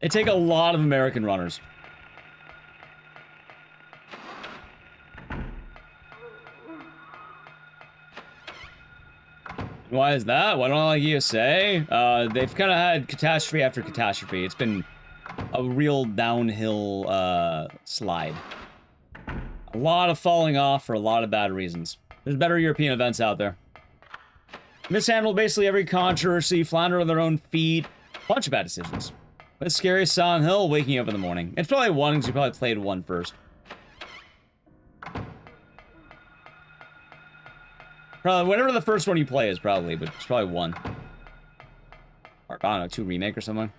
They take a lot of American runners. Why is that? Why don't I like ESA? They've kind of had catastrophe after catastrophe. It's been a real downhill slide. A lot of falling off for a lot of bad reasons. There's better European events out there. Mishandled basically every controversy, flounder on their own feet. Bunch of bad decisions. But it's scary Silent Hill waking up in the morning. It's probably one because you probably played one first. Probably whatever the first one you play is, probably, but it's probably one. Or I don't know, 2 remake or something.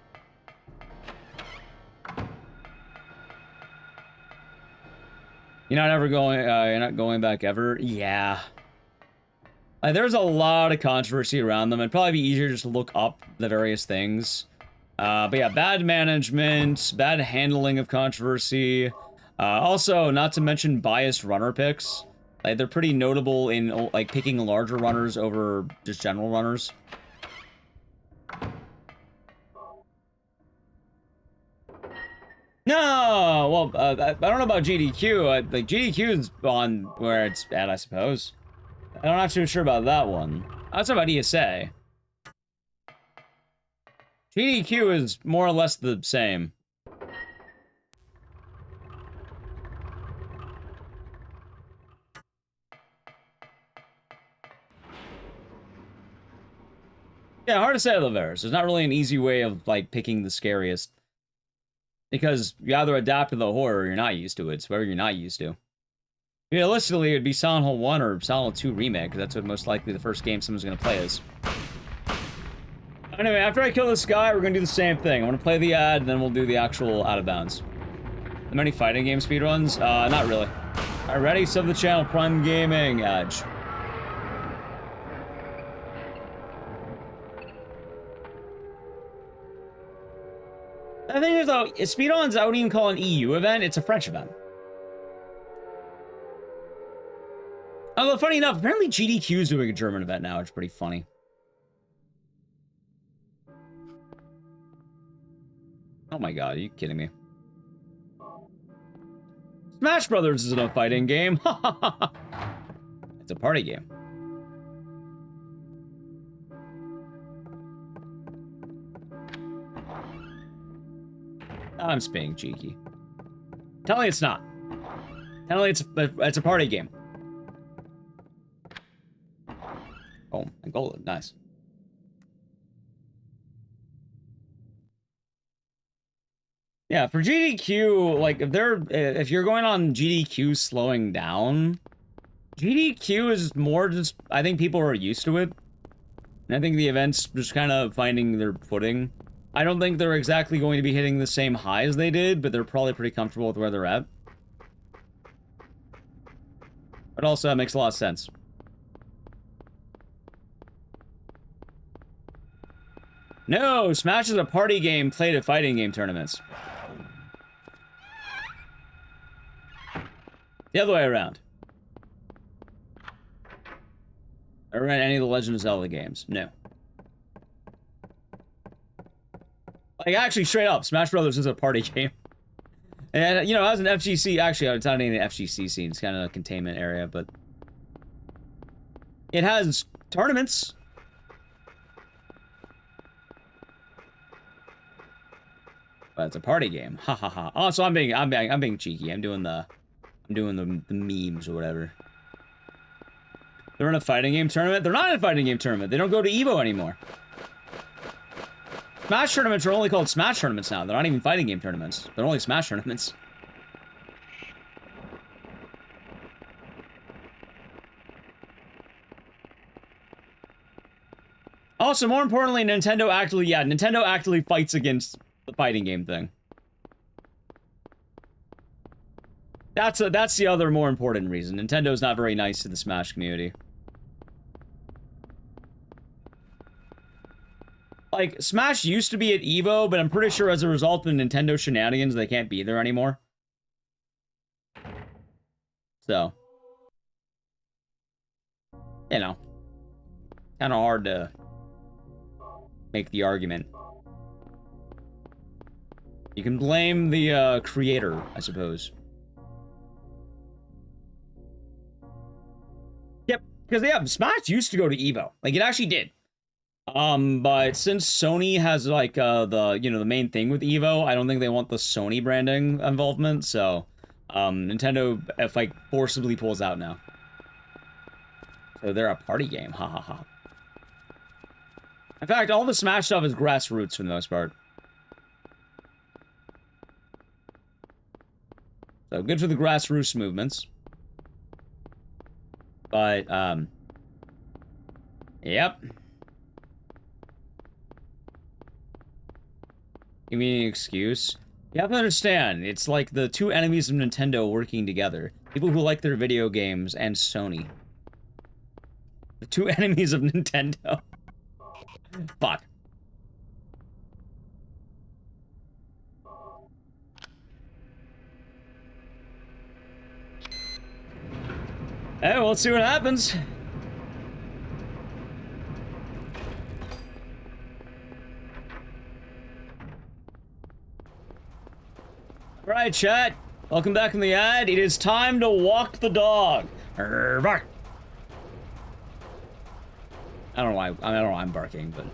You're not ever going. You're not going back ever. Yeah. There's a lot of controversy around them. It'd probably be easier just to look up the various things. But yeah, bad management, bad handling of controversy. Also, not to mention biased runner picks. Like, they're pretty notable in, like, picking larger runners over just general runners. No! Well, I don't know about GDQ. Like, GDQ is on where it's at, I suppose. I'm not too sure about that one. I was talking about ESA. GDQ is more or less the same. Yeah, hard to say though, Varus. There's not really an easy way of, like, picking the scariest. Because you either adapt to the horror or you're not used to it. It's whatever you're not used to. Realistically, it'd be Silent Hill 1 or Silent Hill 2 Remake, because that's what most likely the first game someone's going to play is. Anyway, after I kill this guy, we're going to do the same thing. I'm going to play the ad, and then we'll do the actual out of bounds. Are there many fighting game speedruns? Not really. Alright, ready? Sub the channel, Prime Gaming, Edge. The thing is, though, Speedruns, I wouldn't even call an EU event. It's a French event. Although, funny enough, apparently GDQ is doing a German event now, which is pretty funny. Oh my god, are you kidding me? Smash Brothers isn't a fighting game. It's a party game. I'm just being cheeky. Tell me it's not. Tell me it's a party game. Oh, and gold, nice. Yeah, for GDQ, like if you're going on GDQ slowing down, GDQ is more just, I think people are used to it. And I think the event's just kind of finding their footing. I don't think they're exactly going to be hitting the same highs they did, but they're probably pretty comfortable with where they're at. But also, that makes a lot of sense. No, Smash is a party game played at fighting game tournaments. The other way around. I ran any of the Legend of Zelda games. No. Like, actually, straight up, Smash Brothers is a party game. And, you know, as an FGC, actually, it's not even an FGC scene. It's kind of a containment area, but... it has tournaments. But it's a party game. Ha ha ha. Oh, so I'm being cheeky. I'm doing the memes or whatever. They're in a fighting game tournament? They're not in a fighting game tournament. They don't go to Evo anymore. Smash tournaments are only called Smash tournaments now. They're not even fighting game tournaments. They're only Smash tournaments. Also, more importantly, Nintendo actively fights against the fighting game thing. That's the other more important reason. Nintendo's not very nice to the Smash community. Like, Smash used to be at EVO, but I'm pretty sure as a result of Nintendo shenanigans, they can't be there anymore. So. You know. Kind of hard to make the argument. You can blame the creator, I suppose. Yep, because yeah, Smash used to go to EVO. Like, it actually did. But since Sony has, like, the main thing with EVO, I don't think they want the Sony branding involvement, so, Nintendo, like, forcibly pulls out now. So they're a party game, ha ha ha. In fact, all the Smash stuff is grassroots for the most part. So, good for the grassroots movements. But, yep. Give me an excuse. You have to understand, it's like the two enemies of Nintendo working together. People who like their video games and Sony. The two enemies of Nintendo. Fuck. Hey, we'll see what happens. Alright, chat. Welcome back from the ad. It is time to walk the dog. Bark. I don't know why I'm barking, but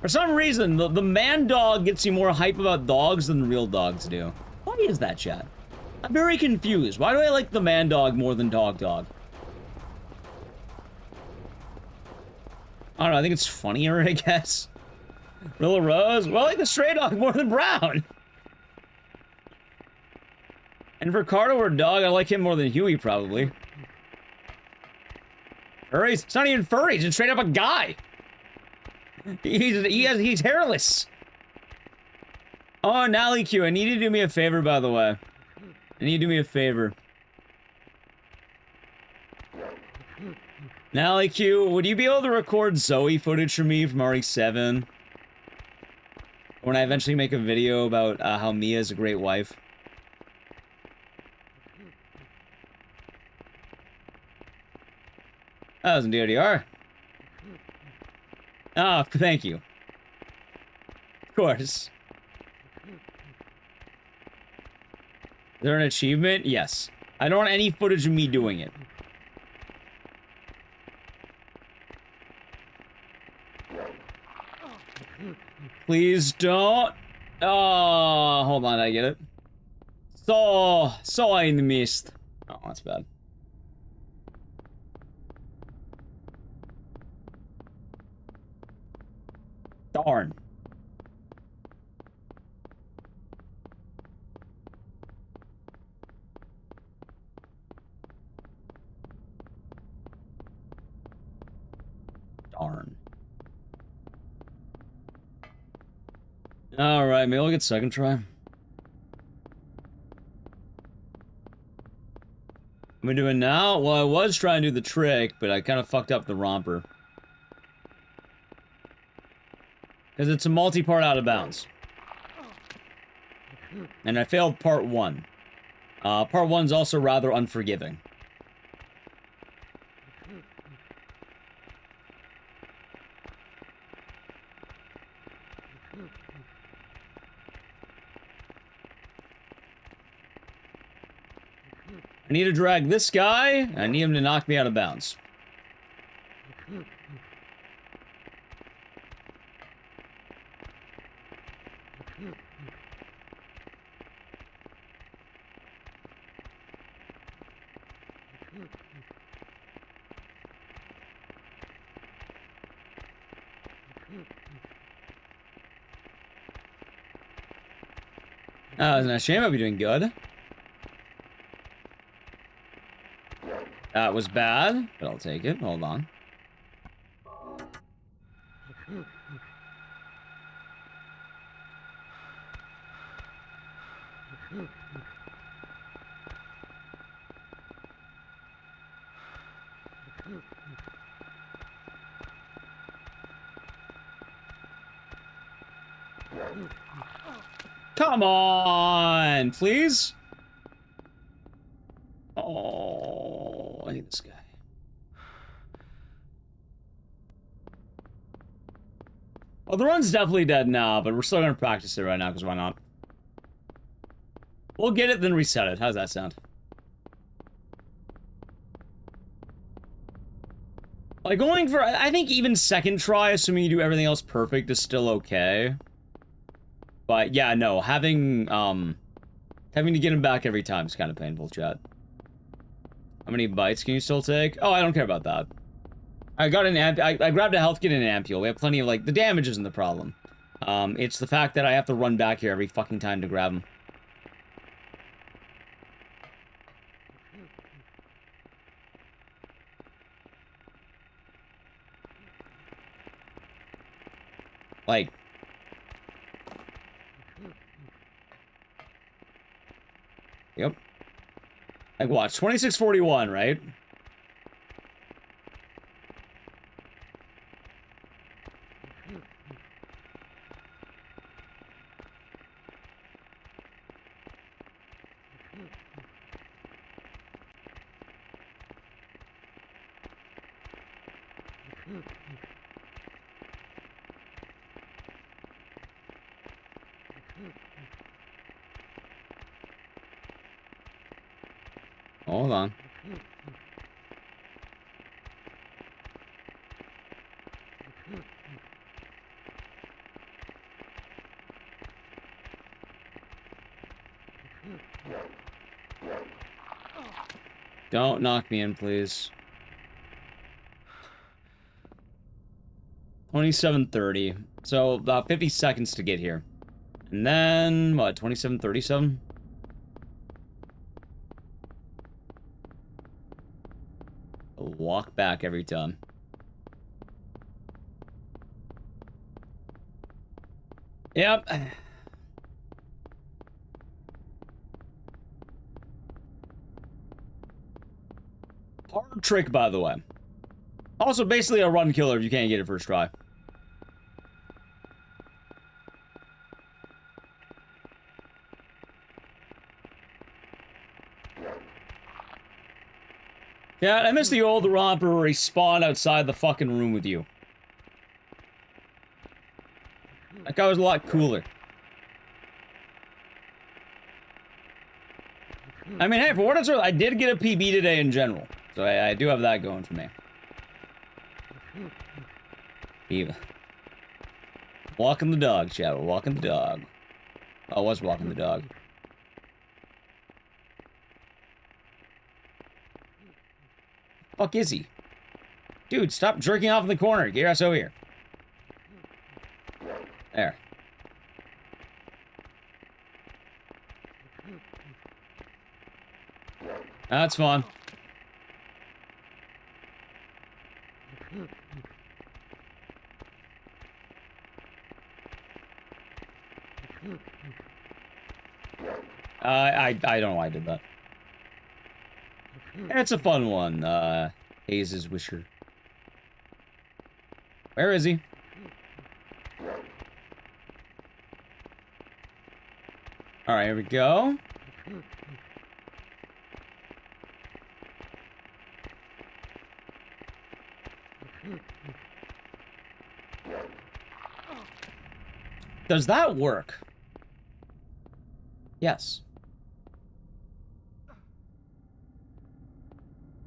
for some reason, the man dog gets you more hype about dogs than real dogs do. Why is that, chat? I'm very confused. Why do I like the man dog more than dog? I don't know, I think it's funnier, I guess. Rilla Rose? Well, I like the stray dog more than Brown. And for Ricardo or dog, I like him more than Huey, probably. Furries? It's not even furries, it's straight up a guy. He's hairless. Oh, Nally Q, I need you to do me a favor, by the way. I need you to do me a favor. Nally Q, would you be able to record Zoe footage for me from RE7? When I eventually make a video about how Mia's a great wife. That was in DRDR. Oh, thank you. Of course. Is there an achievement? Yes. I don't want any footage of me doing it. Please don't. Oh, hold on, I get it. So in the mist. Oh, that's bad. Darn. Darn. Alright, maybe I'll get second try. Am I doing now? Well, I was trying to do the trick, but I kind of fucked up the romper. Because it's a multi-part out of bounds. And I failed part 1. Part 1's also rather unforgiving. I need to drag this guy. I need him to knock me out of bounds. Isn't that a shame? I'll be doing good. That was bad, but I'll take it. Hold on. Come on, please. Oh, I hate this guy. Well, the run's definitely dead now, but we're still gonna practice it right now, because why not? We'll get it, then reset it. How's that sound? Like, going for, I think even second try, assuming you do everything else perfect, is still okay. But, yeah, no, having to get him back every time is kind of painful, chat. How many bites can you still take? Oh, I don't care about that. I got an I grabbed a health kit and an ampule. We have plenty of, like, the damage isn't the problem. It's the fact that I have to run back here every fucking time to grab him. Like... Yep. Like, watch. 2641, right? Hold on. Don't knock me in, please. 27:30. So, about 50 seconds to get here. And then, what, 27:37? Walk back every time. Yep. Hard trick, by the way. Also, basically a run killer if you can't get it first try. Yeah, I miss the old Romper where he spawned outside the fucking room with you. That guy was a lot cooler. I mean, hey, for what it's worth, I did get a PB today in general. So I do have that going for me. Eva. Walking the dog, chat. We're walking the dog. I was walking the dog. Fuck is he? Dude, stop jerking off in the corner. Get your ass over here. There. That's fun. I don't know why I did that. It's a fun one, Hayes' Wisher. Where is he? Alright, here we go. Does that work? Yes.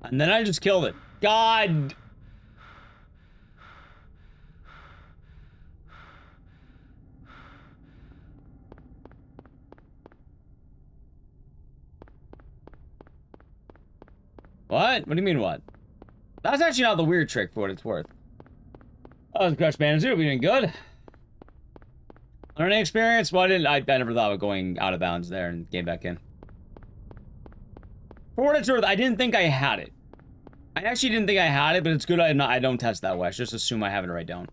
And then I just killed it. God! What? What do you mean what? That's actually not the weird trick for what it's worth. Oh, Crush Bandicoot, we doing good? Learning experience? Well, I never thought of going out of bounds there and getting back in. For what it's worth, I didn't think I had it. I actually didn't think I had it, but it's good I don't test that way. I just assume I have it right down.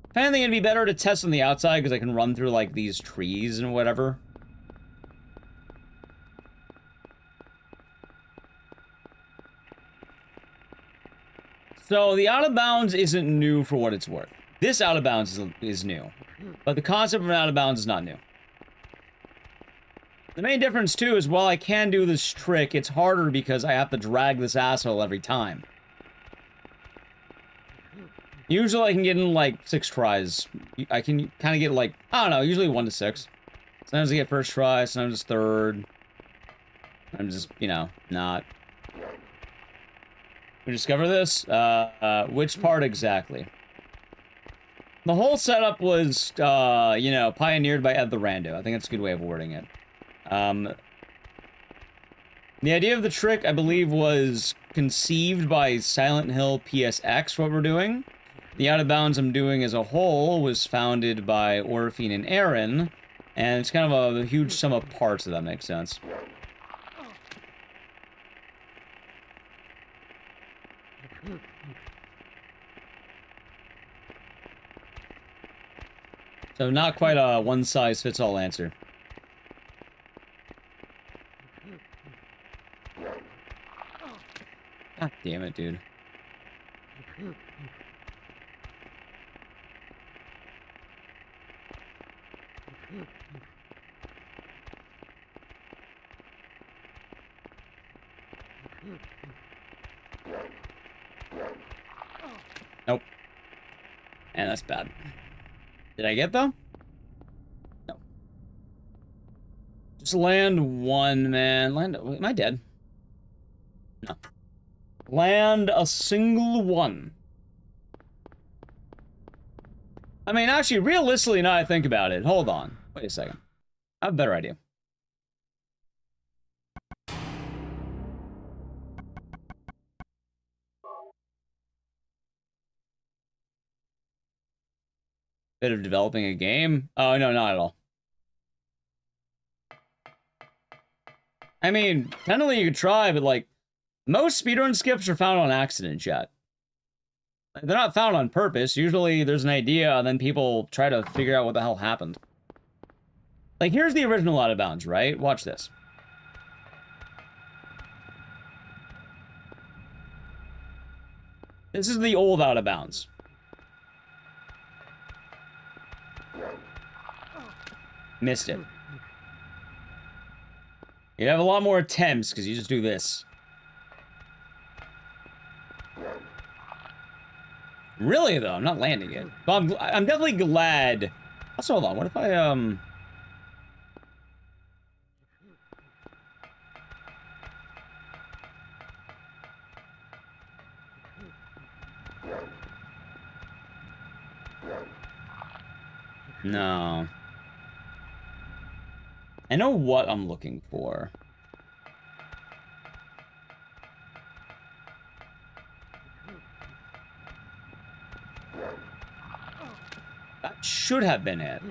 If anything, it'd be better to test on the outside because I can run through like these trees and whatever. So the out of bounds isn't new for what it's worth. This out of bounds is new, but the concept of an out of bounds is not new. The main difference too is while I can do this trick, it's harder because I have to drag this asshole every time. Usually I can get in like 6 tries. I can kind of get like, I don't know, usually 1 to 6. Sometimes I get first try, sometimes it's third. I'm just, you know, not. We discover this? Which part exactly? The whole setup was, you know, pioneered by Ed the Rando. I think that's a good way of wording it. The idea of the trick, I believe, was conceived by Silent Hill PSX, what we're doing. The out of bounds I'm doing as a whole was founded by Orphine and Aaron, and it's kind of a huge sum of parts, if that makes sense. So not quite a one-size-fits-all answer. God damn it, dude. Nope. And that's bad. Did I get though? No. Just land one, man. Land. Am I dead? No. Land a single one. I mean, actually, realistically, now I think about it. Hold on. Wait a second. I have a better idea. Bit of developing a game? Oh, no, not at all. I mean, technically you could try, but like, most speedrun skips are found on accident, chat. They're not found on purpose. Usually there's an idea, and then people try to figure out what the hell happened. Like, here's the original Out of Bounds, right? Watch this. This is the old Out of Bounds. Missed it. You have a lot more attempts, because you just do this. Really, though, I'm not landing it. But I'm definitely glad. Also, hold on, what if I, No. I know what I'm looking for. That should have been it.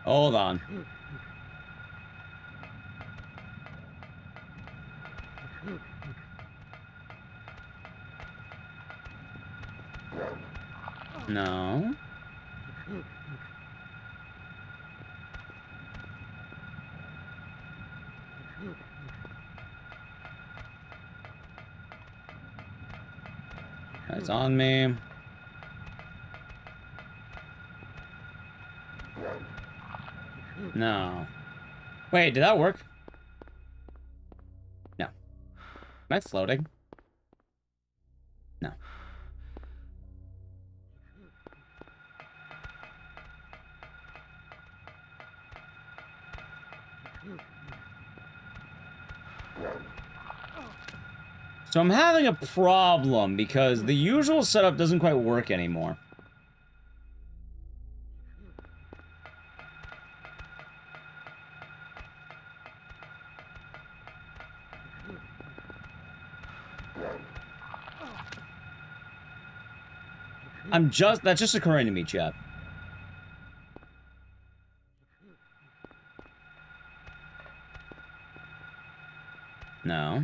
Hold on. No. It's on me. No. Wait, did that work? No. Am I floating? No. So I'm having a problem because the usual setup doesn't quite work anymore. That's just occurring to me, chat. No.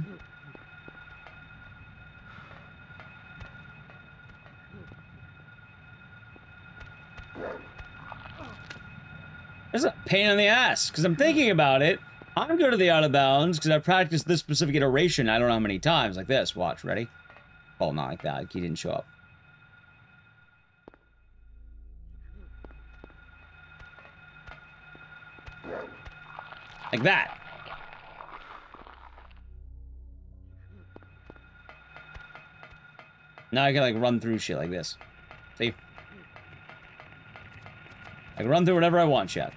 It's a pain in the ass, because I'm thinking about it. I'm good at the out of bounds, because I've practiced this specific iteration I don't know how many times, like this. Watch, ready? Oh, not like that. He didn't show up. Like that. Now I can, like, run through shit like this. See? I can run through whatever I want, chat.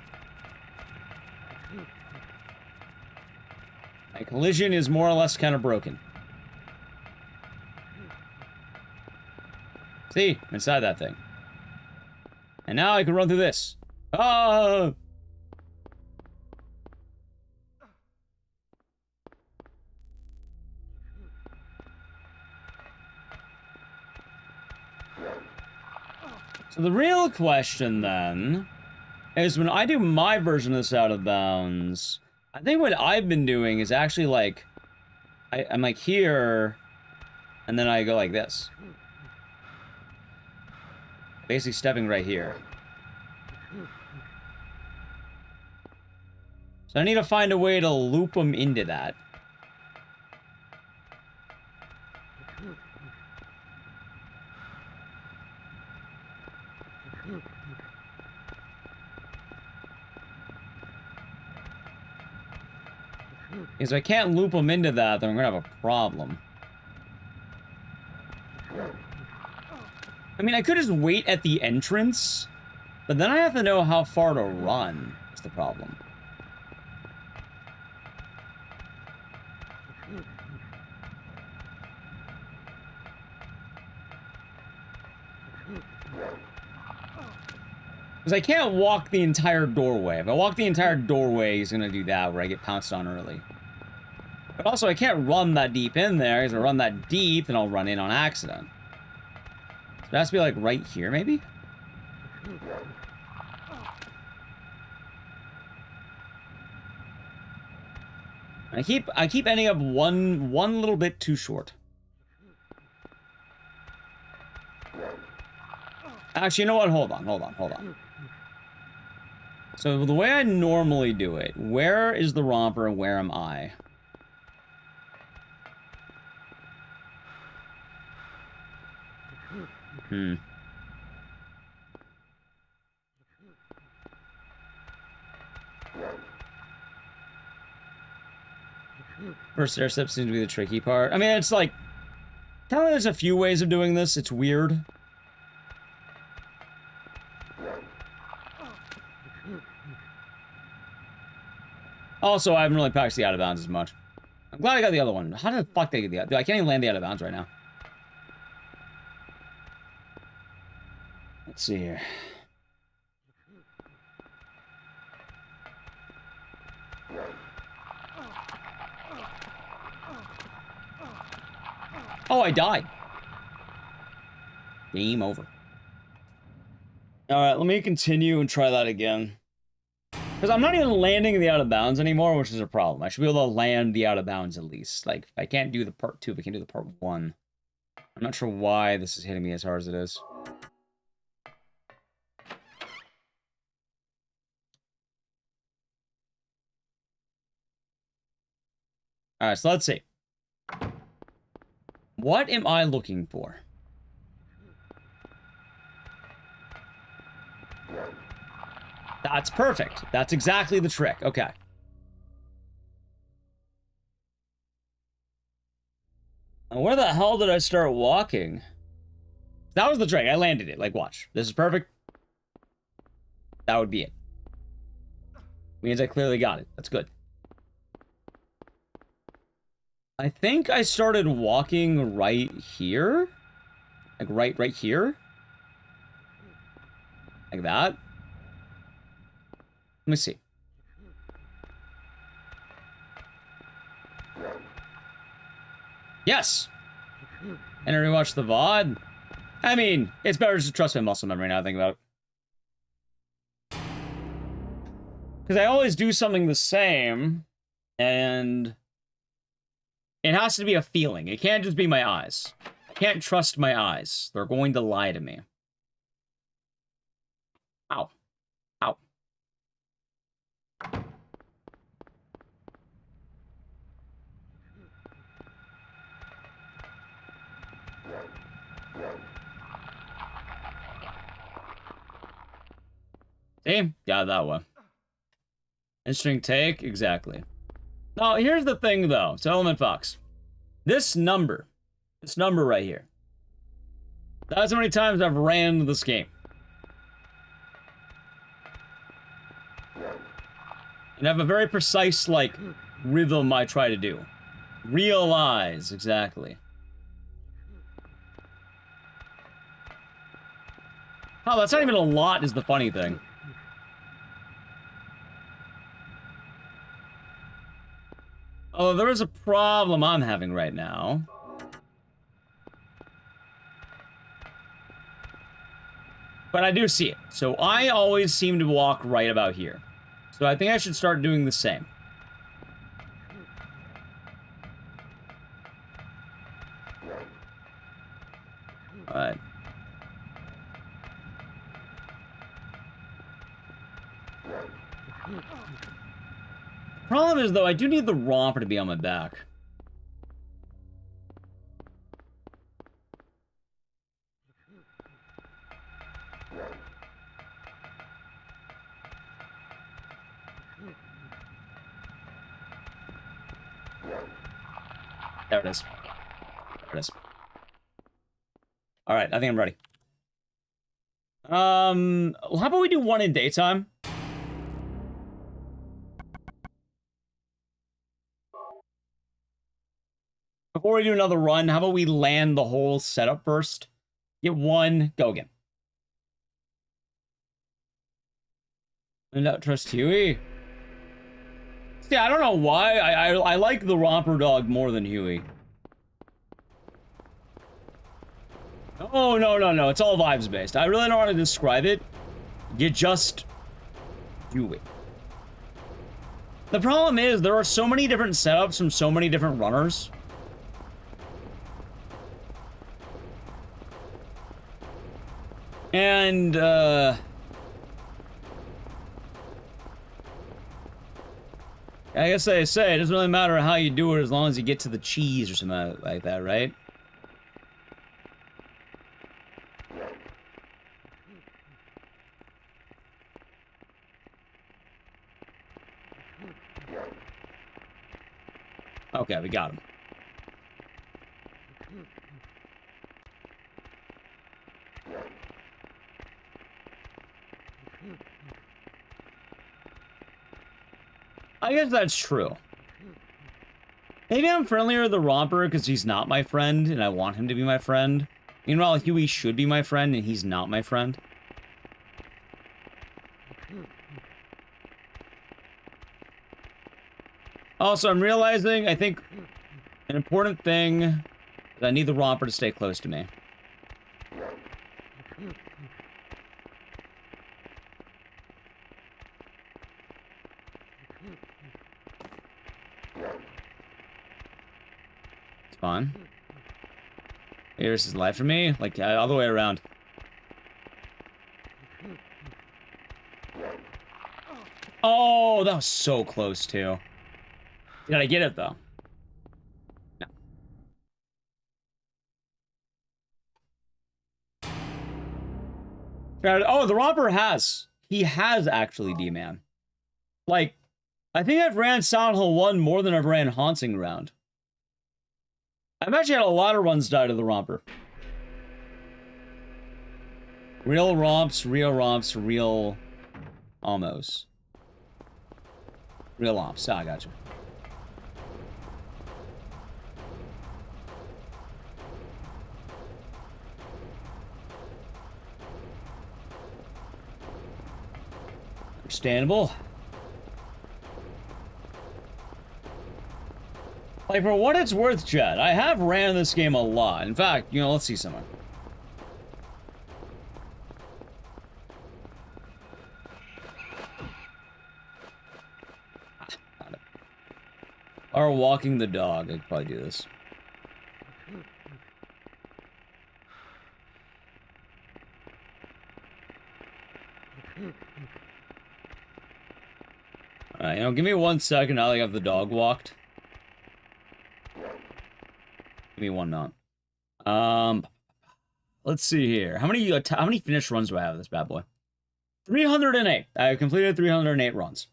My collision is more or less kind of broken. See? I'm inside that thing. And now I can run through this. Oh! So the real question, then, is when I do my version of this out of bounds, I think what I've been doing is actually, like, I'm, like, here, and then I go like this. Basically stepping right here. So I need to find a way to loop them into that. Because if I can't loop them into that, then I'm gonna have a problem. I mean, I could just wait at the entrance, but then I have to know how far to run. That's the problem. Because I can't walk the entire doorway. If I walk the entire doorway, he's gonna do that, where I get pounced on early. But also, I can't run that deep in there, because if I run that deep, then I'll run in on accident. So it has to be, like, right here, maybe? I keep ending up one little bit too short. Actually, you know what? Hold on. So the way I normally do it, where is the romper and where am I? First airstep seems to be the tricky part. I mean, it's like, telling there's a few ways of doing this. It's weird. Also, I haven't really practiced the out of bounds as much. I'm glad I got the other one. How the fuck did I get the other? I can't even land the out of bounds right now. Let's see here. Oh, I died. Game over. Alright, let me continue and try that again. Because I'm not even landing the out of bounds anymore, which is a problem. I should be able to land the out of bounds at least. Like, I can't do the part 2, but I can do the part 1. I'm not sure why this is hitting me as hard as it is. Alright, so let's see. What am I looking for? That's perfect. That's exactly the trick. Okay. Now, where the hell did I start walking? That was the trick. I landed it. Like, watch. This is perfect. That would be it. Means I clearly got it. That's good. I think I started walking right here. Like right here. Like that. Let me see. Yes! And I rewatched the VOD. I mean, it's better to trust my muscle memory now I think about it. Because I always do something the same, and it has to be a feeling. It can't just be my eyes. I can't trust my eyes. They're going to lie to me. Ow. Ow. See? Yeah, that one. Interesting take. Exactly. Now, here's the thing, though. So, Element Fox. This number right here. That's how many times I've ran this game. And I have a very precise, like, rhythm I try to do. Realize, exactly. Oh, that's not even a lot, is the funny thing. Oh, there is a problem I'm having right now. But I do see it. So I always seem to walk right about here. So I think I should start doing the same. Alright. Problem is, though, I do need the romper to be on my back. There it is. There it is. Alright, I think I'm ready. Well, how about we do one in daytime? Before we do another run, how about we land the whole setup first? Get one, go again. And not trust Huey. See, I don't know why. I like the Romper dog more than Huey. Oh, no. It's all vibes based. I really don't want to describe it. You just do it. The problem is, there are so many different setups from so many different runners. And, I guess they say it doesn't really matter how you do it as long as you get to the cheese or something like that, right? Okay, we got him. I guess that's true. Maybe I'm friendlier with the Romper because he's not my friend and I want him to be my friend. Meanwhile, Huey should be my friend and he's not my friend. Also, I'm realizing, I think, an important thing is I need the Romper to stay close to me. It's fine. Maybe this is life for me? Like, all the way around. Oh, that was so close, too. Did I get it, though? No. Oh, the Romper has. He has actually, D-Man. Like, I think I've ran Silent Hill 1 more than I've ran Haunting Ground. I've actually had a lot of runs die to the Romper. Real romps, real almost. Real omps. Ah, I gotcha. understandable. Like, for what it's worth, Chad, I have ran this game a lot. In fact, you know, let's see something. Or walking the dog. I could probably do this. Alright, you know, give me 1 second now that I have the dog walked. Give me one knot. Let's see here. How many finished runs do I have of this bad boy? 308. I have completed 308 runs.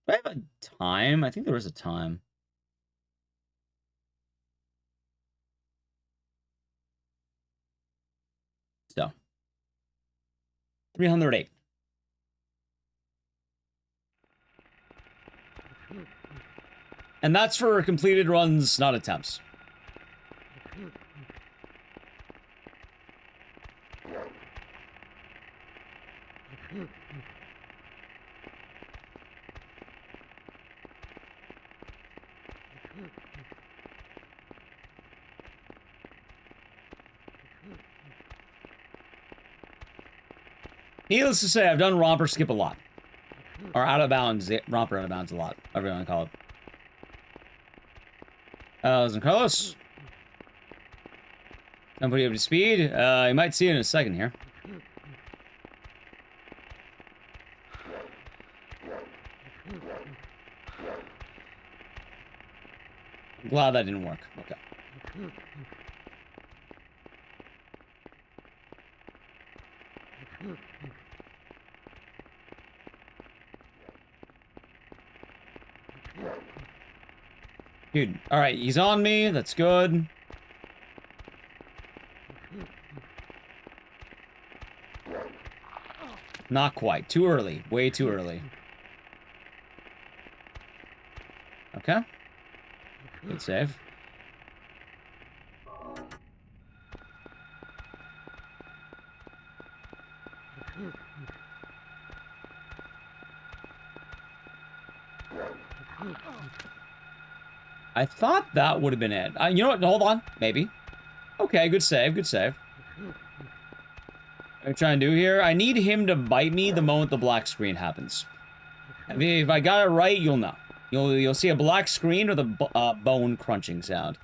Do I have a time? I think there was a time. So. 308. And that's for completed runs, not attempts. Needless to say, I've done romper skip a lot. Or out of bounds, romper out of bounds a lot. Whatever you want to call it. Listen, Carlos. Somebody up to speed. You might see it in a second here. I'm glad that didn't work. Okay. Dude, alright, he's on me. That's good. Not quite. Too early. Way too early. Okay. Good save. I thought that would have been it. You know what? Hold on. Maybe. Okay, good save. Good save. What I'm trying to do here? I need him to bite me the moment the black screen happens. I mean, if I got it right, you'll know. You'll see a black screen or the bone crunching sound.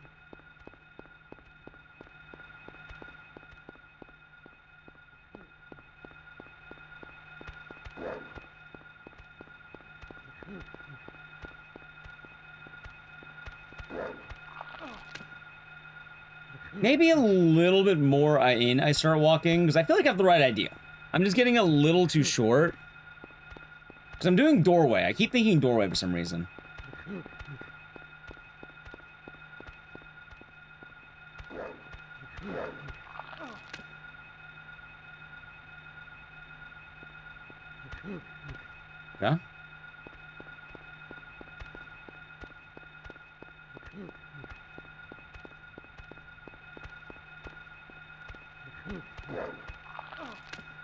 Maybe a little bit more I start walking, because I feel like I have the right idea. I'm just getting a little too short. Because I'm doing doorway. I keep thinking doorway for some reason. Okay.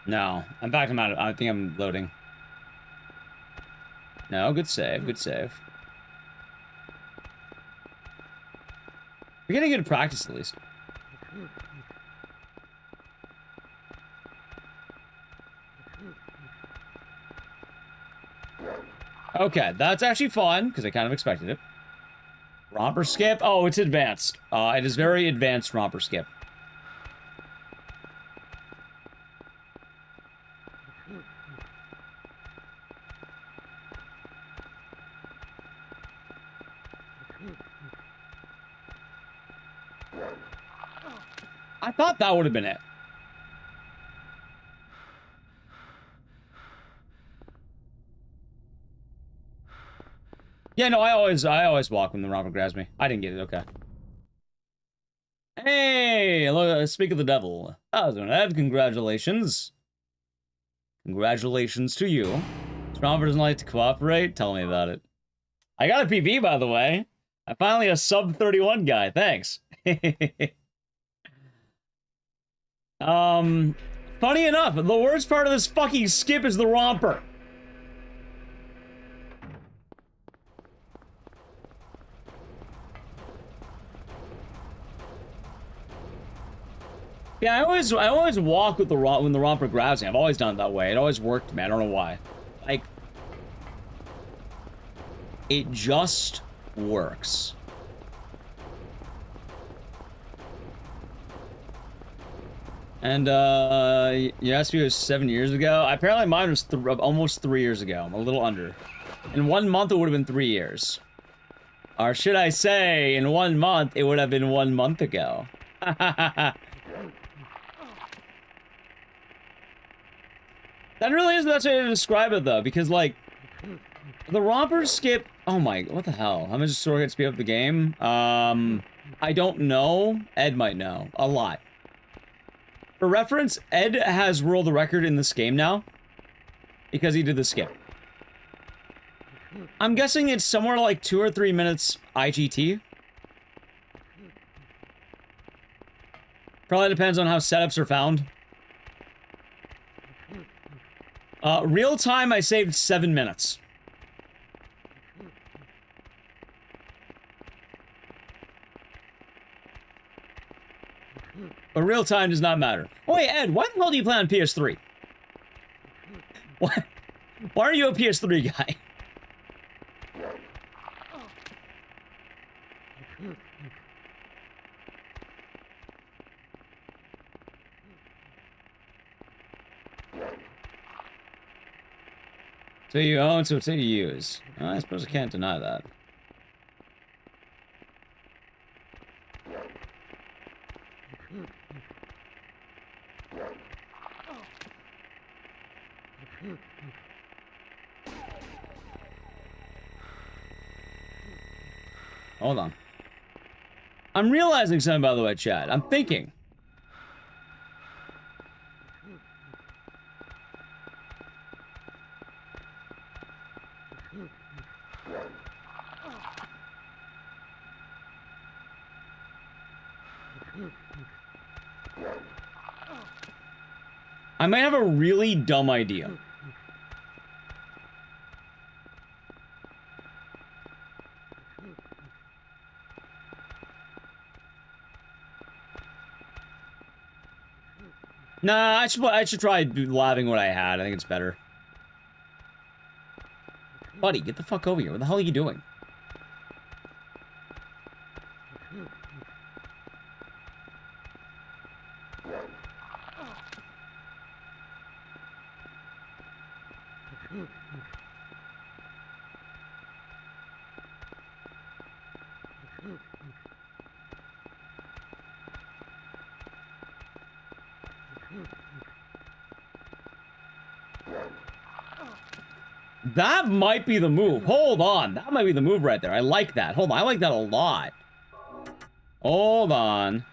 No. In fact, I think I'm loading. No, good save, good save. We're getting good practice, at least. Okay, that's actually fun, because I kind of expected it. Romper skip? Oh, it's advanced. It is very advanced romper skip. I thought that would have been it. Yeah, no, I always walk when the romper grabs me. I didn't get it, okay. Hey, look, speak of the devil. How's it going, Ed? Congratulations. Congratulations to you. This romper doesn't like to cooperate? Tell me about it. I got a PB, by the way. I'm finally a sub 31 guy. Thanks. Funny enough, the worst part of this fucking skip is the romper. Yeah, I always walk with the when the romper grabs me. I've always done it that way. It always worked, man. I don't know why. Like, it just works. And your SP was 7 years ago. Apparently mine was almost 3 years ago. I'm a little under. In 1 month, it would have been 3 years. Or should I say, in 1 month, it would have been 1 month ago. That really is the best way to describe it, though, because, like, the rompers skip... Oh my... What the hell? How much sort of speed up the game? I don't know. Ed might know. A lot. For reference, Ed has world record in this game now. Because he did the skip. I'm guessing it's somewhere like 2 or 3 minutes IGT. Probably depends on how setups are found. Real time, I saved 7 minutes. But real time does not matter. Oh, wait, Ed, why the hell do you play on PS3? Why are you a PS3 guy? So you own, so it's you use. I suppose I can't deny that. Hold on. I'm realizing something, by the way, Chad. I'm thinking. I might have a really dumb idea. Nah, I should try laughing what I had. I think it's better. Buddy, get the fuck over here. What the hell are you doing? That might be the move. Hold on. That might be the move right there. I like that. Hold on. I like that a lot. Hold on.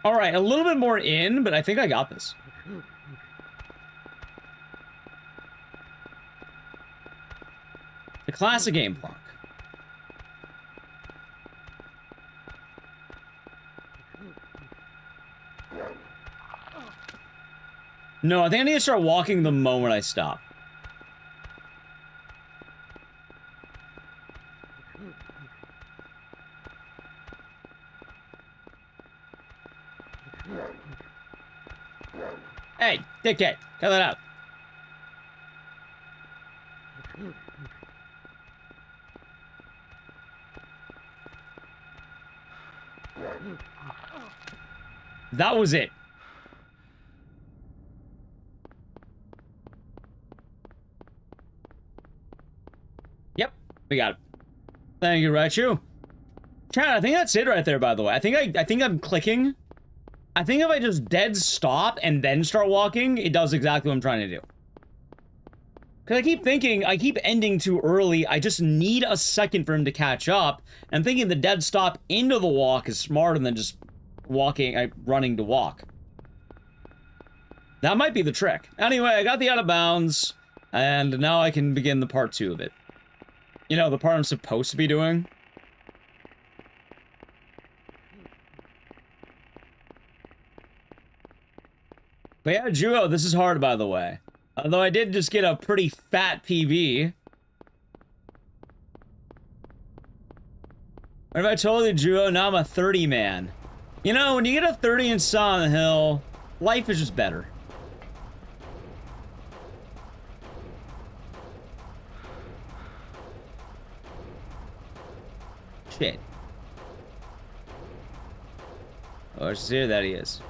All right, a little bit more in, but I think I got this. The classic game block. No, I think I need to start walking the moment I stop. Hey, dickhead, cut that out. That was it. Yep, we got it. Thank you, Raichu. Chat, I think that's it right there, by the way. I think I'm clicking. I think if I just dead stop and then start walking, it does exactly what I'm trying to do. Because I keep thinking, I keep ending too early. I just need a second for him to catch up. And I'm thinking the dead stop into the walk is smarter than just walking, running to walk. That might be the trick. Anyway, I got the out of bounds. And now I can begin the part 2 of it. You know, the part I'm supposed to be doing. But yeah, Juo, this is hard, by the way. Although I did just get a pretty fat PB. What if I totally drew? Now I'm a 30 man. You know, when you get a 30 in Silent Hill, life is just better. Shit. Oh, it's here that he is.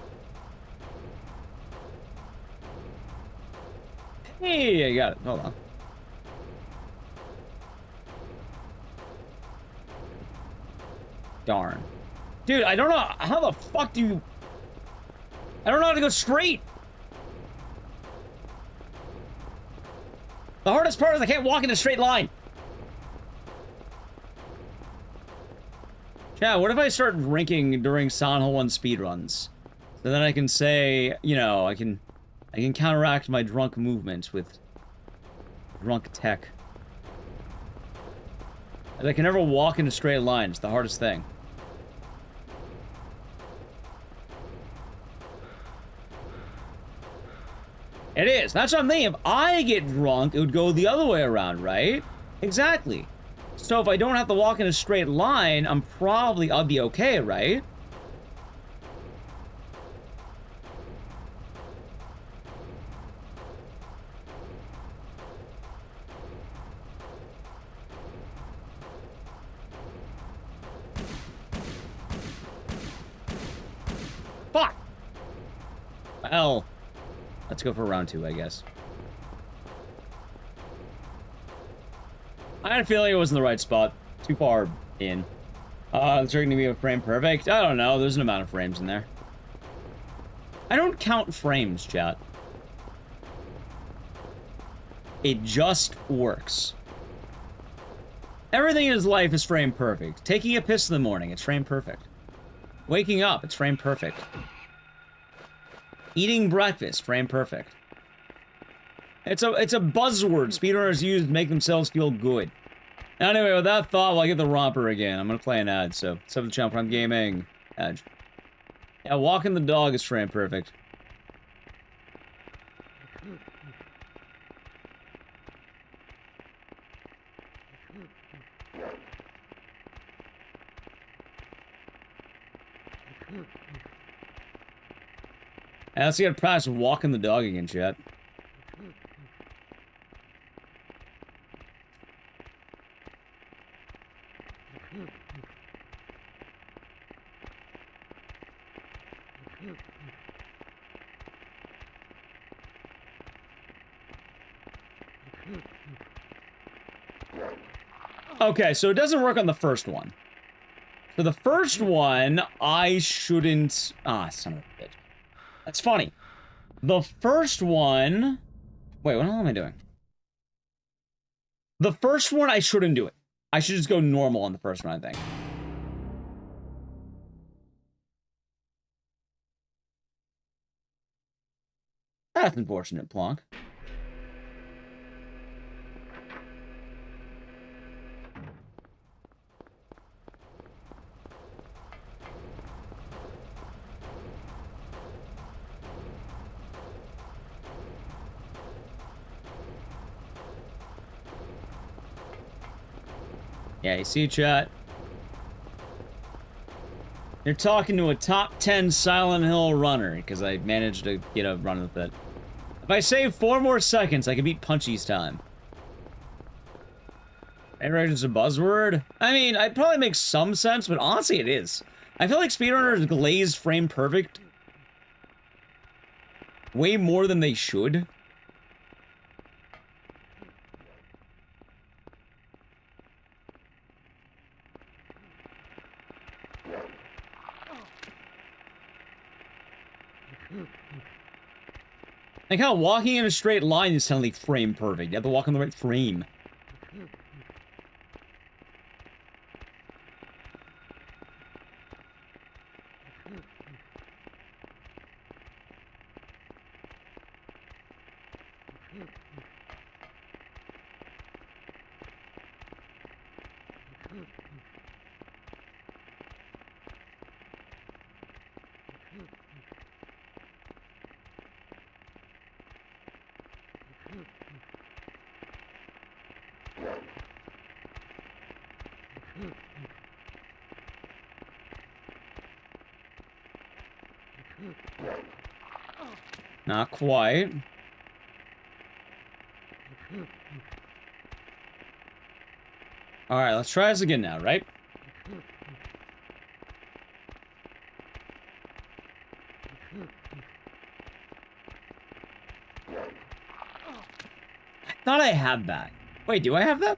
Hey, I got it. Hold on. Darn. Dude, I don't know. How the fuck do you... I don't know how to go straight. The hardest part is I can't walk in a straight line. Yeah, what if I start drinking during Silent Hill 1 speedruns? So then I can say, you know, I can counteract my drunk movements with drunk tech. I can never walk in a straight line. It's the hardest thing. It is. That's what I'm thinking. If I get drunk, it would go the other way around, right? Exactly. So if I don't have to walk in a straight line, I'll be okay, right? Fuck! Well, let's go for round 2, I guess. I had a feeling it was in the right spot. Too far in. It's going to be a frame perfect. I don't know. There's an amount of frames in there. I don't count frames, chat. It just works. Everything in his life is frame perfect. Taking a piss in the morning, it's frame perfect. Waking up, it's frame perfect. Eating breakfast, frame perfect. It's a buzzword speedrunners use to make themselves feel good. Anyway, with that thought, well, I get the romper again. I'm gonna play an ad, so sub the channel from gaming. Edge. Yeah, walking the dog is frame perfect. And let's get past walking the dog again, chat. Okay, so it doesn't work on the first one. For the first one, I shouldn't... Ah, son of a bitch. That's funny. The first one... Wait, what the hell am I doing? The first one, I shouldn't do it. I should just go normal on the first one, I think. That's unfortunate, Plonk. Yeah, you see, chat? You're talking to a top 10 Silent Hill runner, because I managed to get a run with it. If I save 4 more seconds, I can beat Punchy's time. Is a buzzword? I mean, it probably makes some sense, but honestly, it is. I feel like speedrunners glaze frame perfect way more than they should. Like how walking in a straight line is suddenly frame perfect. You have to walk in the right frame. Not quite. Alright, let's try this again now, right? I thought I had that. Wait, do I have that?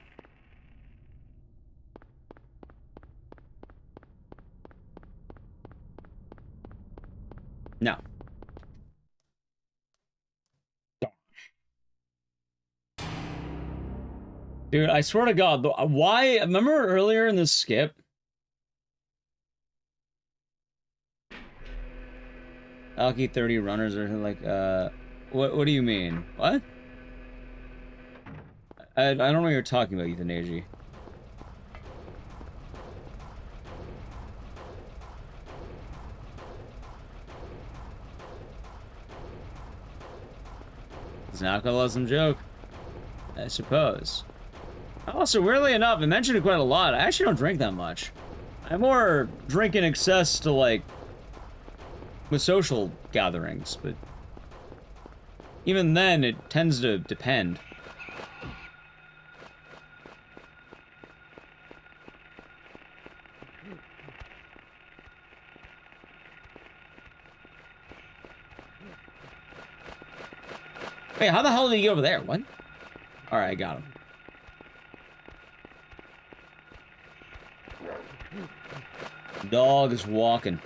No. Dude, I swear to God, why? Remember earlier in this skip? Alki 30 runners or like, what do you mean? What? I don't know what you're talking about, Euthanasia. It's an alcoholism joke, I suppose. Also, weirdly enough, I mentioned it quite a lot. I actually don't drink that much. I more drink in excess to, like, with social gatherings, but even then, it tends to depend. Wait, how the hell did he get over there? What? Alright, I got him. Dog is walking.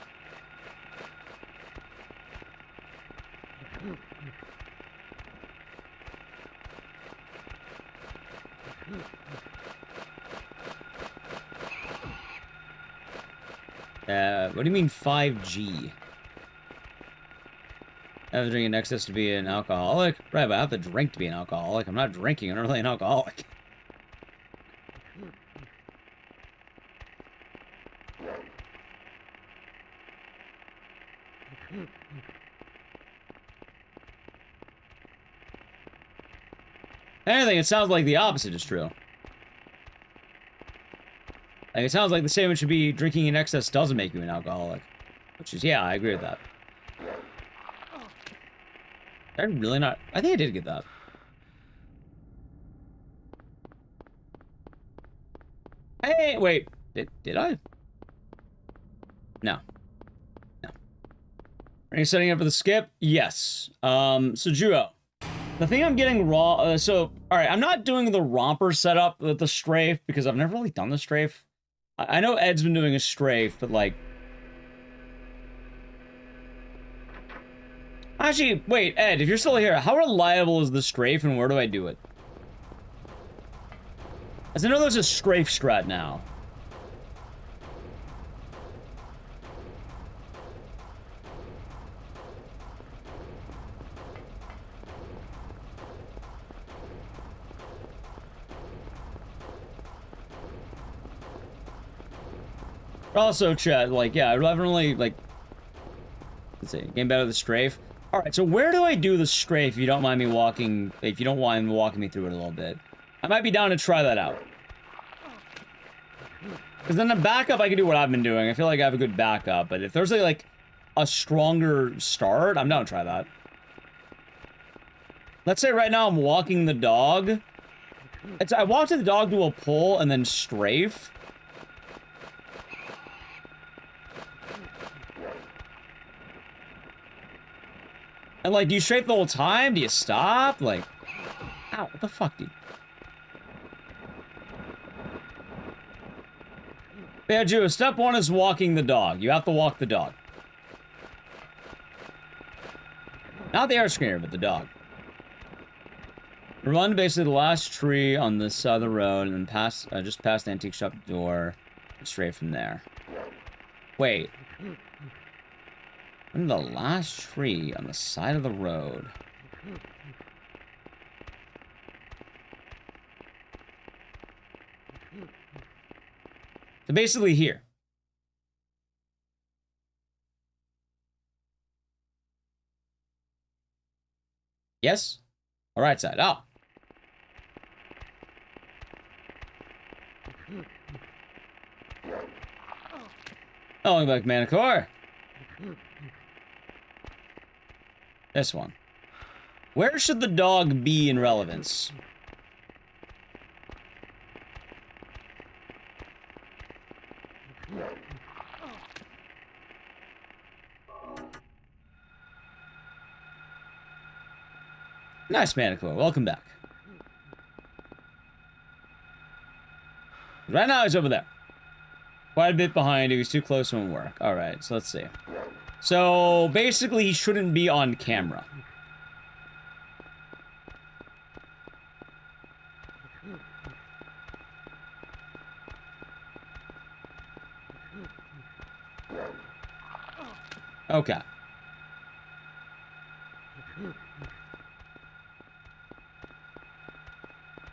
What do you mean 5G? I have to drink in excess to be an alcoholic? Right, but I have to drink to be an alcoholic. I'm not drinking, I'm not really an alcoholic. Anything, it sounds like the opposite is true. Like, it sounds like the statement should be drinking in excess doesn't make you an alcoholic. Which is, yeah, I agree with that. Did I really not? I think I did get that. Hey, wait. Did I? No. No. Are you setting up for the skip? Yes. So Juo. The thing I'm getting raw, alright, I'm not doing the romper setup with the strafe because I've never really done the strafe. I know Ed's been doing a strafe, but like... Actually, wait, Ed, if you're still here, how reliable is the strafe and where do I do it? As I know there's a strafe strat now. Also, chat, like, yeah, I haven't really, like, let's see, getting better with the strafe. Alright, so where do I do the strafe if you don't mind me walking, if you don't mind walking me through it a little bit? I might be down to try that out. Because then the backup, I can do what I've been doing. I feel like I have a good backup, but if there's, like, a stronger start, I'm down to try that. Let's say right now I'm walking the dog. I walk the dog to a pull and then strafe. And, like, do you strafe the whole time? Do you stop? Like, ow, what the fuck, dude? Yeah, Drew, step one is walking the dog. You have to walk the dog. Not the air screener, but the dog. Run basically the last tree on this side of the road and then pass, just past the antique shop door and straight from there. Wait. I'm the last tree on the side of the road. So basically here. Yes? All right side. Oh. Oh, like Manicore. This one. Where should the dog be in relevance? Nice, Manico. Welcome back. Right now, he's over there. Quite a bit behind you. He's too close to work. Alright, so let's see. So, basically, he shouldn't be on camera. Okay.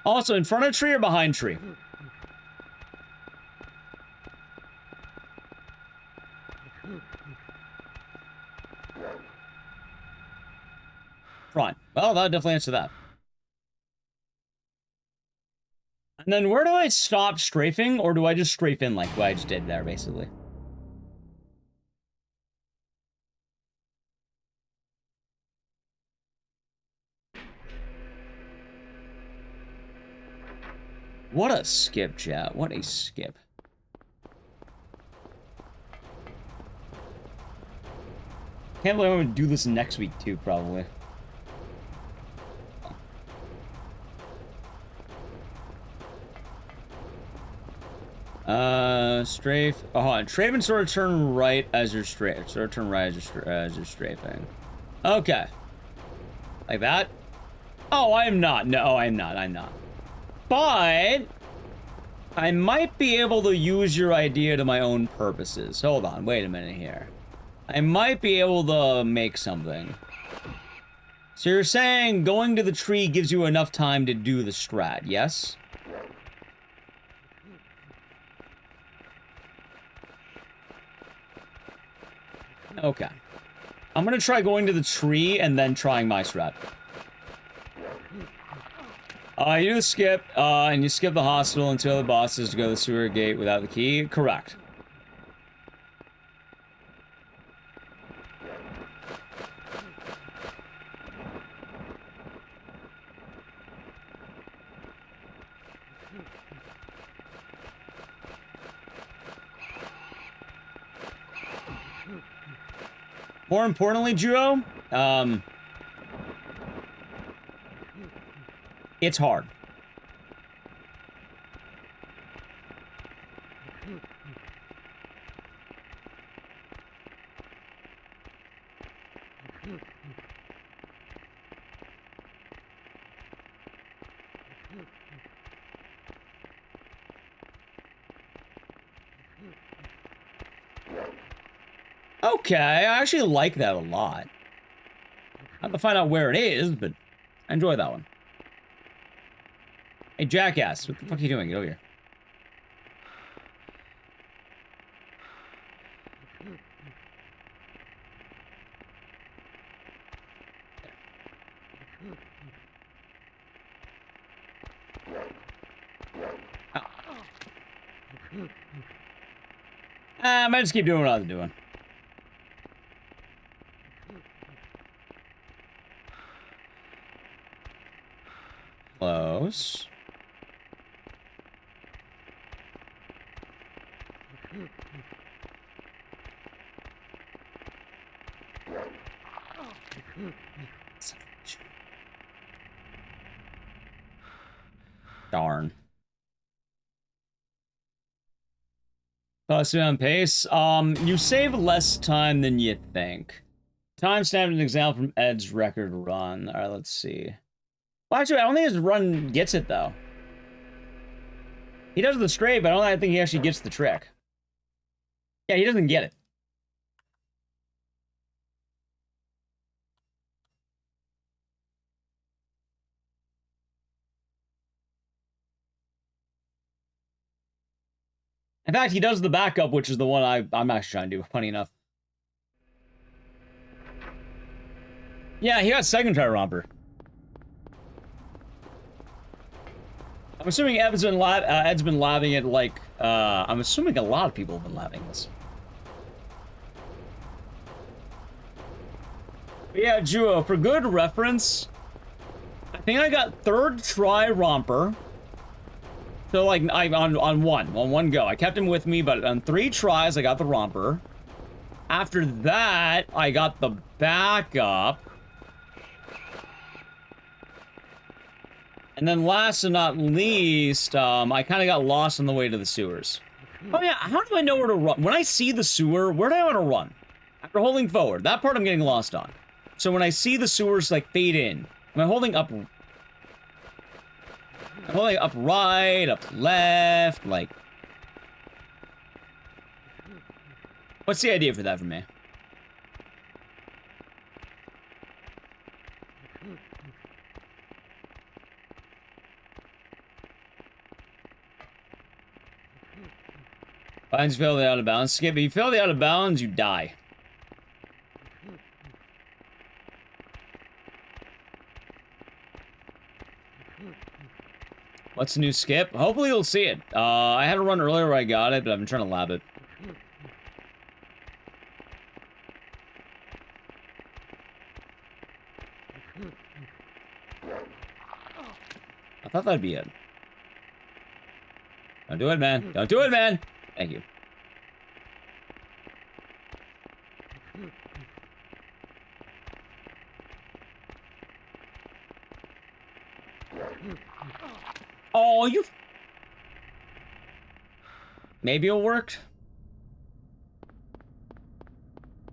Also, in front of tree or behind tree? Front. Well, that'll definitely answer that. And then where do I stop strafing, or do I just strafe in like what I just did there, basically? What a skip, chat. What a skip. Can't believe I'm gonna do this next week, too, probably. Strafe. Oh, hold on. Strafe and sort of turn right as you're strafe. Sort of turn right as you're strafing. Okay. Like that? Oh, I'm not. No, I'm not. I'm not. But I might be able to use your idea to my own purposes. Hold on. Wait a minute here. I might be able to make something. So you're saying going to the tree gives you enough time to do the strat, yes? Okay. I'm gonna try going to the tree and then trying my strat. You do the skip, and you skip the hospital and 2 other bosses to go to the sewer gate without the key. Correct. More importantly, Juo, it's hard. Okay, I actually like that a lot. I have to find out where it is, but I enjoy that one. Hey, jackass, what the fuck are you doing? Get over here. Oh. I might just keep doing what I was doing. Close. Darn. Speed on pace. You save less time than you think. Time snapped an example from Ed's record run. All right, let's see. Well, actually, I don't think his run gets it, though. He does the straight, but I don't think he actually gets the trick. Yeah, he doesn't get it. In fact, he does the backup, which is the one I'm actually trying to do, funny enough. Yeah, he got second try Romper. I'm assuming Ed's been labbing it like, I'm assuming a lot of people have been labbing this. But yeah, Juo, for good reference, I think I got 3rd try Romper. So, like, on one go. I kept him with me, but on 3 tries, I got the Romper. After that, I got the backup. And then last and not least, I kind of got lost on the way to the sewers. Oh yeah, how do I know where to run? When I see the sewer, where do I want to run? After holding forward, that part I'm getting lost on. So when I see the sewers, like, fade in, am I holding up? I'm holding up right, up left, like... What's the idea for that for me? Lines fail the out of bounds. Skip, if you fail the out of bounds, you die. What's the new skip? Hopefully you'll see it. I had a run earlier where I got it, but I've been trying to lab it. I thought that'd be it. Don't do it, man. Don't do it, man! Thank you. Oh, you... Maybe it worked?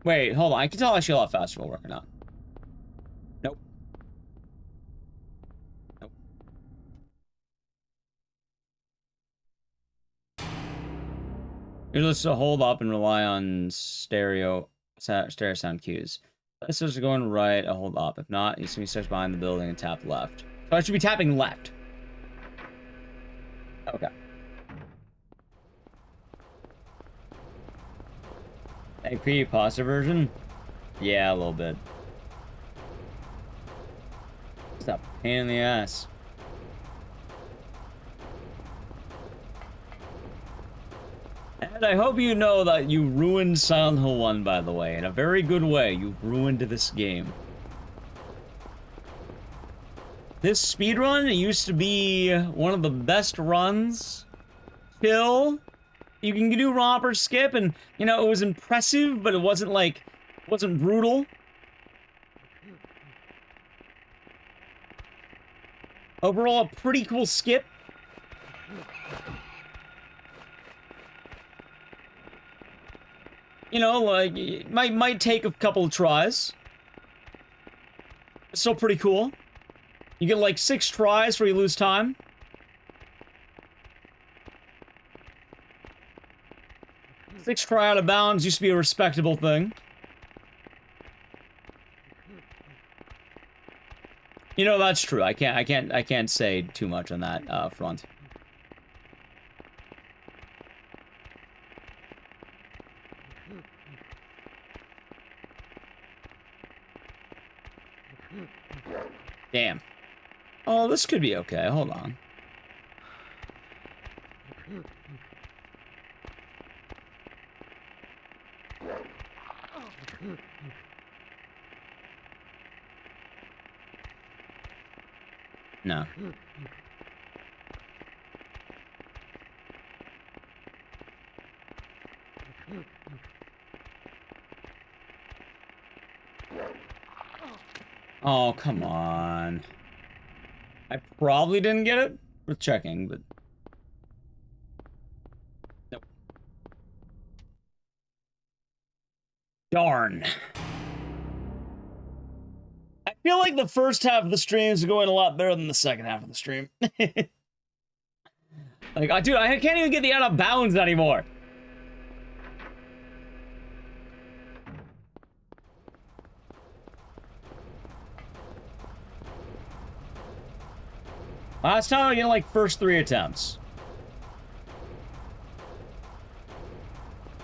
Wait, hold on. I can tell actually a lot faster if it'll work or not. Nope. Nope. You're just to hold up and rely on stereo sound cues. This is going right, I hold up. If not, you see me search behind the building and tap left. So I should be tapping left. Okay. AP pasta version? Yeah, a little bit. It's a pain in the ass. And I hope you know that you ruined Silent Hill 1, by the way. In a very good way, you ruined this game. This speedrun used to be one of the best runs. Till you can do romper skip, and, you know, it was impressive, but it wasn't, like, it wasn't brutal. Overall, a pretty cool skip. You know, like, it might take a couple of tries. It's still pretty cool. You get, like, 6 tries where you lose time. Six try out of bounds used to be a respectable thing. You know, that's true. I can't say too much on that front. Damn. Oh, this could be okay. Hold on. No. Oh, come on. I probably didn't get it. Worth checking, but... Nope. Darn. I feel like the first half of the stream is going a lot better than the second half of the stream. Like, dude, I can't even get the out of bounds anymore. Last time I get like first 3 attempts.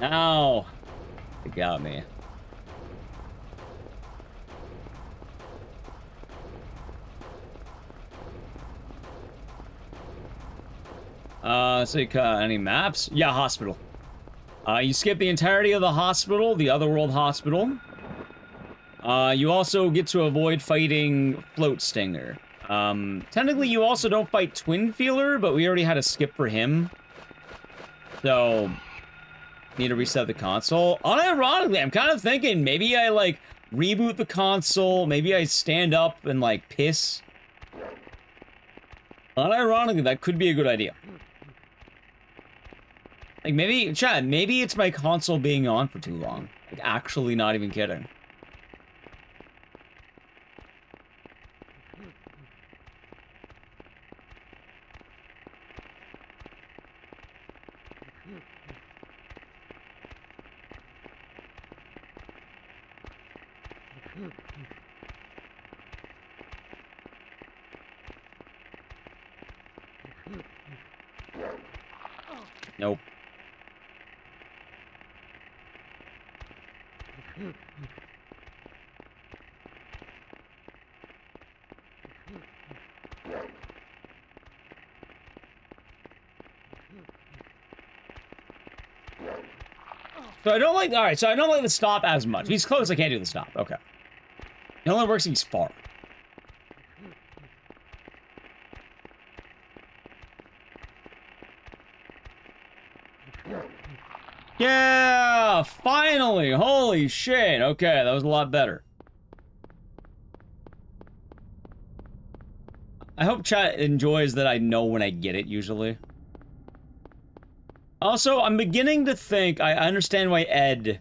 Now, it got me. So you cut any maps? Yeah, hospital. You skip the entirety of the hospital, the Otherworld hospital. You also get to avoid fighting Float Stinger. Technically, you also don't fight Twin Feeler, but we already had a skip for him. So, need to reset the console. Unironically, I'm kind of thinking maybe I, like, reboot the console. Maybe I stand up and, like, piss. Unironically, that could be a good idea. Like, maybe, Chad, maybe it's my console being on for too long. Like, actually not even kidding. Nope. So I don't like, alright, so I don't like the stop as much. If he's close, I can't do the stop. Okay. It only works if he's far. Yeah! Finally! Holy shit! Okay, that was a lot better. I hope chat enjoys that I know when I get it, usually. Also, I'm beginning to think I understand why Ed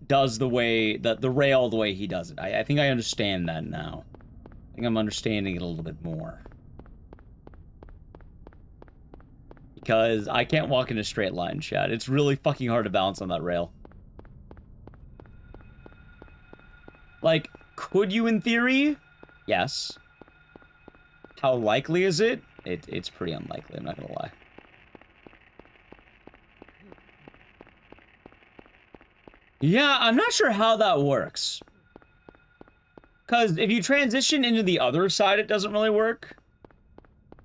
does the way, the rail the way he does it. I think I understand that now. I think I'm understanding it a little bit more. Because I can't walk in a straight line, chat. It's really fucking hard to balance on that rail. Like, could you in theory? Yes. How likely is it? It's pretty unlikely, I'm not gonna lie. Yeah, I'm not sure how that works. Because if you transition into the other side, it doesn't really work.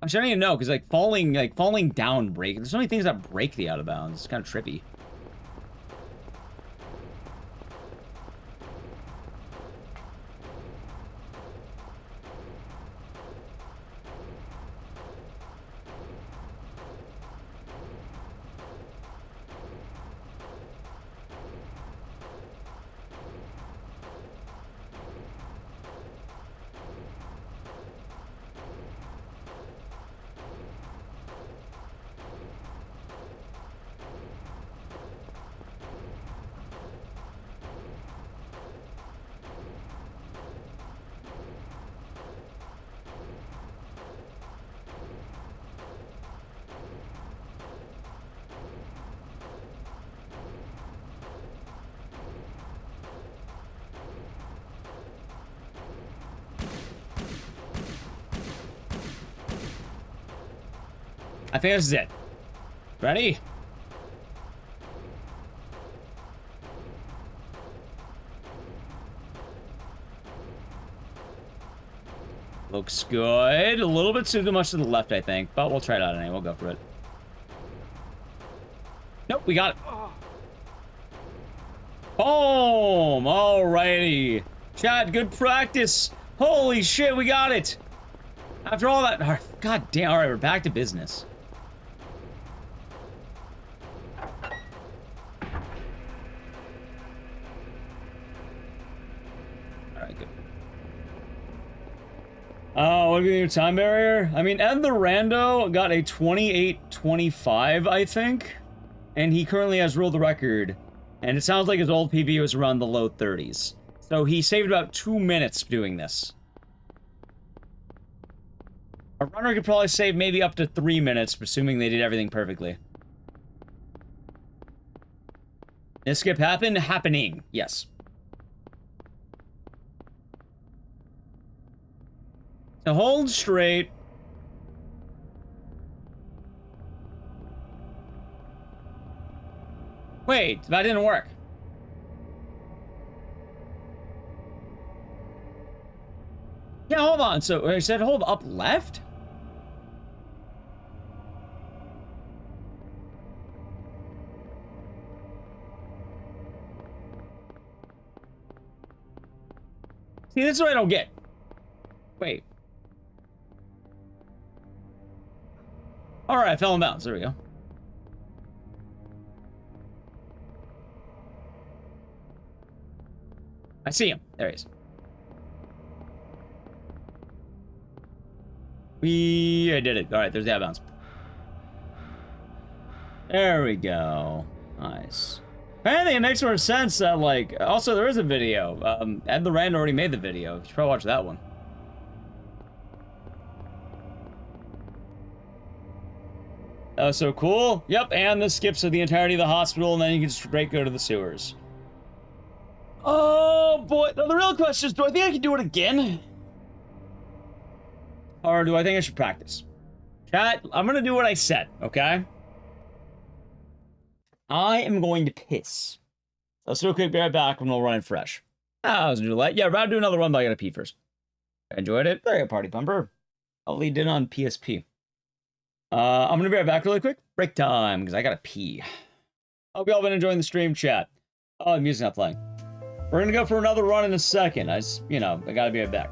Actually, I don't even know, because falling down break. There's so many things that break the out of bounds. It's kind of trippy. I think this is it. Ready? Looks good. A little bit too much to the left, I think, but we'll try it out anyway. We'll go for it. Nope, we got it. Boom! Alrighty. Chat, good practice. Holy shit, we got it. After all that, god damn, alright, we're back to business. Alright, good. Oh, what do you mean, time barrier? I mean, Ed the Rando got a 28-25, I think. And he currently has ruled the record. And it sounds like his old PB was around the low 30s. So he saved about 2 minutes doing this. A runner could probably save maybe up to 3 minutes, assuming they did everything perfectly. This skip happened? Happening. Yes. So hold straight. Wait, that didn't work. Yeah, hold on. So I said hold up left? See, this is what I don't get. Wait. Alright, I fell in bounds. There we go. I see him. There he is. I did it. Alright, there's the out of bounds. There we go. Nice. I think it makes more sense that, like, also there is a video. Ed the Rand already made the video. You should probably watch that one. That was so cool. Yep, and this skips to the entirety of the hospital, and then you can straight go to the sewers. Oh, boy. Now, the real question is, do I think I can do it again? Or do I think I should practice? Chat, I'm gonna do what I said, okay? I am going to piss. Let's do a quick be right back when we'll run fresh. I was gonna yeah, rather do another run, but I gotta pee first. I enjoyed it. There you go, Party Pumper. I'll lead in on PSP. I'm gonna be right back really quick. Break time, because I gotta pee. Hope y'all been enjoying the stream, chat. Oh, the music's not playing. We're gonna go for another run in a second. I gotta be right back.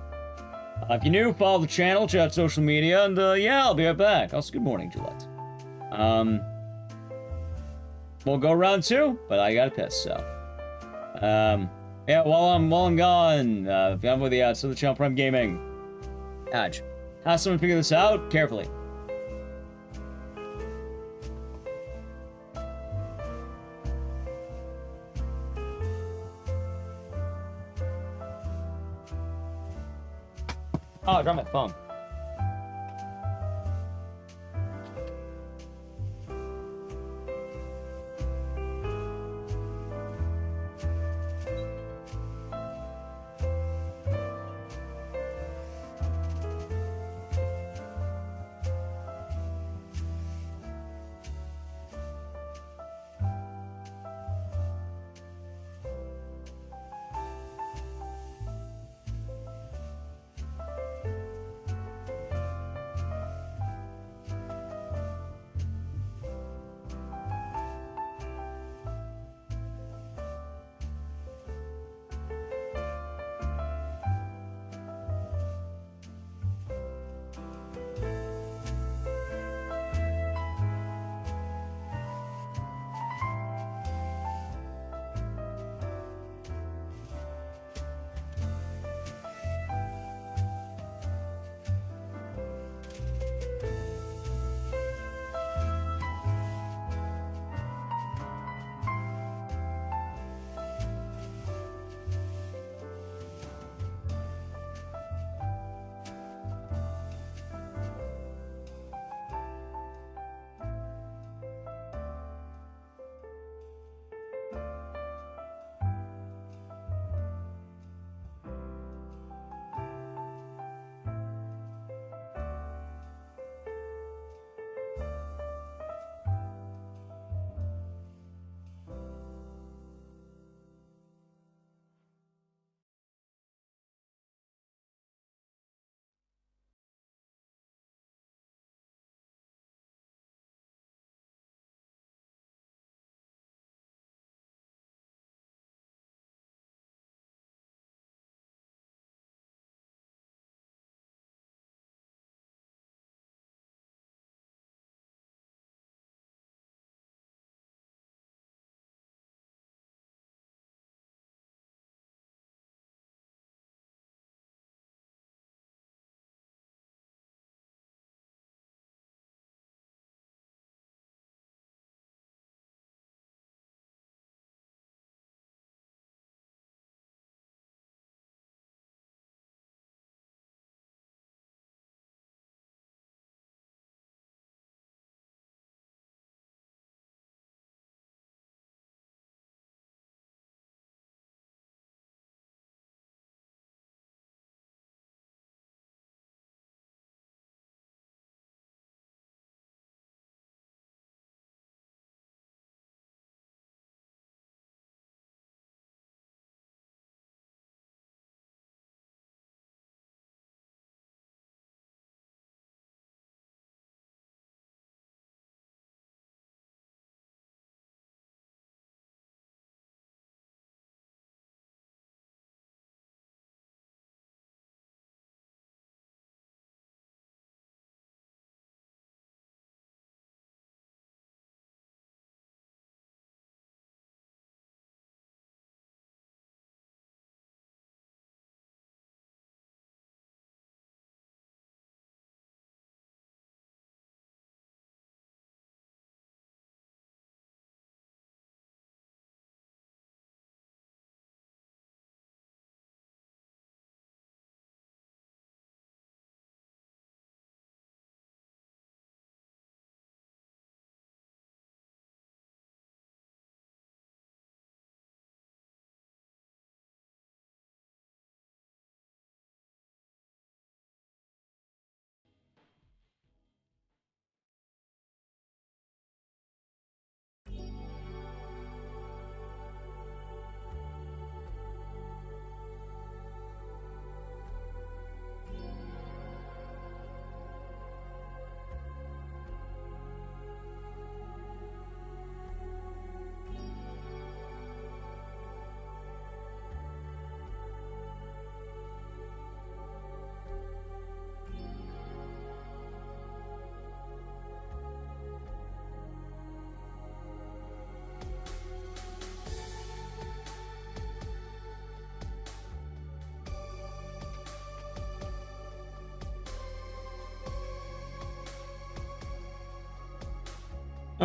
If you're new, follow the channel, check out social media, and yeah, I'll be right back. Also, good morning, Gillette. We'll go round 2, but I gotta piss, so. Yeah, while I'm gone, if I'm with the so the channel Prime Gaming. Edge. Have someone figure this out carefully. Oh, I dropped my phone.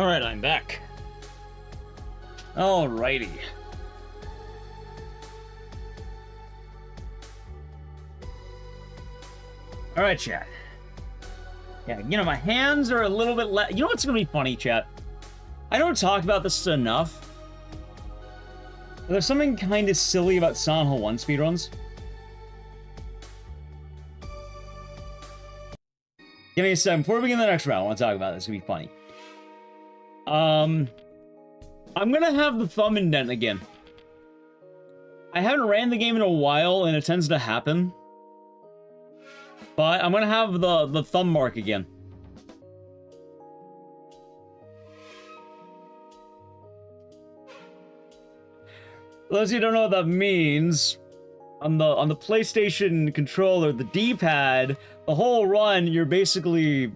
Alright, I'm back. Alrighty. Alright, chat. Yeah, you know, my hands are a little bit less... You know what's gonna be funny, chat? I don't talk about this enough. But there's something kind of silly about Silent Hill 1 speedruns. Give me a second. Before we begin the next round, I want to talk about this. It's gonna be funny. I'm gonna have the thumb indent again. I haven't ran the game in a while, and it tends to happen. But I'm gonna have the thumb mark again. For those of you who don't know what that means, on the PlayStation controller, the D-pad, the whole run, you're basically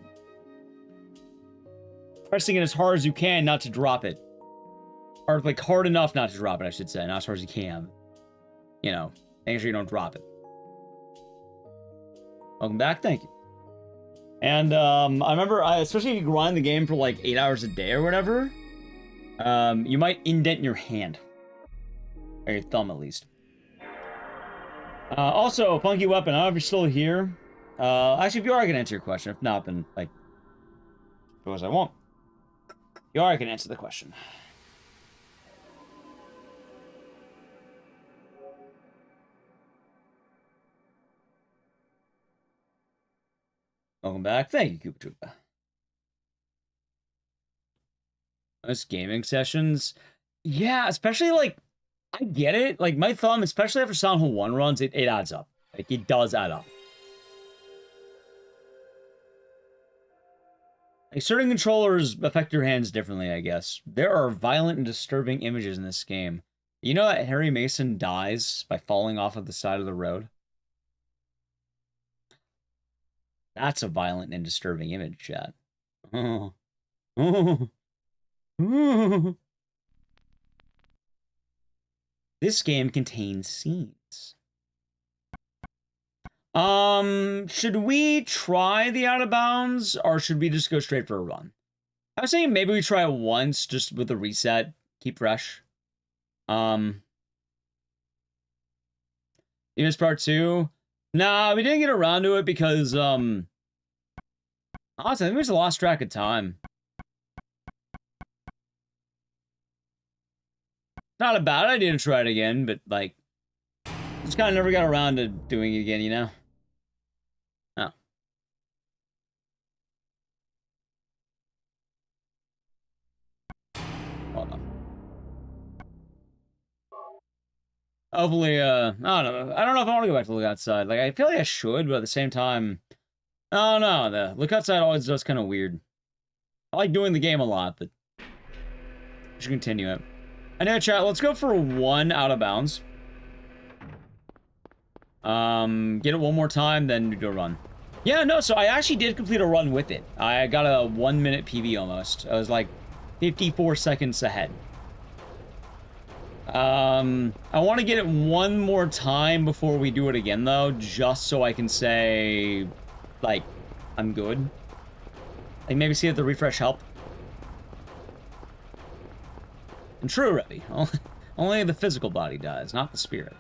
pressing it as hard as you can not to drop it. Or, like, hard enough not to drop it, I should say. Not as hard as you can. You know, making sure you don't drop it. Welcome back, thank you. And, I remember, especially if you grind the game for, like, 8 hours a day or whatever, you might indent your hand. Or your thumb, at least. Also, Funky Weapon, I don't know if you're still here. Actually, if you are, I can answer your question. If not, then, like, otherwise I won't. If you are, I can answer the question. Welcome back. Thank you, Kupa. Most gaming sessions. Yeah, especially, like, I get it. Like, my thumb, especially after Silent Hill 1 runs, it adds up. Like, it does add up. Like, certain controllers affect your hands differently, I guess. There are violent and disturbing images in this game. You know that Harry Mason dies by falling off of the side of the road? That's a violent and disturbing image, chat. Oh. Oh. Oh. This game contains scenes. Should we try the out of bounds, or should we just go straight for a run? I was saying maybe we try it once, just with a reset, keep fresh. You missed part 2? Nah, we didn't get around to it because, honestly, I think we just lost track of time. Not a bad idea to try it again, but, like, just kind of never got around to doing it again, you know? Oh. Hold on. Hopefully, I don't know. I don't know if I want to go back to look outside. Like, I feel like I should, but at the same time, I don't know. The look outside always does kind of weird. I like doing the game a lot, but I should continue it. I know, chat, let's go for 1 out of bounds. Get it one more time, then do a run. Yeah, no, so I actually did complete a run with it. I got a 1-minute PB almost. I was like 54 seconds ahead. I want to get it one more time before we do it again, though, just so I can say, like, I'm good. Like, maybe see if the refresh help. And true, Revy. Only the physical body dies, not the spirit.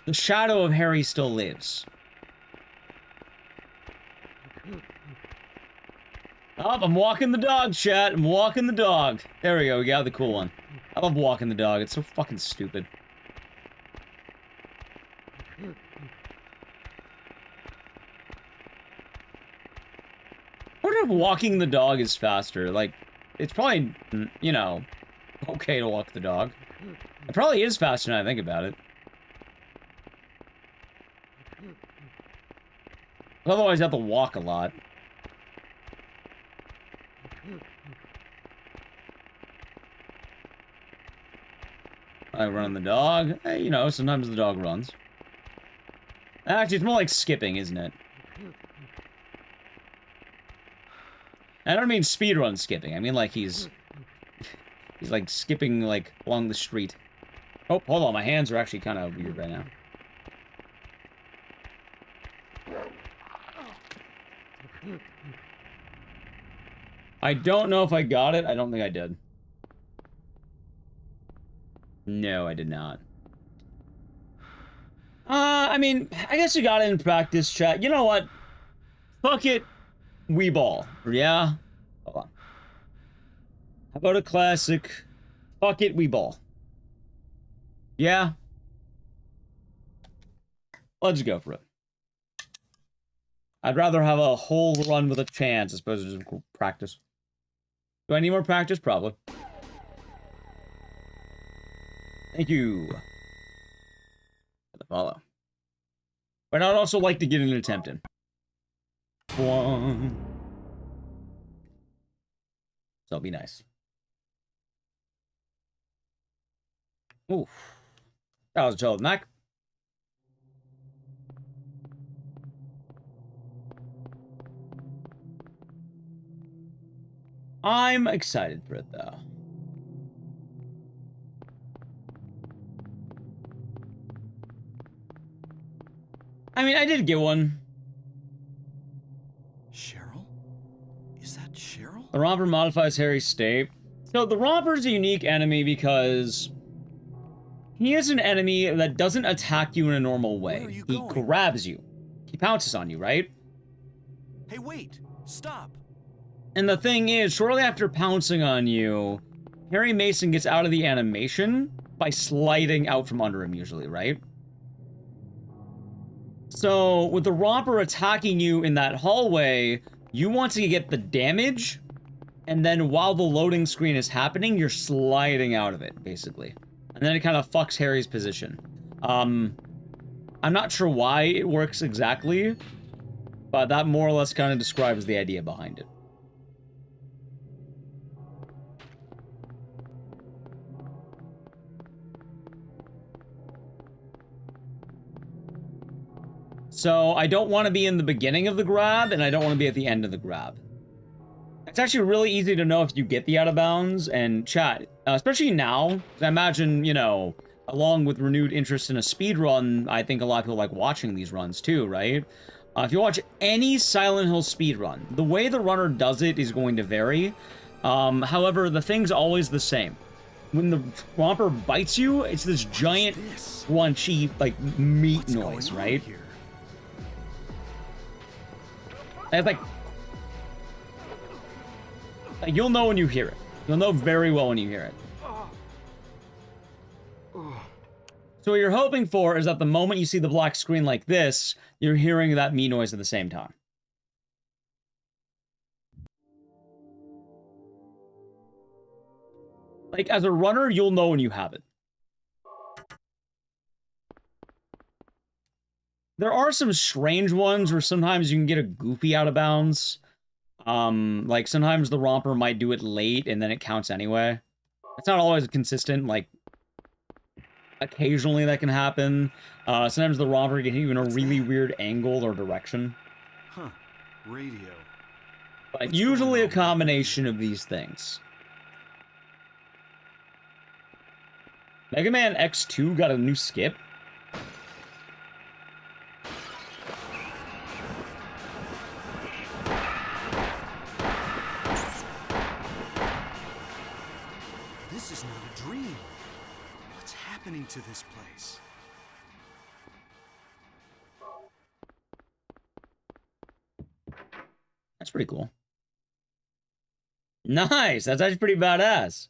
The shadow of Harry still lives. Oh, I'm walking the dog, chat. I'm walking the dog. There we go. We got the cool one. I love walking the dog. It's so fucking stupid. I wonder if walking the dog is faster. Like, it's probably, you know, okay to walk the dog. It probably is faster now I think about it. Otherwise, you have to walk a lot. I run the dog. Hey, you know, sometimes the dog runs. Actually, it's more like skipping, isn't it? I don't mean speedrun skipping. I mean like he's like skipping like along the street. Oh, hold on. My hands are actually kind of weird right now. I don't know if I got it. I don't think I did. No, I did not. I mean, I guess you got it in practice, chat. You know what? Fuck it. We ball. Yeah? Hold on. How about a classic? Fuck it, we ball. Yeah? Let's go for it. I'd rather have a whole run with a chance as opposed to just practice. Do I need more practice? Probably. Thank you for the follow. But I'd also like to get an attempt in. One. So it'll be nice. Ooh. That was a chill, Mac. I'm excited for it, though. I mean, I did get one. Cheryl? Is that Cheryl? The Romper modifies Harry's state. So the Romper's a unique enemy because he is an enemy that doesn't attack you in a normal way. He grabs you. He pounces on you, right? Hey, wait! Stop! And the thing is, shortly after pouncing on you, Harry Mason gets out of the animation by sliding out from under him, usually, right? So, with the Romper attacking you in that hallway, you want to get the damage, and then while the loading screen is happening, you're sliding out of it, basically. And then it kind of fucks Harry's position. I'm not sure why it works exactly, but that more or less kind of describes the idea behind it. So, I don't want to be in the beginning of the grab, and I don't want to be at the end of the grab. It's actually really easy to know if you get the out of bounds, and chat, especially now, 'cause I imagine, you know, along with renewed interest in a speedrun, I think a lot of people like watching these runs too, right? If you watch any Silent Hill speedrun, the way the runner does it is going to vary. However, the thing's always the same. When the Romper bites you, it's this giant, crunchy, like, meat noise, right? And it's like, you'll know when you hear it. You'll know very well when you hear it. So what you're hoping for is that the moment you see the black screen like this, you're hearing that meat noise at the same time. Like, as a runner, you'll know when you have it. There are some strange ones where sometimes you can get a goofy out of bounds. Like sometimes the Romper might do it late and then it counts anyway. It's not always consistent, like occasionally that can happen. Sometimes the Romper can hit you in a really weird angle or direction. Huh. Radio. But usually a combination of these things. Mega Man X2 got a new skip. This is not a dream. What's happening to this place? That's pretty cool. Nice! That's actually pretty badass.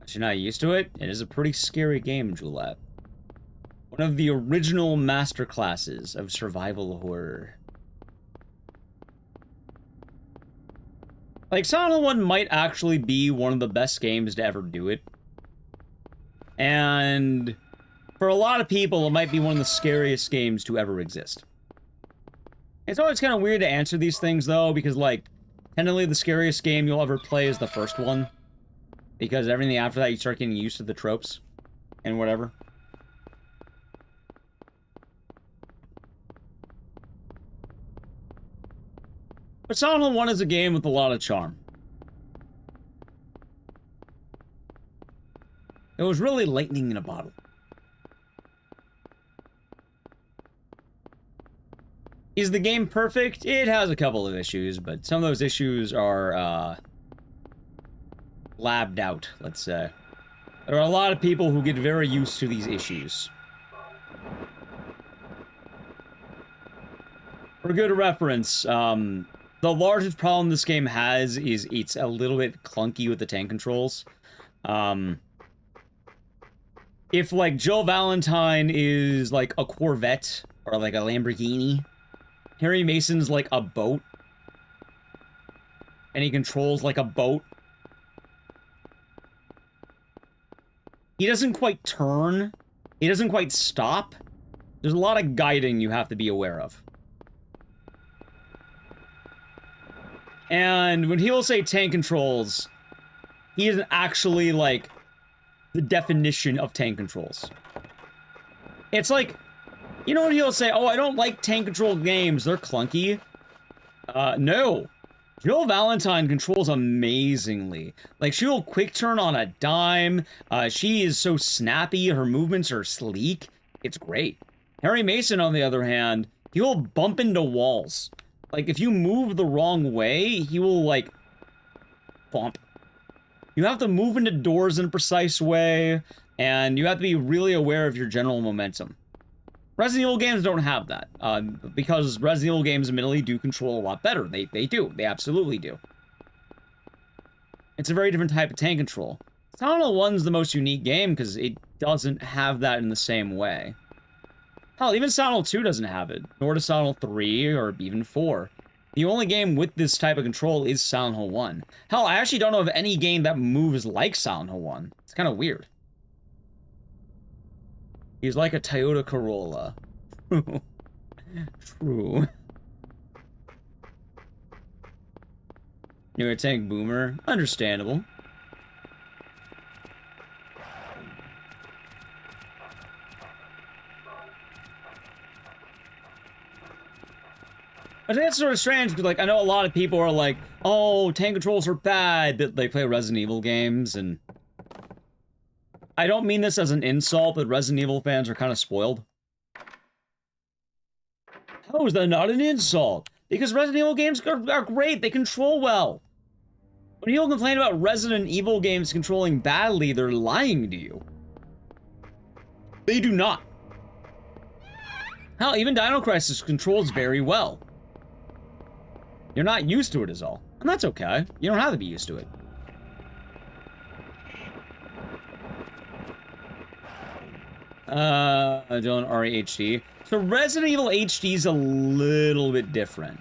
You're not used to it? It is a pretty scary game, Juliet. One of the original masterclasses of survival horror. Like, Silent Hill 1 might actually be one of the best games to ever do it. And for a lot of people, it might be one of the scariest games to ever exist. It's always kind of weird to answer these things, though, because, like, technically the scariest game you'll ever play is the first one. Because everything after that, you start getting used to the tropes and whatever. But Silent Hill 1 is a game with a lot of charm. It was really lightning in a bottle. Is the game perfect? It has a couple of issues, but some of those issues are, labbed out, let's say. There are a lot of people who get very used to these issues. For good reference, the largest problem this game has is it's a little bit clunky with the tank controls. If, like, Jill Valentine is, like, a Corvette, or, like, a Lamborghini, Harry Mason's, like, a boat, and he controls, like, a boat, he doesn't quite turn, he doesn't quite stop. There's a lot of guiding you have to be aware of. And when he'll say tank controls, he isn't actually, like, the definition of tank controls. It's like, you know when he'll say, oh, I don't like tank control games, they're clunky? No. Jill Valentine controls amazingly. Like, she'll quick turn on a dime, she is so snappy, her movements are sleek, it's great. Harry Mason, on the other hand, he'll bump into walls. Like, if you move the wrong way, he will, like, bump. You have to move into doors in a precise way, and you have to be really aware of your general momentum. Resident Evil games don't have that, because Resident Evil games admittedly do control a lot better. They do. They absolutely do. It's a very different type of tank control. Silent Hill 1's the most unique game, because it doesn't have that in the same way. Hell, even Silent Hill 2 doesn't have it, nor does Silent Hill 3, or even 4. The only game with this type of control is Silent Hill 1. Hell, I actually don't know of any game that moves like Silent Hill 1. It's kind of weird. He's like a Toyota Corolla. True. You're a tank boomer. Understandable. I think that's sort of strange, because, like, I know a lot of people are like, oh, tank controls are bad, that they play Resident Evil games, and I don't mean this as an insult, but Resident Evil fans are kind of spoiled. How is that not an insult? Because Resident Evil games are great, they control well. When people complain about Resident Evil games controlling badly, they're lying to you. They do not. Hell, even Dino Crisis controls very well. You're not used to it is all. And that's okay. You don't have to be used to it. Don't REHD. So Resident Evil HD is a little bit different.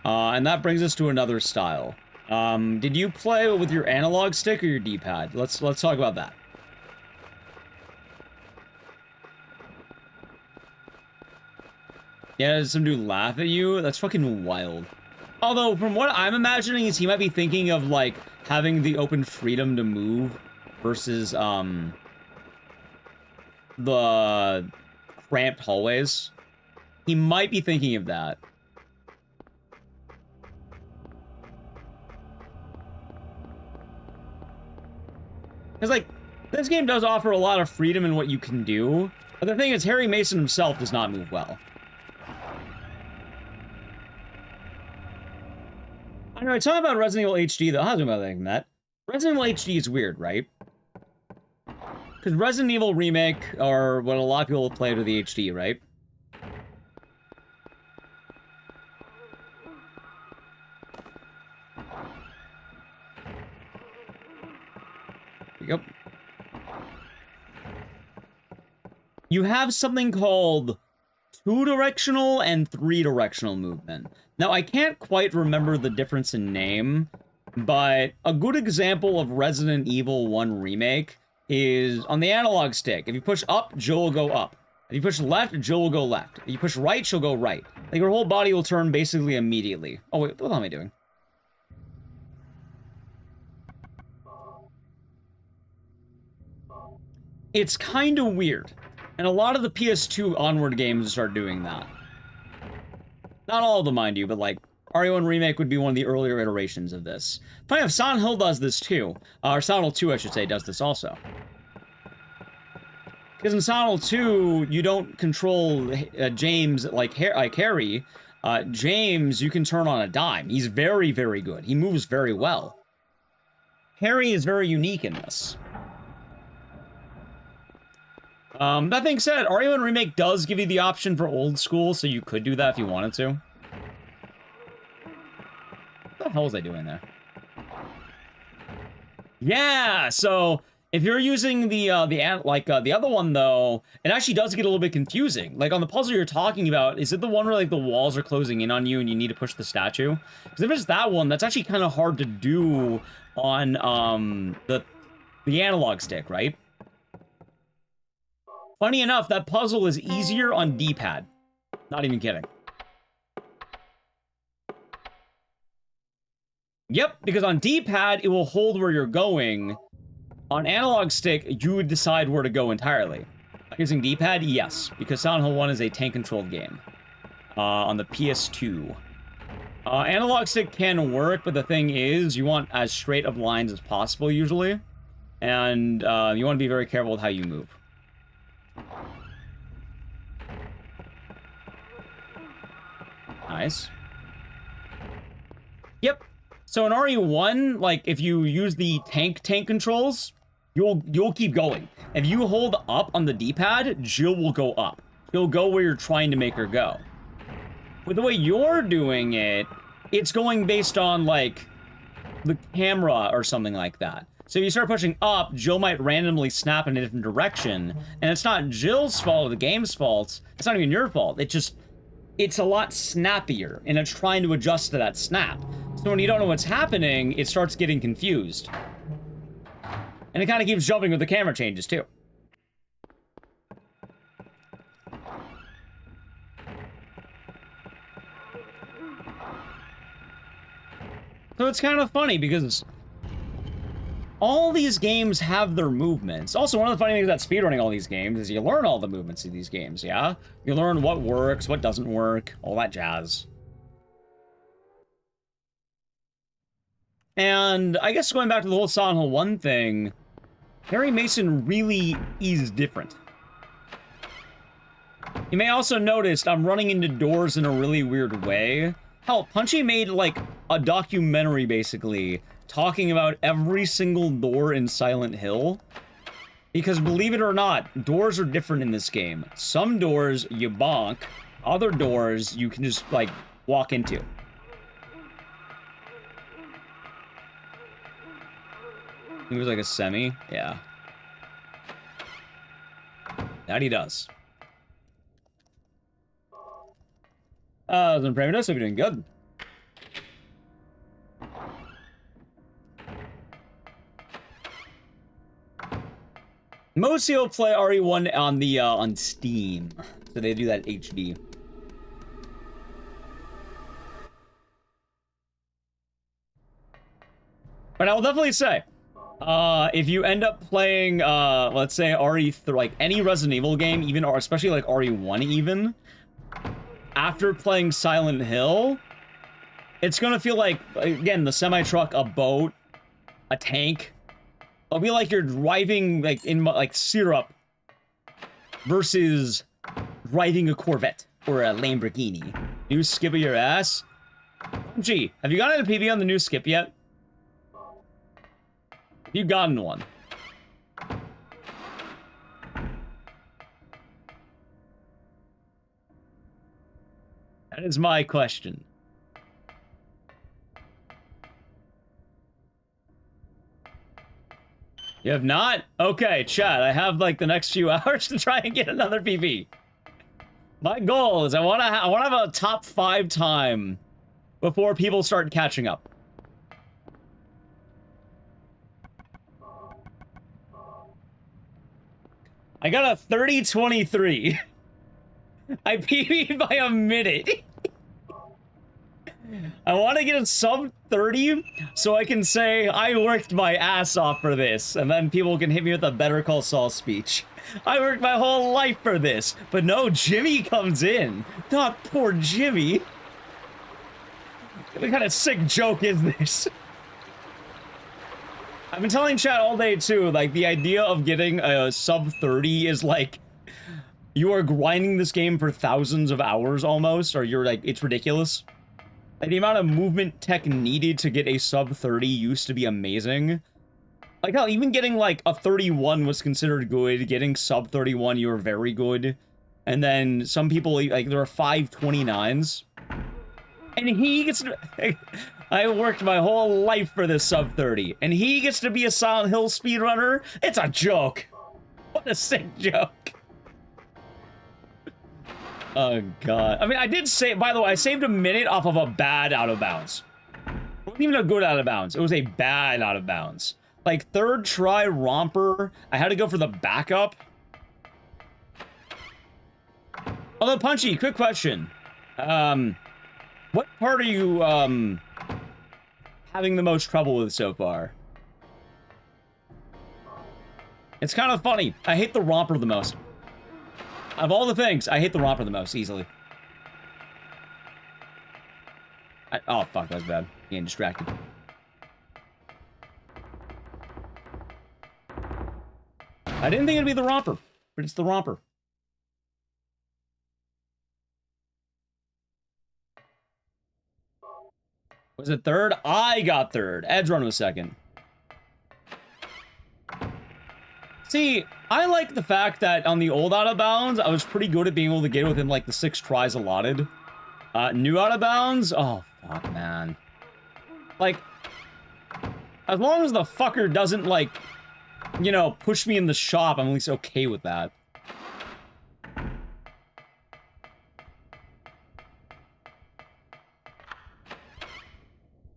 And that brings us to another style. Did you play with your analog stick or your D-pad? Let's talk about that. Yeah, did some dude laugh at you? That's fucking wild. Although, from what I'm imagining is he might be thinking of, like, having the open freedom to move versus, the cramped hallways. He might be thinking of that. Because, like, this game does offer a lot of freedom in what you can do. But the thing is, Harry Mason himself does not move well. I don't know, talking about Resident Evil HD, though, I was about thinking that. Resident Evil HD is weird, right? Because Resident Evil Remake are what a lot of people have played with the HD, right? Yep. You have something called 2-directional and 3-directional movement. Now, I can't quite remember the difference in name, but a good example of Resident Evil 1 Remake is on the analog stick. If you push up, Jill will go up. If you push left, Jill will go left. If you push right, she'll go right. Like, her whole body will turn basically immediately. Oh, wait, what am I doing? It's kind of weird. And a lot of the PS2 onward games start doing that. Not all of them, mind you, but, like, RE1 Remake would be one of the earlier iterations of this. Funny enough, Silent Hill does this too. Or Silent Hill 2, I should say, does this also. Because in Silent Hill 2, you don't control James like Harry. James, you can turn on a dime. He's very, very good. He moves very well. Harry is very unique in this. That being said, RE1 Remake does give you the option for old school, so you could do that if you wanted to. What the hell was I doing there? Yeah, so if you're using the other one though, it actually does get a little bit confusing. Like on the puzzle you're talking about, is it the one where like the walls are closing in on you and you need to push the statue? Because if it's that one, that's actually kind of hard to do on the analog stick, right? Funny enough, that puzzle is easier on D-pad. Not even kidding. Yep, because on D-pad, it will hold where you're going. On analog stick, you would decide where to go entirely. Using D-pad, yes, because Silent Hill 1 is a tank-controlled game. On the PS2. Analog stick can work, but the thing is, you want as straight of lines as possible, usually. And you want to be very careful with how you move. Nice. Yep. So in RE1, like, if you use the tank controls, you'll keep going. If you hold up on the D-pad, Jill will go up. She'll go where you're trying to make her go. With the way you're doing it, it's going based on, like, the camera or something like that. So if you start pushing up, Jill might randomly snap in a different direction. And it's not Jill's fault or the game's fault. It's not even your fault. It's a lot snappier, and it's trying to adjust to that snap. So when you don't know what's happening, it starts getting confused. And it kind of keeps jumping with the camera changes, too. So it's kind of funny, because all these games have their movements. Also, one of the funny things about speedrunning all these games is you learn all the movements of these games, yeah? You learn what works, what doesn't work, all that jazz. And I guess going back to the whole Silent Hill 1 thing, Harry Mason really is different. You may also notice I'm running into doors in a really weird way. Hell, Punchy made, like, a documentary, basically, talking about every single door in Silent Hill. Because believe it or not, doors are different in this game. Some doors you bonk, other doors you can just, like, walk into. He was like a semi? Yeah. That he does. I was in Premium, so we're doing good. Mostly will play RE1 on Steam, so they do that HD. But I will definitely say, if you end up playing, let's say RE3, like any Resident Evil game, even or especially like RE1 even, after playing Silent Hill, it's gonna feel like, again, the semi-truck, a boat, a tank. It'll be like you're driving, like, in, like, syrup versus driving a Corvette or a Lamborghini. New skip of your ass? Gee, have you gotten a PB on the new skip yet? Have you gotten one? That is my question. You have not? Okay, chat, I have like the next few hours to try and get another PB. My goal is I want to have a top 5 time before people start catching up. I got a 30-23. I PB'd by a minute. I want to get a sub 30 so I can say I worked my ass off for this, and then people can hit me with a Better Call Saul speech. I worked my whole life for this, but no, Jimmy comes in. Not poor Jimmy. What kind of sick joke is this? I've been telling chat all day too, like the idea of getting a sub 30 is like you are grinding this game for thousands of hours almost, or you're like, it's ridiculous. Like, the amount of movement tech needed to get a sub 30 used to be amazing. Like, hell, even getting, like, a 31 was considered good. Getting sub 31, you were very good. And then some people, like, there are 529s. And he gets to... I worked my whole life for this sub 30. And he gets to be a Silent Hill speedrunner? It's a joke. What a sick joke. Oh, God. I mean, I did say... By the way, I saved a minute off of a bad out of bounds. It wasn't even a good out of bounds. It was a bad out of bounds. Like, third try Romper. I had to go for the backup. Although, Punchy, quick question. What part are you, having the most trouble with so far? It's kind of funny. I hate the Romper the most. Of all the things, I hate the Romper the most, easily. Oh, fuck, that was bad. Getting distracted. I didn't think it'd be the Romper, but it's the Romper. Was it third? I got third. Edge run was second. See, I like the fact that on the old out of bounds, I was pretty good at being able to get within like the 6 tries allotted. New out of bounds? Oh, fuck, man. Like, as long as the fucker doesn't, like, you know, push me in the shop, I'm at least okay with that.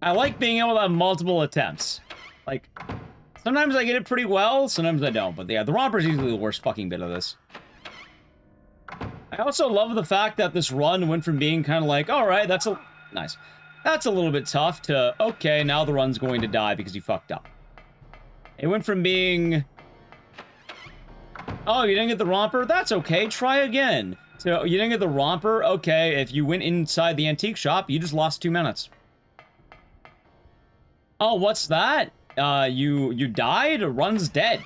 I like being able to have multiple attempts. Like, sometimes I get it pretty well, sometimes I don't. But yeah, the Romper is usually the worst fucking bit of this. I also love the fact that this run went from being kind of like, alright, that's a... Nice. That's a little bit tough to, okay, now the run's going to die because you fucked up. It went from being... Oh, you didn't get the Romper? That's okay, try again. So, you didn't get the Romper? Okay, if you went inside the antique shop, you just lost 2 minutes. Oh, what's that? You died? Run's dead.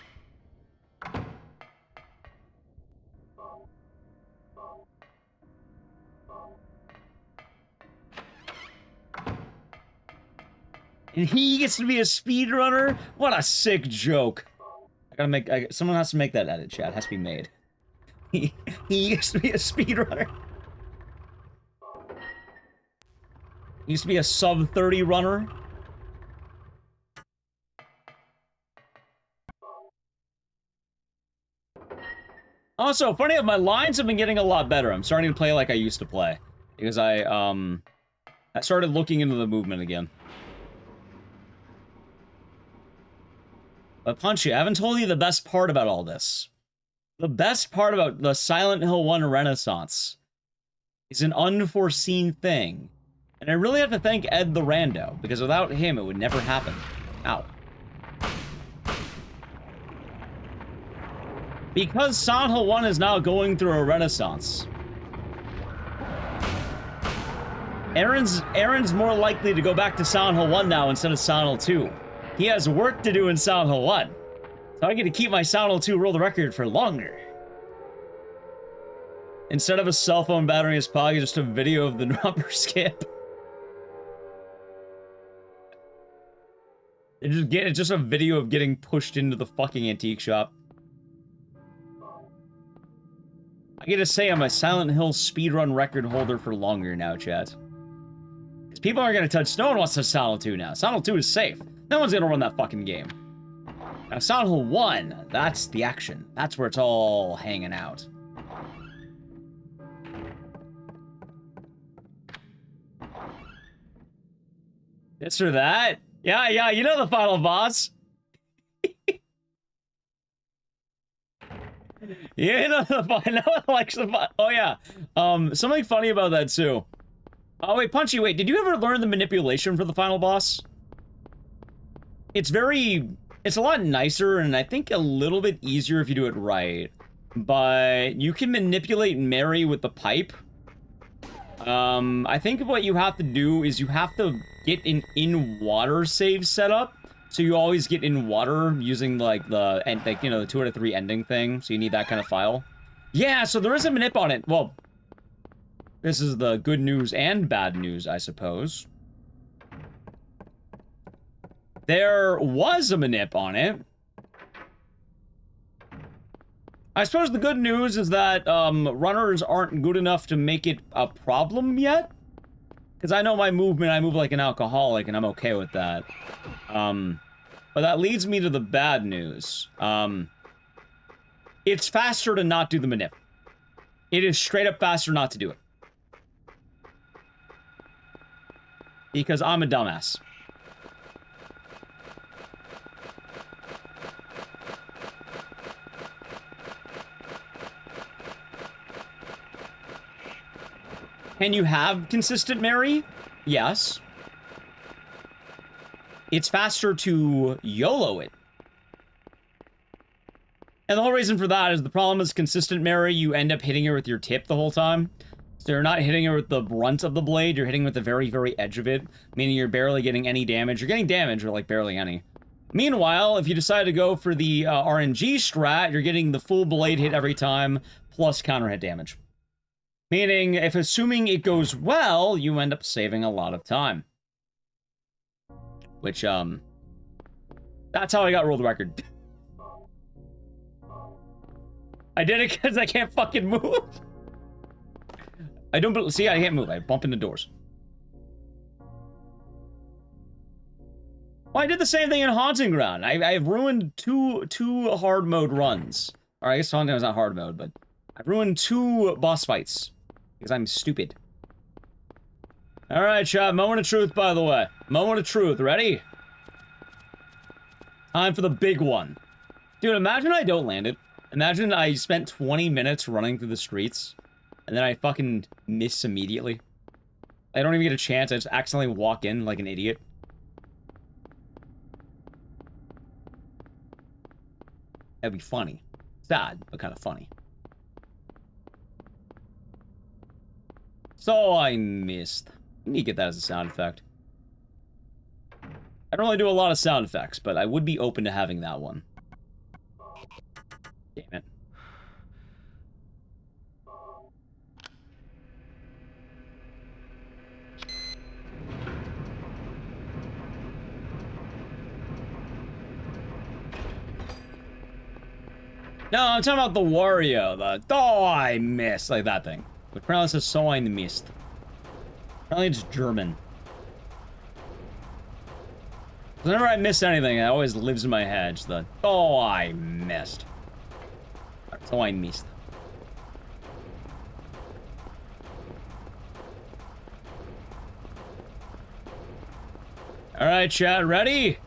And he gets to be a speedrunner? What a sick joke. I gotta make... someone has to make that edit, chat. It has to be made. He gets to be a speedrunner. He used to be a sub 30 runner. Also, funny enough, my lines have been getting a lot better. I'm starting to play like I used to play. Because I started looking into the movement again. But Punchy, I haven't told you the best part about all this. The best part about the Silent Hill 1 Renaissance is an unforeseen thing. And I really have to thank Ed the Rando, because without him, it would never happen. Ow. Because Silent Hill 1 is now going through a renaissance. Aaron's more likely to go back to Silent Hill 1 now instead of Silent Hill 2. He has work to do in Silent Hill 1. So I get to keep my Silent Hill 2 world record for longer. Instead of a cell phone battery in his pocket, just a video of the Romper skip. It's just a video of getting pushed into the fucking antique shop. I get to say I'm a Silent Hill speedrun record holder for longer now, chat. Because people aren't going to touch... No one wants to Silent Hill 2 now. Silent Hill 2 is safe. No one's going to run that fucking game. Now, Silent Hill 1, that's the action. That's where it's all hanging out. This or that? Yeah, you know the final boss. You know the final... like the... Oh, yeah. Something funny about that, too. Oh, wait, Punchy, wait. Did you ever learn the manipulation for the final boss? It's very... It's a lot nicer, and I think a little bit easier if you do it right. But you can manipulate Mary with the pipe. I think what you have to do is you have to get an in-water save setup. So you always get in water using, like, the 2 out of 3 ending thing. So you need that kind of file. Yeah, so there is a manip on it. Well, this is the good news and bad news, I suppose. There was a manip on it. I suppose the good news is that runners aren't good enough to make it a problem yet. Because I know my movement, I move like an alcoholic, and I'm okay with that. But that leads me to the bad news. It's faster to not do the manip. It is straight up faster not to do it. Because I'm a dumbass. Can you have consistent Mary? Yes. It's faster to YOLO it. And the whole reason for that is the problem is consistent Mary, you end up hitting her with your tip the whole time. So you're not hitting her with the brunt of the blade, you're hitting with the very, very edge of it, meaning you're barely getting any damage. You're getting damage, but like barely any. Meanwhile, if you decide to go for the RNG strat, you're getting the full blade hit every time, plus counter hit damage. Meaning, if assuming it goes well, you end up saving a lot of time. Which, that's how I got world record. I did it because I can't fucking move. I don't, see, I can't move. I bump into doors. Well, I did the same thing in Haunting Ground. I've ruined two hard mode runs. Or I guess Haunting Ground's not hard mode, but I've ruined 2 boss fights. Because I'm stupid. Alright, chat. Moment of truth, by the way. Moment of truth. Ready? Time for the big one. Dude, imagine I don't land it. Imagine I spent 20 minutes running through the streets. And then I fucking miss immediately. I don't even get a chance. I just accidentally walk in like an idiot. That'd be funny. Sad, but kind of funny. So I missed. You need to get that as a sound effect. I don't really do a lot of sound effects, but I would be open to having that one. Damn it. No, I'm talking about the Wario. Oh, I missed. Like that thing. But apparently it says, so I missed. Apparently it's German. Whenever I miss anything, it always lives in my head. Just the, oh, I missed. So I missed. Alright, chat, ready?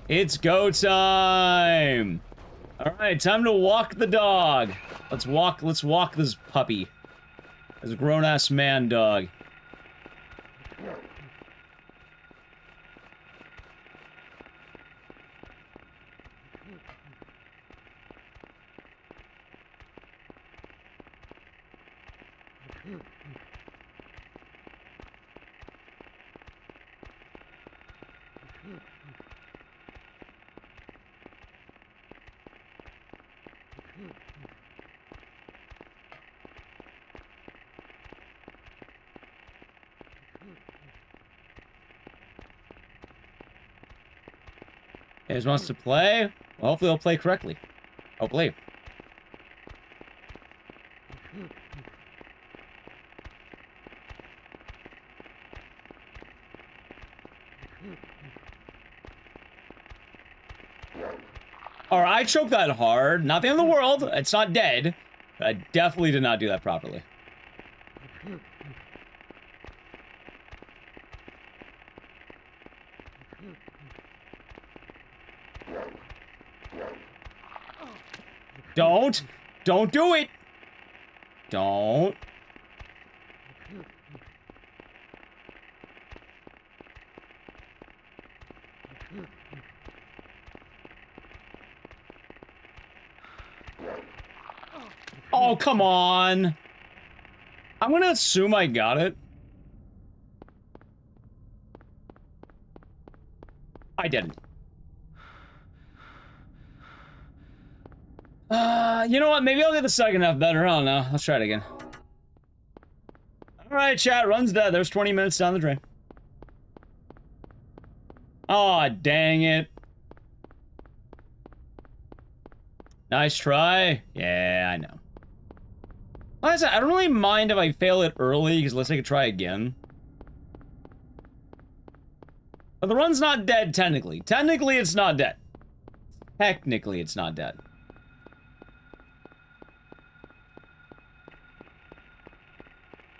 It's go time! Alright, time to walk the dog. Let's walk this puppy. This grown-ass man dog. Guys wants to play? Well, hopefully they'll play correctly. Hopefully. Alright, I choked that hard. Not the end of the world. It's not dead. I definitely did not do that properly. Don't do it! Don't. Oh, come on. I'm gonna assume I got it. I didn't. You know what? Maybe I'll get the second half better. I don't know. Let's try it again. Alright, chat. Run's dead. There's 20 minutes down the drain. Aw, dang it. Nice try. Yeah, I know. Like I said, I don't really mind if I fail it early, because let's take a try again. But the run's not dead, technically. Technically, it's not dead. Technically, it's not dead.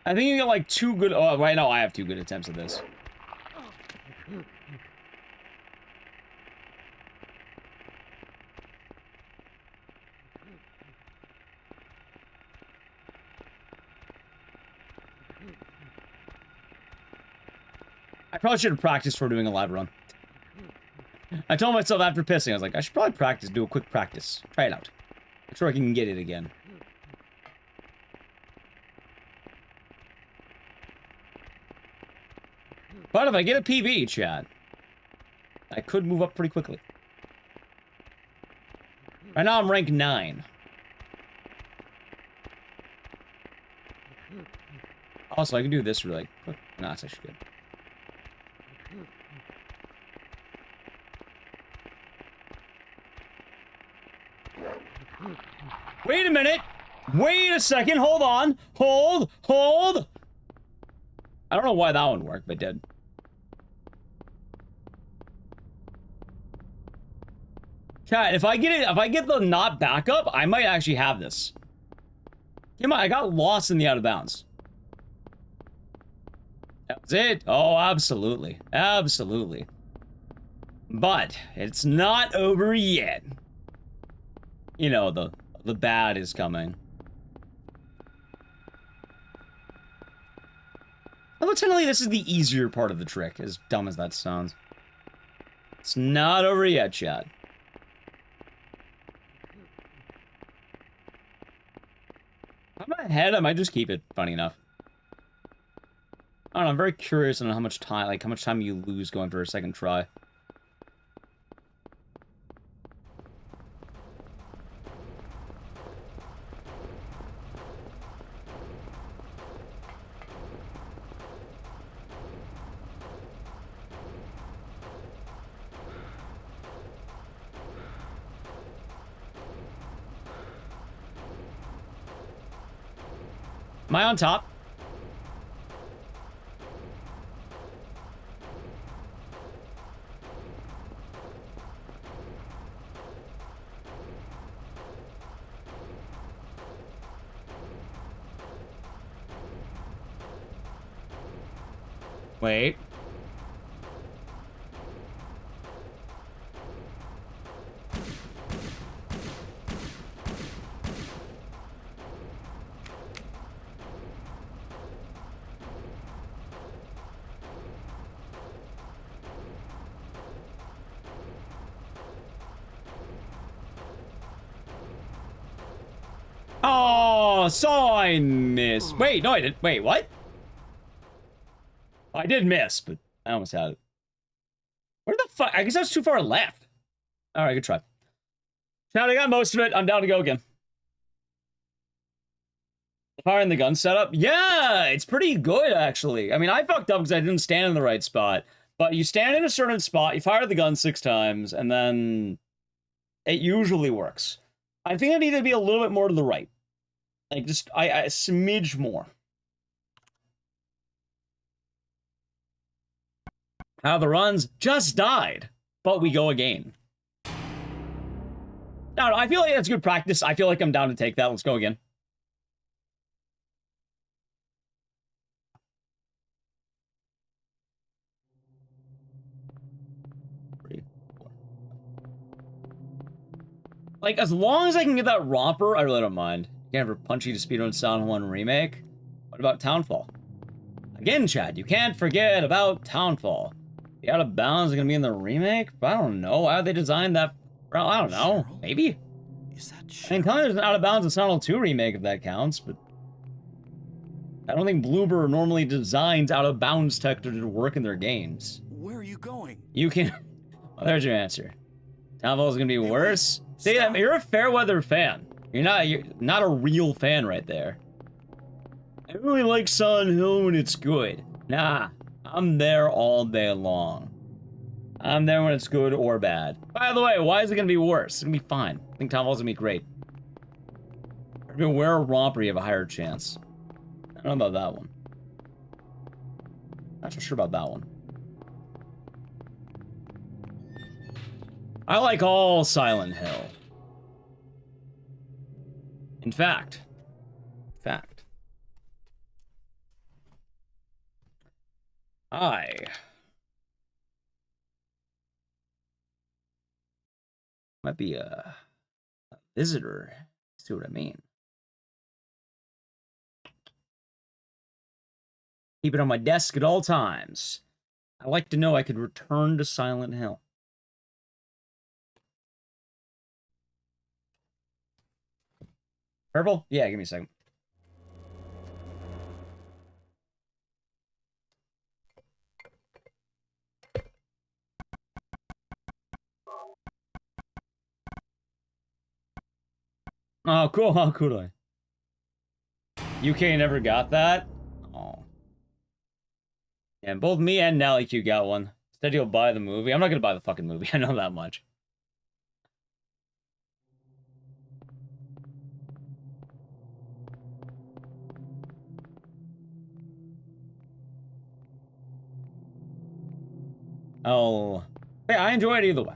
I think you get like 2 good... Oh, right now I have 2 good attempts at this. I probably should have practiced for doing a live run. I told myself after pissing, I was like, I should probably practice, do a quick practice. Try it out. I'm sure I can get it again. But if I get a PB, chat, I could move up pretty quickly. Right now I'm rank 9. Also, I can do this really quick. No, that's actually good. Wait a minute! Wait a second, hold on! Hold! I don't know why that one worked, but it did. Chat, if I get the not back up, I might actually have this. Come on, I got lost in the out of bounds. That's it. Oh, absolutely. Absolutely. But it's not over yet. You know, the bad is coming. Although technically this is the easier part of the trick, as dumb as that sounds. It's not over yet, chat. I'm ahead, I might just keep it, funny enough. I don't know, I'm very curious on how much time you lose going for a second try. Am I on top? Wait. Oh, so I missed. Wait, no, I didn't. Wait, what? I did miss, but I almost had it. Where the fuck? I guess I was too far left. All right, good try. Chat, I got most of it. I'm down to go again. Firing the gun setup? Yeah, it's pretty good, actually. I mean, I fucked up because I didn't stand in the right spot. But you stand in a certain spot, you fire the gun 6 times, and then it usually works. I think I need to be a little bit more to the right. Like, just, a smidge more. How the runs just died, but we go again. No, I feel like that's good practice. I feel like I'm down to take that. Let's go again. Like, as long as I can get that romper, I really don't mind. You can't ever punch you to Speedrun Sound 1 remake. What about Townfall? Again, Chad, you can't forget about Townfall. The out of bounds are gonna be in the remake? But I don't know. How they designed that? Well, I don't know. Cheryl? Maybe. Is that I mean, tell me there's an out of bounds in Sound 2 remake if that counts, but I don't think Bloober normally designs out of bounds tech to work in their games. Where are you going? You can. Well, there's your answer. Townfall is gonna be worse. See, you're a fair weather fan. You're not a real fan right there. I really like Silent Hill when it's good. Nah, I'm there all day long. I'm there when it's good or bad. By the way, why is it gonna be worse? It's gonna be fine. I think Townfall's gonna be great. If you wear a romper, you have a higher chance. I don't know about that one. Not so sure about that one. I like all Silent Hill. In fact, I might be a visitor. See what I mean? Keep it on my desk at all times. I like to know I could return to Silent Hill. Purple? Yeah, give me a second. Oh, cool. How could I? UK never got that? Oh. And both me and Nally Q got one. Said he'll buy the movie. I'm not gonna buy the fucking movie. I know that much. Oh. Yeah, I enjoy it either way.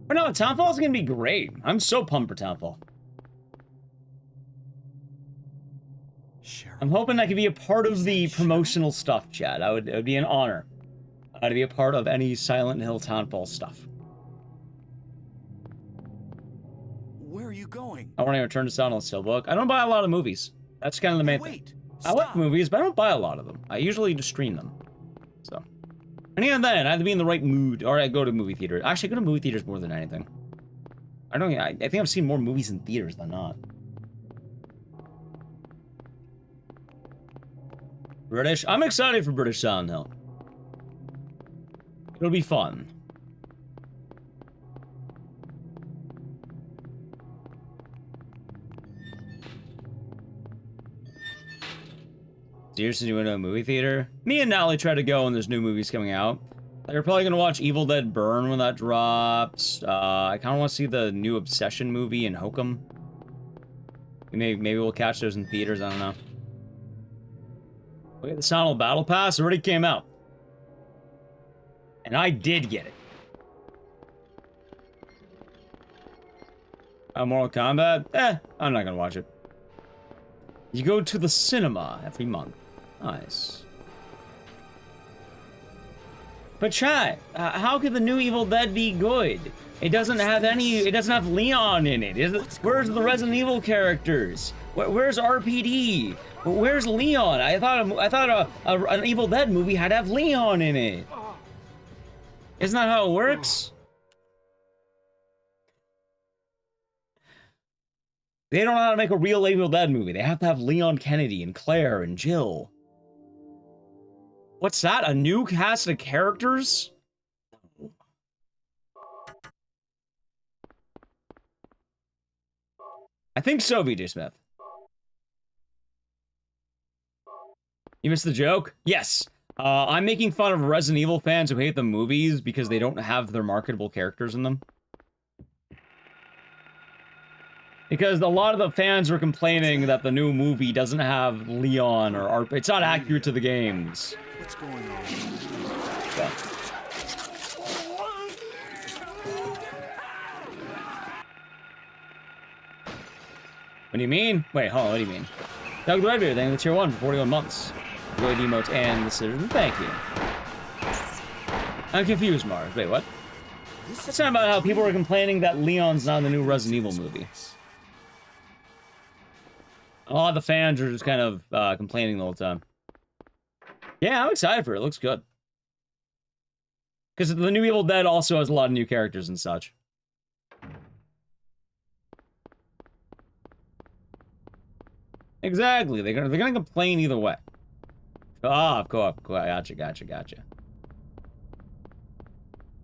But no, Townfall's gonna be great. I'm so pumped for Townfall. I'm hoping I could be a part of the promotional stuff, Chad. It would be an honor to be a part of any Silent Hill Townfall stuff. Where are you going? I want to return to Silent Hill Steelbook. I don't buy a lot of movies. That's kind of the main thing. Wait, I like stop. movies, but I don't buy a lot of them. I usually just stream them. So. And even then, I have to be in the right mood, or I go to movie theaters. Actually, I go to movie theaters more than anything. I think I've seen more movies in theaters than not. British? I'm excited for British Silent Hill. It'll be fun. Seriously, you went to a movie theater? Me and Natalie tried to go when there's new movies coming out. You're probably gonna watch Evil Dead Burn when that drops. I kind of want to see the new Obsession movie in Hokum. Maybe we'll catch those in theaters. I don't know. Look at the Silent Hill Battle Pass. Already came out, and I did get it. Mortal Kombat? I'm not gonna watch it. You go to the cinema every month. Nice. But chat, how could the new Evil Dead be good? It doesn't have it doesn't have Leon in it. Where's the Resident Evil characters? Where's RPD? Where's Leon? I thought an Evil Dead movie had to have Leon in it. Isn't that how it works? They don't know how to make a real Evil Dead movie. They have to have Leon Kennedy and Claire and Jill. What's that? A new cast of characters? I think so, VJ Smith. You missed the joke? Yes. I'm making fun of Resident Evil fans who hate the movies because they don't have their marketable characters in them. Because a lot of the fans were complaining that the new movie doesn't have Leon or it's not accurate to the games. What's going on? Yeah. What do you mean? Wait, hold on, what do you mean? Doug the Redbeard, thank you for the tier 1 for 41 months. Enjoy the emotes and the citizen. Thank you. I'm confused, Mars. Wait, what? That's not about how people were complaining that Leon's not in the new Resident Evil movie. A lot of the fans are just kind of complaining the whole time. Yeah, I'm excited for it. It looks good. Because the new Evil Dead also has a lot of new characters and such. Exactly. They're gonna complain either way. Ah, cool. Gotcha.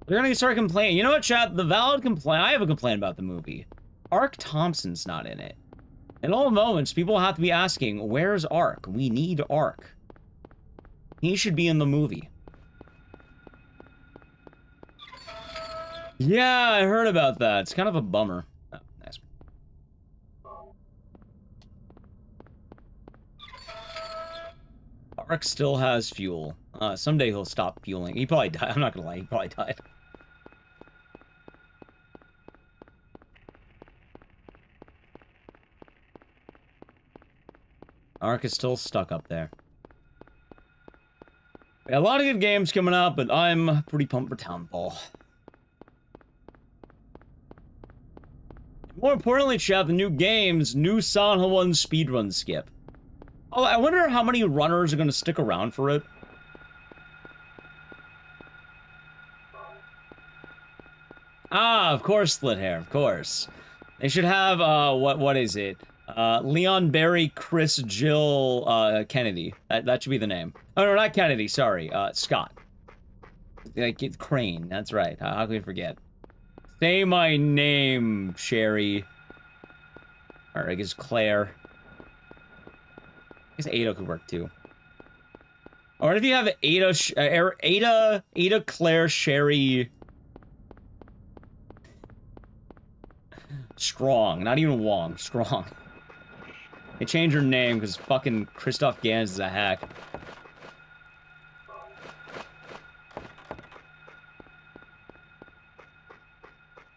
They're gonna start complaining. You know what, chat? The valid complaint. I have a complaint about the movie. Ark Thompson's not in it. In all moments, people have to be asking, where's Ark? We need Ark. He should be in the movie. Yeah, I heard about that. It's kind of a bummer. Oh, nice. Ark still has fuel. Someday he'll stop fueling. He probably died. I'm not gonna lie, he probably died. Ark is still stuck up there. Yeah, a lot of good games coming up, but I'm pretty pumped for Townfall. More importantly, chat, the new games, new Silent Hill 1 speedrun skip. Oh, I wonder how many runners are going to stick around for it. Ah, of course, Split Hair, of course. They should have, what is it? Leon, Barry, Chris, Jill, Kennedy. That should be the name. Oh, no, not Kennedy, sorry, Scott. Like, it's Crane, that's right. How can we forget? Say my name, Sherry. Or I guess Claire. I guess Ada could work too. Or if you have Ada, Claire, Sherry... Strong, not even Wong, Strong. They changed her name because fucking Christoph Gans is a hack.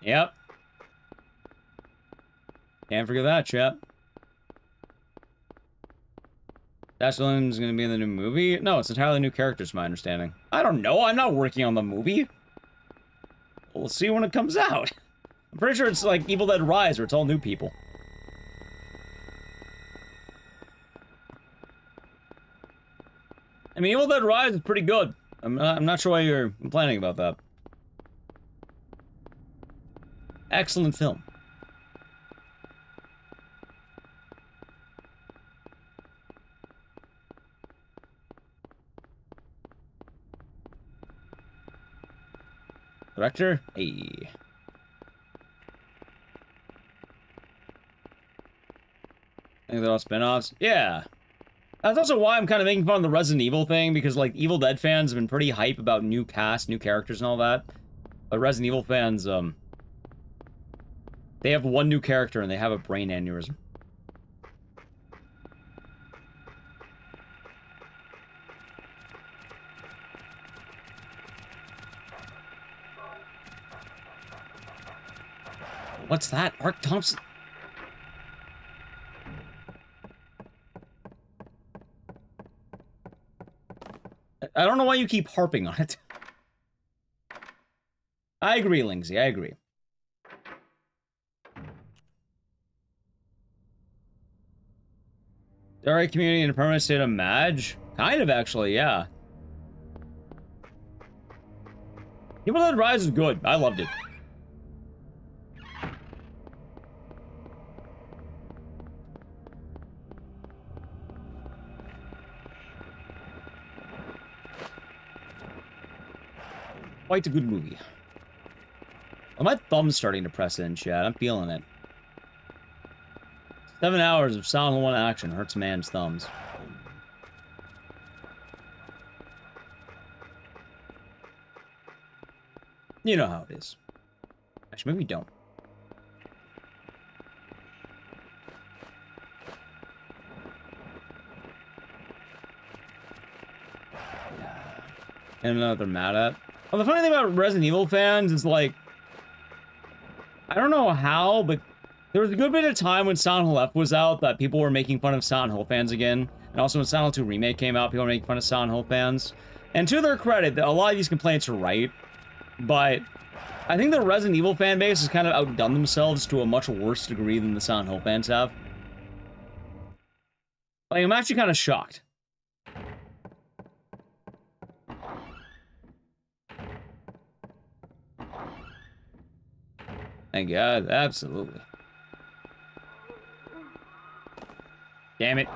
Yep. Can't forget that, chap. Dash Williams is gonna be in the new movie? No, it's entirely new characters, my understanding. I don't know, I'm not working on the movie. We'll see when it comes out. I'm pretty sure it's like Evil Dead Rise, where it's all new people. I mean, Evil Dead Rise is pretty good. I'm not sure why you're complaining about that. Excellent film. Director? Hey. I think they're all spin-offs? Yeah. That's also why I'm kind of making fun of the Resident Evil thing, because, like, Evil Dead fans have been pretty hype about new cast, new characters and all that. But Resident Evil fans, they have one new character and they have a brain aneurysm. What's that? Ark Thompson? I don't know why you keep harping on it. I agree, Lindsay, I agree. Alright, community in a permanent state of Madge? Kind of, actually, yeah. Evil Dead Rise is good. I loved it. Quite a good movie. Oh, my thumb's starting to press in, chat. I'm feeling it. 7 hours of Silent Hill 1 action hurts a man's thumbs. You know how it is. Actually, maybe we don't. And another they're mad at. Well, the funny thing about Resident Evil fans is, like, I don't know how, but there was a good bit of time when Silent Hill F was out that people were making fun of Silent Hill fans again. And also when Silent Hill 2 Remake came out, people were making fun of Silent Hill fans. And to their credit, a lot of these complaints are right. But I think the Resident Evil fan base has kind of outdone themselves to a much worse degree than the Silent Hill fans have. Like, I'm actually kind of shocked. Thank God, absolutely. Damn it.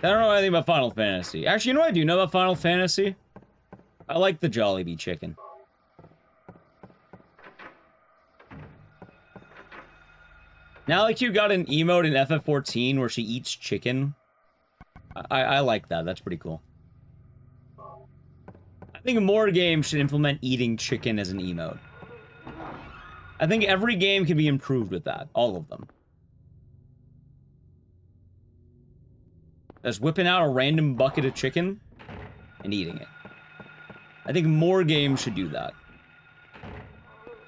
I don't know anything about Final Fantasy. Actually, you know what I do know about Final Fantasy? I like the Jollibee chicken. Now, like, you got an emote in FF14 where she eats chicken. I like that. That's pretty cool. I think more games should implement eating chicken as an emote. I think every game can be improved with that. All of them. Just whipping out a random bucket of chicken and eating it. I think more games should do that.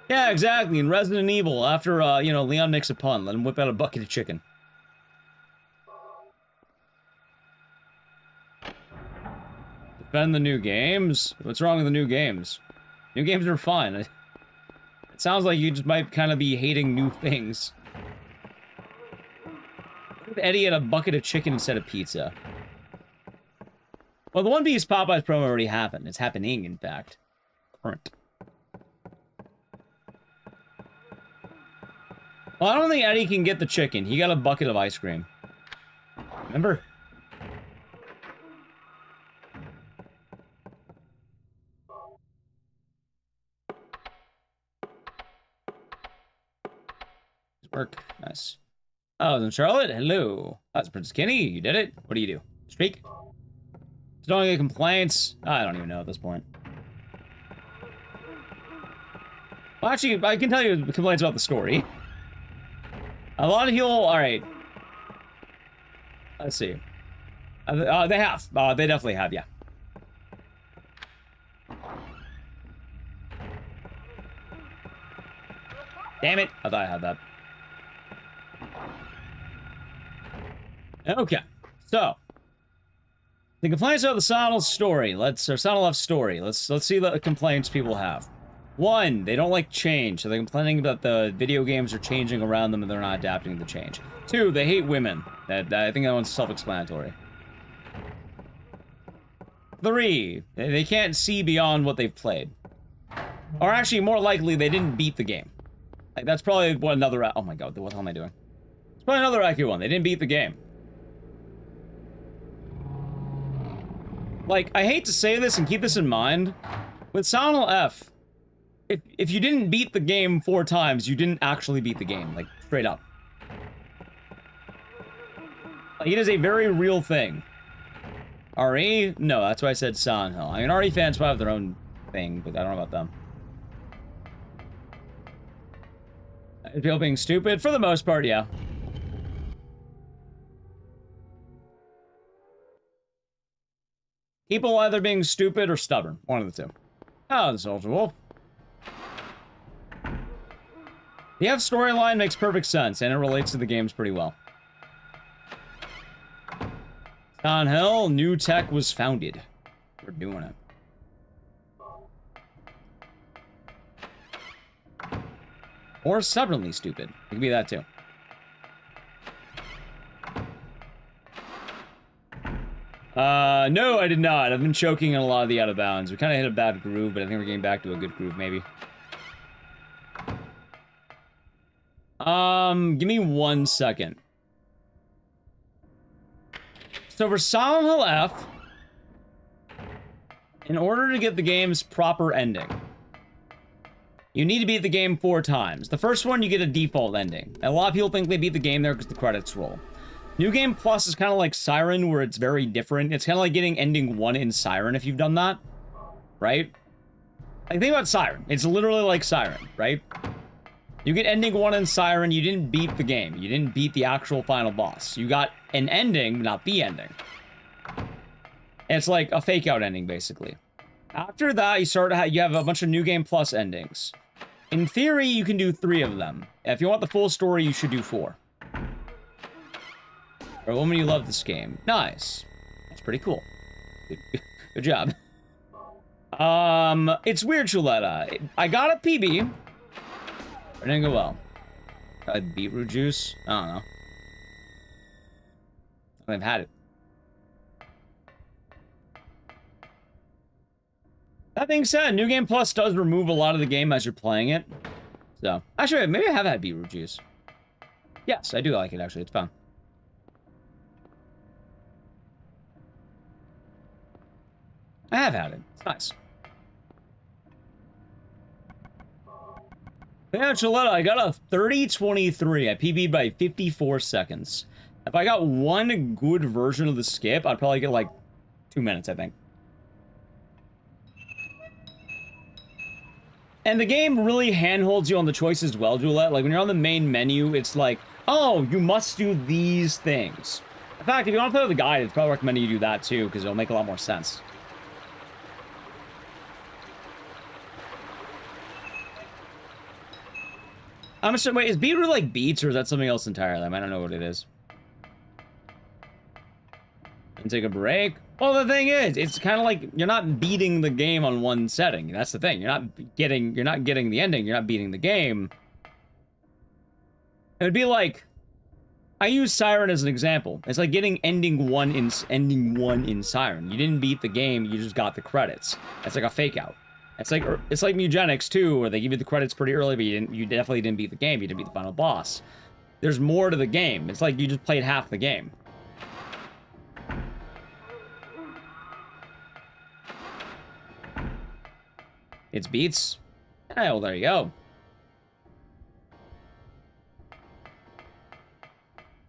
Yeah, exactly. In Resident Evil, after, you know, Leon makes a pun, let him whip out a bucket of chicken. Defend the new games? What's wrong with the new games? New games are fine. It sounds like you just might kind of be hating new things. What if Eddie had a bucket of chicken instead of pizza? Well, the One Piece Popeyes promo already happened. It's happening, in fact. Current. Well, I don't think Eddie can get the chicken. He got a bucket of ice cream. Remember? Work. Nice. Oh, and Charlotte? Hello. That's Princess Kenny. You did it. What do you do? Streak? Don't get complaints. I don't even know at this point. Well, actually, I can tell you complaints about the story. A lot of people... Alright. Let's see. They have. They definitely have, yeah. Damn it. I thought I had that. Okay. So. The complaints about the Sonal story. Or Sonal story. Let's see the complaints people have. 1, they don't like change, so they're complaining that the video games are changing around them and they're not adapting to the change. 2, they hate women. I think that one's self-explanatory. 3, they can't see beyond what they've played. Or actually, more likely, they didn't beat the game. Like, that's probably another... Oh my god, what the hell am I doing? It's probably another accurate one. They didn't beat the game. Like, I hate to say this and keep this in mind. With Sonal F, if you didn't beat the game 4 times, you didn't actually beat the game. Like, straight up. Like, it is a very real thing. RE? No, that's why I said Silent Hill. I mean, RE fans probably have their own thing, but I don't know about them. People being stupid? For the most part, yeah. People either being stupid or stubborn. One of the two. Oh, the Soldier Wolf. The F storyline makes perfect sense, and it relates to the games pretty well. Silent Hill, new tech was founded. We're doing it. Or stubbornly stupid. It could be that too. No, I did not. I've been choking in a lot of the out of bounds. We kind of hit a bad groove, but I think we're getting back to a good groove, maybe. Give me 1 second. So for Silent Hill F, in order to get the game's proper ending, you need to beat the game 4 times. The first one, you get a default ending. And a lot of people think they beat the game there because the credits roll. New Game Plus is kind of like Siren, where it's very different. It's kind of like getting ending 1 in Siren, if you've done that. Right? Like, think about Siren. It's literally like Siren, right? You get ending 1 in Siren, you didn't beat the game. You didn't beat the actual final boss. You got an ending, not the ending. It's like a fake-out ending, basically. After that, you have a bunch of New Game Plus endings. In theory, you can do 3 of them. If you want the full story, you should do 4. For a woman, you love this game. Nice. That's pretty cool. Good job. It's weird, Chuletta. I got a PB. It didn't go well. Beetroot juice? I don't know. I've had it. That being said, New Game Plus does remove a lot of the game as you're playing it. So, actually, maybe I have had beetroot juice. Yes, I do like it, actually. It's fun. I have had it. It's nice. Yeah, Chiletta, I got a 30-23. I PB'd by 54 seconds. If I got one good version of the skip, I'd probably get like 2 minutes, I think. And the game really handholds you on the choices as well, Juliet. Like, when you're on the main menu, it's like, oh, you must do these things. In fact, if you want to play with a guide, it's probably recommended you do that too, because it'll make a lot more sense. I'm sorry, wait, is Beetroot like beets, or is that something else entirely? I don't know what it is. And take a break. Well, the thing is, it's kind of like you're not beating the game on one setting. That's the thing. You're not getting the ending. You're not beating the game. It would be like, I use Siren as an example. It's like getting ending one in Siren. You didn't beat the game. You just got the credits. That's like a fake out. It's like Mugenics too, where they give you the credits pretty early, but you definitely didn't beat the game. You didn't beat the final boss. There's more to the game. It's like you just played half the game. It's beats. Oh, well, there you go.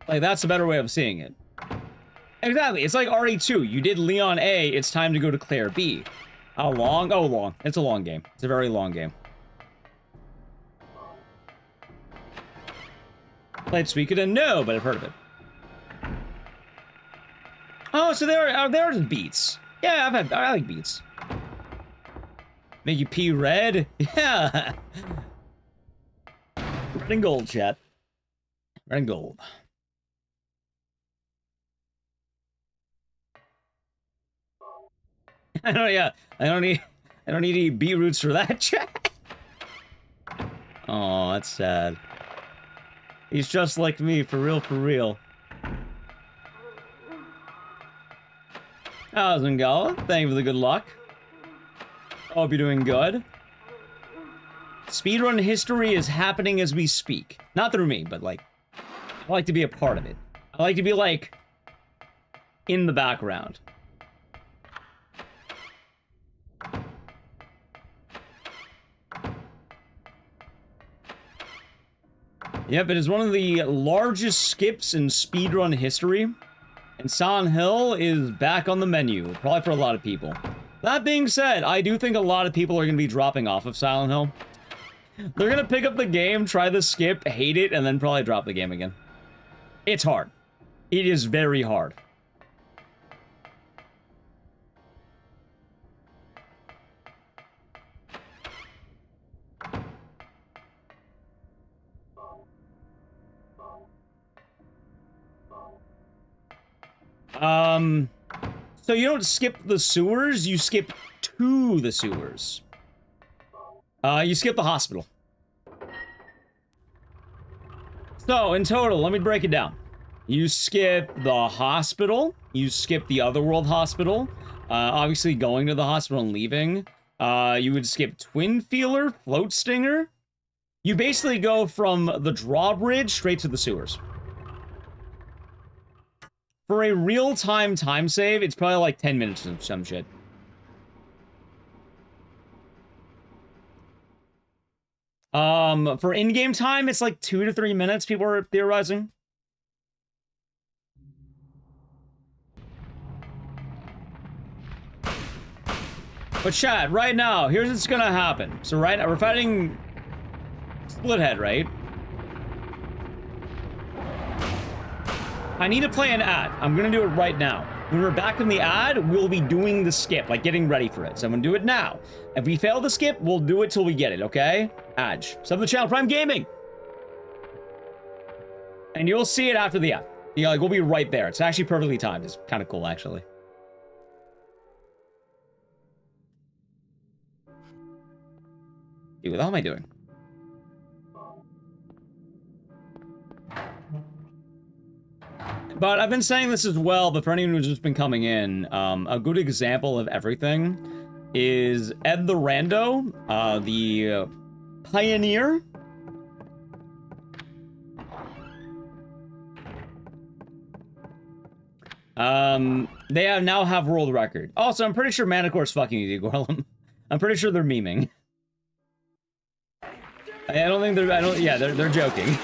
Like, that's a better way of seeing it. Exactly. It's like RE2. You did Leon A. It's time to go to Claire B. How long? Oh, long. It's a long game. It's a very long game. Played Suikoden? No, but I've heard of it. Oh, so there are just beats. Yeah, I like beats. Make you pee red? Yeah. Red and gold, chat. Red and gold. I don't need any beetroots for that, chat. Oh, that's sad. He's just like me, for real, for real. How's it going? Thank you for the good luck. Hope you're doing good. Speedrun history is happening as we speak. Not through me, but like, I like to be a part of it. I like to be like, in the background. Yep, it is one of the largest skips in speedrun history. And Silent Hill is back on the menu, probably for a lot of people. That being said, I do think a lot of people are going to be dropping off of Silent Hill. They're going to pick up the game, try the skip, hate it, and then probably drop the game again. It's hard. It is very hard. So you don't skip the sewers, you skip to the sewers. You skip the hospital. So, in total, let me break it down. You skip the hospital, you skip the Otherworld hospital, obviously going to the hospital and leaving. You would skip Twin Feeler, Float Stinger. You basically go from the drawbridge straight to the sewers. For a real-time time save, it's probably like 10 minutes of some shit. For in-game time, it's like 2 to 3 minutes, people are theorizing. But chat, right now, here's what's gonna happen. So right now, we're fighting Splithead, right? I need to play an ad. I'm gonna do it right now. When we're back in the ad, we'll be doing the skip, like getting ready for it. So I'm gonna do it now. If we fail the skip, we'll do it till we get it, okay? Adge. Sub the channel, Prime Gaming! And you'll see it after the ad. Yeah, like, we'll be right there. It's actually perfectly timed. It's kind of cool, actually. Dude, what the hell am I doing? But I've been saying this as well, but for anyone who's just been coming in, a good example of everything is Ed the Rando, the pioneer. They now have world record. Also, I'm pretty sure Manicore's fucking with you, Gorlum. I'm pretty sure they're memeing. I don't think they're, yeah, they're joking.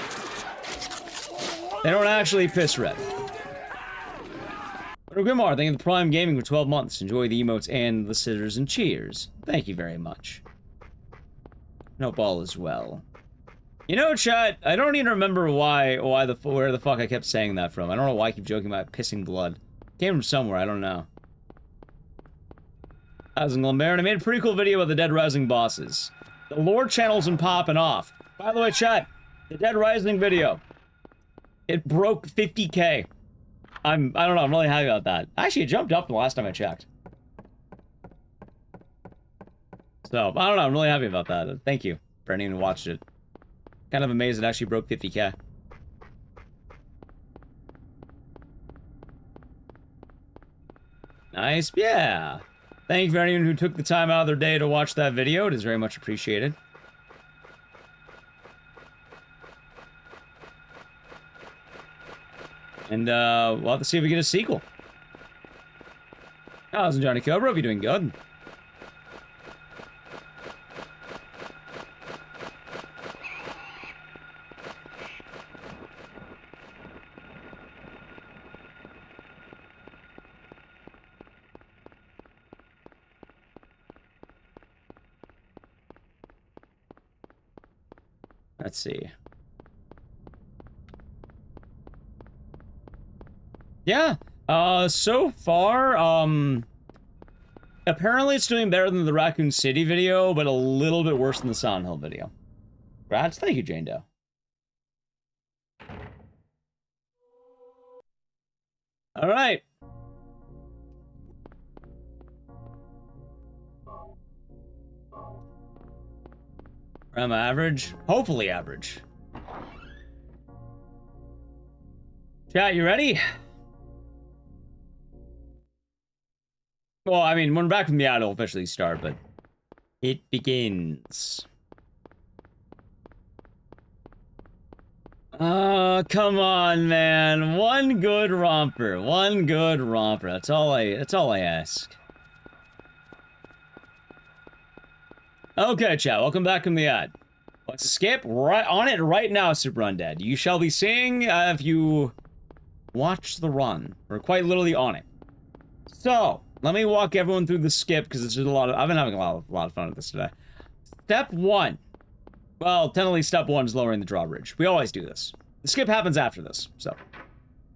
They don't actually piss red. Grimar, thank you for Prime Gaming for 12 months. Enjoy the emotes and the scissors and cheers. Thank you very much. Hope all is well. You know, chat, I don't even remember where the fuck I kept saying that from. I don't know why I keep joking about pissing blood. It came from somewhere, I don't know. I was in Glambert, and I made a pretty cool video about the Dead Rising bosses. The lore channel's been popping off. By the way, chat, the Dead Rising video, it broke 50K. I don't know, I'm really happy about that. Actually, it jumped up the last time I checked. So, I don't know, I'm really happy about that. Thank you for anyone who watched it. Kind of amazed it actually broke 50K. Nice, yeah. Thank you for anyone who took the time out of their day to watch that video. It is very much appreciated. And, we'll have to see if we get a sequel. How's Johnny Cobra? Hope you're doing good. Let's see. Yeah, so far, apparently it's doing better than the Raccoon City video, but a little bit worse than the Silent Hill video. Congrats, thank you, Jane Doe. Alright. I'm average. Hopefully average. Chat, you ready? Well, I mean, when we're back from the ad, it'll officially start, but it begins. Oh, come on, man. One good romper. One good romper. That's all I ask. Okay, chat, welcome back from the ad. Let's skip right on it right now, Super Undead. You shall be seeing if you watch the run. We're quite literally on it. So, let me walk everyone through the skip, because it's just a lot of... I've been having a lot of fun with this today. Step 1. Well, technically step 1 is lowering the drawbridge. We always do this. The skip happens after this, so...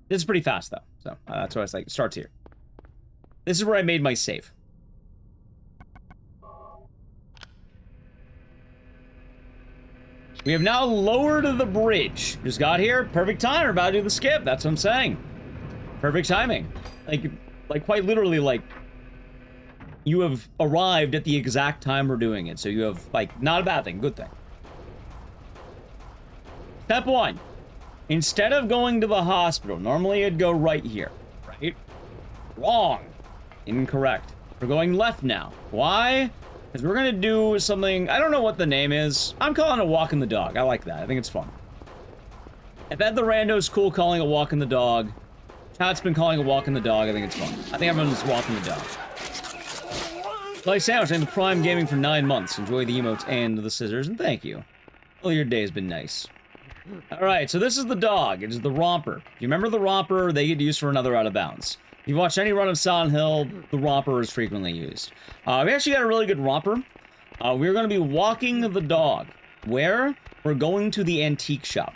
This is pretty fast, though. So, that's why it's like, it starts here. This is where I made my save. We have now lowered the bridge. Just got here. Perfect time. We're about to do the skip. That's what I'm saying. Perfect timing. Like quite literally, like, you have arrived at the exact time we're doing it. So you have, like, not a bad thing. Good thing. Step 1. Instead of going to the hospital, normally it'd go right here. Right? Wrong. Incorrect. We're going left now. Why? Because we're going to do something... I don't know what the name is. I'm calling it walking the dog. I like that. I think it's fun. I bet the rando's cool calling it walking the dog. Chat's been calling it walking the dog. I think it's fun. I think everyone's walking the dog. Like Sandwich and the Prime Gaming for 9 months. Enjoy the emotes and the scissors, and thank you. Well, your day has been nice. Alright, so this is the dog. It is the Romper. You remember the Romper? They get used for another out of bounds. If you've watched any run of Silent Hill, the Romper is frequently used. We actually got a really good Romper. We're going to be walking the dog. Where? We're going to the antique shop.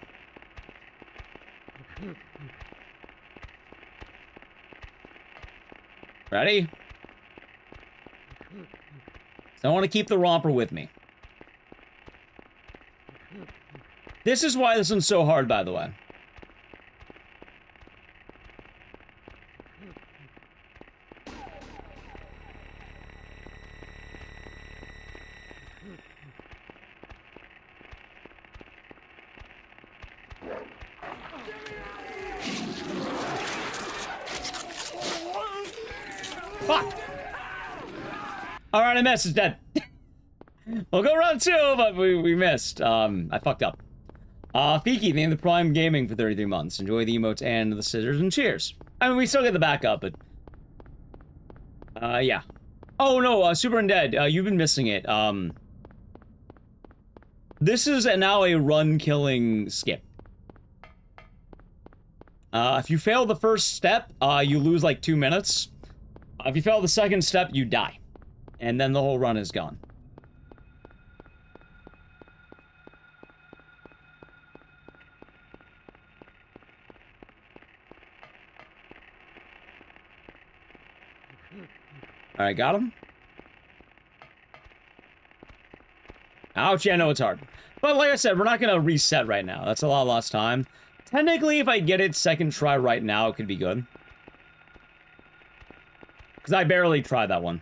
Ready? So I want to keep the Romper with me. This is why this one's so hard, by the way. Fuck! Alright, I missed. It's dead. We'll go round 2, but we missed. I fucked up. Fiki, thank the Prime Gaming for 33 months. Enjoy the emotes and the scissors and cheers. I mean, we still get the backup, but... yeah. Oh, no, Super Undead, you've been missing it. This is now a run-killing skip. If you fail the first step, you lose, like, 2 minutes. If you fail the second step, you die. And then the whole run is gone. Alright, got him. Ouch, yeah, no, it's hard. But like I said, we're not gonna reset right now. That's a lot of lost time. Technically, if I get it second try right now, it could be good. Because I barely tried that one.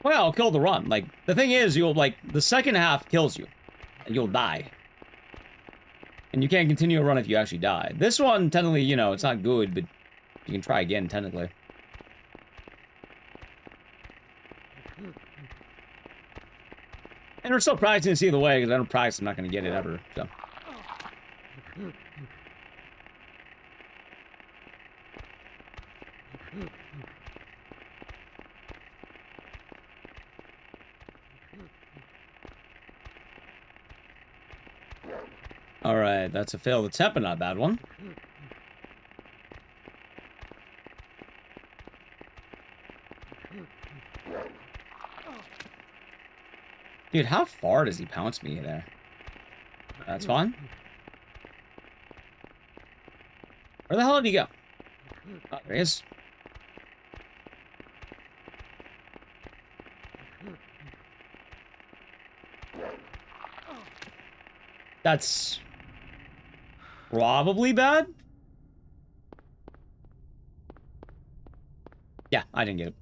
Well, I'll kill the run. Like, the thing is, you'll, like, the second half kills you. And you'll die. And you can't continue a run if you actually die. This one, technically, you know, it's not good, but you can try again, technically. And we're still practicing to see the way, because I don't practice, I'm not going to get it ever, so. Alright, that's a failed attempt, but not a bad one. Dude, how far does he pounce me there? That's fine. Where the hell did he go? Oh, there he is. That's probably bad. Yeah, I didn't get it.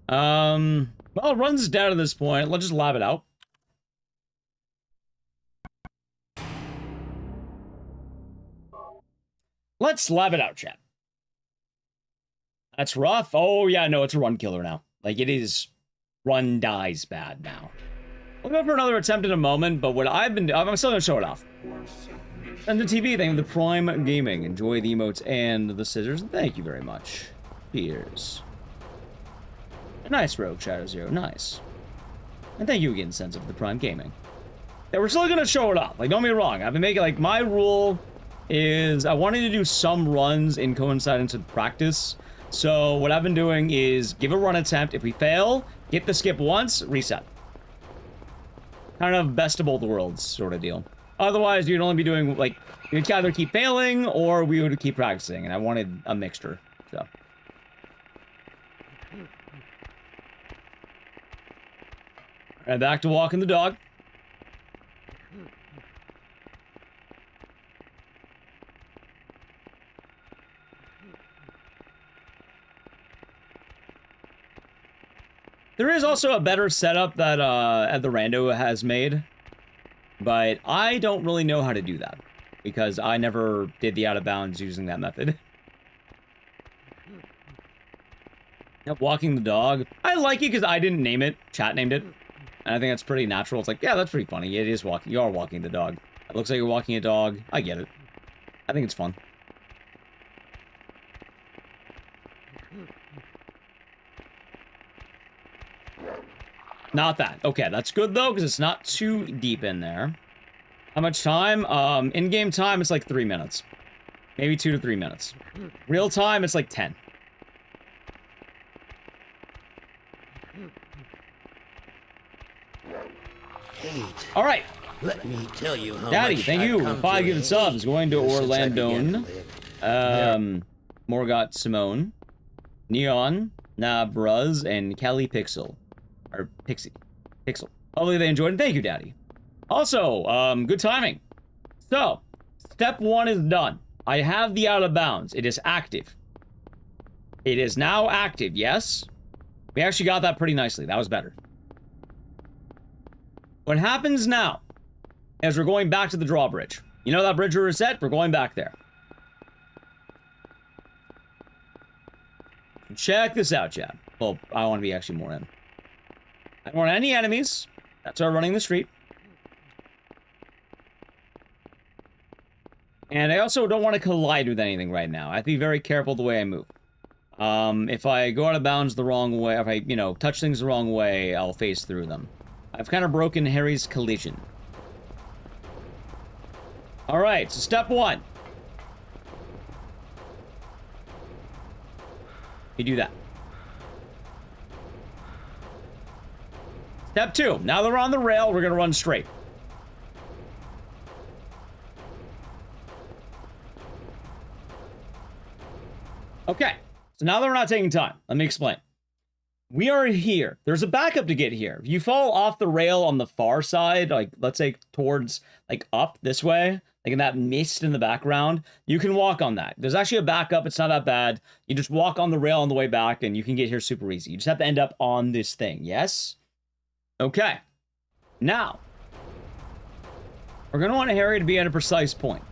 Well, run's down at this point. Let's just lab it out. Let's lab it out, chat. That's rough. Oh, yeah, no, it's a run killer now. Like, it is run dies bad now. We'll go for another attempt in a moment, but what I've been doing, I'm still gonna show it off. And the TV thing, the Prime Gaming. Enjoy the emotes and the scissors. Thank you very much. Cheers. Nice, Rogue Shadow Zero. Nice. And thank you again, Sense of the Prime Gaming. Yeah, we're still gonna show it off. Like, don't get me wrong. I've been making, like, my rule is I wanted to do some runs in coincidence with practice. So what I've been doing is give a run attempt. If we fail, get the skip once, reset. Kind of best of both worlds sort of deal. Otherwise, you'd only be doing, like, you'd either keep failing or we would keep practicing. And I wanted a mixture, so. Alright, back to walking the dog. There is also a better setup that at the Rando has made, but I don't really know how to do that because I never did the out of bounds using that method. Walking the dog, I like it because I didn't name it. Chat named it, and I think that's pretty natural. It's like, yeah, that's pretty funny. It is walking. You are walking the dog. It looks like you're walking a dog. I get it. I think it's fun. Not that. Okay, that's good, though, because it's not too deep in there. How much time? In-game time, it's like 3 minutes. Maybe 2 to 3 minutes. Real time, it's like 10. All right. Let me tell you how Daddy, much thank I've you. come 5 to gifted subs. Going to since I Orlando. began to live. Morgot Simone. Neon. Nabruz. And Kelly Pixel. Or Pixie. Pixel. Hopefully they enjoyed it. Thank you, Daddy. Also, good timing. So, step 1 is done. I have the out of bounds. It is active. It is now active, yes? We actually got that pretty nicely. That was better. What happens now is we're going back to the drawbridge. You know that bridge we were set? We're going back there. Check this out, chat. Well, I want to be actually more in. I don't want any enemies. That's why we're running the street. And I also don't want to collide with anything right now. I have to be very careful the way I move. If I go out of bounds the wrong way, if I, you know, touch things the wrong way, I'll phase through them. I've kind of broken Harry's collision. Alright, so step 1. You do that. Step 2. Now that we're on the rail, we're going to run straight. Okay. So now that we're not taking time, let me explain. We are here. There's a backup to get here. If you fall off the rail on the far side, like, let's say towards, like, up this way, like in that mist in the background, you can walk on that. There's actually a backup. It's not that bad. You just walk on the rail on the way back, and you can get here super easy. You just have to end up on this thing, yes? Okay. Now, we're going to want Harry to be at a precise point.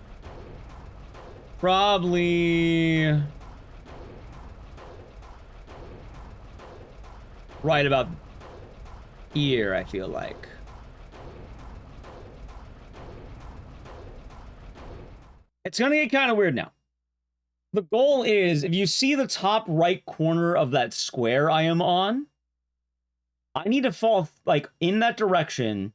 Probably right about here, I feel like. It's gonna get kind of weird now. The goal is, if you see the top right corner of that square I am on, I need to fall, like, in that direction,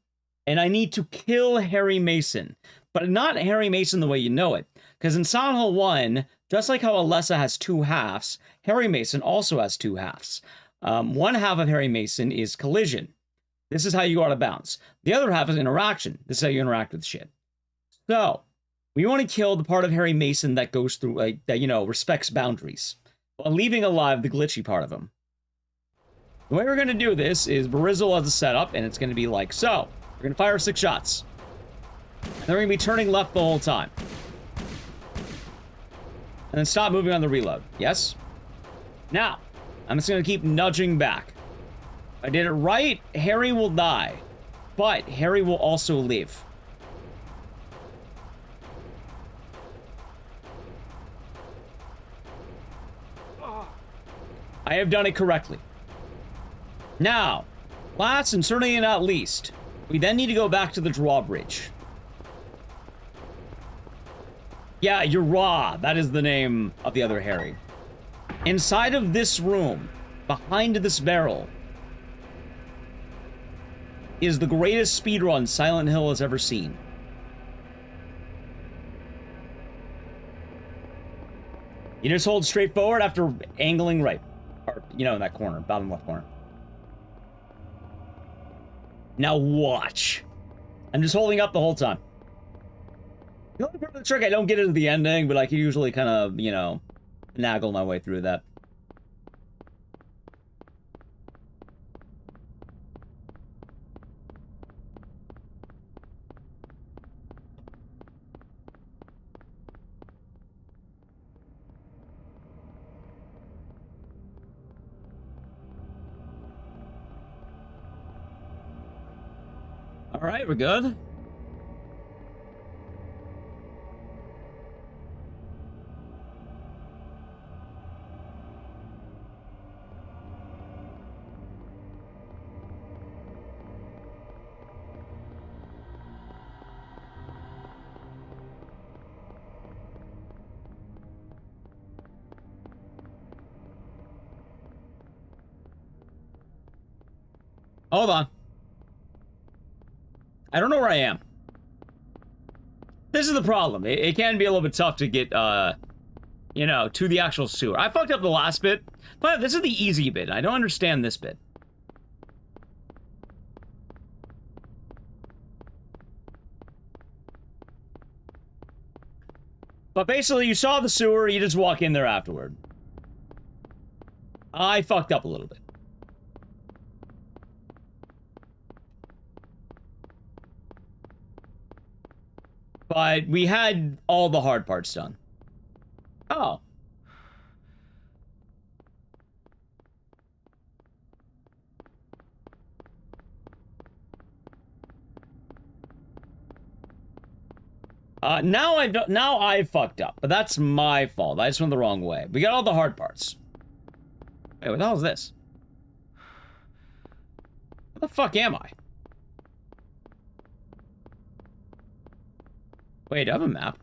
and I need to kill Harry Mason. But not Harry Mason the way you know it. Because in Silent Hill 1, just like how Alessa has 2 halves, Harry Mason also has 2 halves. One half of Harry Mason is collision. This is how you go out of bounds. The other half is interaction. This is how you interact with shit. So, we want to kill the part of Harry Mason that goes through, like, that, you know, respects boundaries, while leaving alive the glitchy part of him. The way we're going to do this is Barizzle as a setup, and it's going to be like so. We're going to fire 6 shots. And then we're going to be turning left the whole time. And then stop moving on the reload. Yes? Now, I'm just going to keep nudging back. If I did it right, Harry will die. But Harry will also live. I have done it correctly. Now, last and certainly not least, we then need to go back to the drawbridge. Yeah, you're raw. That is the name of the other Harry. Inside of this room, behind this barrel, is the greatest speedrun Silent Hill has ever seen. You just hold straight forward after angling right. Or, you know, in that corner, bottom left corner. Now watch. I'm just holding up the whole time. The only part of the trick I don't get into the ending, but I can usually kind of, you know, finagle my way through that. All right, we're good. Hold on. I don't know where I am. This is the problem. It can be a little bit tough to get, you know, to the actual sewer. I fucked up the last bit, but this is the easy bit. I don't understand this bit. But basically, you saw the sewer, you just walk in there afterward. I fucked up a little bit. But we had all the hard parts done. Oh. Now I fucked up, but that's my fault. I just went the wrong way. We got all the hard parts. Wait, what the hell is this? Where the fuck am I? Wait, I have a map.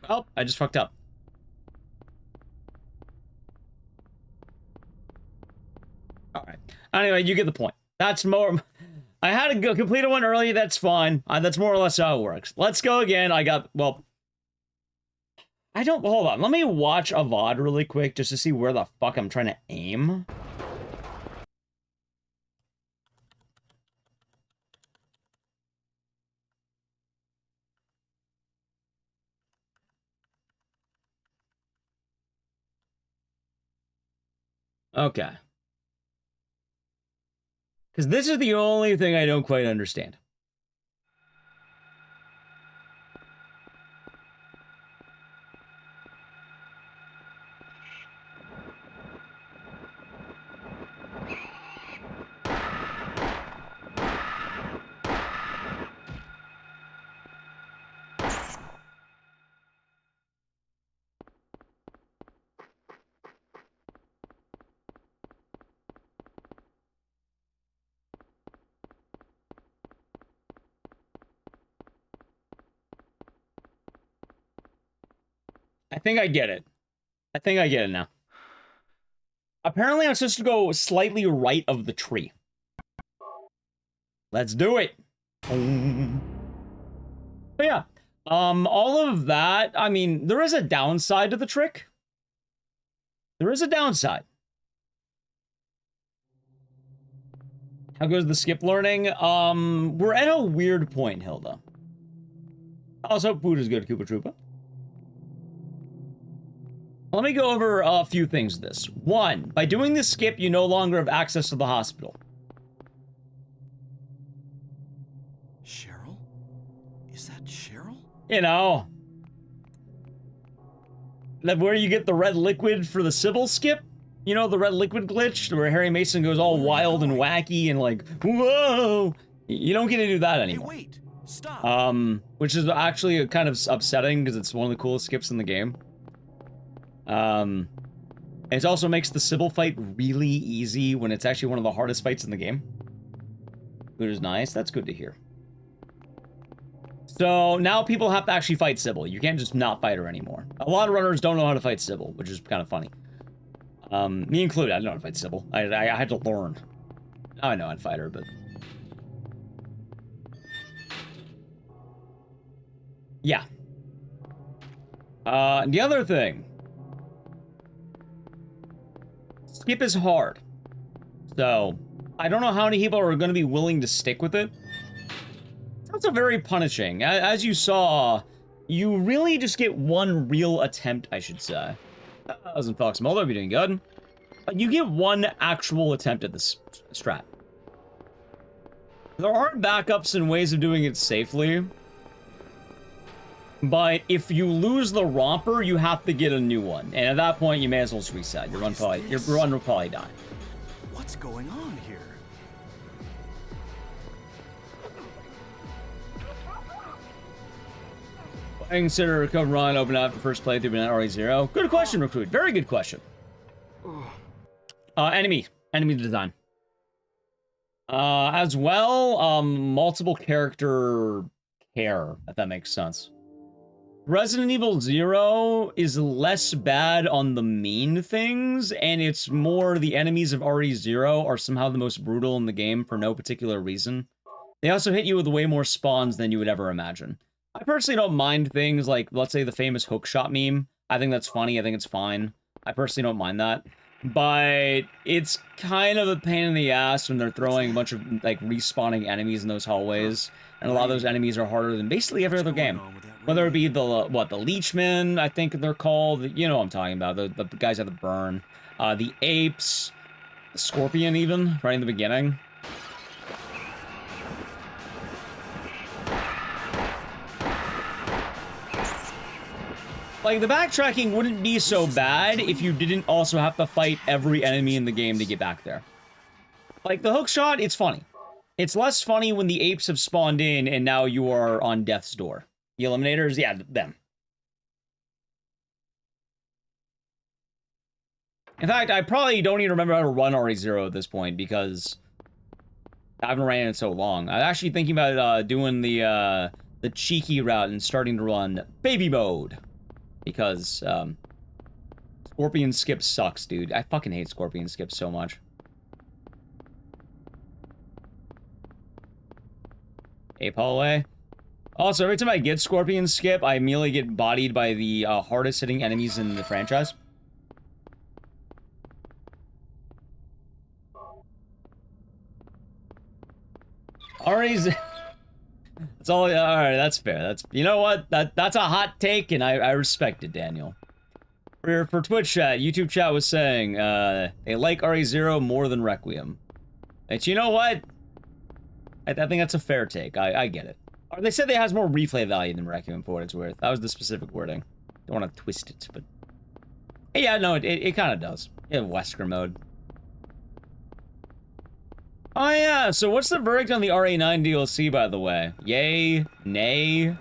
Oh, I just fucked up. Alright. Anyway, you get the point. That's more... I had to go complete one early, that's fine. That's more or less how it works. Let's go again. I got... Well... I don't... Hold on. Let me watch a VOD really quick just to see where the fuck I'm trying to aim. Okay. Because this is the only thing I don't quite understand. I think I get it. I think I get it now. Apparently, I'm supposed to go slightly right of the tree. Let's do it. But yeah, all of that, I mean, there is a downside to the trick. There is a downside. How goes the skip learning? We're at a weird point, Hilda. Also, food is good, Koopa Troopa. Let me go over a few things with this. One, by doing this skip, you no longer have access to the hospital. Cheryl? Is that Cheryl? You know. Like where you get the red liquid for the Sybil skip? You know, the red liquid glitch where Harry Mason goes all wild and wacky and like, whoa! You don't get to do that anymore. Hey, wait! Stop! Which is actually kind of upsetting because it's one of the coolest skips in the game. It also makes the Sybil fight really easy when it's actually one of the hardest fights in the game. Which is nice. That's good to hear. So now people have to actually fight Sybil. You can't just not fight her anymore. A lot of runners don't know how to fight Sybil, which is kind of funny. Me included, I don't know how to fight Sybil. I had to learn. Now I know how to fight her, but... Yeah. The other thing... Skip is hard. So, I don't know how many people are going to be willing to stick with it. It's also very punishing. As you saw, you really just get one real attempt, I should say. 1,000 Fox Mulder, you're doing good. You get one actual attempt at this strat. There are backups and ways of doing it safely. But if you lose the romper, you have to get a new one. And at that point, you may as well just reset. Your run will probably die. What's going on here? I consider a cover run open up the first playthrough, but not already zero. Good question, Recruit. Very good question. Enemy design. As well, multiple character care, if that makes sense. Resident Evil 0 is less bad on the mean things, and it's more the enemies of RE0 are somehow the most brutal in the game for no particular reason. They also hit you with way more spawns than you would ever imagine. I personally don't mind things like, let's say, the famous hookshot meme. I think that's funny. I think it's fine. I personally don't mind that. But it's kind of a pain in the ass when they're throwing a bunch of, like, respawning enemies in those hallways. And a lot of those enemies are harder than basically every other game. Whether it be the, the Leechmen, I think they're called. You know what I'm talking about. The guys that have the burn. The apes. The scorpion, even, right in the beginning. Like, the backtracking wouldn't be so bad if you didn't also have to fight every enemy in the game to get back there. Like, the hookshot, it's funny. It's less funny when the apes have spawned in and now you are on death's door. The eliminators, yeah, them. In fact, I probably don't even remember how to run RE0 at this point because I haven't ran it in so long. I'm actually thinking about doing the cheeky route and starting to run baby mode. Because, Scorpion Skip sucks, dude. I fucking hate Scorpion Skip so much. Ape Hallway. Also, every time I get Scorpion Skip, I immediately get bodied by the hardest hitting enemies in the franchise. Ari's... That's all... Alright, that's fair. That's... You know what? That's a hot take, and I respect it, Daniel. For Twitch chat, YouTube chat was saying, they like RE0 more than Requiem. But you know what? I think that's a fair take. I get it. They said it has more replay value than Requiem, for what it's worth. That was the specific wording. Don't want to twist it, but... Yeah, no, it kind of does. You have Wesker mode. Oh yeah, so what's the verdict on the RA9 DLC, by the way? Yay? Nay?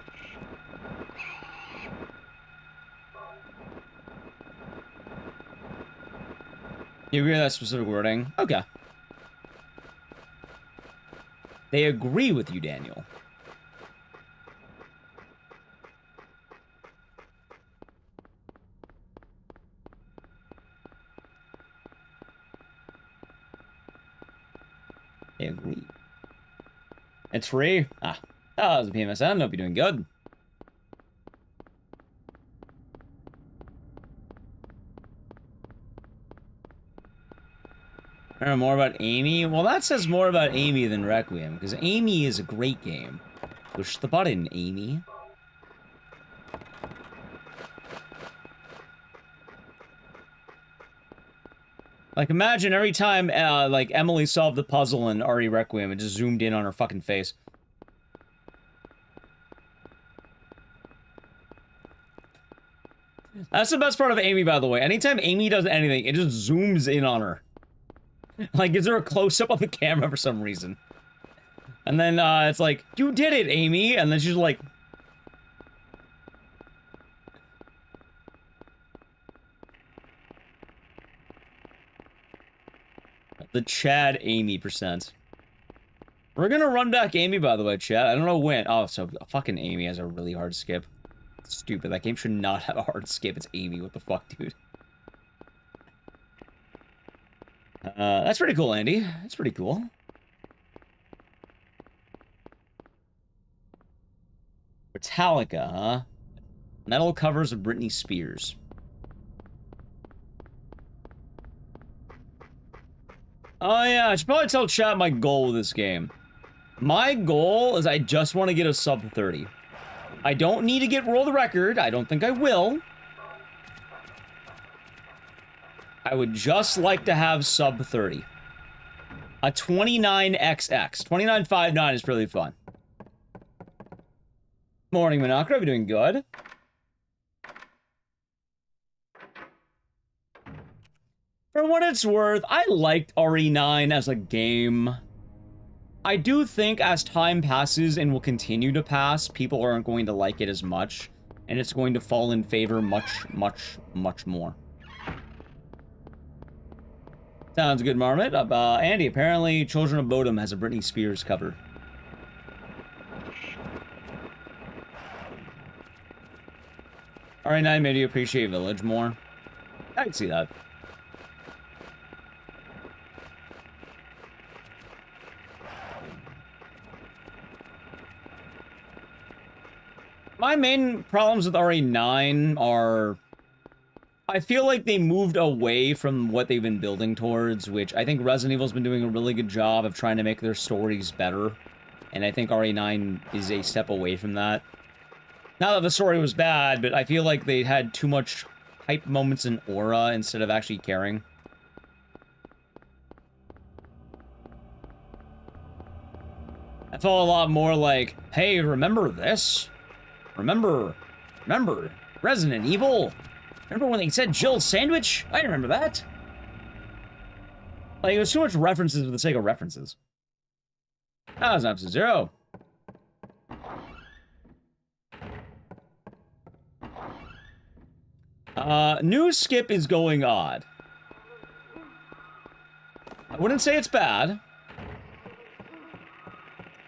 You agree with that specific wording? Okay. They agree with you, Daniel. They agree. It's free. Ah, that was a PMSN. Hope you're doing good. I don't know more about Amy. Well, that says more about Amy than Requiem, because Amy is a great game. Push the button, Amy. Like, imagine every time, like, Emily solved the puzzle in RE Requiem, it just zoomed in on her fucking face. That's the best part of Amy, by the way. Anytime Amy does anything, it just zooms in on her. Like, gives her a close-up of the camera for some reason. And then, it's like, you did it, Amy! And then she's like... The Chad Amy %. We're gonna run back Amy, by the way, Chad. I don't know when. Oh, so fucking Amy has a really hard skip. Stupid. That game should not have a hard skip. It's Amy. What the fuck, dude? That's pretty cool, Andy. That's pretty cool. Metallica, huh? Metal covers of Britney Spears. Oh yeah, I should probably tell chat my goal with this game. My goal is I just want to get a sub 30. I don't need to get world record. I don't think I will. I would just like to have sub 30. A 29XX. 2959 is really fun. Morning, Monocra. Are you doing good? For what it's worth, I liked RE9 as a game. I do think as time passes and will continue to pass, people aren't going to like it as much, and it's going to fall in favor much, much, much more. Sounds good, Marmot. Andy, apparently Children of Bodom has a Britney Spears cover. RE9 made you appreciate Village more. I can see that. My main problems with RE9 are... I feel like they moved away from what they've been building towards, which I think Resident Evil's been doing a really good job of trying to make their stories better. And I think RE9 is a step away from that. Not that the story was bad, but I feel like they had too much hype moments and aura instead of actually caring. I felt a lot more like, hey, remember this? Remember Resident Evil? Remember when they said Jill's sandwich? I remember that. Like, it was too much references for the sake of references. That was an episode 0. New skip is going odd. I wouldn't say it's bad.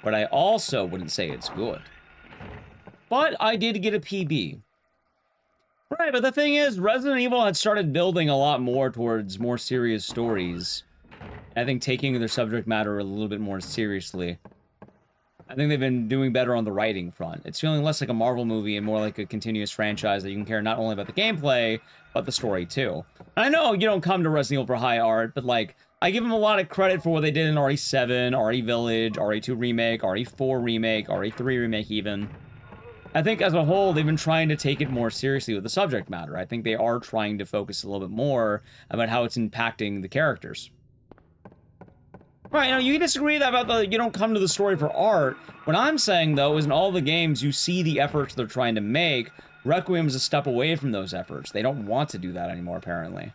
But I also wouldn't say it's good. But I did get a PB. Right, but the thing is, Resident Evil had started building a lot more towards more serious stories. I think taking their subject matter a little bit more seriously. I think they've been doing better on the writing front. It's feeling less like a Marvel movie and more like a continuous franchise that you can care not only about the gameplay, but the story too. And I know you don't come to Resident Evil for high art, but like, I give them a lot of credit for what they did in RE7, RE Village, RE2 Remake, RE4 Remake, RE3 Remake even. I think as a whole, they've been trying to take it more seriously with the subject matter. I think they are trying to focus a little bit more about how it's impacting the characters. Right, you know, you can disagree about the, you don't come to the story for art. What I'm saying, though, is in all the games, you see the efforts they're trying to make. Requiem is a step away from those efforts. They don't want to do that anymore, apparently.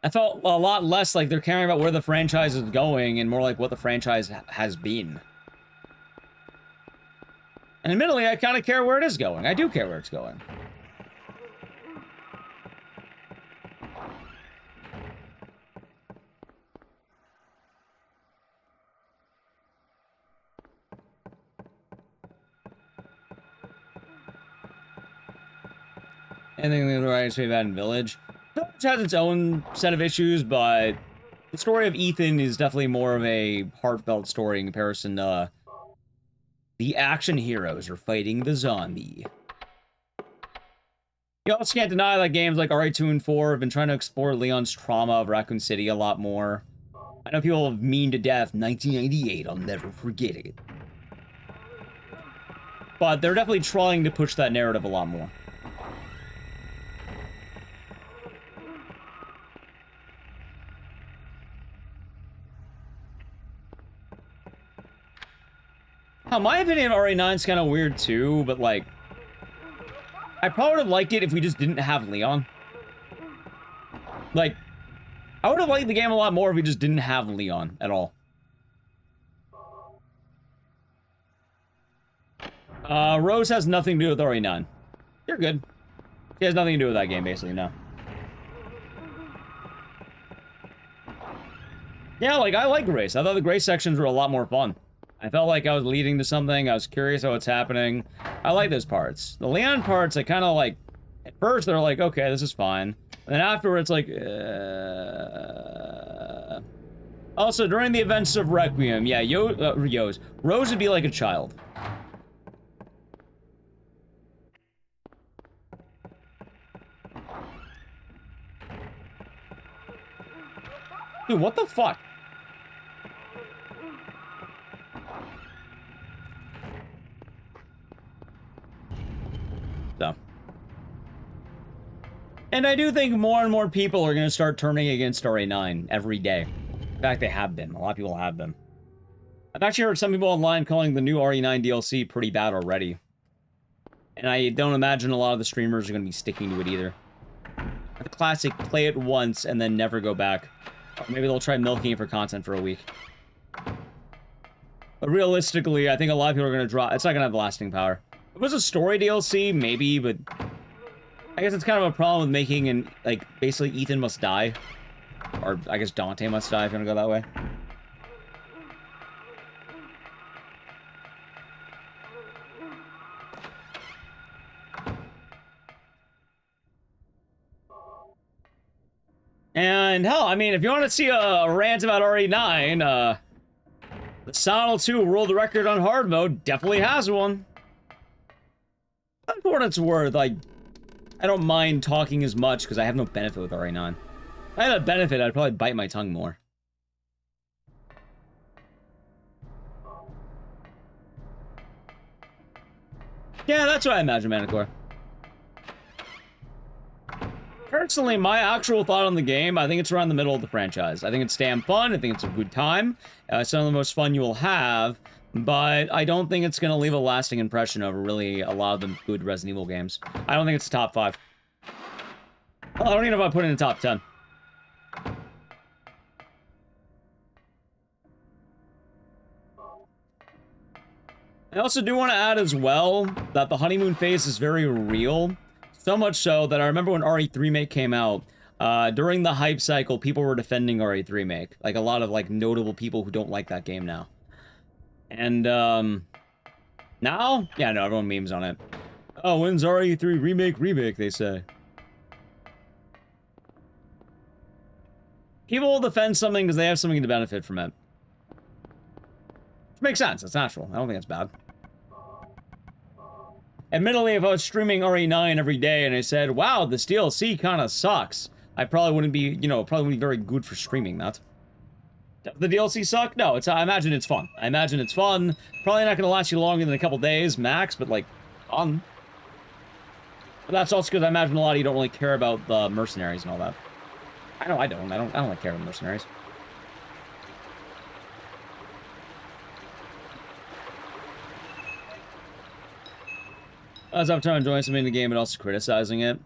I felt a lot less like they're caring about where the franchise is going and more like what the franchise has been. And admittedly, I kind of care where it is going. I do care where it's going. Anything the right to say about in Village? Village has its own set of issues, but the story of Ethan is definitely more of a heartfelt story in comparison to the action heroes are fighting the zombie. You also can't deny that games like RE2 and 4 have been trying to explore Leon's trauma of Raccoon City a lot more. I know people have mean to death 1998, I'll never forget it. But they're definitely trying to push that narrative a lot more. Now, my opinion of RE9 is kind of weird too, but like, I probably would have liked it if we just didn't have Leon. Like, I would have liked the game a lot more if we just didn't have Leon at all. Rose has nothing to do with RE9. You're good. She has nothing to do with that game, basically, no. Yeah, like, I like Grace. I thought the Grace sections were a lot more fun. I felt like I was leading to something. I was curious how it's happening. I like those parts. The Leon parts, I kind of like... At first, they're like, okay, this is fine. And then afterwards, like... Also, during the events of Requiem, yeah, Rose would be like a child. Dude, what the fuck? So. And I do think more and more people are going to start turning against RE9 every day. In fact, they have been. A lot of people have been. I've actually heard some people online calling the new RE9 DLC pretty bad already. And I don't imagine a lot of the streamers are going to be sticking to it either. The classic, play it once and then never go back. Or maybe they'll try milking it for content for a week. But realistically, I think a lot of people are going to drop... It's not going to have lasting power. If it was a story DLC, maybe, but... I guess it's kind of a problem with making an... Like, basically, Ethan must die. Or, I guess Dante must die, if you want to go that way. And, hell, I mean, if you want to see a rant about RE9, the Sonal 2 World Record on hard mode definitely has one. For what it's worth, like, I don't mind talking as much because I have no benefit with RE9. If I had a benefit, I'd probably bite my tongue more. Yeah, that's what I imagine, Manicore. Personally, my actual thought on the game, I think it's around the middle of the franchise. I think it's damn fun. I think it's a good time. Some of the most fun you will have. But I don't think it's going to leave a lasting impression over really a lot of the good Resident Evil games. I don't think it's top 5. Well, I don't even know if I put it in the top 10. I also do want to add as well that the honeymoon phase is very real. So much so that I remember when RE3 Remake came out, during the hype cycle, people were defending RE3 Remake. Like, a lot of, like, notable people who don't like that game now. And, now? Yeah, no, everyone memes on it. Oh, when's RE3 remake, they say. People will defend something because they have something to benefit from it. Which makes sense, it's natural. I don't think it's bad. Admittedly, if I was streaming RE9 every day and I said, wow, this DLC kind of sucks, I probably wouldn't be, you know, probably wouldn't be very good for streaming that. Does the DLC suck? No, I imagine it's fun. I imagine it's fun. Probably not going to last you longer than a couple days, max, but, like, fun. But that's also because I imagine a lot of you don't really care about the mercenaries and all that. I know I don't. I don't like care about mercenaries. As I'm trying to enjoy something in the game, but also criticizing it.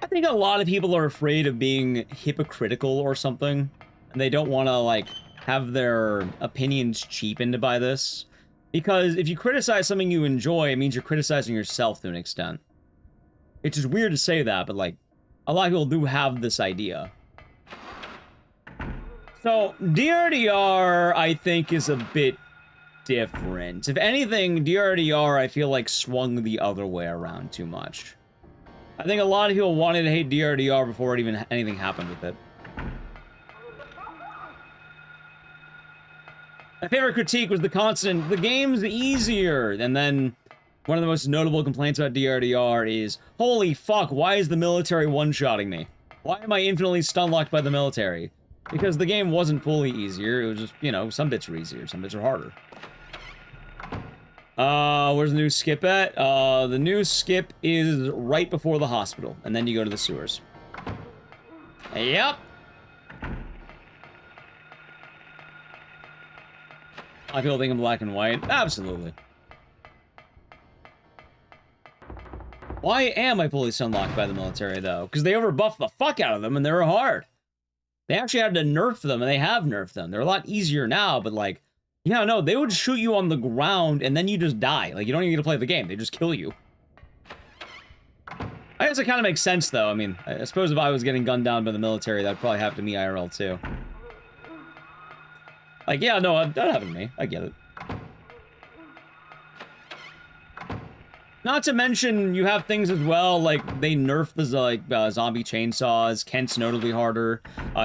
I think a lot of people are afraid of being hypocritical or something, and they don't want to, like, have their opinions cheapened by this. Because if you criticize something you enjoy, it means you're criticizing yourself to an extent. It's just weird to say that, but, like, a lot of people do have this idea. So, DRDR, I think, is a bit different. If anything, DRDR, I feel like, swung the other way around too much. I think a lot of people wanted to hate DRDR before anything happened with it. My favorite critique was the constant, the game's easier, and then one of the most notable complaints about DRDR is, holy fuck, why is the military one-shotting me? Why am I infinitely stun-locked by the military? Because the game wasn't fully easier, it was just, you know, some bits were easier, some bits were harder. Where's the new skip at? The new skip is right before the hospital, and then you go to the sewers. Yep. A lot of people think I'm black and white. Absolutely. Why am I fully stun-locked by the military, though? Because they overbuffed the fuck out of them, and they were hard. They actually had to nerf them, and they have nerfed them. They're a lot easier now, but, like, yeah, no, they would shoot you on the ground, and then you just die. Like, you don't even get to play the game. They just kill you. I guess it kind of makes sense, though. I mean, I suppose if I was getting gunned down by the military, that'd probably happen to me IRL, too. Like, yeah, no, that happened to me. I get it. Not to mention, you have things as well, like, they nerfed the, zombie chainsaws. Kent's notably harder.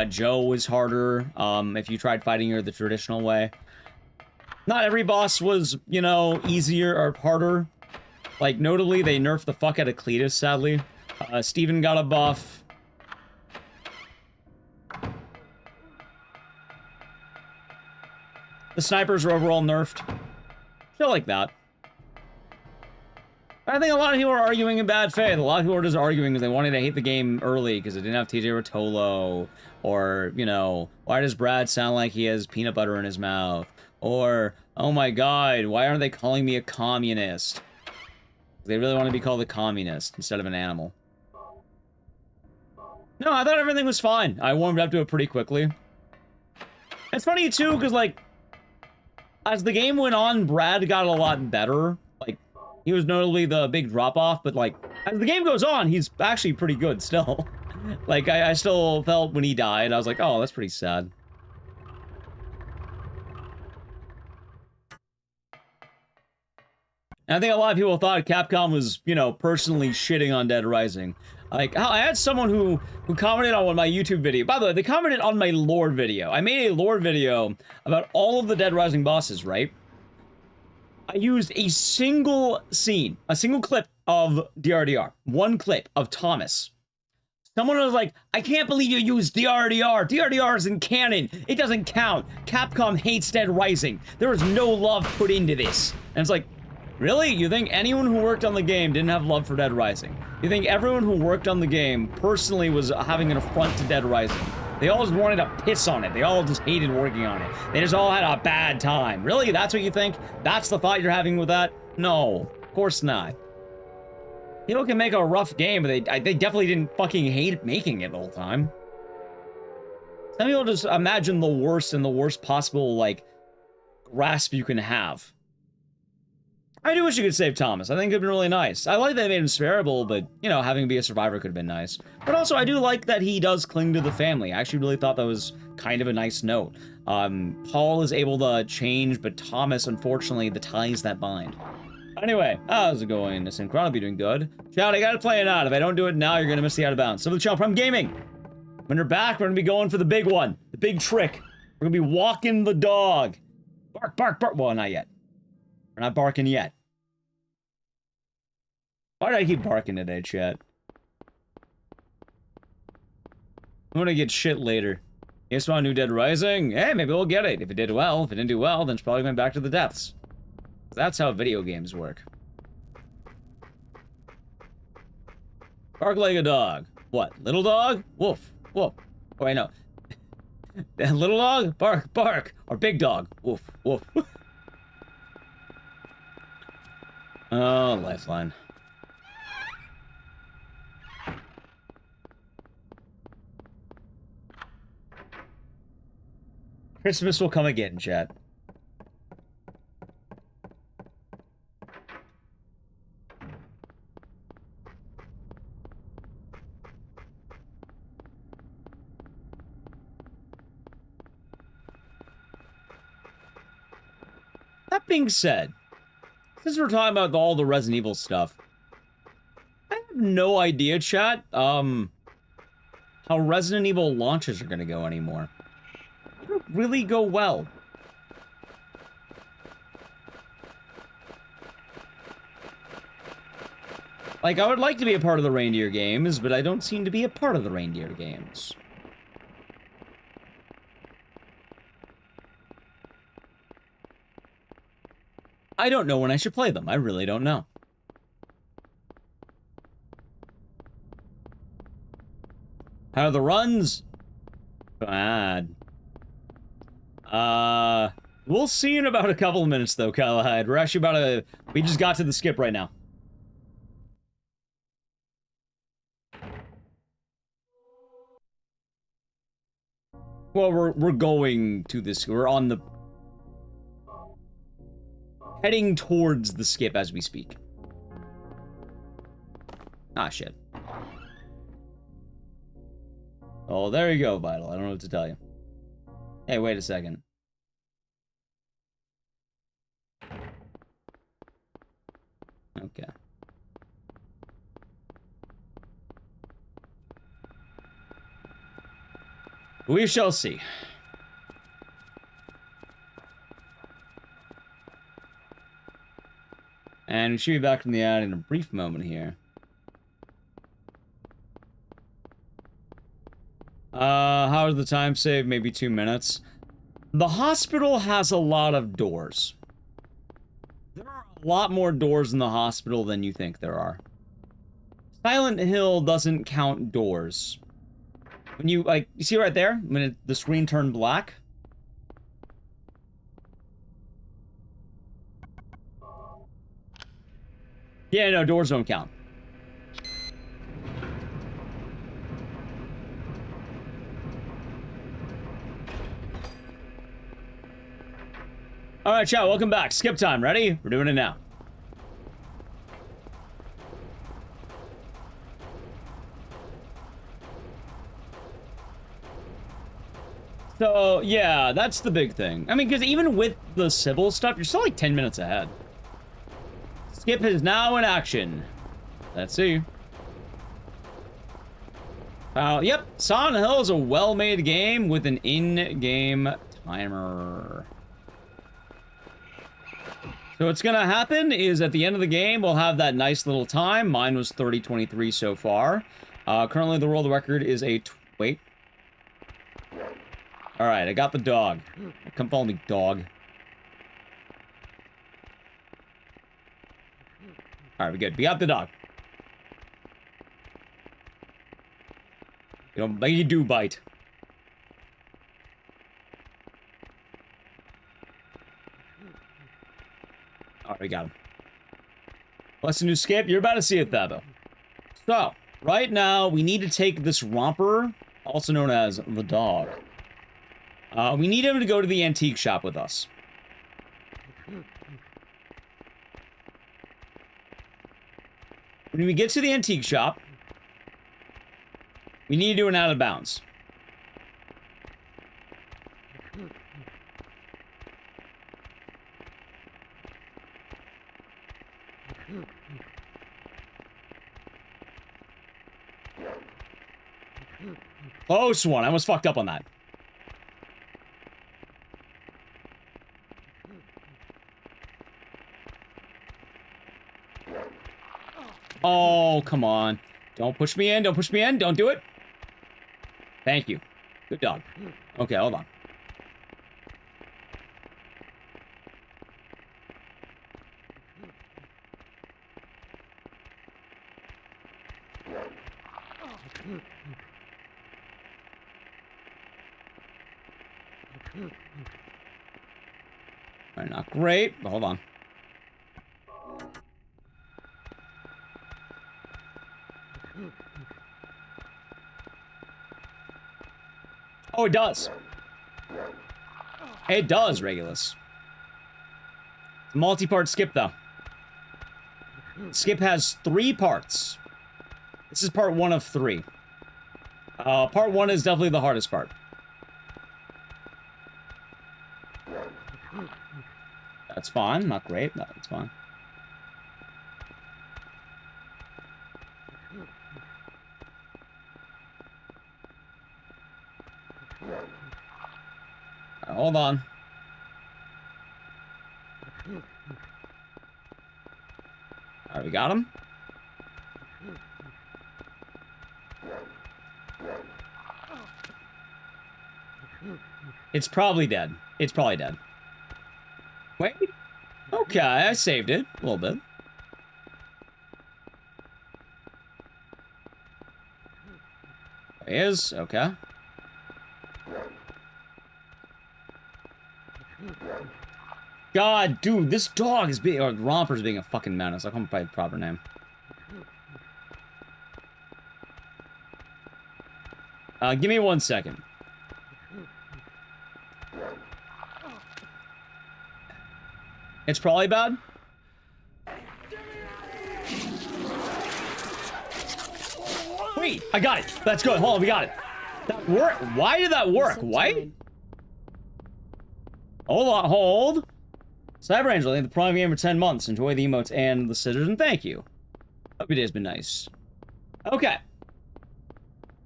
Joe was harder, if you tried fighting her the traditional way. Not every boss was, you know, easier or harder. Like, notably, they nerfed the fuck out of Ecdycis, sadly. Steven got a buff. The snipers were overall nerfed. Shit like that. I think a lot of people are arguing in bad faith. A lot of people are just arguing because they wanted to hate the game early because it didn't have TJ Rotolo. Or, you know, why does Brad sound like he has peanut butter in his mouth? Or, oh my god, why aren't they calling me a communist? They really want to be called a communist instead of an animal. No, I thought everything was fine. I warmed up to it pretty quickly. It's funny, too, because, like, as the game went on, Brad got a lot better. Like, he was notably the big drop-off, but, like, as the game goes on, he's actually pretty good still. Like, I still felt when he died, I was like, oh, that's pretty sad. And I think a lot of people thought Capcom was, you know, personally shitting on Dead Rising. Like, I had someone who commented on one of my YouTube videos. By the way, they commented on my lore video. I made a lore video about all of the Dead Rising bosses, right? I used a single scene, a single clip of DRDR. One clip of Thomas. Someone was like, I can't believe you used DRDR. DRDR isn't canon. It doesn't count. Capcom hates Dead Rising. There is no love put into this. And it's like, really? You think anyone who worked on the game didn't have love for Dead Rising? You think everyone who worked on the game personally was having an affront to Dead Rising? They all just wanted to piss on it. They all just hated working on it. They just all had a bad time. Really? That's what you think? That's the thought you're having with that? No, of course not. People can make a rough game, but they definitely didn't fucking hate making it the whole time. Some people just imagine the worst and the worst possible, like, grasp you can have. I do wish you could save Thomas. I think it would have been really nice. I like that they made him spareable, but, you know, having him be a survivor could have been nice. But also, I do like that he does cling to the family. I actually really thought that was kind of a nice note. Paul is able to change, but Thomas, unfortunately, the ties that bind. Anyway, how's it going? Synchron, I'll be doing good. Chat, I gotta play it out. If I don't do it now, you're gonna miss the out of bounds. So the channel from gaming. When we're back, we're gonna be going for the big one. The big trick. We're gonna be walking the dog. Bark, bark, bark. Well, not yet. We're not barking yet. Why did I keep barking today, chat? I'm gonna get shit later. You saw New Dead Rising? Hey, maybe we'll get it. If it did well. If it didn't do well, then it's probably going back to the depths. That's how video games work. Bark like a dog. What? Little dog? Woof. Woof. Oh, wait, no. Little dog? Bark, bark. Or big dog? Woof, woof. Oh, lifeline. Christmas will come again, chat. That being said, since we're talking about all the Resident Evil stuff, I have no idea, chat, how Resident Evil launches are gonna go anymore. They don't really go well. Like, I would like to be a part of the reindeer games, but I don't seem to be a part of the reindeer games. I don't know when I should play them. I really don't know. How are the runs? Bad. We'll see in about a couple of minutes, though, Kyle-Hyde. We're actually we just got to the skip right now. Well, we're going to this. We're on the... heading towards the skip as we speak. Ah, shit. Oh, there you go, Vital. I don't know what to tell you. Hey, wait a second. Okay. We shall see. And we should be back from the ad in a brief moment here. How's the time save? Maybe 2 minutes. The hospital has a lot of doors. There are a lot more doors in the hospital than you think there are. Silent Hill doesn't count doors. When you, like, you see right there? When the screen turned black? Yeah, no, doors don't count. Alright, chat, welcome back. Skip time, ready? We're doing it now. So, yeah, that's the big thing. I mean, because even with the civil stuff, you're still like 10 minutes ahead. Skip is now in action. Let's see. Yep, Silent Hill is a well-made game with an in-game timer. So what's gonna happen is at the end of the game, we'll have that nice little time. Mine was 30:23 so far. Currently, the world record is wait. Alright, I got the dog. Come follow me, dog. Alright, we good. We got the dog. You know, you do bite. Alright, we got him. What's the new skip? You're about to see it, Thabo. So, right now, we need to take this Romper, also known as the dog. We need him to go to the antique shop with us. When we get to the antique shop, we need to do an out of bounds. Close one. I almost fucked up on that. Oh, come on. Don't push me in. Don't push me in. Don't do it. Thank you. Good dog. Okay, hold on. All right, not great, but hold on. Oh, it does. It does, Regulus. Multi-part skip, though. Skip has 3 parts. This is part 1 of 3. Part 1 is definitely the hardest part. That's fine. Not great. No, that's fine. Right, hold on. All right, we got him. It's probably dead. It's probably dead. Wait. Okay, I saved it a little bit. There he is. Okay. God, dude, this dog is being, or Romper's being a fucking menace. I can't by the proper name. Give me 1 second. It's probably bad. Wait, I got it. That's good. Hold on, we got it. That worked. Why did that work? Why? Hold on, hold. Cyber Angel, I think the Prime game for 10 months. Enjoy the emotes and the scissors, and thank you. Hope your day's been nice. Okay.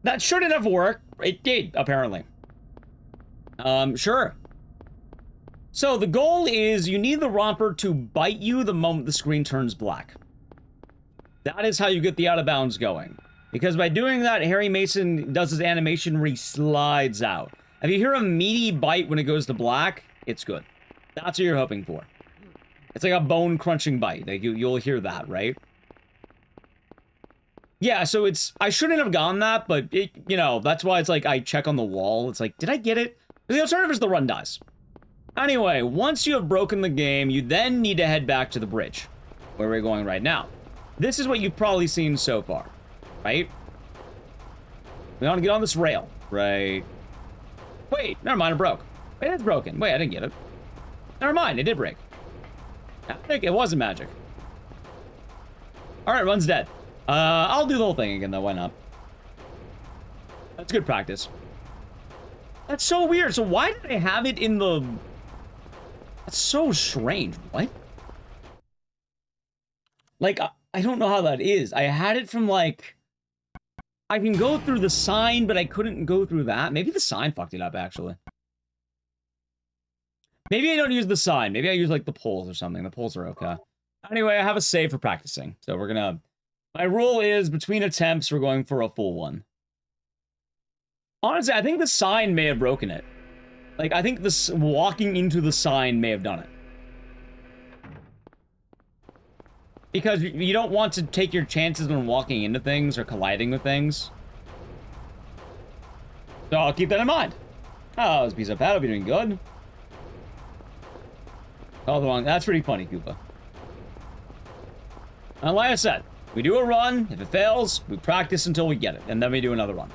That shouldn't have worked. It did, apparently. Sure. So the goal is you need the Romper to bite you the moment the screen turns black. That is how you get the out of bounds going. Because by doing that, Harry Mason does his animation where he slides out. If you hear a meaty bite when it goes to black, it's good. That's what you're hoping for. It's like a bone-crunching bite. Like you'll hear that, right? Yeah, so it's... I shouldn't have gone that, but, it, you know, that's why it's like I check on the wall. It's like, did I get it? The alternative is the run dies. Anyway, once you have broken the game, you then need to head back to the bridge, where we're going right now. This is what you've probably seen so far, right? We want to get on this rail, right? Wait, never mind, it broke. Wait, it's broken. Wait, I didn't get it. Never mind, it did break. I think it wasn't magic. Alright, run's dead. I'll do the whole thing again, though. Why not? That's good practice. That's so weird. So why did I have it in the... That's so strange. What? Like, I don't know how that is. I had it from, like... I can go through the sign, but I couldn't go through that. Maybe the sign fucked it up, actually. Maybe I don't use the sign. Maybe I use, like, the poles or something. The poles are okay. Anyway, I have a save for practicing. So we're gonna... My rule is, between attempts, we're going for a full one. Honestly, I think the sign may have broken it. Like, I think this walking into the sign may have done it. Because you don't want to take your chances when walking into things or colliding with things. So I'll keep that in mind. Oh, this piece of pad will be doing good. Oh, the wrong. That's pretty funny, Koopa. And like I said, we do a run. If it fails, we practice until we get it. And then we do another run.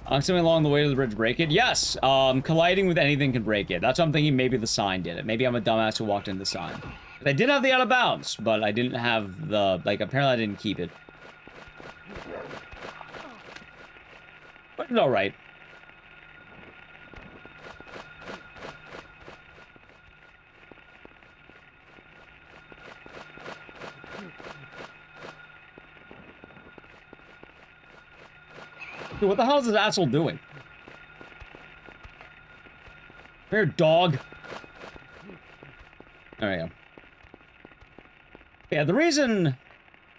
Something along the way to the bridge break it? Yes. Colliding with anything can break it. That's what I'm thinking. Maybe the sign did it. Maybe I'm a dumbass who walked into the sign. I did have the out of bounds, but I didn't have the... Like, apparently I didn't keep it. But it's alright. Dude, what the hell is this asshole doing? Come here, dog. There we go. Yeah, the reason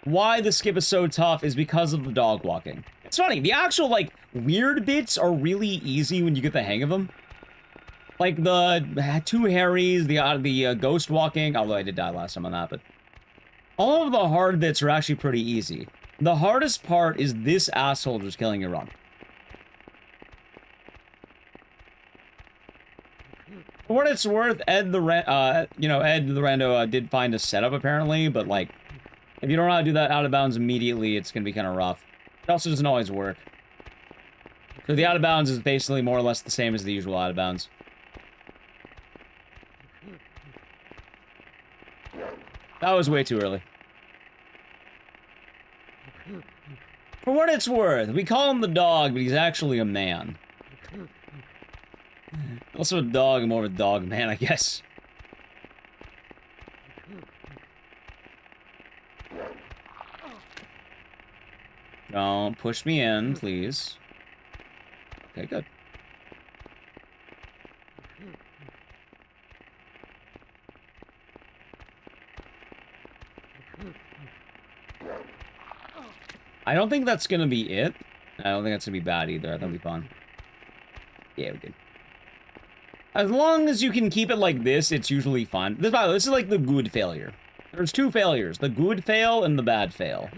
why the skip is so tough is because of the dog walking. It's funny, the actual, like, weird bits are really easy when you get the hang of them. Like the two Harrys, the ghost walking, although I did die last time on that, but all of the hard bits are actually pretty easy. The hardest part is this asshole just killing your run. For what it's worth, Ed the rando did find a setup apparently, but like, if you don't know how to do that out of bounds immediately, it's gonna be kind of rough. It also doesn't always work. So the out of bounds is basically more or less the same as the usual out of bounds. That was way too early. For what it's worth, we call him the dog, but he's actually a man. Also a dog, more of a dog man, I guess. Don't push me in, please. Okay, good. I don't think that's gonna be it. I don't think that's gonna be bad either. I think it'll be fun. Yeah, we did. As long as you can keep it like this, it's usually fun. This, by the way, this is like the good failure. There's two failures. The good fail and the bad fail.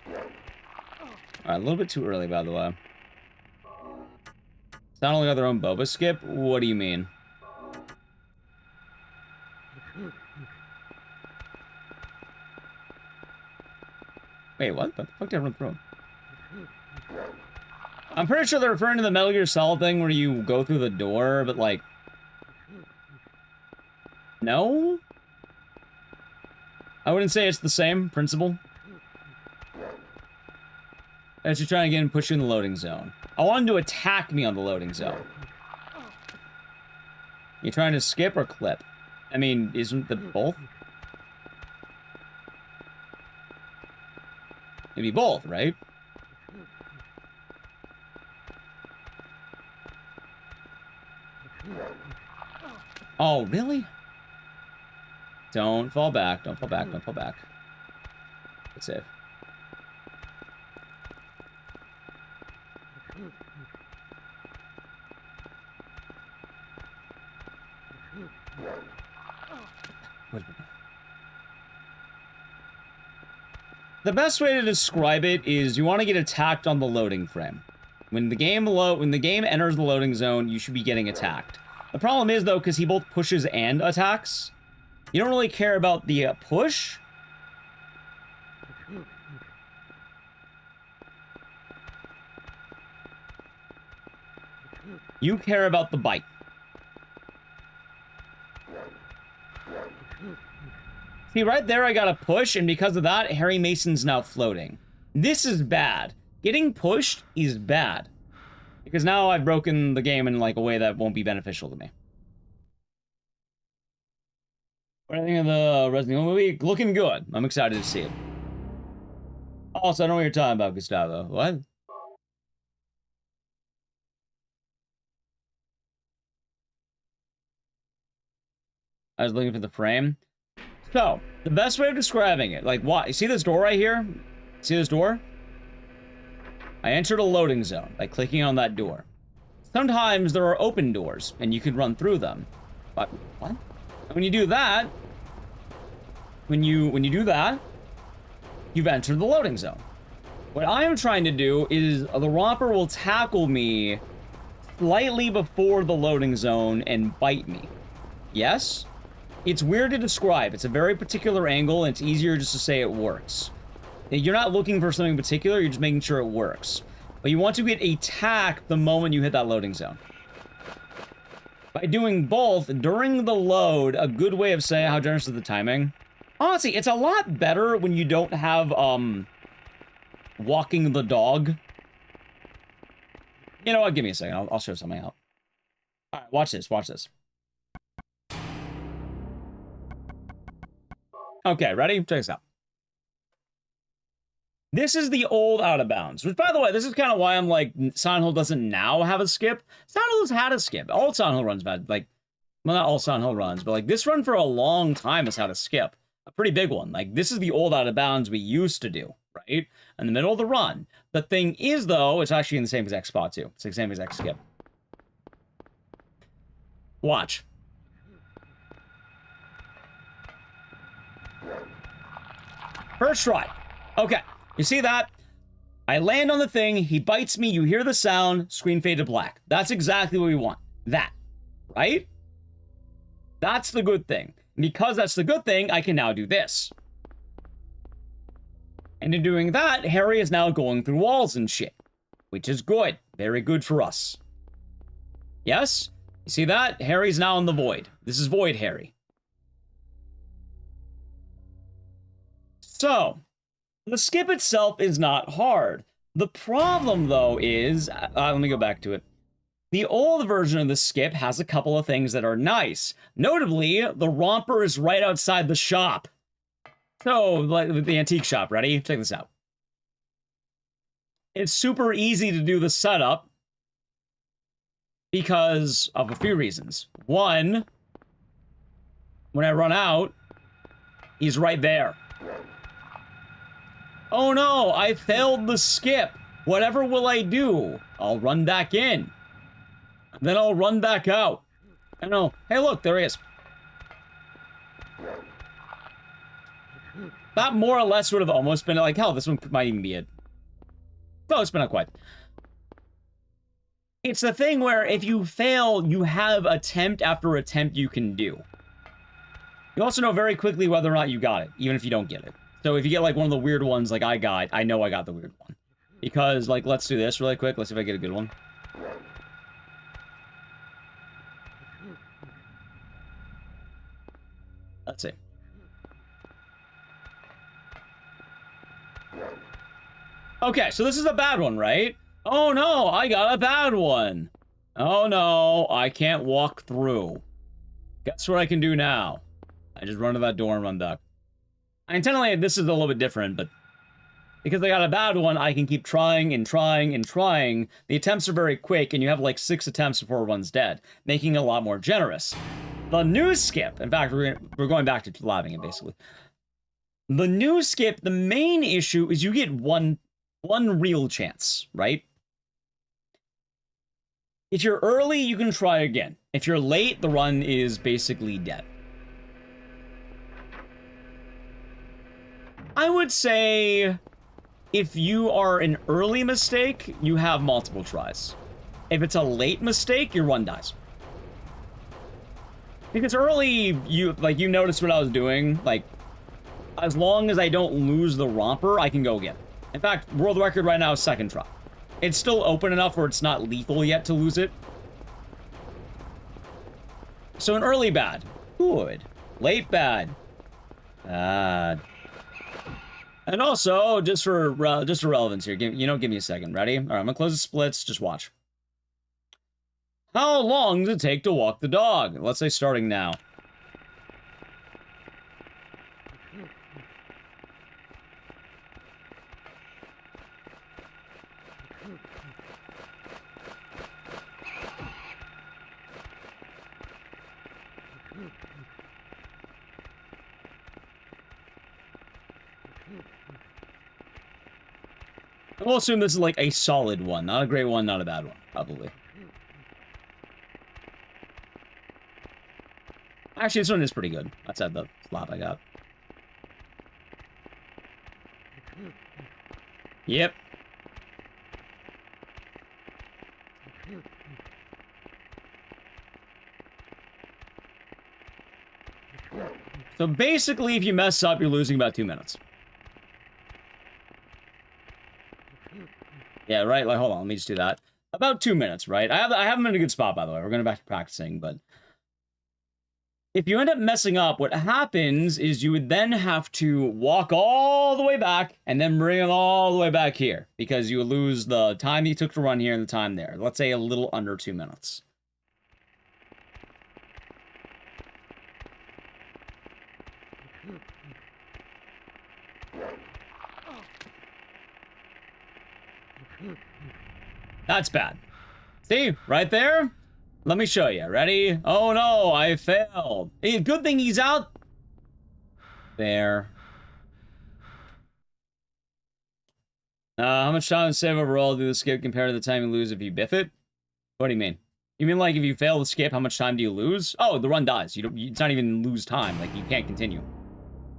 Alright, a little bit too early, by the way. It's not only got their own boba skip? What do you mean? Wait, what? What the fuck did I run through? I'm pretty sure they're referring to the Metal Gear Solid thing where you go through the door, but like... No? I wouldn't say it's the same principle. As you're trying to get and push you in the loading zone. I want him to attack me on the loading zone. You trying to skip or clip? I mean, isn't the both? Maybe both, right? Oh, really? Don't fall back, don't fall back, don't fall back. It's safe. The best way to describe it is you want to get attacked on the loading frame. When the game enters the loading zone, you should be getting attacked. The problem is though, because he both pushes and attacks, you don't really care about the push. You care about the bite. See, right there I got a push, and because of that, Harry Mason's now floating. This is bad. Getting pushed is bad. Because now I've broken the game in, like, a way that won't be beneficial to me. What do you think of the Resident Evil movie? Looking good. I'm excited to see it. Also, I don't know what you're talking about, Gustavo. What? I was looking for the frame. So, the best way of describing it, like, what? You see this door right here? See this door? I entered a loading zone by clicking on that door. Sometimes there are open doors, and you can run through them. But, what? And when you do that, when you do that, you've entered the loading zone. What I am trying to do is the romper will tackle me slightly before the loading zone and bite me. Yes? It's weird to describe. It's a very particular angle, and it's easier just to say it works. You're not looking for something particular, you're just making sure it works. But you want to get attacked the moment you hit that loading zone. By doing both, during the load, a good way of saying how generous is the timing. Honestly, it's a lot better when you don't have, walking the dog. You know what, give me a second, I'll show something out. Alright, watch this, watch this. Okay, ready? Check this out. This is the old out of bounds, which, by the way, this is kind of why I'm like, Silent Hill doesn't now have a skip. Silent Hill's had a skip. All Silent Hill runs had, like, well, not all Silent Hill runs, but like this run for a long time has had a skip. A pretty big one. Like, this is the old out of bounds we used to do, right? In the middle of the run. The thing is, though, it's actually in the same exact spot, too. It's the same exact skip. Watch. First try. Okay. You see that? I land on the thing, he bites me, you hear the sound, screen fade to black. That's exactly what we want. That. Right? That's the good thing. Because that's the good thing, I can now do this. And in doing that, Harry is now going through walls and shit. Which is good. Very good for us. Yes? You see that? Harry's now in the void. This is Void Harry. So, the skip itself is not hard. The problem, though, is... let me go back to it. The old version of the skip has a couple of things that are nice. Notably, the Romper is right outside the shop. So, like the antique shop, ready? Check this out. It's super easy to do the setup because of a few reasons. One, when I run out, he's right there. Oh no, I failed the skip. Whatever will I do? I'll run back in. Then I'll run back out. I know. Hey, look, there he is. That more or less would have almost been like, hell, this one might even be it. Close, but not quite. It's the thing where if you fail, you have attempt after attempt you can do. You also know very quickly whether or not you got it, even if you don't get it. So if you get like one of the weird ones like I got, I know I got the weird one. Because, like, let's do this really quick. Let's see if I get a good one. Let's see. Okay, so this is a bad one, right? Oh no, I got a bad one. Oh no, I can't walk through. Guess what I can do now? I just run to that door and run back. Internally, this is a little bit different, but because I got a bad one, I can keep trying and trying and trying. The attempts are very quick, and you have like 6 attempts before one's dead, making it a lot more generous. The new skip, in fact, we're going back to laughing it, basically. The new skip, the main issue is you get one real chance, right? If you're early, you can try again. If you're late, the run is basically dead. I would say if you are an early mistake, you have multiple tries. If it's a late mistake, your run dies. Because early, you noticed what I was doing. Like, as long as I don't lose the Romper, I can go again. In fact, world record right now is 2nd try. It's still open enough where it's not lethal yet to lose it. So an early bad. Good. Late bad. Bad. And also, just for relevance here, give me a second. Ready? All right, I'm gonna close the splits. Just watch. How long does it take to walk the dog? Let's say starting now. We'll assume this is like a solid one. Not a great one, not a bad one, probably. Actually, this one is pretty good. Outside the flop I got. Yep. So basically, if you mess up, you're losing about 2 minutes. Yeah, right? Like, hold on, let me just do that. About 2 minutes, right? I have them in a good spot, by the way. We're going back to practicing, but... if you end up messing up, what happens is you would then have to walk all the way back and then bring them all the way back here. Because you would lose the time you took to run here and the time there. Let's say a little under 2 minutes. That's bad. See, right there? Let me show you. Ready? Oh no, I failed. Hey, good thing he's out there. How much time to save overall do the skip compared to the time you lose if you biff it? What do you mean? You mean like if you fail to skip, how much time do you lose? Oh, the run dies. It's not even lose time. Like, you can't continue.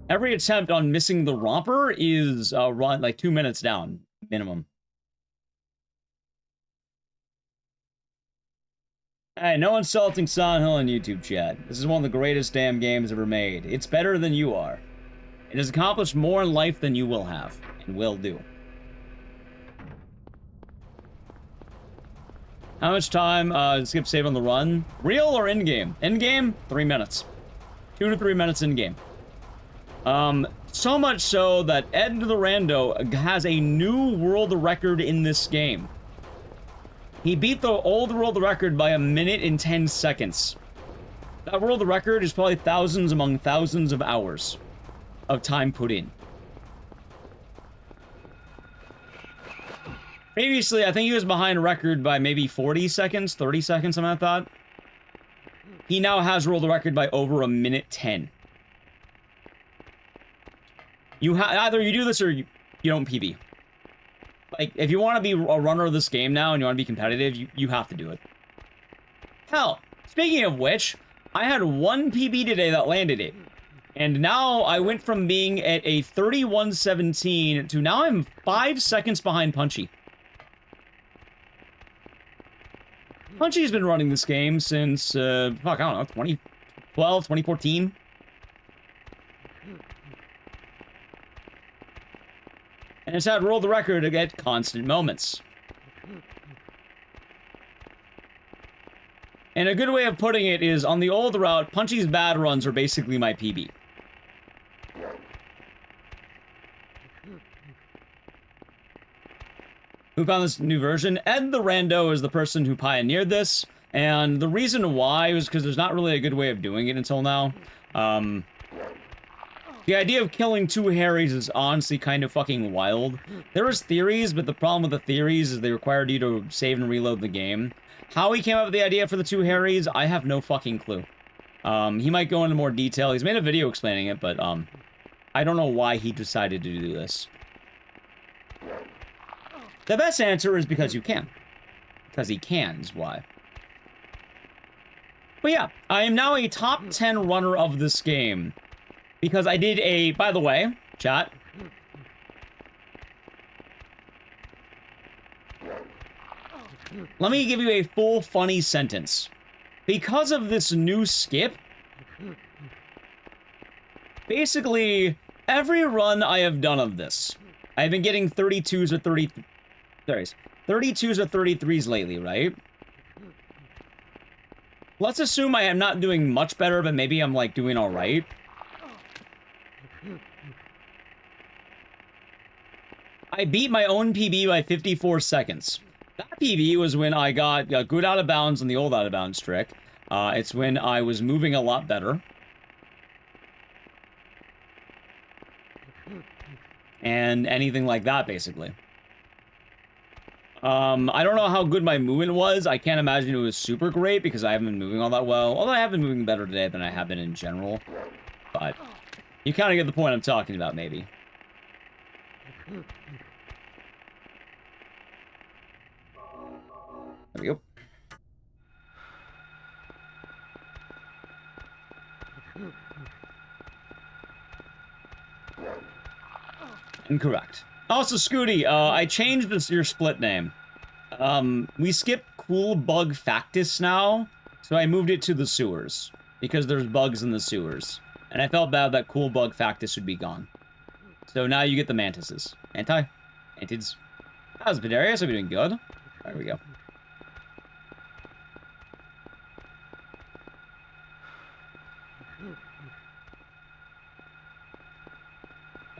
Every attempt on missing the romper is run like 2 minutes down minimum. Hey, no insulting Silent Hill in YouTube chat. This is one of the greatest damn games ever made. It's better than you are. It has accomplished more in life than you will have and will do. How much time skip save on the run? Real or in-game? In-game, 3 minutes. 2 to 3 minutes in-game. So much so that Ed the Rando has a new world record in this game. He beat the old world record by 1 minute and 10 seconds. That world record is probably thousands among thousands of hours of time put in. Previously, I think he was behind record by maybe 40 seconds, 30 seconds, something like that. He now has world record by over 1 minute 10. Either you do this or you don't PB. Like, if you want to be a runner of this game now and you want to be competitive, you have to do it. Hell, speaking of which, I had 1 PB today that landed it. And now I went from being at a 31:17 to now I'm 5 seconds behind Punchy. Punchy's been running this game since, fuck, I don't know, 2012, 2014. And it's had world record at constant moments. And a good way of putting it is, on the old route, Punchy's bad runs are basically my PB. Who found this new version? Ed the Rando is the person who pioneered this, and the reason why was because there's not really a good way of doing it until now. The idea of killing 2 Harrys is honestly kind of fucking wild. There was theories, but the problem with the theories is they required you to save and reload the game. How he came up with the idea for the 2 Harrys, I have no fucking clue. He might go into more detail. He's made a video explaining it, but I don't know why he decided to do this. The best answer is because you can. Because he can is why. But yeah, I am now a top 10 runner of this game. Because I did a, by the way, chat. Let me give you a full funny sentence. Because of this new skip, basically, every run I have done of this, I've been getting 32s or 32s or 33s lately, right? Let's assume I am not doing much better, but maybe I'm, like, doing alright. I beat my own PB by 54 seconds. That PB was when I got good out of bounds on the old out of bounds trick. It's when I was moving a lot better. And anything like that, basically. I don't know how good my movement was. I can't imagine it was super great because I haven't been moving all that well. Although I have been moving better today than I have been in general. But you kind of get the point I'm talking about, maybe. There we go. Incorrect. Also, Scooty, I changed your split name. We skip Cool Bug Factus now, so I moved it to the sewers. Because there's bugs in the sewers. And I felt bad that Cool Bug Factus would be gone. So now you get the mantises. Antids. How's Bedarius? Are we doing good? There we go.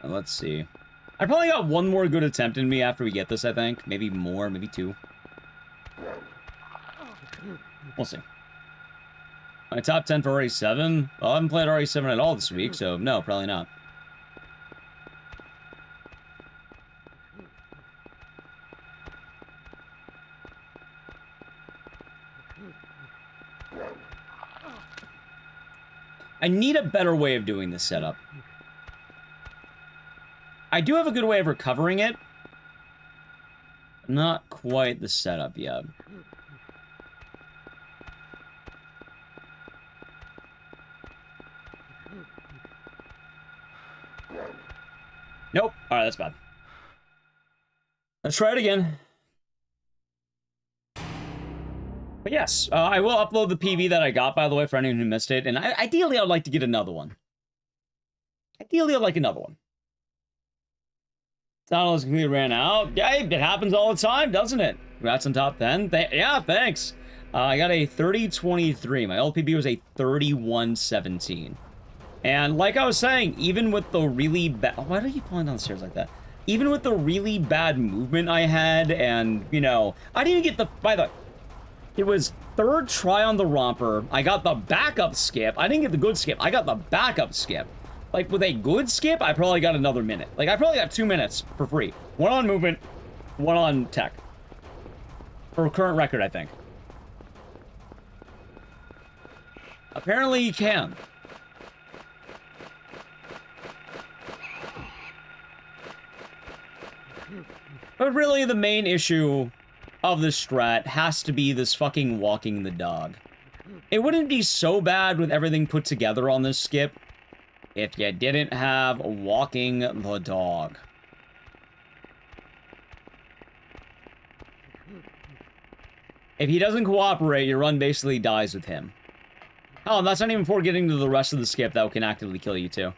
Let's see. I probably got 1 more good attempt in me after we get this, I think. Maybe more, maybe 2. We'll see. My top 10 for RE7? Well, I haven't played RE7 at all this week, so no, probably not. I need a better way of doing this setup. I do have a good way of recovering it. Not quite the setup yet. Nope. Alright, that's bad. Let's try it again. But yes, I will upload the PB that I got, by the way, for anyone who missed it. And ideally, I'd like to get another one. Ideally, I'd like another one. Tunnels completely ran out. Yeah, it happens all the time, doesn't it? Congrats on top 10. Yeah, thanks. I got a 30-23. My old PB was a 31-17. And like I was saying, even with the really bad... Why are you falling down the stairs like that? Even with the really bad movement I had, and, you know... I didn't even get the... By the way, it was third try on the romper. I got the backup skip. I didn't get the good skip. I got the backup skip. Like, with a good skip, I probably got another minute. Like, I probably got 2 minutes for free. One on movement, one on tech. For current record, I think. Apparently, you can. But really, the main issue of this strat has to be this fucking walking the dog. It wouldn't be so bad with everything put together on this skip if you didn't have walking the dog. If he doesn't cooperate, your run basically dies with him. Oh, and that's not even before getting to the rest of the skip that can actively kill you too.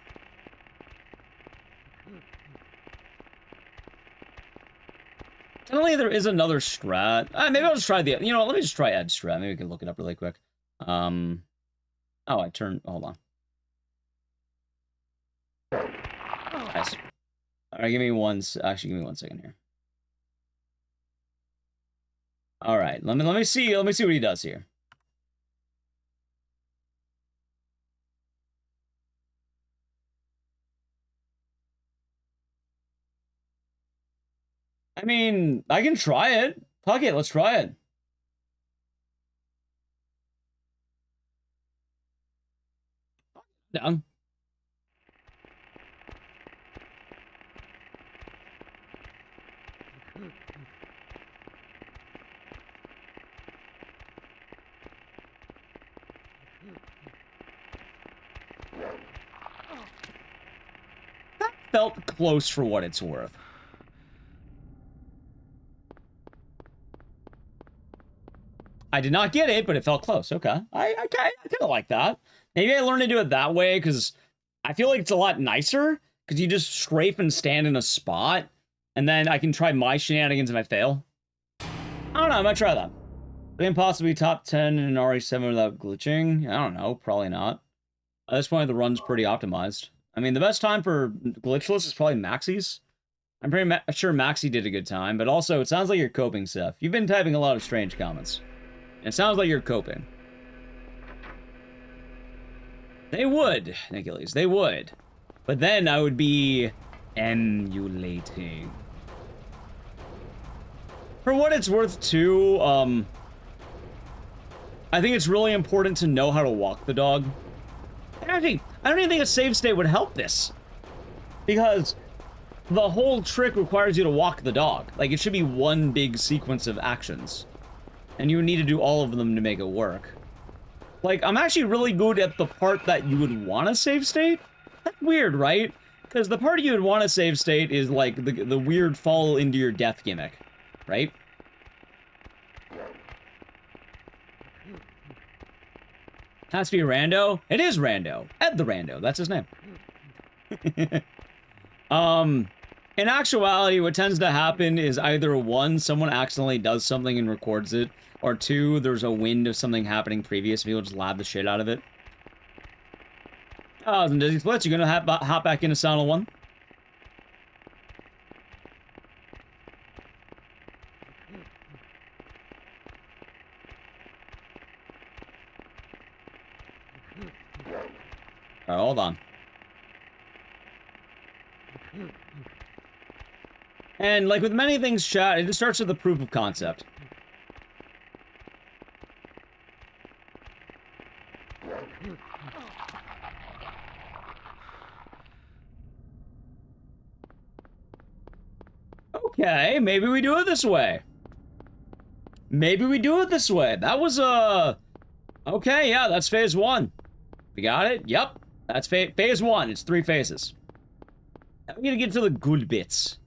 Apparently there is another strat. Maybe I'll just try the... You know what, let me just try Ed's strat. Maybe we can look it up really quick. Oh, I turned... Hold on. Nice. Alright, give me one... Actually, give me 1 second here. Alright, let me see what he does here. I mean, I can try it. Fuck it, let's try it. Down. That felt close for what it's worth. I did not get it, but it felt close. Okay. I kind of like that. Maybe I learned to do it that way, because I feel like it's a lot nicer, because you just scrape and stand in a spot, and then I can try my shenanigans if I fail. I don't know, I might try that. I can possibly top 10 in an RE7 without glitching? I don't know, probably not. At this point, the run's pretty optimized. I mean, the best time for glitchless is probably Maxi's. I'm pretty sure Maxi did a good time, but also, it sounds like you're coping, Seth. You've been typing a lot of strange comments. It sounds like you're coping. They would, Ecdycis, they would. But then I would be emulating. For what it's worth, too, I think it's really important to know how to walk the dog. And actually, I don't even think a save state would help this. Because the whole trick requires you to walk the dog. Like, it should be one big sequence of actions. And you would need to do all of them to make it work. Like, I'm actually really good at the part that you would want to save state. That's weird, right? Because the part you would want to save state is, like, the weird fall into your death gimmick. Right? Has to be Rando? It is Rando. Ed the Rando. That's his name. In actuality, what tends to happen is either one, someone accidentally does something and records it, or two, there's a wind of something happening previous, and people just lab the shit out of it. Oh, and Dizzy Splits, you gonna hop back into Sound 1? Alright, hold on. And, like with many things, chat, it just starts with the proof of concept. Okay, maybe we do it this way. Maybe we do it this way. That was, okay, yeah, that's phase 1. We got it? Yep. That's phase 1. It's 3 phases. Now we gotta get to the good bits.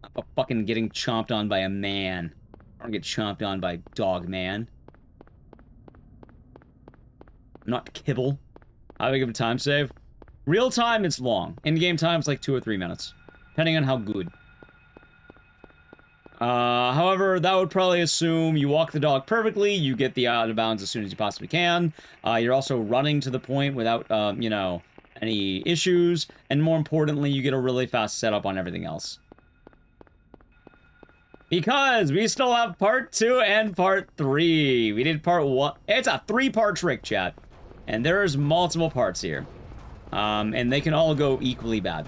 Not for fucking getting chomped on by a man. I don't get chomped on by dog man. Not kibble. How big of a time save? Real time, it's long. In-game time, it's like 2 or 3 minutes. Depending on how good. However, that would probably assume you walk the dog perfectly, you get the out of bounds as soon as you possibly can. You're also running to the point without, you know, any issues. And more importantly, you get a really fast setup on everything else. Because we still have part 2 and part 3. We did part 1. It's a 3-part trick, chat. And there's multiple parts here. And they can all go equally bad.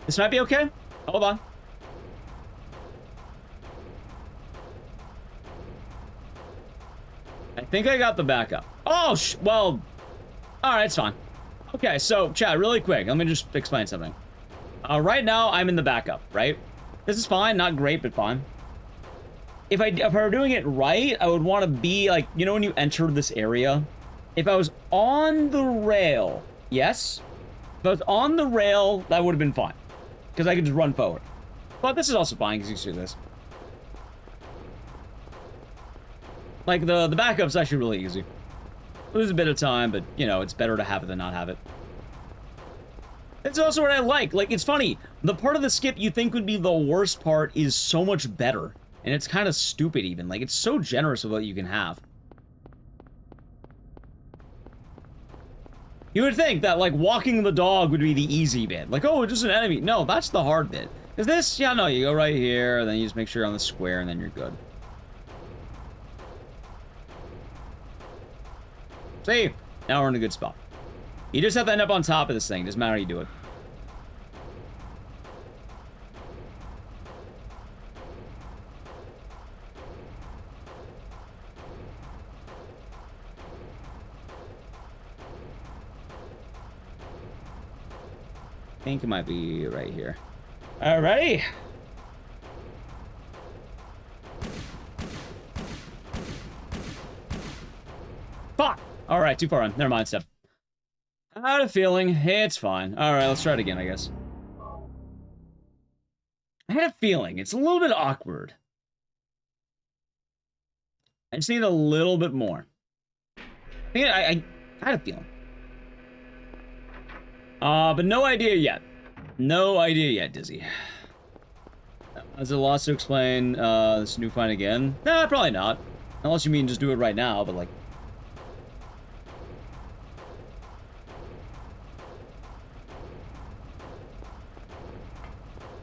This might be okay. Hold on. I think I got the backup. Oh, well, all right, it's fine. Okay, so, chat, really quick, let me just explain something. Right now, I'm in the backup, right? This is fine, not great, but fine. If I were doing it right, I would want to be, like, you know when you enter this area? If I was on the rail, yes? If I was on the rail, that would have been fine. Because I could just run forward. But this is also fine, because you see this. Like, the backup's actually really easy. Lose a bit of time, but, you know, it's better to have it than not have it. It's also what I like. Like, it's funny. The part of the skip you think would be the worst part is so much better. And it's kind of stupid, even. Like, it's so generous of what you can have. You would think that, like, walking the dog would be the easy bit. Like, oh, it's just an enemy. No, that's the hard bit. Because this, yeah, no, you go right here, and then you just make sure you're on the square, and then you're good. See? Now we're in a good spot. You just have to end up on top of this thing. Doesn't matter how you do it. I think it might be right here. Alrighty. Fuck! Alright, too far on. Never mind, step. I had a feeling. It's fine. Alright, let's try it again, I guess. I had a feeling. It's a little bit awkward. I just need a little bit more. I had a feeling. But no idea yet. No idea yet, Dizzy. Is it lost to explain this new find again? Nah, probably not. Unless you mean just do it right now, but like...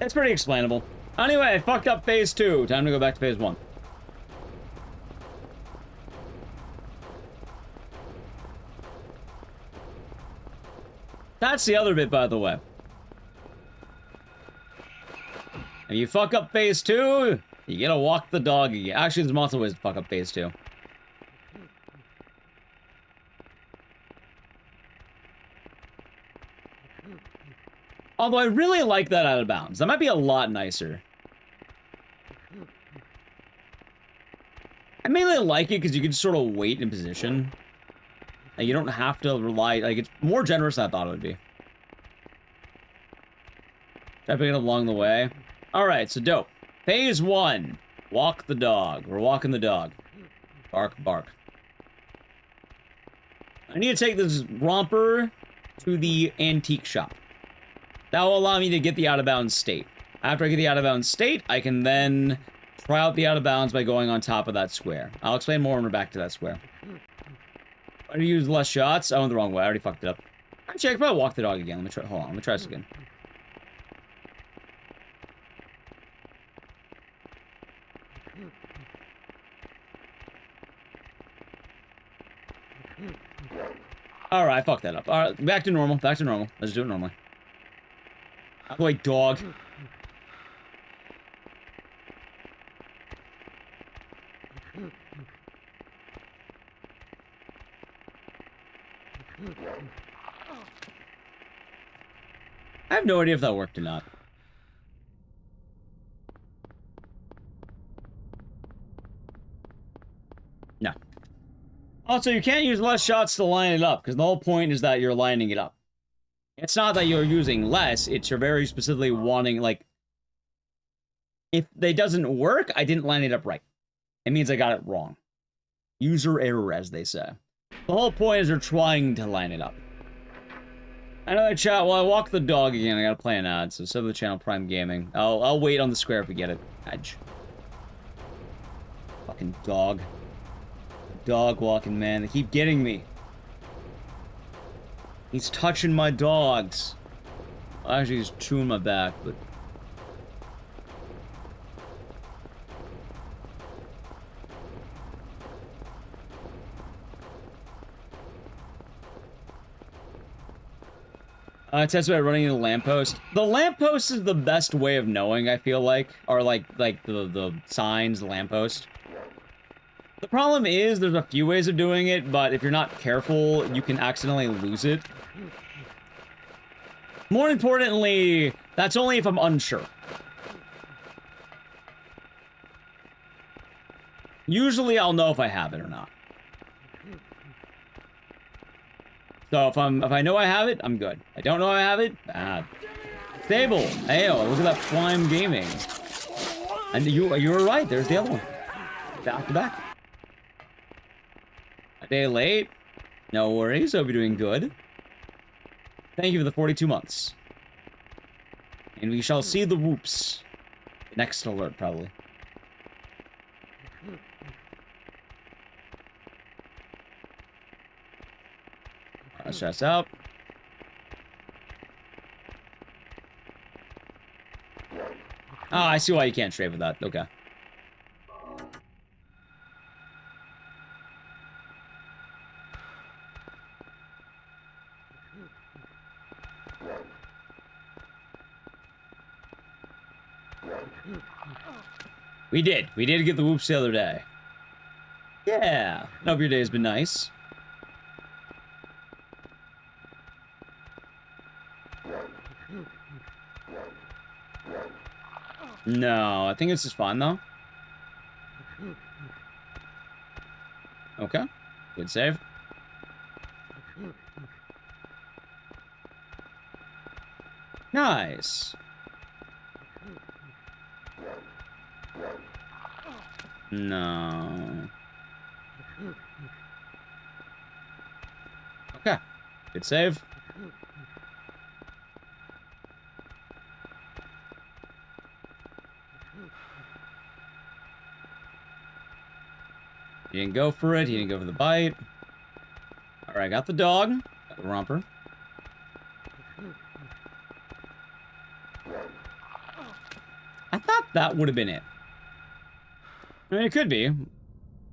It's pretty explainable. Anyway, I fucked up phase 2. Time to go back to phase 1. That's the other bit, by the way. If you fuck up phase 2, you gotta walk the dog again. Actually, there's multiple ways to fuck up phase 2. Although I really like that out of bounds. That might be a lot nicer. I mainly like it because you can sort of wait in position. Like, you don't have to rely... Like, it's more generous than I thought it would be. Stepping it along the way. Alright, so dope. Phase 1. Walk the dog. We're walking the dog. Bark, bark. I need to take this romper to the antique shop. That will allow me to get the out-of-bounds state. After I get the out-of-bounds state, I can then try out the out-of-bounds by going on top of that square. I'll explain more when we're back to that square. Why do you use less shots? I went the wrong way. I already fucked it up. Actually, I could probably walk the dog again. Let me try. Hold on. Let me try this again. Alright, I fucked that up. Alright, back to normal. Back to normal. Let's do it normally. Wait, dog. have no idea if that worked or not. No. Also, you can't use less shots to line it up, because the whole point is that you're lining it up. It's not that you're using less, it's you're very specifically wanting, like, if it doesn't work, I didn't line it up right. It means I got it wrong. User error, as they say. The whole point is they're trying to line it up. I know that chat, while I walk the dog again, I gotta play an ad, so sub the channel Prime Gaming. I'll wait on the square if we get it. Edge. Fucking dog. Dog walking, man. They keep getting me. He's touching my dogs. Actually, he's chewing my back, but... Test about running into the lamppost. The lamppost is the best way of knowing, I feel like. Or like the signs, the lamppost. The problem is, there's a few ways of doing it, but if you're not careful, you can accidentally lose it. More importantly, that's only if I'm unsure. Usually I'll know if I have it or not. So if I know I have it, I'm good. I don't know I have it, bad. Stable. Ayo, look at that Prime Gaming. And you were right, there's the other one. Back to back. A day late. No worries, hope you're doing good. Thank you for the 42 months. And we shall see the whoops. Next alert, probably. Stress out. Ah, I see why you can't trade with that. Okay. We did. We did get the whoops the other day. Yeah. Hope your day has been nice. No, I think this is fine, though. Okay. Good save. Nice. No. Okay. Good save. He didn't go for it. He didn't go for the bite. Alright, got the dog. Got the romper. I thought that would have been it. I mean, it could be. I don't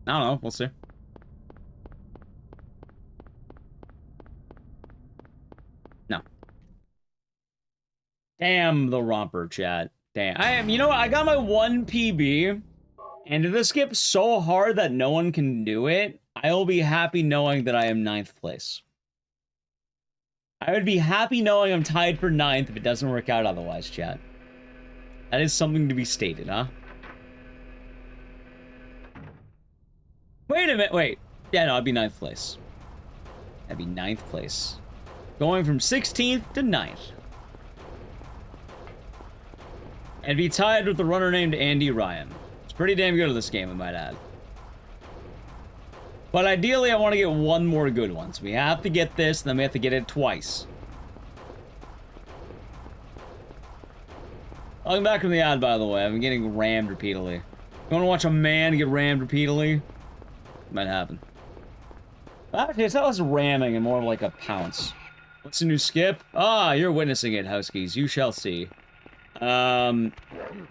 know. We'll see. No. Damn the romper, chat. Damn. You know what? I got my 1 PB. And if this skips so hard that no one can do it, I will be happy knowing that I am 9th place. I would be happy knowing I'm tied for 9th if it doesn't work out otherwise, chat. That is something to be stated, huh? Wait a minute, wait. Yeah, no, I'd be 9th place. That'd be 9th place. Going from 16th to 9th. And be tied with the runner named Andy Ryan. Pretty damn good at this game, I might add. But ideally, I want to get one more good one. So we have to get this, then we have to get it twice. Welcome back from the ad, by the way. I've been getting rammed repeatedly. You want to watch a man get rammed repeatedly? Might happen. Actually, it's not less ramming and more of like a pounce. What's the new skip? Ah, you're witnessing it, Housekeys. You shall see.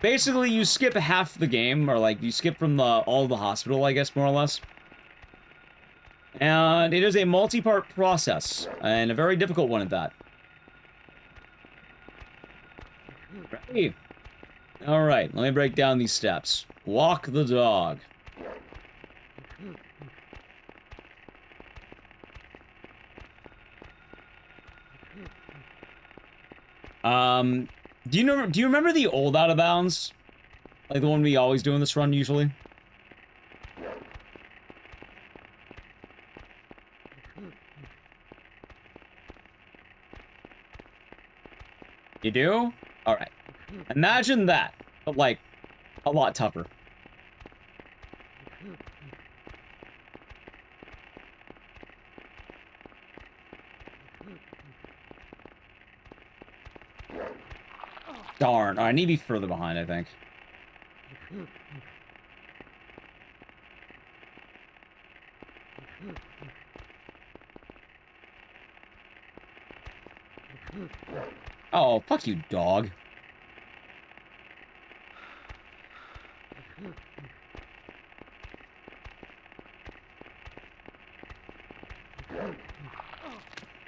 Basically, you skip half the game, or like, you skip from all the hospital, I guess, more or less. And it is a multi-part process, and a very difficult one at that. Ready? Alright, let me break down these steps. Walk the dog. Do you remember the old Out of Bounds? Like the one we always do in this run, usually? You do? Alright. Imagine that, but like, a lot tougher. Darn. I need to be further behind, I think. Oh, fuck you, dog.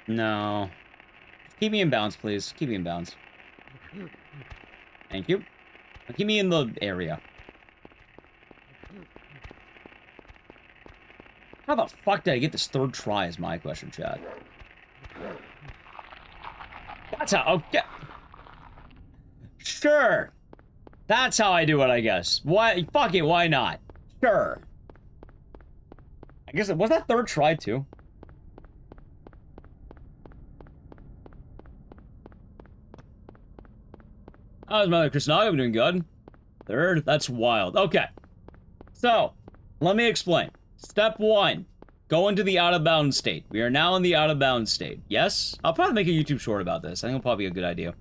No. Keep me in bounds, please. Keep me in bounds. Thank you. Keep me in the area. How the fuck did I get this third try is my question, Chad. That's how, okay. Sure. That's how I do it, I guess. Why, fuck it, why not? Sure. I guess, was that third try too? How's Mother Christinaga? I'm doing good. Third? That's wild. Okay. So, let me explain. Step 1. Go into the out-of-bounds state. We are now in the out-of-bounds state. Yes? I'll probably make a YouTube short about this. I think it'll probably be a good idea.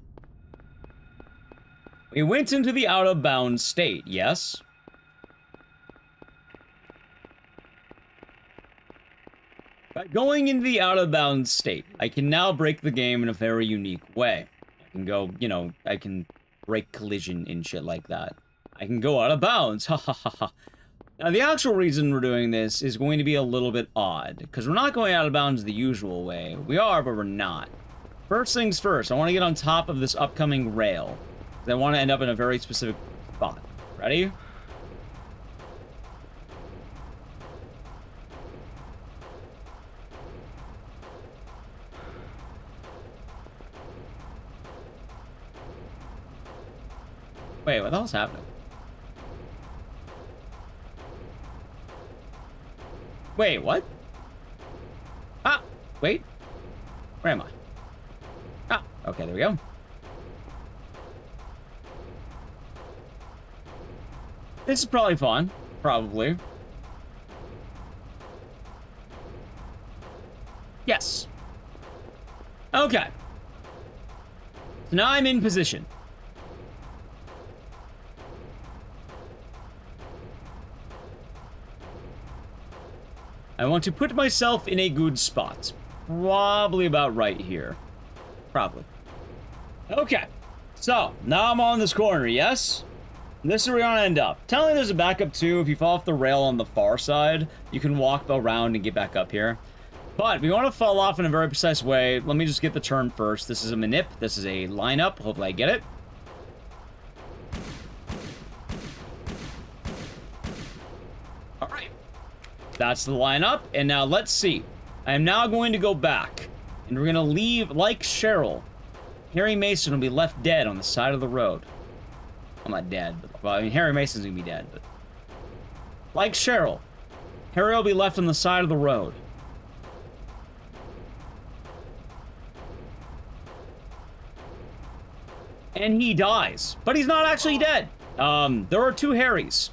We went into the out-of-bounds state. Yes? By going into the out-of-bounds state, I can now break the game in a very unique way. I can go, you know, I can break collision and shit like that. I can go out of bounds. Ha ha ha ha. Now, the actual reason we're doing this is going to be a little bit odd, because we're not going out of bounds the usual way. We are, but we're not. First things first, I want to get on top of this upcoming rail. I want to end up in a very specific spot. Ready? Wait, what the hell's happening? Wait, what? Ah, wait. Where am I? Ah, okay, there we go. This is probably fun. Probably. Yes. Okay. So now I'm in position. I want to put myself in a good spot. Probably about right here. Probably. Okay. So, now I'm on this corner, yes? This is where we're gonna end up. Tell me there's a backup too. If you fall off the rail on the far side, you can walk around and get back up here. But we want to fall off in a very precise way. Let me just get the turn first. This is a manip. This is a lineup. Hopefully I get it. Alright. That's the lineup. And now let's see. I am now going to go back. And we're going to leave, like Cheryl, Harry Mason will be left dead on the side of the road. I'm not dead, but, well, I mean, Harry Mason's going to be dead, but... Like Cheryl, Harry will be left on the side of the road. And he dies. But he's not actually dead. There are two Harrys.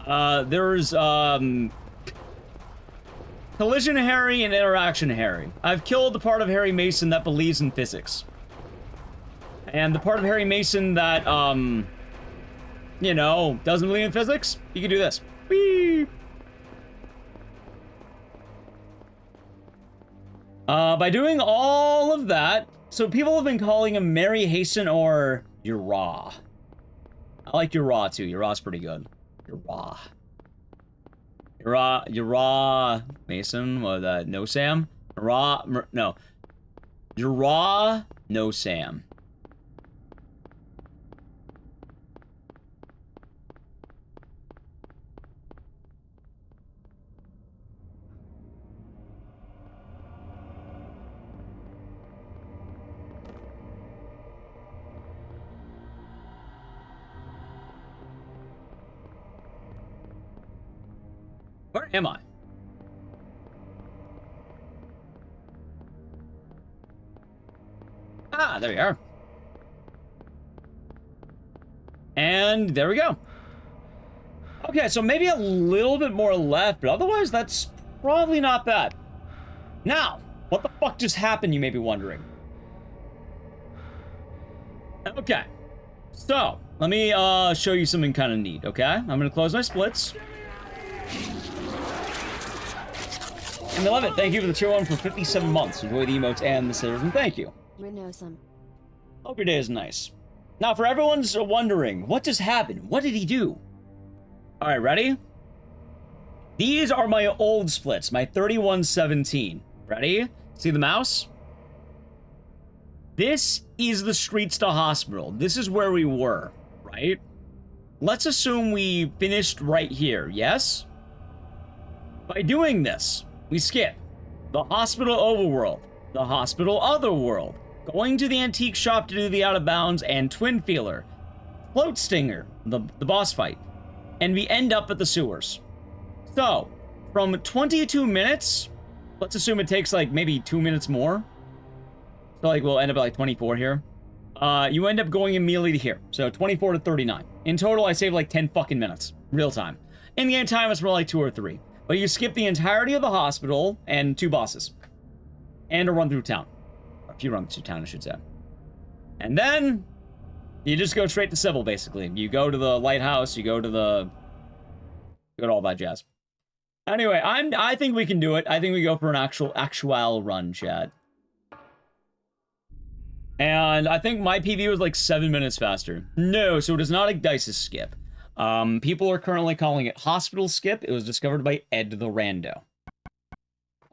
There's, Collision Harry and Interaction Harry. I've killed the part of Harry Mason that believes in physics. And the part of Harry Mason that, you know, doesn't believe in physics, you can do this. Whee! By doing all of that, so people have been calling him Mary Hasten or Ura. I like Ura too. Ura's pretty good. Ura. Ura Mason with no Sam. No. Ura no Sam. Where am I? Ah, there we are. And there we go. Okay, so maybe a little bit more left, but otherwise that's probably not bad. Now, what the fuck just happened, you may be wondering. Okay, so let me show you something kind of neat, okay? I'm gonna close my splits. And 11, thank you for the tier 1 for 57 months. Enjoy the emotes and the sitters, and thank you. Renosum. Hope your day is nice. Now, for everyone's wondering, what just happened? What did he do? All right, ready? These are my old splits, my 3117. Ready? See the mouse? This is the streets to hospital. This is where we were, right? Let's assume we finished right here, yes? By doing this, we skip the hospital overworld, the hospital otherworld, going to the antique shop to do the out of bounds, and Twin Feeler, Float Stinger, the boss fight, and we end up at the sewers. So, from 22 minutes, let's assume it takes like maybe 2 minutes more. So like we'll end up at like 24 here. You end up going immediately to here. So 24 to 39. In total, I saved like 10 fucking minutes. Real time. In-game time is more like 2 or 3. But you skip the entirety of the hospital and 2 bosses. And a run through town. A few runs through town, I should say. And then you just go straight to civil, basically. You go to the lighthouse, you go to all that jazz. Anyway, I think we can do it. I think we go for an actual run, chat. And I think my PB was like 7 minutes faster. No, so it is not Ecdycis skip. People are currently calling it hospital skip. It was discovered by Ed the Rando.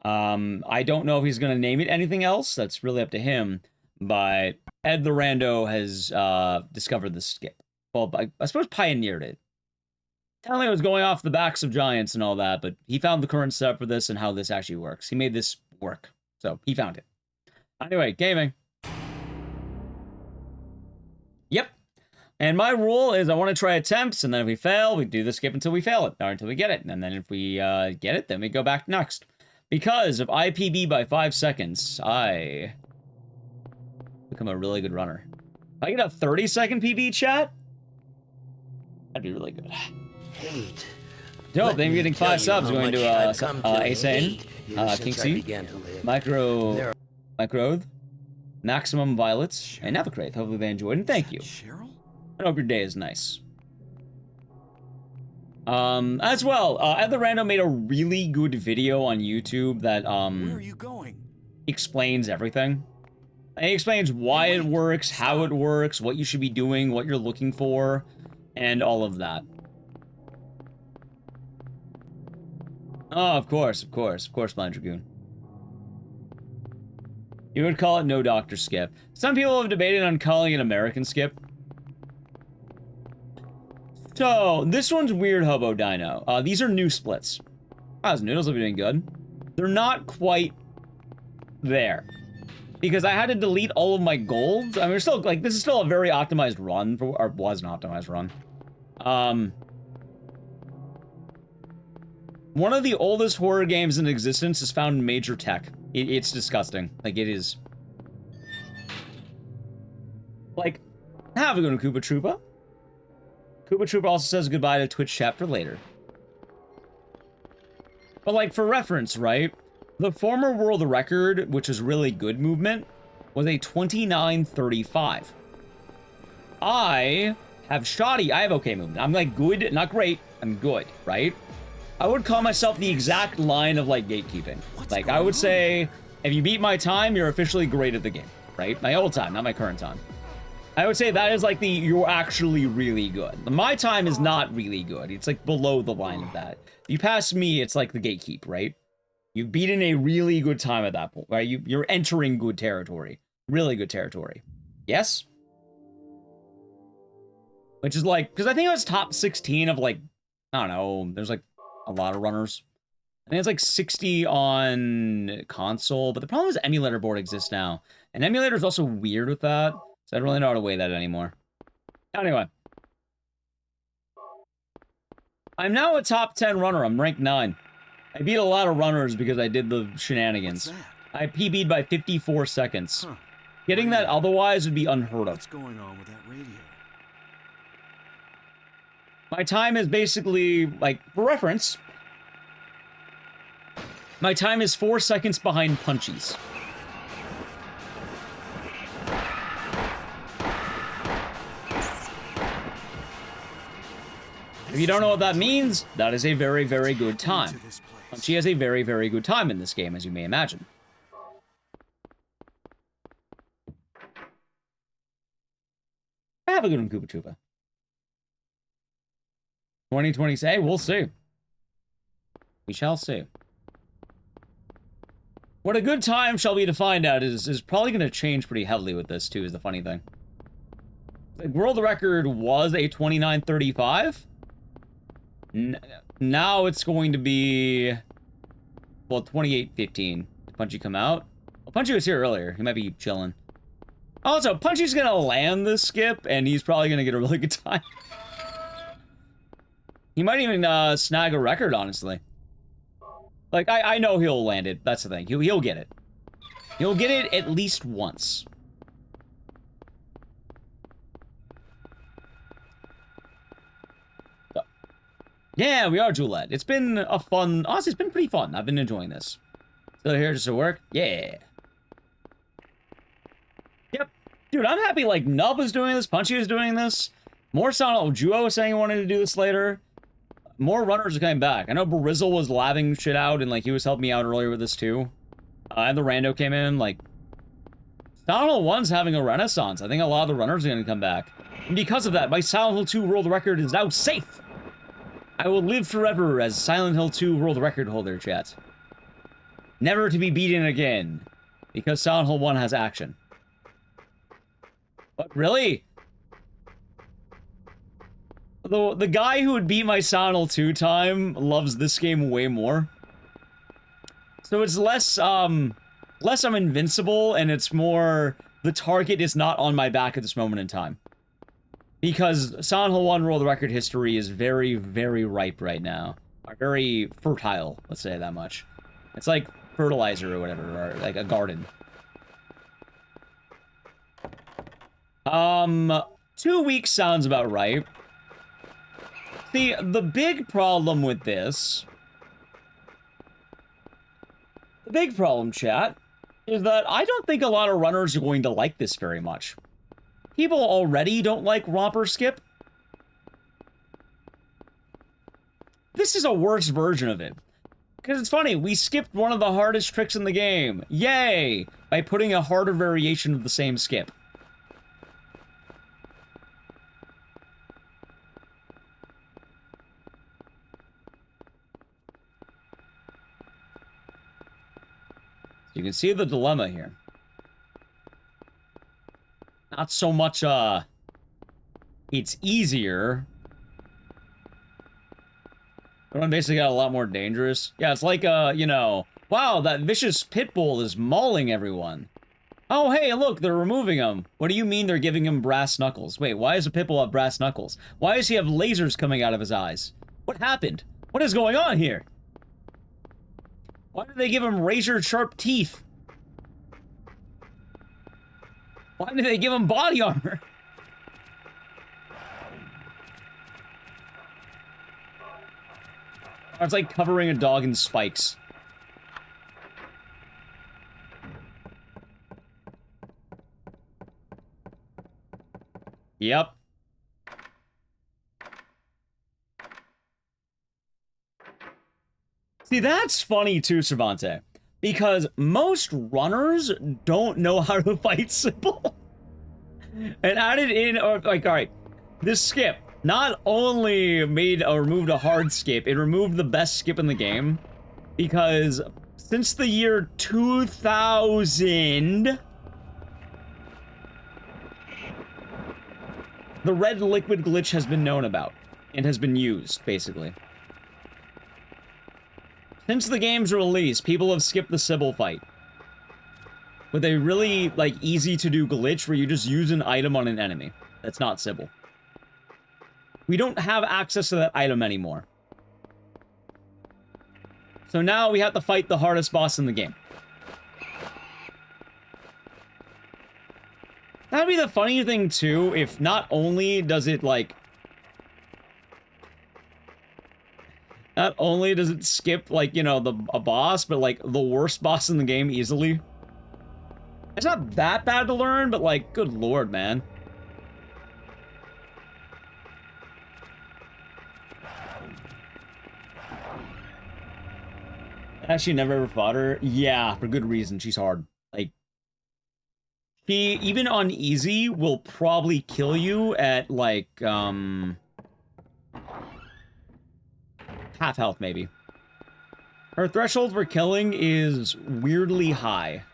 I don't know if he's going to name it anything else. That's really up to him. But Ed the Rando has discovered the skip. Well, I suppose pioneered it. Apparently it was going off the backs of giants and all that, but he found the current setup for this and how this actually works. He made this work. So he found it. Anyway, gaming. Yep. And my rule is I want to try attempts, and then if we fail, we do the skip until we fail it, or until we get it. And then if we get it, then we go back next. Because if I PB by 5 seconds, I become a really good runner. If I get a 30-second PB, chat, that'd be really good. Hate. Dope, thank you for getting 5 subs. Going to Asane, Kinksy, Microth, Maximum Violets, and Navicrath. Hopefully they enjoyed, and thank you. Cheryl? I hope your day is nice. As well, Ed the Rando made a really good video on YouTube that, Where are you going? explains everything. He explains why it works, how it works, what you should be doing, what you're looking for, and all of that. Oh, of course, Blind Dragoon. You would call it no doctor skip. Some people have debated on calling it American skip. So, this one's Weird Hobo Dino. These are new splits. How's Noodles will be doing good? They're not quite there. Because I had to delete all of my golds. I mean, we're still, like, this is still a very optimized run, or was an optimized run. One of the oldest horror games in existence is found in Major Tech. It's disgusting. Like, it is. Like, have a good one, Koopa Troopa. Koopa Troopa also says goodbye to Twitch chat for later. But, like, for reference, right? The former world record, which is really good movement, was a 29:35. I have shoddy. I have okay movement. I'm, like, good, not great. I'm good, right? I would call myself the exact line of, like, gatekeeping. Like, I would say, if you beat my time, you're officially great at the game, right? My old time, not my current time. I would say that is, like, you're actually really good. My time is not really good. It's, like, below the line of that. If you pass me, it's, like, the gatekeep, right? You've beaten a really good time at that point, right? You're entering good territory. Really good territory. Yes? Which is, like, because I think it was top 16 of, like, I don't know, there's, like, a lot of runners. I think it's like 60 on console, but the problem is emulator board exists now. And emulator is also weird with that, so I don't really know how to weigh that anymore. Anyway. I'm now a top 10 runner. I'm ranked 9. I beat a lot of runners because I did the shenanigans. What's that? I PB'd by 54 seconds. Huh. Getting that otherwise would be unheard of. What's going on with that radio? My time is basically, like, for reference, my time is 4 seconds behind Punchy's. If you don't know what that means, that is a very, very good time. Punchy has a very, very good time in this game, as you may imagine. Have a good one, Koopa Troopa. 2020, hey, we'll see. We shall see. What a good time shall be to find out is probably going to change pretty heavily with this, too, is the funny thing. The world record was a 29:35. Now it's going to be, well, 28:15. Did Punchy come out? Well, Punchy was here earlier. He might be chilling. Also, Punchy's going to land this skip, and he's probably going to get a really good time. He might even snag a record, honestly. Like, I know he'll land it. That's the thing. He'll get it. He'll get it at least once. So. Yeah, we are Julette. It's been a fun... Honestly, it's been pretty fun. I've been enjoying this. Still here just to work? Yeah. Yep. Dude, I'm happy, like, Nub is doing this. Punchy is doing this. More Sound Juo was saying he wanted to do this later. More runners are coming back. I know Barizzle was labbing shit out, and, like, he was helping me out earlier with this, too. And the rando came in, like... Silent Hill 1's having a renaissance. I think a lot of the runners are going to come back. And because of that, my Silent Hill 2 world record is now safe! I will live forever as Silent Hill 2 world record holder, chat. Never to be beaten again. Because Silent Hill 1 has action. But really? The guy who would beat my Silent Hill 2 time loves this game way more. So it's less I'm invincible, and it's more the target is not on my back at this moment in time. Because Silent Hill 1 world record history is very, very ripe right now. Very fertile, let's say that much. It's like fertilizer or whatever, or like a garden. 2 weeks sounds about right. See, the big problem with this... The big problem, chat, is that I don't think a lot of runners are going to like this very much. People already don't like Romper Skip. This is a worse version of it. Because it's funny, we skipped one of the hardest tricks in the game. Yay! By putting a harder variation of the same skip. You can see the dilemma here. Not so much, it's easier. But one basically got a lot more dangerous. Yeah, it's like, you know, wow, that vicious pit bull is mauling everyone. Oh, hey, look, they're removing him. What do you mean they're giving him brass knuckles? Wait, why does a pit bull have brass knuckles? Why does he have lasers coming out of his eyes? What happened? What is going on here? Why did they give him razor-sharp teeth? Why did they give him body armor? It's like covering a dog in spikes. Yep. See, that's funny too, Cervante. Because most runners don't know how to fight simple. And added in, or like, alright, this skip not only removed a hard skip, it removed the best skip in the game. Because since the year 2000, the red liquid glitch has been known about and has been used, basically. Since the game's release, people have skipped the Sybil fight. With a really, like, easy-to-do glitch where you just use an item on an enemy. That's not Sybil. We don't have access to that item anymore. So now we have to fight the hardest boss in the game. That'd be the funny thing, too, if not only does it, like... Not only does it skip, like, you know, a boss, but, like, the worst boss in the game easily. It's not that bad to learn, but, like, good lord, man. Actually, never ever fought her. Yeah, for good reason. She's hard. Like, she, even on easy, will probably kill you at, like, half health, maybe. Her threshold for killing is weirdly high.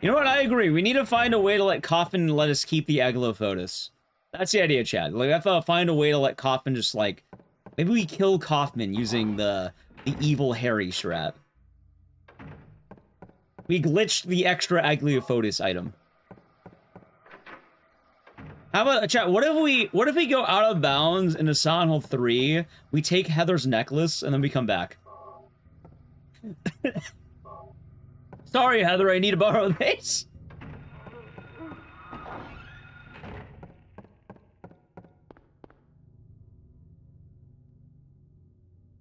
You know what? I agree. We need to find a way to let Coffin let us keep the Agilophotis. That's the idea, Chad. Like, I have to find a way to let Coffin just, like... Maybe we kill Kaufman using the evil Harry strat. We glitched the extra Agilophotis item. How about, chat, what if we go out of bounds into Silent Hill 3, we take Heather's necklace, and then we come back? Sorry, Heather, I need to borrow this.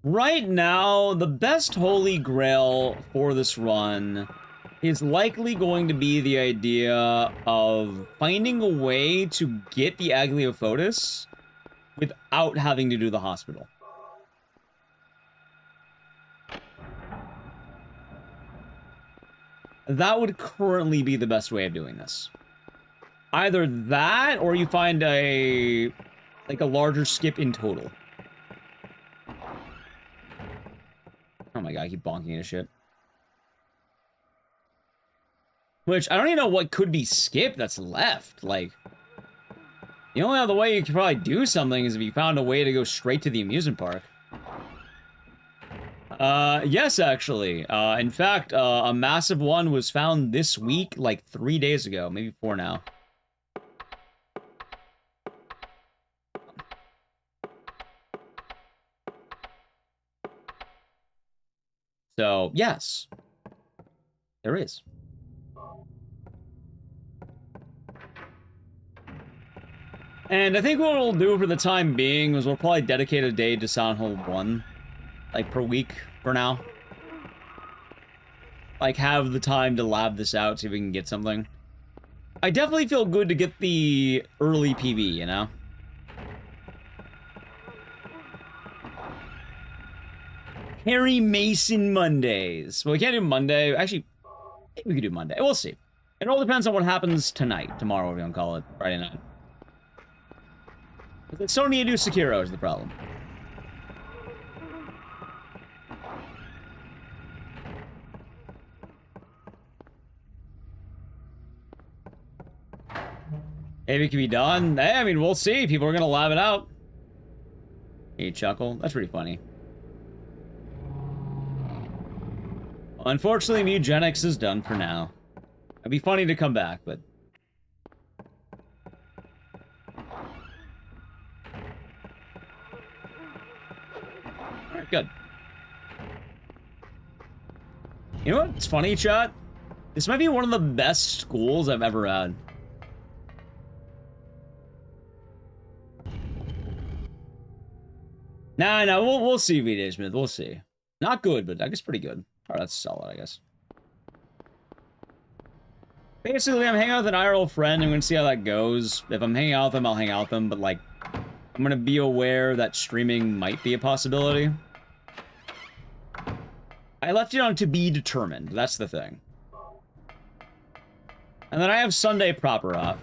Right now, the best holy grail for this run is likely going to be the idea of finding a way to get the Agilophotis without having to do the hospital. That would currently be the best way of doing this. Either that, or you find a larger skip in total. Oh my god, I keep bonking into shit. Which, I don't even know what could be skipped that's left. Like, the only other way you could probably do something is if you found a way to go straight to the amusement park. Yes, actually. In fact, a massive one was found this week, like 3 days ago. Maybe 4 now. So, yes. There is. And I think what we'll do for the time being is we'll probably dedicate a day to Silent Hill 1. Like, per week, for now. Like, have the time to lab this out, see if we can get something. I definitely feel good to get the early PB, you know? Harry Mason Mondays. Well, we can't do Monday. Actually, maybe we could do Monday. We'll see. It all depends on what happens tonight. Tomorrow, we're gonna call it. Friday night. But still need to do Sekiro is the problem. Maybe it can be done. Hey, I mean, we'll see. People are gonna lab it out. Hey, chuckle. That's pretty funny. Unfortunately, Mugenics is done for now. It'd be funny to come back, but... Alright, good. You know what's funny, chat? This might be one of the best schools I've ever had. Nah, we'll see, VJ Smith. We'll see. Not good, but I guess pretty good. Alright, that's solid, I guess. Basically, I'm hanging out with an IRL friend. I'm gonna see how that goes. If I'm hanging out with them, I'll hang out with them. But, like, I'm gonna be aware that streaming might be a possibility. I left it on to be determined. That's the thing. And then I have Sunday proper off.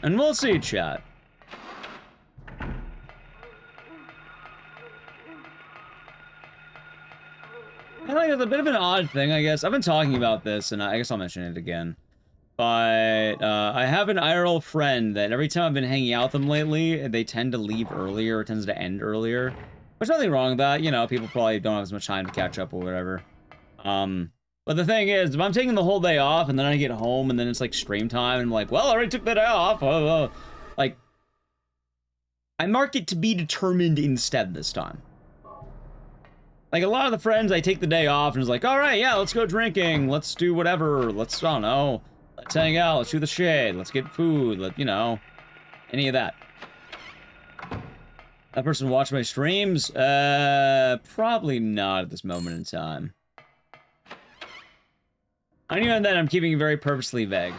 And we'll see, chat. I think it's a bit of an odd thing, I guess. I've been talking about this, and I guess I'll mention it again. But, I have an IRL friend that every time I've been hanging out with them lately, they tend to leave earlier, it tends to end earlier. There's nothing wrong with that, you know, people probably don't have as much time to catch up or whatever. But the thing is, if I'm taking the whole day off, and then I get home, and then it's like stream time, and I'm like, well, I already took the day off, like, I mark it to be determined instead this time. Like, a lot of the friends, I take the day off and it's like, all right, yeah, let's go drinking. Let's do whatever. Let's, I don't know. Let's hang out. Let's shoot the shit. Let's get food. You know, any of that. That person watch my streams? Probably not at this moment in time. And even then, I'm keeping it very purposely vague.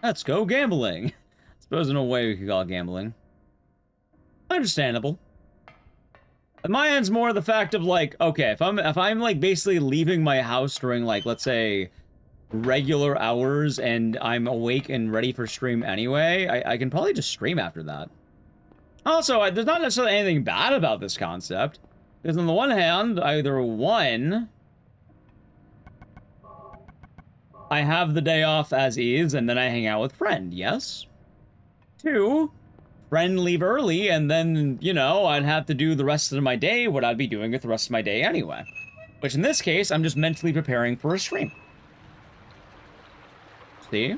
Let's go gambling. I suppose in a way we could call it gambling. Understandable. At my end's more the fact of like, okay, if I'm like basically leaving my house during like, let's say, regular hours and I'm awake and ready for stream anyway, I can probably just stream after that. Also, there's not necessarily anything bad about this concept. Because on the one hand, either one, I have the day off as is, and then I hang out with friend, yes? 2, friend leave early, and then, you know, I'd have to do the rest of my day what I'd be doing with the rest of my day anyway. Which in this case, I'm just mentally preparing for a stream. See?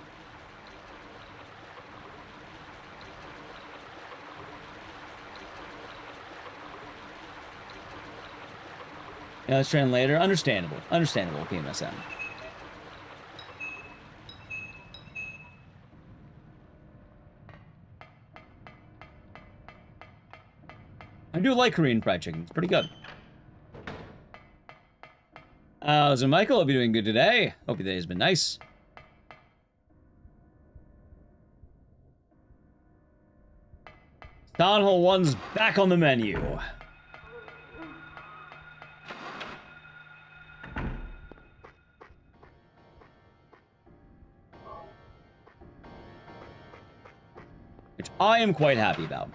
Yeah, let's train later. Understandable. Understandable, PMSM. I do like Korean fried chicken. It's pretty good. So Michael, hope you're doing good today. Hope your day has been nice. Town Hall 1's back on the menu. Which I am quite happy about.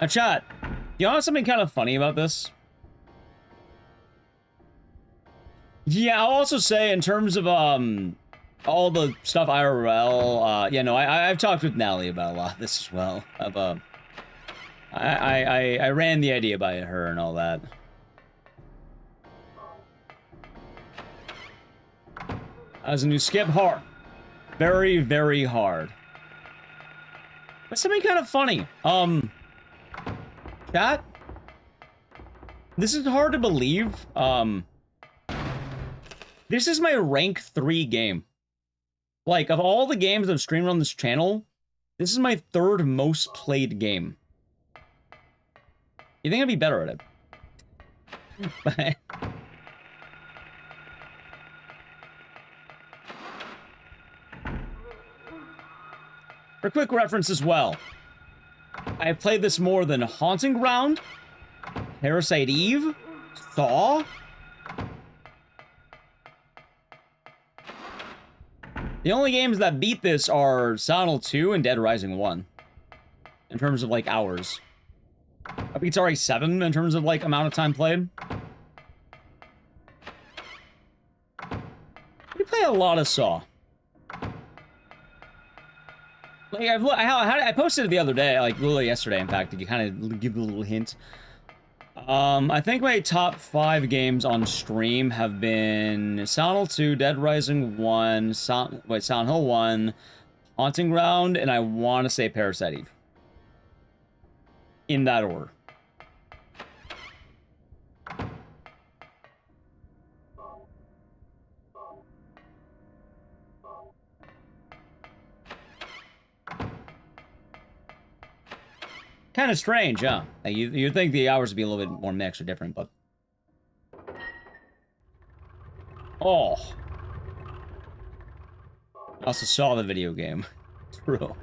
Now, chat, you know something kind of funny about this? Yeah, I'll also say in terms of, all the stuff IRL, yeah, no, I've talked with Nally about a lot of this as well. I ran the idea by her and all that. As a new skip, hard. Very, very hard. But something kind of funny. Chat? This is hard to believe. This is my rank 3 game. Like, of all the games I've streamed on this channel, this is my 3rd most played game. You think I'd be better at it? For quick reference as well, I have played this more than Haunting Ground, Parasite Eve, Saw. The only games that beat this are Silent Hill 2 and Dead Rising 1. In terms of, like, hours. I beat already 7 in terms of, like, amount of time played. We play a lot of Saw. Like, I posted it the other day, like, literally yesterday, in fact, to kind of give a little hint. I think my top 5 games on stream have been Silent Hill 2, Dead Rising 1, Silent Hill 1, Haunting Ground, and I want to say Parasite Eve. In that order. Kind of strange, huh? You'd think the hours would be a little bit more mixed or different, but... Oh. I also saw the video game. True.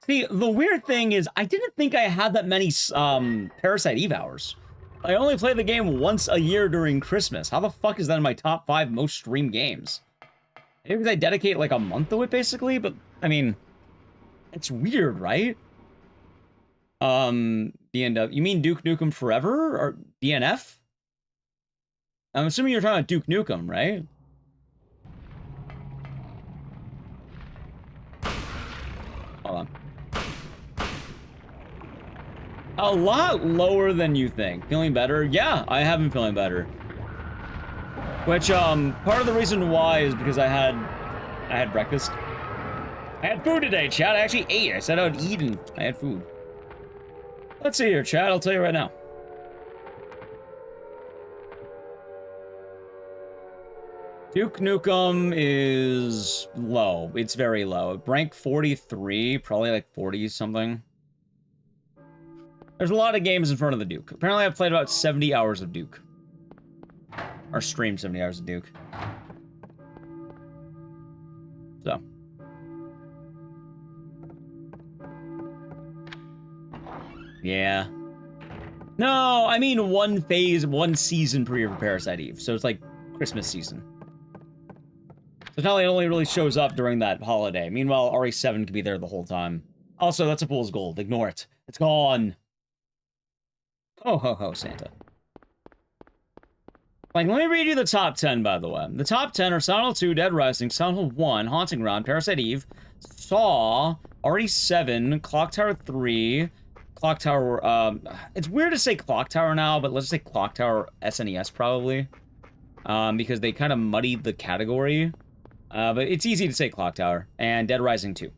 See, the weird thing is, I didn't think I had that many, Parasite Eve hours. I only play the game once a year during Christmas. How the fuck is that in my top 5 most streamed games? Maybe because I dedicate, like, a month to it, basically, but... I mean, it's weird, right? DNW. You mean Duke Nukem Forever? Or DNF? I'm assuming you're talking about Duke Nukem, right? A lot lower than you think. Feeling better? Yeah, I have been feeling better. Which, part of the reason why is because I had breakfast. I had food today, chat. I actually ate. I said I would eat and I had food. Let's see here, chat. I'll tell you right now. Duke Nukem is low. It's very low. Rank 43, probably like 40 something. There's a lot of games in front of the Duke. Apparently I've played about 70 hours of Duke. Or streamed 70 hours of Duke. So. Yeah. No, I mean one phase, one season per year for Parasite Eve. So it's like Christmas season. So it's not like it only really shows up during that holiday. Meanwhile, RE7 could be there the whole time. Also, that's a fool's gold. Ignore it. It's gone. Ho ho ho, Santa. Like, let me read you the top 10, by the way. The top 10 are Silent Hill 2, Dead Rising, Silent Hill 1, Haunting Ground, Parasite Eve, Saw, RE7, Clock Tower 3, Clock Tower, it's weird to say Clock Tower now, but let's say Clock Tower SNES probably. Because they kind of muddied the category. But it's easy to say Clock Tower, and Dead Rising 2.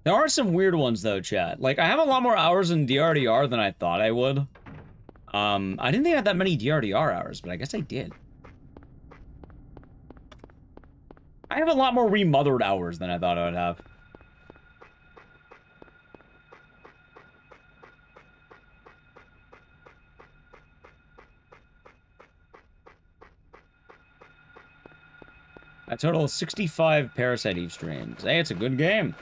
There are some weird ones though, chat. Like, I have a lot more hours in DRDR than I thought I would. I didn't think I had that many DRDR hours, but I guess I did. I have a lot more remothered hours than I thought I would have. A total of 65 Parasite Eve streams. Hey, it's a good game.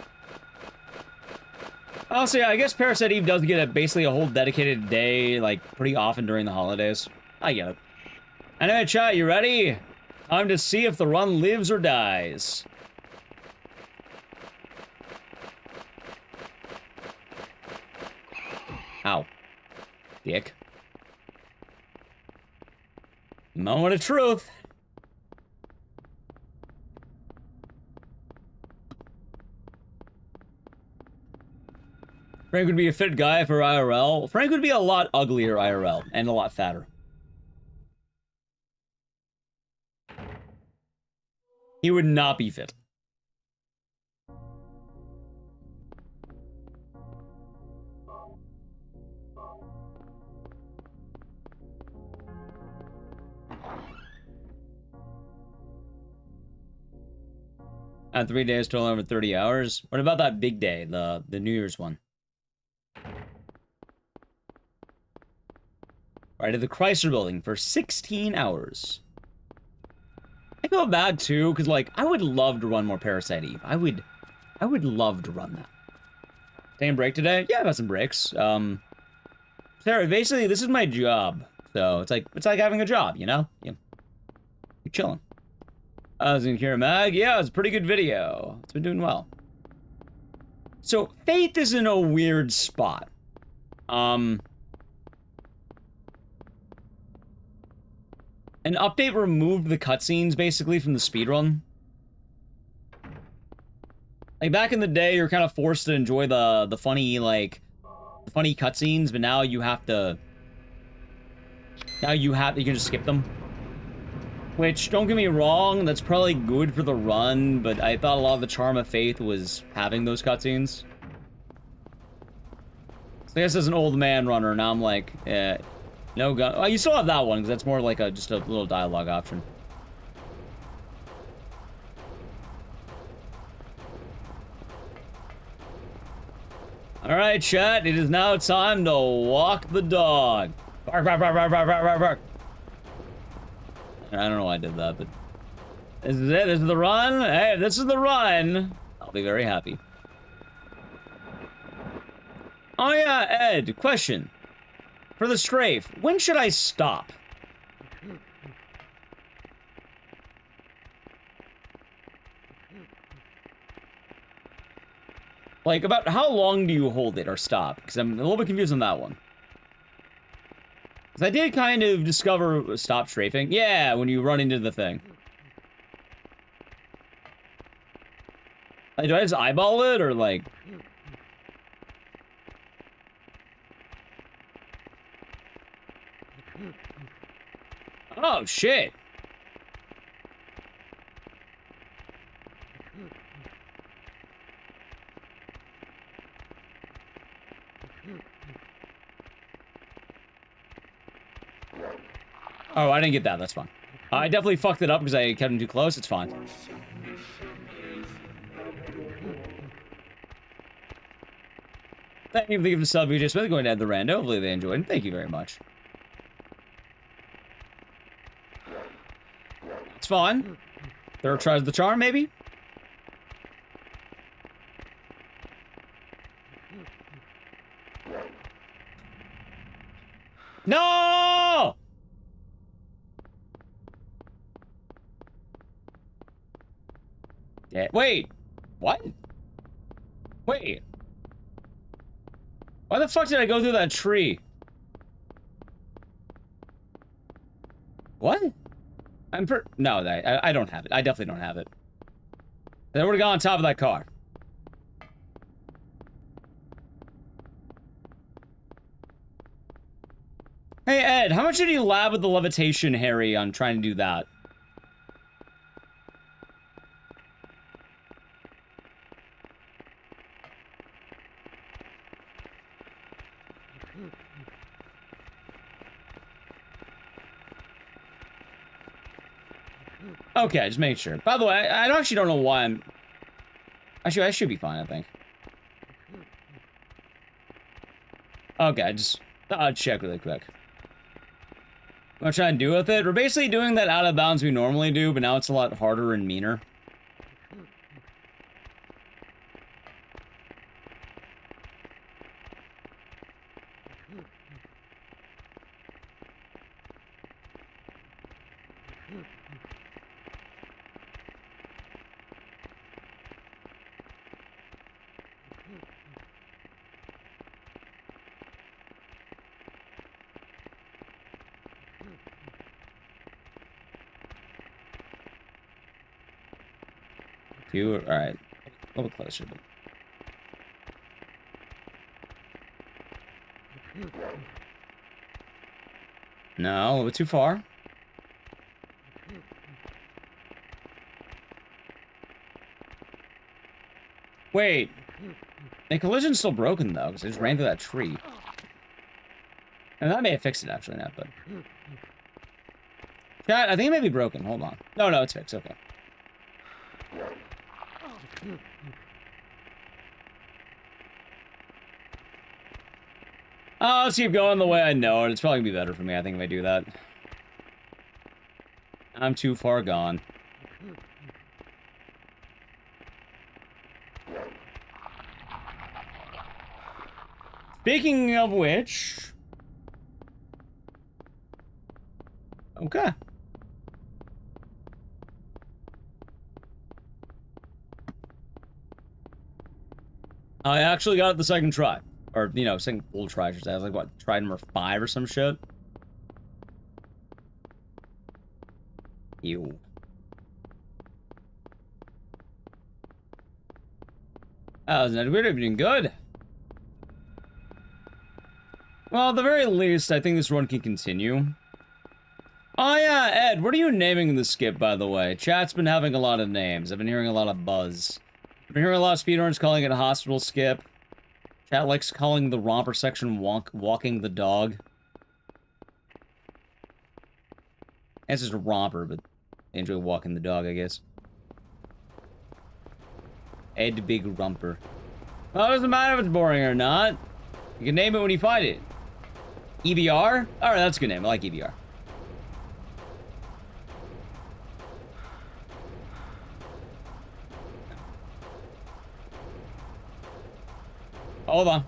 Also, yeah, I guess Parasite Eve does get basically a whole dedicated day, like, pretty often during the holidays. I get it. Anyway, chat, you ready? Time to see if the run lives or dies. Ow. Dick. Moment of truth. Frank would be a fit guy for IRL. Frank would be a lot uglier IRL, and a lot fatter. He would not be fit. At 3 days, total over 30 hours. What about that big day, the New Year's one? Right at the Chrysler Building for 16 hours. I feel bad too, because like I would love to run more Parasite Eve. I would love to run that. Taking a break today? Yeah, I got some breaks. Sarah, basically this is my job. So it's like having a job, you know? You're chilling. I was in Kira Mag. Yeah, it was a pretty good video. It's been doing well. So Faith is in a weird spot. An update removed the cutscenes, basically, from the speedrun. Like, back in the day, you're kind of forced to enjoy the funny, like, funny cutscenes, but now you have to... Now you can just skip them. Which, don't get me wrong, that's probably good for the run, but I thought a lot of the charm of Faith was having those cutscenes. So I guess as an old man runner, now I'm like, no gun. Oh, you still have that one, because that's more like just a little dialogue option. Alright, chat, it is now time to walk the dog. Bark, bark, bark, bark, bark, bark, bark, bark. I don't know why I did that, but... This is it, this is the run. Hey, if this is the run, I'll be very happy. Oh yeah, Ed, question. For the strafe, when should I stop? Like, about how long do you hold it or stop? Because I'm a little bit confused on that one. Because I did kind of discover stop strafing. Yeah, when you run into the thing. Like, do I just eyeball it, or like... Oh, shit! Oh, I didn't get that. That's fine. I definitely fucked it up because I kept him too close. It's fine. Thank you for the gift of sub, VJ Smith. Going to add the rando. Hopefully they enjoyed it. Thank you very much. It's fine. Third tries the charm, maybe? No! Yeah, wait. What? Wait. Why the fuck did I go through that tree? What? No, I don't have it. I definitely don't have it. They would have gone on top of that car. Hey, Ed, how much did you lab with the levitation, Harry, on trying to do that? Okay, just make sure. By the way, I actually don't know why I'm... Actually, I should be fine, I think. Okay, just thought I'd check really quick. What I'm trying to do with it? We're basically doing that out of bounds we normally do, but now it's a lot harder and meaner. Alright. A little closer. But... No, a little bit too far. Wait. The collision's still broken, though, because I just ran through that tree. And that may have fixed it, actually, not, but... Chat, I think it may be broken. Hold on. No, it's fixed. Okay. Oh, let's keep going the way I know it. It's probably gonna be better for me, I think, if I do that. I'm too far gone. Speaking of which... Okay. I actually got it the second try. Or, you know, second full try, I should say. I was like, what, try number 5 or some shit? Ew. That was not weird. I've been good. Well, at the very least, I think this run can continue. Oh yeah, Ed, what are you naming the skip, by the way? Chat's been having a lot of names. I've been hearing a lot of buzz. I've been hearing a lot of speedrunners calling it a hospital skip. Chat likes calling the romper section walking the dog. It's just a romper, but they enjoy walking the dog, I guess. Ed Big Romper. Well, it doesn't matter if it's boring or not. You can name it when you find it. EBR? Alright, that's a good name. I like EBR. Hold on.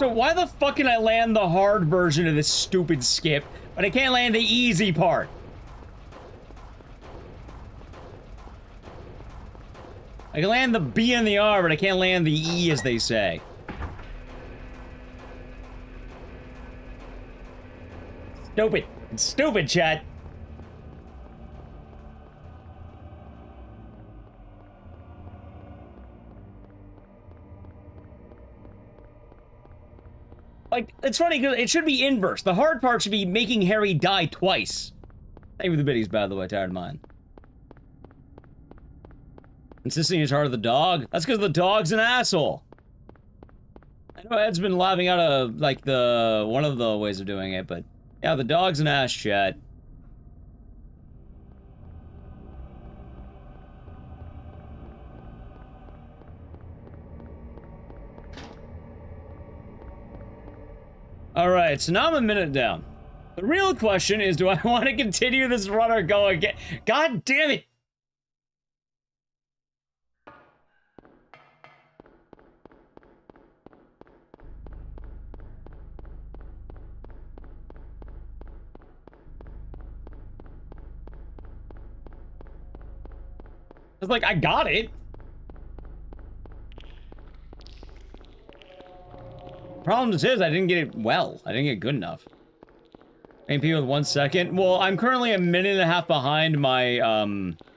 So why the fuck can I land the hard version of this stupid skip, but I can't land the easy part? I can land the B and the R, but I can't land the E, as they say. Stupid. It's stupid, chat. Like, it's funny because it should be inverse. The hard part should be making Harry die twice. Thank you for the biddies, by the way, tired of mine. Insisting it's hard of the dog? That's because the dog's an asshole. I know Ed's been laughing out of, like, one of the ways of doing it, but yeah, the dog's an ass, chat. Alright, so now I'm a minute down. The real question is, do I want to continue this run or go again? God damn it! I was like, I got it. Problem is, I didn't get it well. I didn't get good enough. PB with 1 second. Well, I'm currently a minute and a half behind my,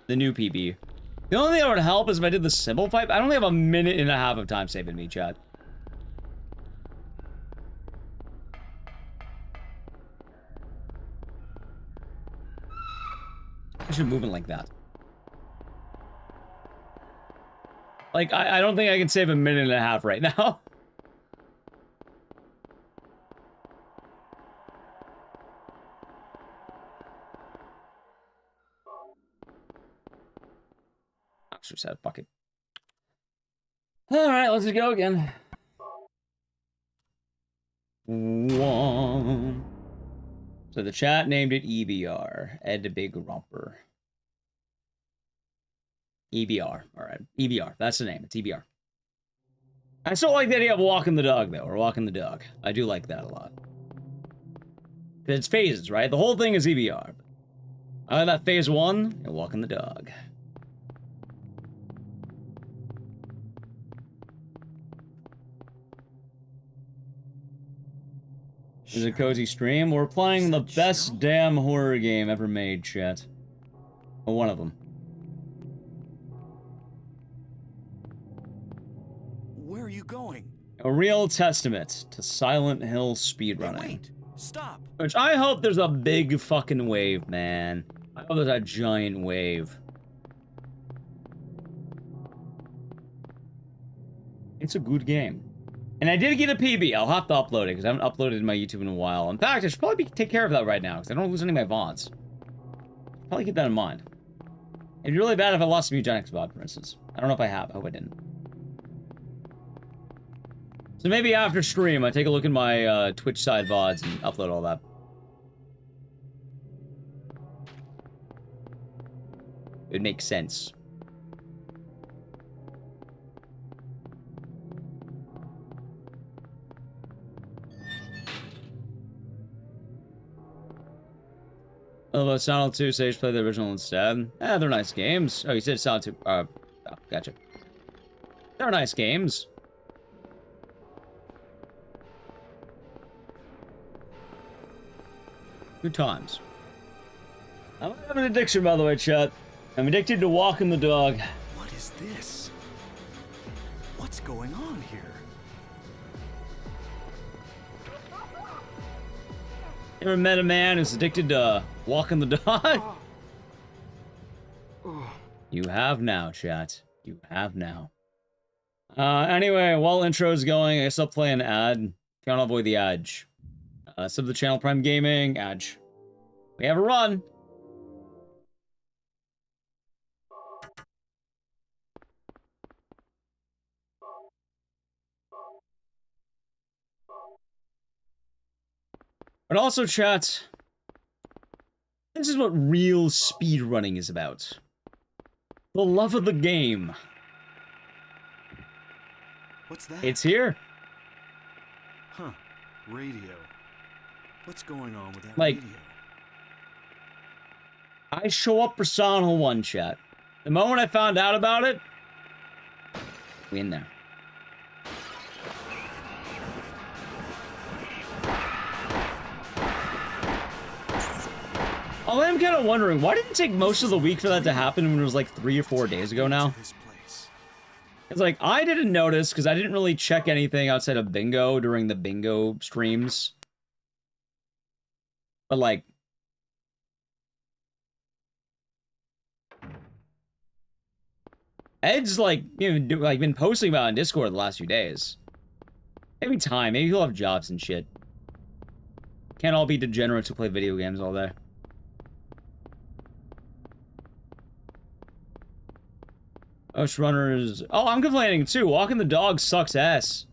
the new PB. The only thing that would help is if I did the simple pipe. I only have a minute and a half of time saving me, chat. I should move it like that. Like, I don't think I can save a minute and a half right now. Just said, fuck it. Alright, let's just go again. One. So the chat named it EBR. Ed the Big Romper. EBR. Alright. EBR. That's the name. It's EBR. I still like the idea of walking the dog, though. Or walking the dog. I do like that a lot. It's phases, right? The whole thing is EBR. I like that phase 1 and walking the dog. It's a cozy stream. We're playing the best damn horror game ever made, chat. Well, one of them. Where are you going? A real testament to Silent Hill speedrunning. Hey, wait! Stop! Which I hope there's a big fucking wave, man. I hope there's a giant wave. It's a good game. And I did get a PB. I'll have to upload it, because I haven't uploaded my YouTube in a while. In fact, I should probably take care of that right now, because I don't lose any of my VODs. Probably keep that in mind. It'd be really bad if I lost a Eugenics VOD, for instance. I don't know if I have. I hope I didn't. So maybe after stream, I take a look at my Twitch side VODs and upload all that. It makes sense. Although Silent 2 Sage play the original instead. Eh, they're nice games. Oh, you said Silent 2. Oh, gotcha. They're nice games. Good times. I don't have an addiction, by the way, chat. I'm addicted to walking the dog. What is this? What's going on here? You ever met a man who's addicted to walking the dog? You have now, chat. You have now. Anyway, while intro's going, I guess I'll play an ad. Can't avoid the ad. Sub the channel, Prime Gaming, ad. We have a run. But also, chat, this is what real speedrunning is about. The love of the game. What's that? It's here. Huh. Radio. What's going on with that Like- radio? I show up for Silent Hill 1, chat. The moment I found out about it, we in there. Oh, I'm kind of wondering, why did it take most of the week for that to happen when it was like 3 or 4 days ago now? This place. It's like, I didn't notice because I didn't really check anything outside of bingo during the bingo streams. But like, Ed's like, you know, been posting about it on Discord the last few days. Maybe time, maybe he'll have jobs and shit. Can't all be degenerates who play video games all day. Osh runners. Oh, I'm complaining too. Walking the dog sucks ass.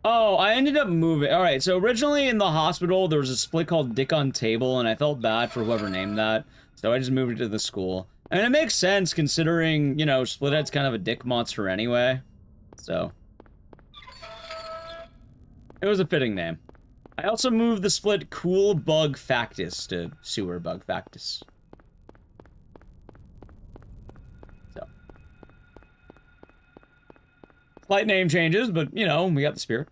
Oh, I ended up moving. All right, so originally in the hospital, there was a split called Dick on Table, and I felt bad for whoever named that. So I just moved it to the school. And it makes sense considering, you know, Splithead's kind of a dick monster anyway. So it was a fitting name. I also moved the split Cool Bug Factus to Sewer Bug Factus. So slight name changes, but you know, we got the spirit.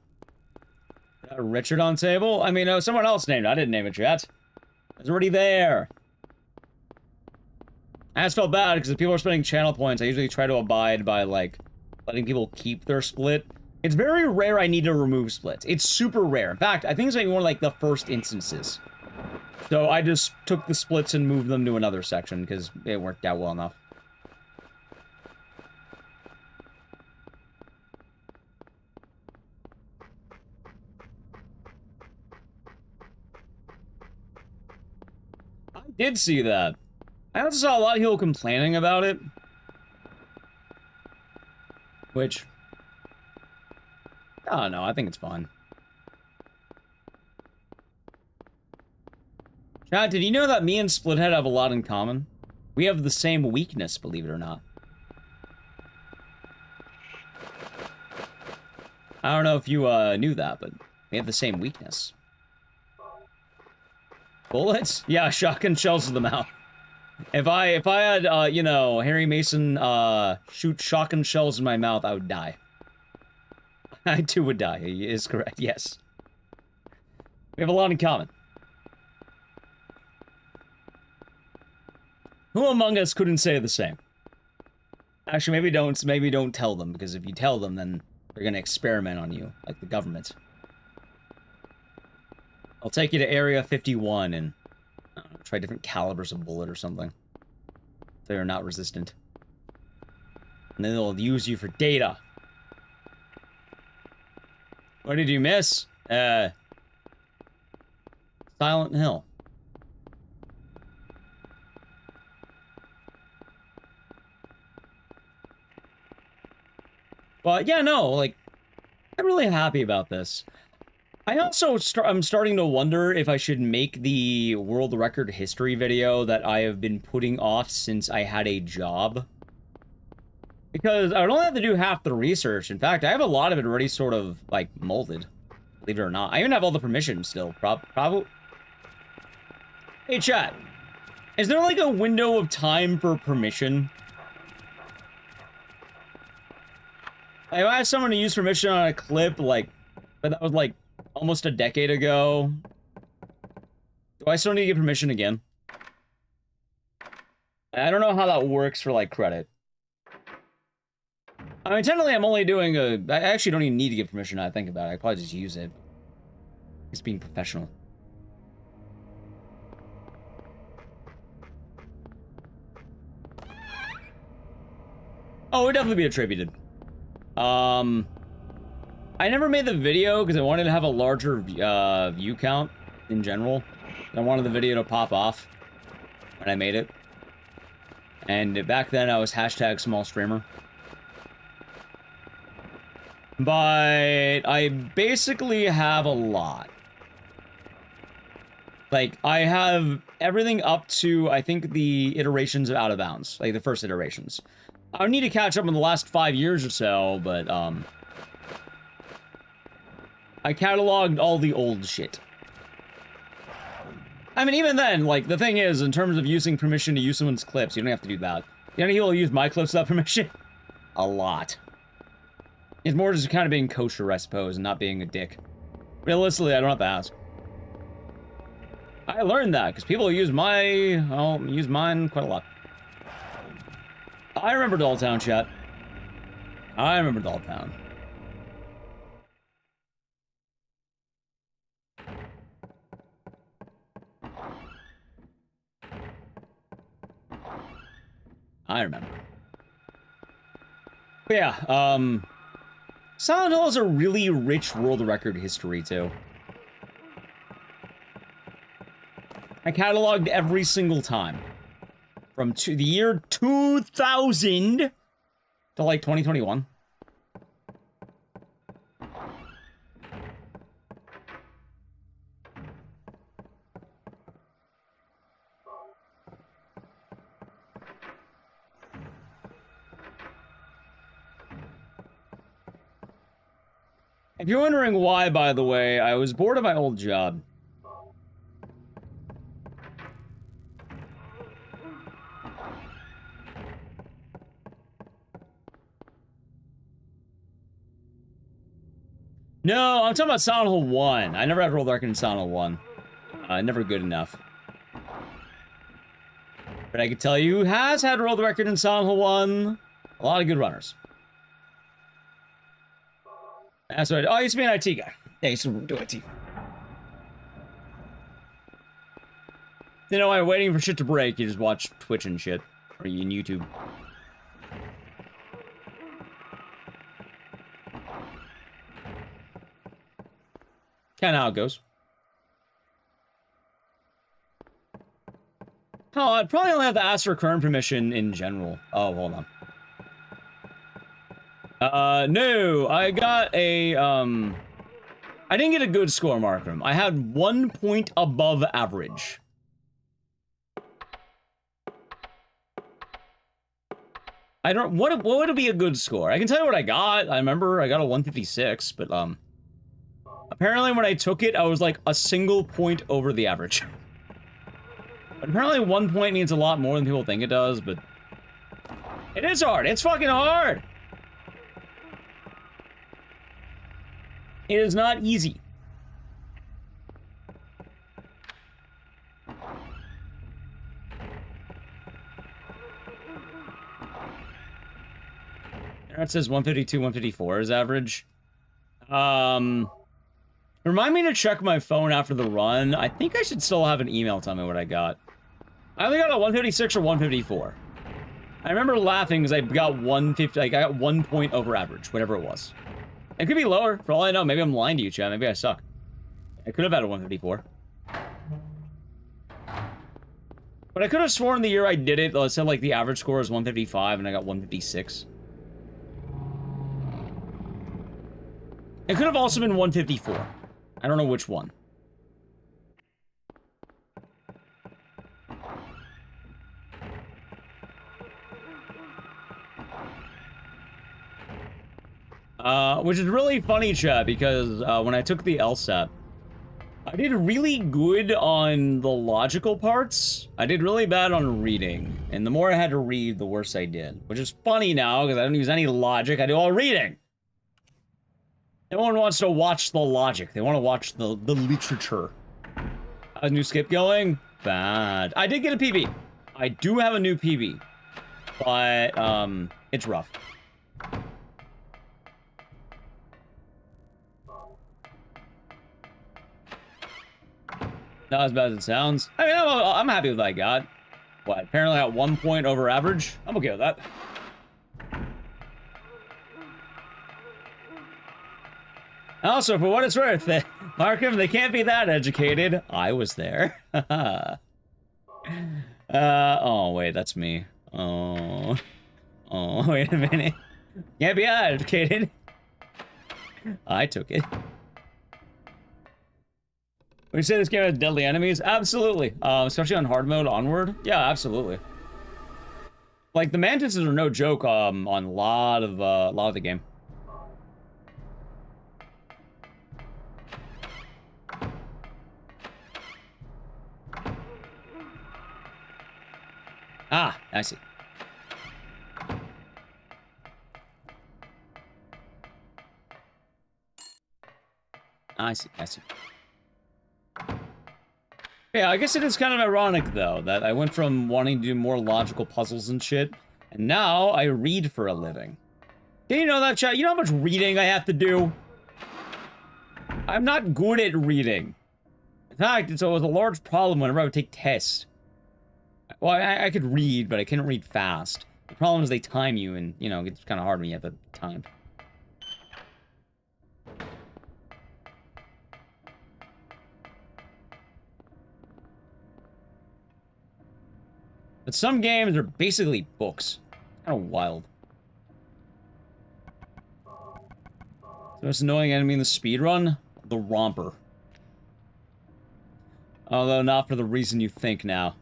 Richard on table? I mean, someone else named it. I didn't name it yet. It was already there. I just felt bad because if people are spending channel points, I usually try to abide by, like, letting people keep their split. It's very rare I need to remove splits. It's super rare. In fact, I think it's like one of, like, the first instances. So I just took the splits and moved them to another section because it worked out well enough. I did see that. I also saw a lot of people complaining about it. Which, I don't know, I think it's fun. Chat, did you know that me and Splithead have a lot in common? We have the same weakness, believe it or not. I don't know if you knew that, but we have the same weakness. Bullets? Yeah, shotgun shells to the mouth. If I had, you know, Harry Mason, shoot shotgun shells in my mouth, I would die. I too would die, he is correct, yes. We have a lot in common. Who among us couldn't say the same? Actually, maybe don't tell them, because if you tell them, then they're gonna experiment on you, like the government. I'll take you to Area 51 and I don't know, try different calibers of bullet or something. They are not resistant. And then they'll use you for data. What did you miss? Silent Hill. But yeah, no, like, I'm really happy about this. I also I'm starting to wonder if I should make the world record history video that I have been putting off since I had a job. Because I would only have to do half the research. In fact, I have a lot of it already sort of, like, molded. Believe it or not. I even have all the permissions still. Probably. Hey, chat. Is there, like, a window of time for permission? If I asked someone to use permission on a clip, like, but that was, like, almost a decade ago. Do I still need to get permission again? I don't know how that works for, like, credit. I mean, technically, I'm only doing I actually don't even need to get permission now I think about it. I probably just use it. It's being professional. Oh, it would definitely be attributed. I never made the video because I wanted to have a larger view count in general. I wanted the video to pop off when I made it. And back then I was hashtag small streamer. But I basically have a lot. Like, I have everything up to, I think, the iterations of Out of Bounds. Like, the first iterations. I need to catch up in the last 5 years or so, but, I cataloged all the old shit. I mean, even then, like, the thing is, in terms of using permission to use someone's clips, you don't have to do that. You know how many people use my clips without permission? A lot. It's more just kind of being kosher, I suppose, and not being a dick. Realistically, I don't have to ask. I learned that, because people use use mine quite a lot. I remember Dolltown, chat. I remember Dolltown. I remember. But yeah, Silent Hill has a really rich world record history, too. I cataloged every single time. From the year 2000 to, like, 2021. If you're wondering why, by the way, I was bored of my old job. No, I'm talking about Silent Hill 1. I never had world record in Silent Hill 1. Never good enough. But I can tell you who has had world record in Silent Hill 1. A lot of good runners. That's right. Oh, I used to be an IT guy. Yeah, I used to do IT. You know, I'm waiting for shit to break. You just watch Twitch and shit. Or in YouTube. Kinda how it goes. Oh, I'd probably only have to ask for current permission in general. Oh, hold on. No, I got a, I didn't get a good score, Markham. I had 1 point above average. I don't, what would be a good score? I can tell you what I got. I remember I got a 156, but, apparently when I took it, I was like a single point over the average. But apparently 1 point means a lot more than people think it does, but it is hard. It's fucking hard. It is not easy. That says 152, 154 is average. Remind me to check my phone after the run. I think I should still have an email telling me what I got. I only got a 156 or 154. I remember laughing because I got 150, like I got 1 point over average, whatever it was. It could be lower, for all I know. Maybe I'm lying to you, chat. Maybe I suck. I could have had a 154. But I could have sworn the year I did it, it said like the average score was 155 and I got 156. It could have also been 154. I don't know which one. Which is really funny, chat, because when I took the LSAT, I did really good on the logical parts. I did really bad on reading. And the more I had to read, the worse I did. Which is funny now, because I don't use any logic. I do all reading. No one wants to watch the logic. They want to watch the literature. How's new skip going? Bad. I did get a PB. I do have a new PB. But, it's rough. Not as bad as it sounds. I mean, I'm happy with what I got. What, apparently I got 1 point over average? I'm okay with that. Also, for what it's worth, Markham, they can't be that educated. I was there. Oh, wait, that's me. Oh, wait a minute. Can't be that educated. I took it. When you say this game has deadly enemies, absolutely. Especially on hard mode onward. Yeah, absolutely. Like the mantises are no joke. On a lot of the game. I see. I see, I see. Yeah, I guess it is kind of ironic, though, that I went from wanting to do more logical puzzles and shit, and now I read for a living. Do you know that, chat? You know how much reading I have to do? I'm not good at reading. In fact, it's always a large problem whenever I would take tests. Well, I could read, but I couldn't read fast. The problem is they time you, and, you know, it's kind of hard when you have the time. But some games are basically books. Kind of wild. The most annoying enemy in the speedrun? The Romper. Although not for the reason you think now.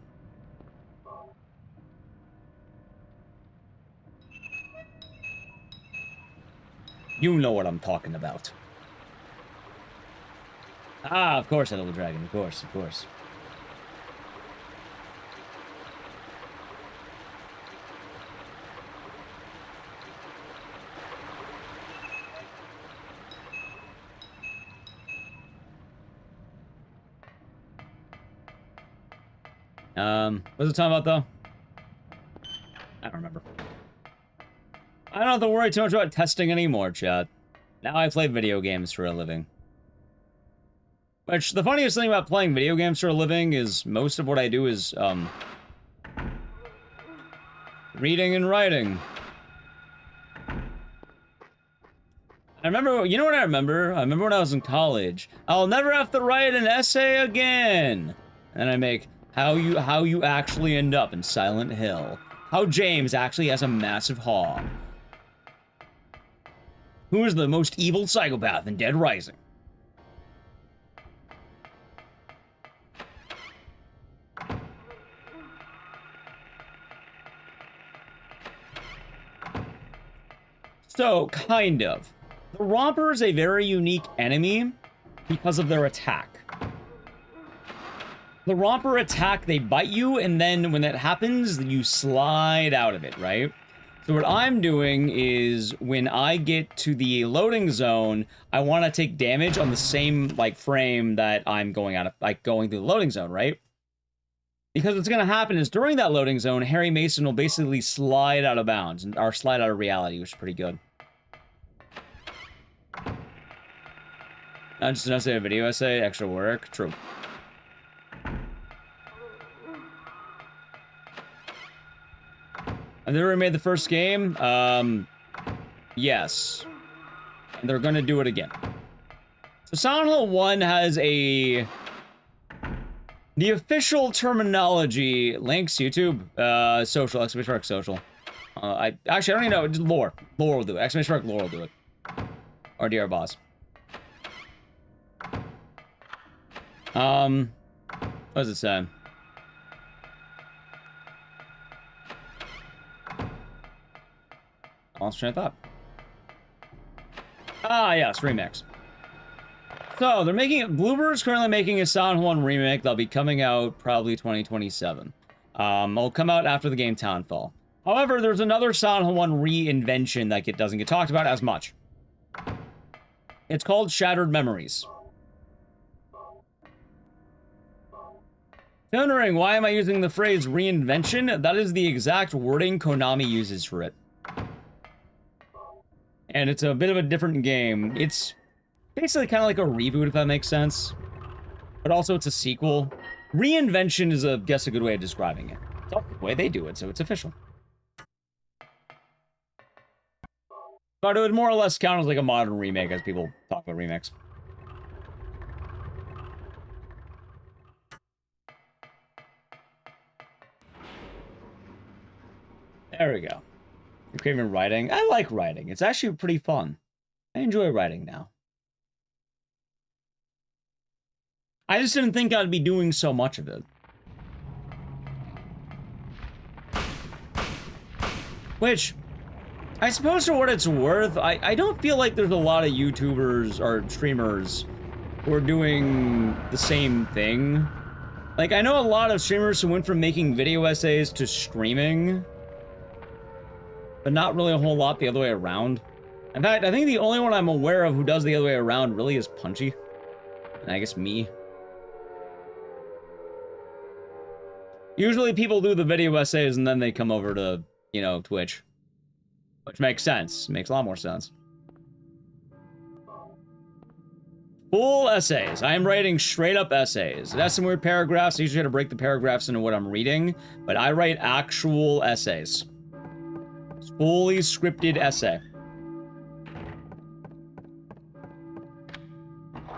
You know what I'm talking about. Ah, of course I know the dragon. Of course, of course. What was it talking about, though? I don't remember. I don't have to worry too much about testing anymore, chat. Now I play video games for a living. Which, the funniest thing about playing video games for a living is most of what I do is, reading and writing. I remember, you know what I remember? I remember when I was in college. I'll never have to write an essay again. And I make how you actually end up in Silent Hill. How James actually has a massive hog. Who is the most evil psychopath in Dead Rising? So, kind of. The Romper is a very unique enemy because of their attack. The Romper attack, they bite you, and then when that happens, you slide out of it, right? So what I'm doing is, when I get to the loading zone, I want to take damage on the same, like, frame that I'm going out of, like, going through the loading zone, right? Because what's going to happen is, during that loading zone, Harry Mason will basically slide out of bounds, or slide out of reality, which is pretty good. Not just an essay, a video essay, extra work, true. Have they already made the first game? Yes. And they're gonna do it again. So Silent Hill 1 has the official terminology, links, YouTube, social, exclamation mark social. Actually, I don't even know, just lore. Lore will do it, exclamation mark lore will do it. Or DR boss. What does it say? Lost train of thought. Ah, yes, remix. So, they're making it. Bloober's currently making a Silent Hill 1 remake. That'll be coming out probably 2027. It'll come out after the game Townfall. However, there's another Silent Hill 1 reinvention that doesn't get talked about as much. It's called Shattered Memories. Wondering why am I using the phrase reinvention? That is the exact wording Konami uses for it. And it's a bit of a different game. It's basically kind of like a reboot, if that makes sense. But also it's a sequel. Reinvention is, I guess, a good way of describing it. It's also the way they do it, so it's official. But it would more or less count as like a modern remake, as people talk about remakes. There we go. You're craving writing? I like writing. It's actually pretty fun. I enjoy writing now. I just didn't think I'd be doing so much of it. Which, I suppose for what it's worth, I don't feel like there's a lot of YouTubers or streamers who are doing the same thing. Like, I know a lot of streamers who went from making video essays to streaming, but not really a whole lot the other way around. In fact, I think the only one I'm aware of who does the other way around really is Punchy. And I guess me. Usually people do the video essays and then they come over to, you know, Twitch. Which makes sense. Makes a lot more sense. Full essays. I am writing straight up essays. It has some weird paragraphs. I usually have to break the paragraphs into what I'm reading, but I write actual essays. It's fully scripted essay.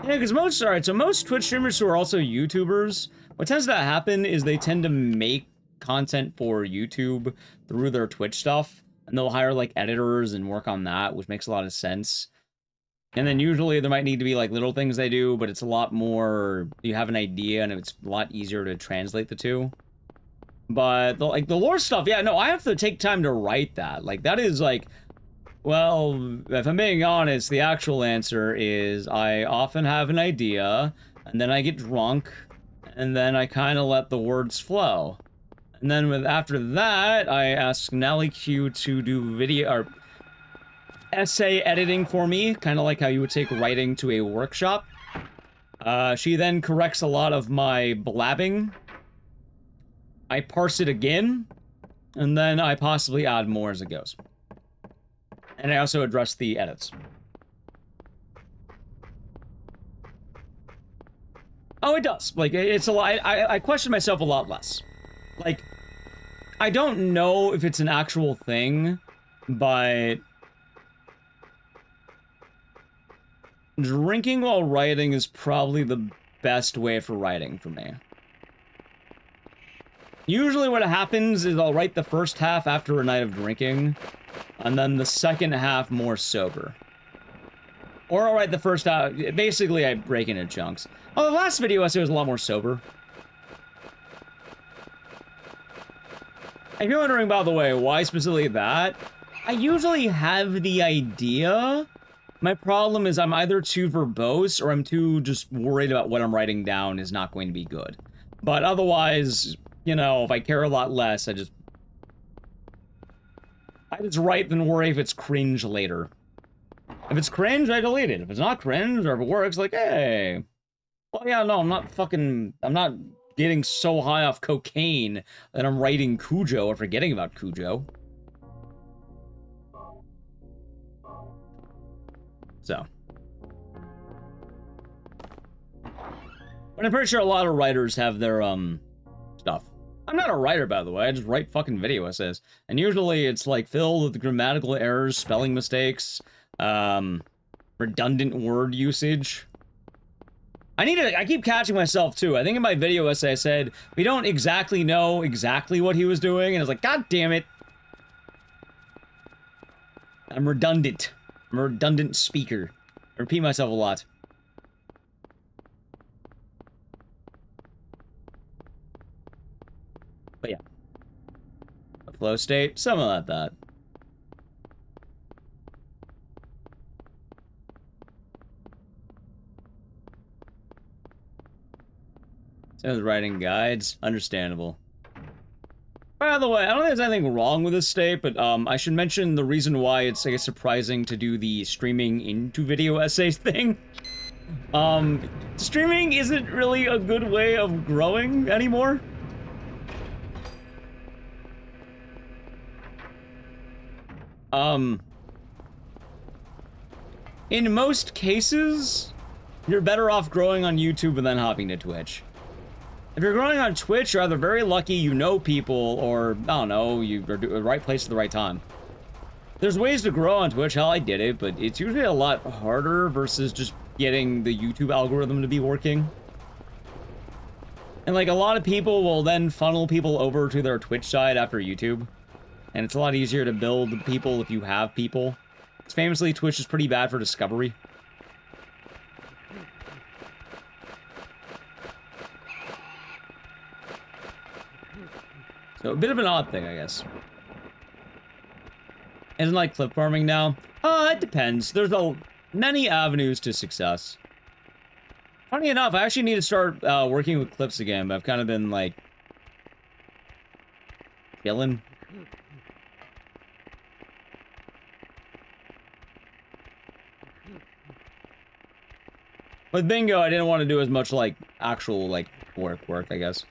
Yeah, because most, alright, so most Twitch streamers who are also YouTubers, what tends to happen is they tend to make content for YouTube through their Twitch stuff, and they'll hire, like, editors and work on that, which makes a lot of sense. And then usually there might need to be, like, little things they do, but it's a lot more, you have an idea, and it's a lot easier to translate the two. But, the lore stuff, yeah, no, I have to take time to write that. Like, that is, like, well, if I'm being honest, the actual answer is I often have an idea, and then I get drunk, and then I kind of let the words flow. And then after that, I ask Nelly Q to do video, or essay editing for me, kind of like how you would take writing to a workshop. She then corrects a lot of my blabbing. I parse it again, and then I possibly add more as it goes. And I also address the edits. Oh, it does. Like, it's a lot. I question myself a lot less. Like, I don't know if it's an actual thing, but drinking while writing is probably the best way for writing for me. Usually what happens is I'll write the first half after a night of drinking, and then the second half more sober. Or I'll write the first half, basically I break into chunks. Oh, the last video essay was a lot more sober. If you're wondering, by the way, why specifically that, I usually have the idea. My problem is I'm either too verbose or I'm too just worried about what I'm writing down is not going to be good. But otherwise, you know, if I care a lot less, I just write than worry if it's cringe later. If it's cringe, I delete it. If it's not cringe, or if it works, like, hey. Well, yeah, no, I'm not getting so high off cocaine that I'm writing Cujo or forgetting about Cujo. So. But I'm pretty sure a lot of writers have their, stuff. I'm not a writer, by the way. I just write fucking video essays. And usually it's, like, filled with grammatical errors, spelling mistakes, redundant word usage. I keep catching myself, too. I think in my video essay I said, we don't exactly know exactly what he was doing, and I was like, God damn it. I'm redundant. I'm a redundant speaker. I repeat myself a lot. But yeah. A flow state, something like that. Says writing guides, understandable. By the way, I don't think there's anything wrong with this state, but I should mention the reason why it's, I guess, surprising to do the streaming into video essays thing. Streaming isn't really a good way of growing anymore. In most cases, you're better off growing on YouTube and then hopping to Twitch. If you're growing on Twitch, you're either very lucky you know people, or, I don't know, you're at the right place at the right time. There's ways to grow on Twitch, hell, I did it, but it's usually a lot harder versus just getting the YouTube algorithm to be working. And, like, a lot of people will then funnel people over to their Twitch side after YouTube. And it's a lot easier to build people if you have people. Famously, Twitch is pretty bad for discovery. So, a bit of an odd thing, I guess. Isn't like clip farming now? It depends. There's many avenues to success. Funny enough, I actually need to start working with clips again, but I've kind of been like chilling. With bingo, I didn't want to do as much like actual like work, I guess.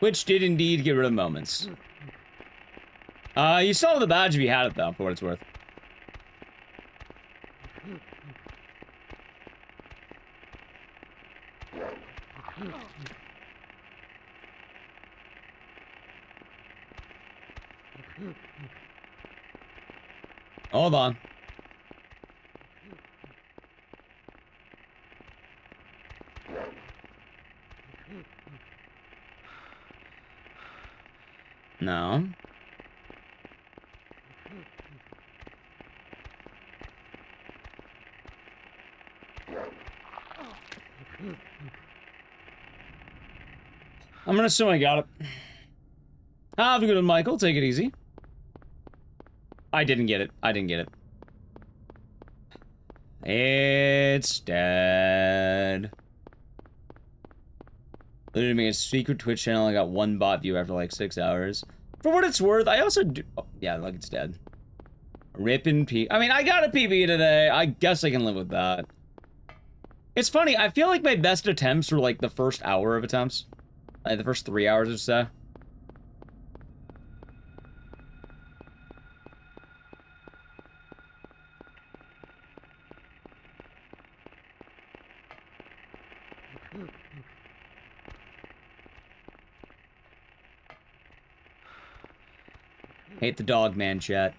Which did indeed get rid of moments. You still have the badge if you had it though, for what it's worth. Hold on. No. I'm gonna assume I got it. Have a good one, Michael. Take it easy. I didn't get it. I didn't get it. It's dead. Literally made a secret Twitch channel. I got one bot view after like 6 hours. For what it's worth, I also do. Oh, yeah, look, it's dead. Rip in P. I mean, I got a PB today. I guess I can live with that. It's funny. I feel like my best attempts were like the first hour of attempts. Like the first 3 hours or so. Hate the dog man, chat.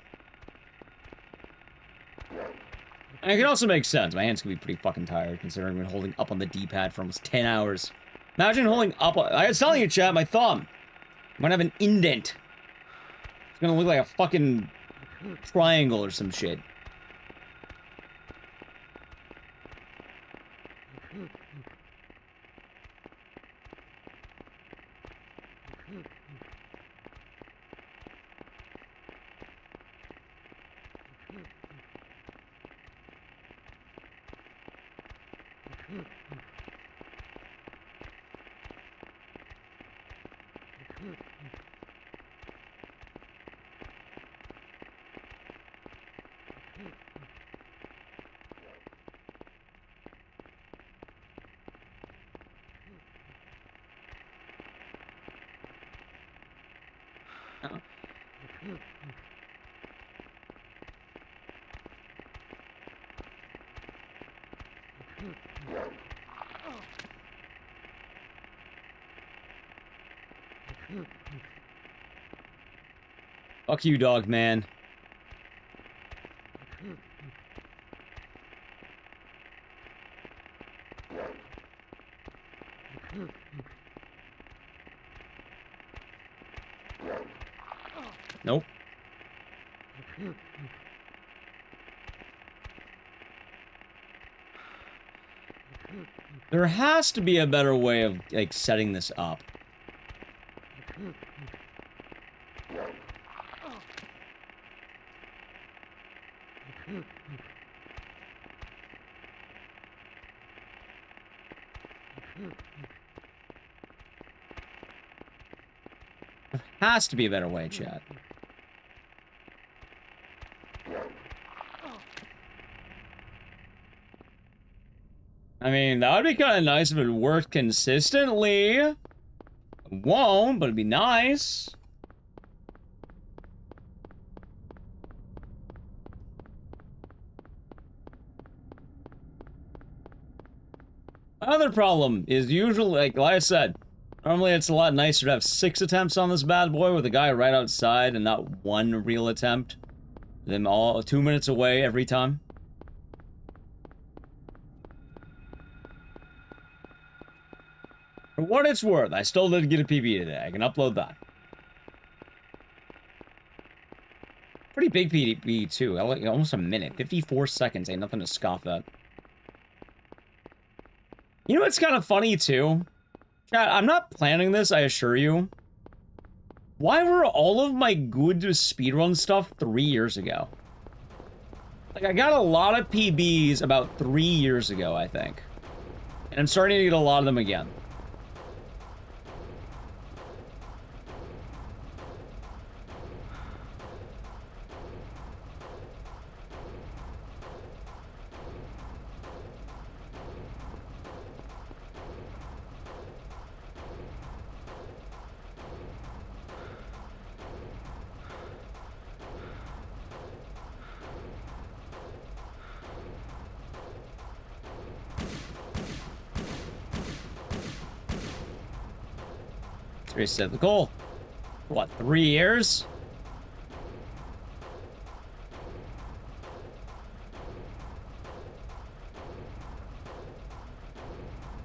And it can also make sense. My hands can be pretty fucking tired considering I've been holding up on the D-pad for almost 10 hours. Imagine holding up on... I was telling you, chat, my thumb might have an indent. It's gonna look like a fucking triangle or some shit. Fuck you, dog man. Nope. There has to be a better way of, like, setting this up. There has to be a better way, chat. I mean, that would be kind of nice if it worked consistently. It won't, but it'd be nice. Another problem is usually, like I said, normally it's a lot nicer to have 6 attempts on this bad boy with a guy right outside and not one real attempt. Them all 2 minutes away every time. For what it's worth, I still did get a PB today. I can upload that. Pretty big PB too. Almost a minute. 54 seconds. Ain't nothing to scoff at. You know what's kind of funny too? Chat, I'm not planning this, I assure you. Why were all of my good speedrun stuff 3 years ago? Like, I got a lot of PBs about 3 years ago, I think. And I'm starting to get a lot of them again. Reset the goal. What, 3 years?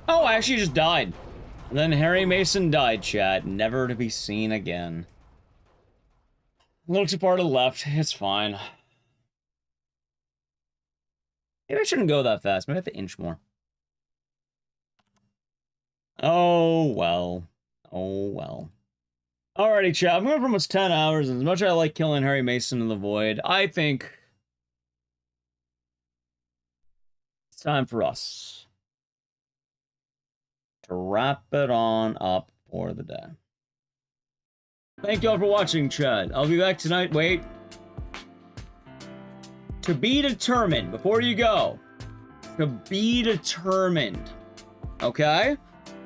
Oh, I actually just died. And then Harry Mason died, chat. Never to be seen again. A little too far to the left. It's fine. Maybe I shouldn't go that fast. Maybe I have to inch more. Oh, well. Oh, well. Alrighty, chat. I'm going for almost 10 hours, and as much as I like killing Harry Mason in the void, I think it's time for us to wrap it on up for the day. Thank you all for watching, chat. I'll be back tonight. Wait. To be determined, before you go. To be determined. Okay?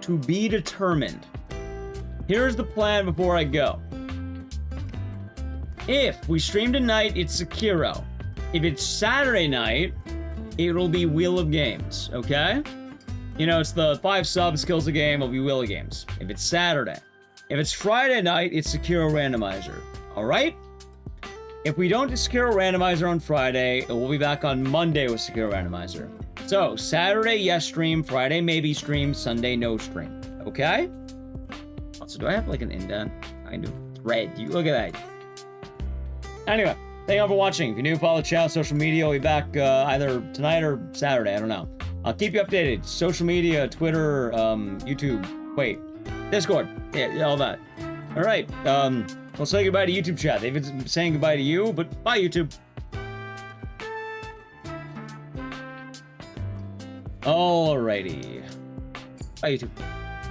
To be determined. Here's the plan before I go. If we stream tonight, it's Sekiro. If it's Saturday night, it'll be Wheel of Games, okay? You know, it's the 5 subs kills a game, it'll be Wheel of Games. If it's Saturday. If it's Friday night, it's Sekiro Randomizer, alright? If we don't do Sekiro Randomizer on Friday, we'll be back on Monday with Sekiro Randomizer. So, Saturday, yes stream, Friday, maybe stream, Sunday, no stream, okay? So do I have like an indent? I do. Thread. You look at that. Anyway, thank you all for watching. If you're new, follow the channel, social media. We'll be back either tonight or Saturday. I don't know. I'll keep you updated. Social media, Twitter, YouTube. Wait, Discord. Yeah, all that. All right. We'll say goodbye to YouTube chat. They've been saying goodbye to you, but bye YouTube. Alrighty. Bye YouTube.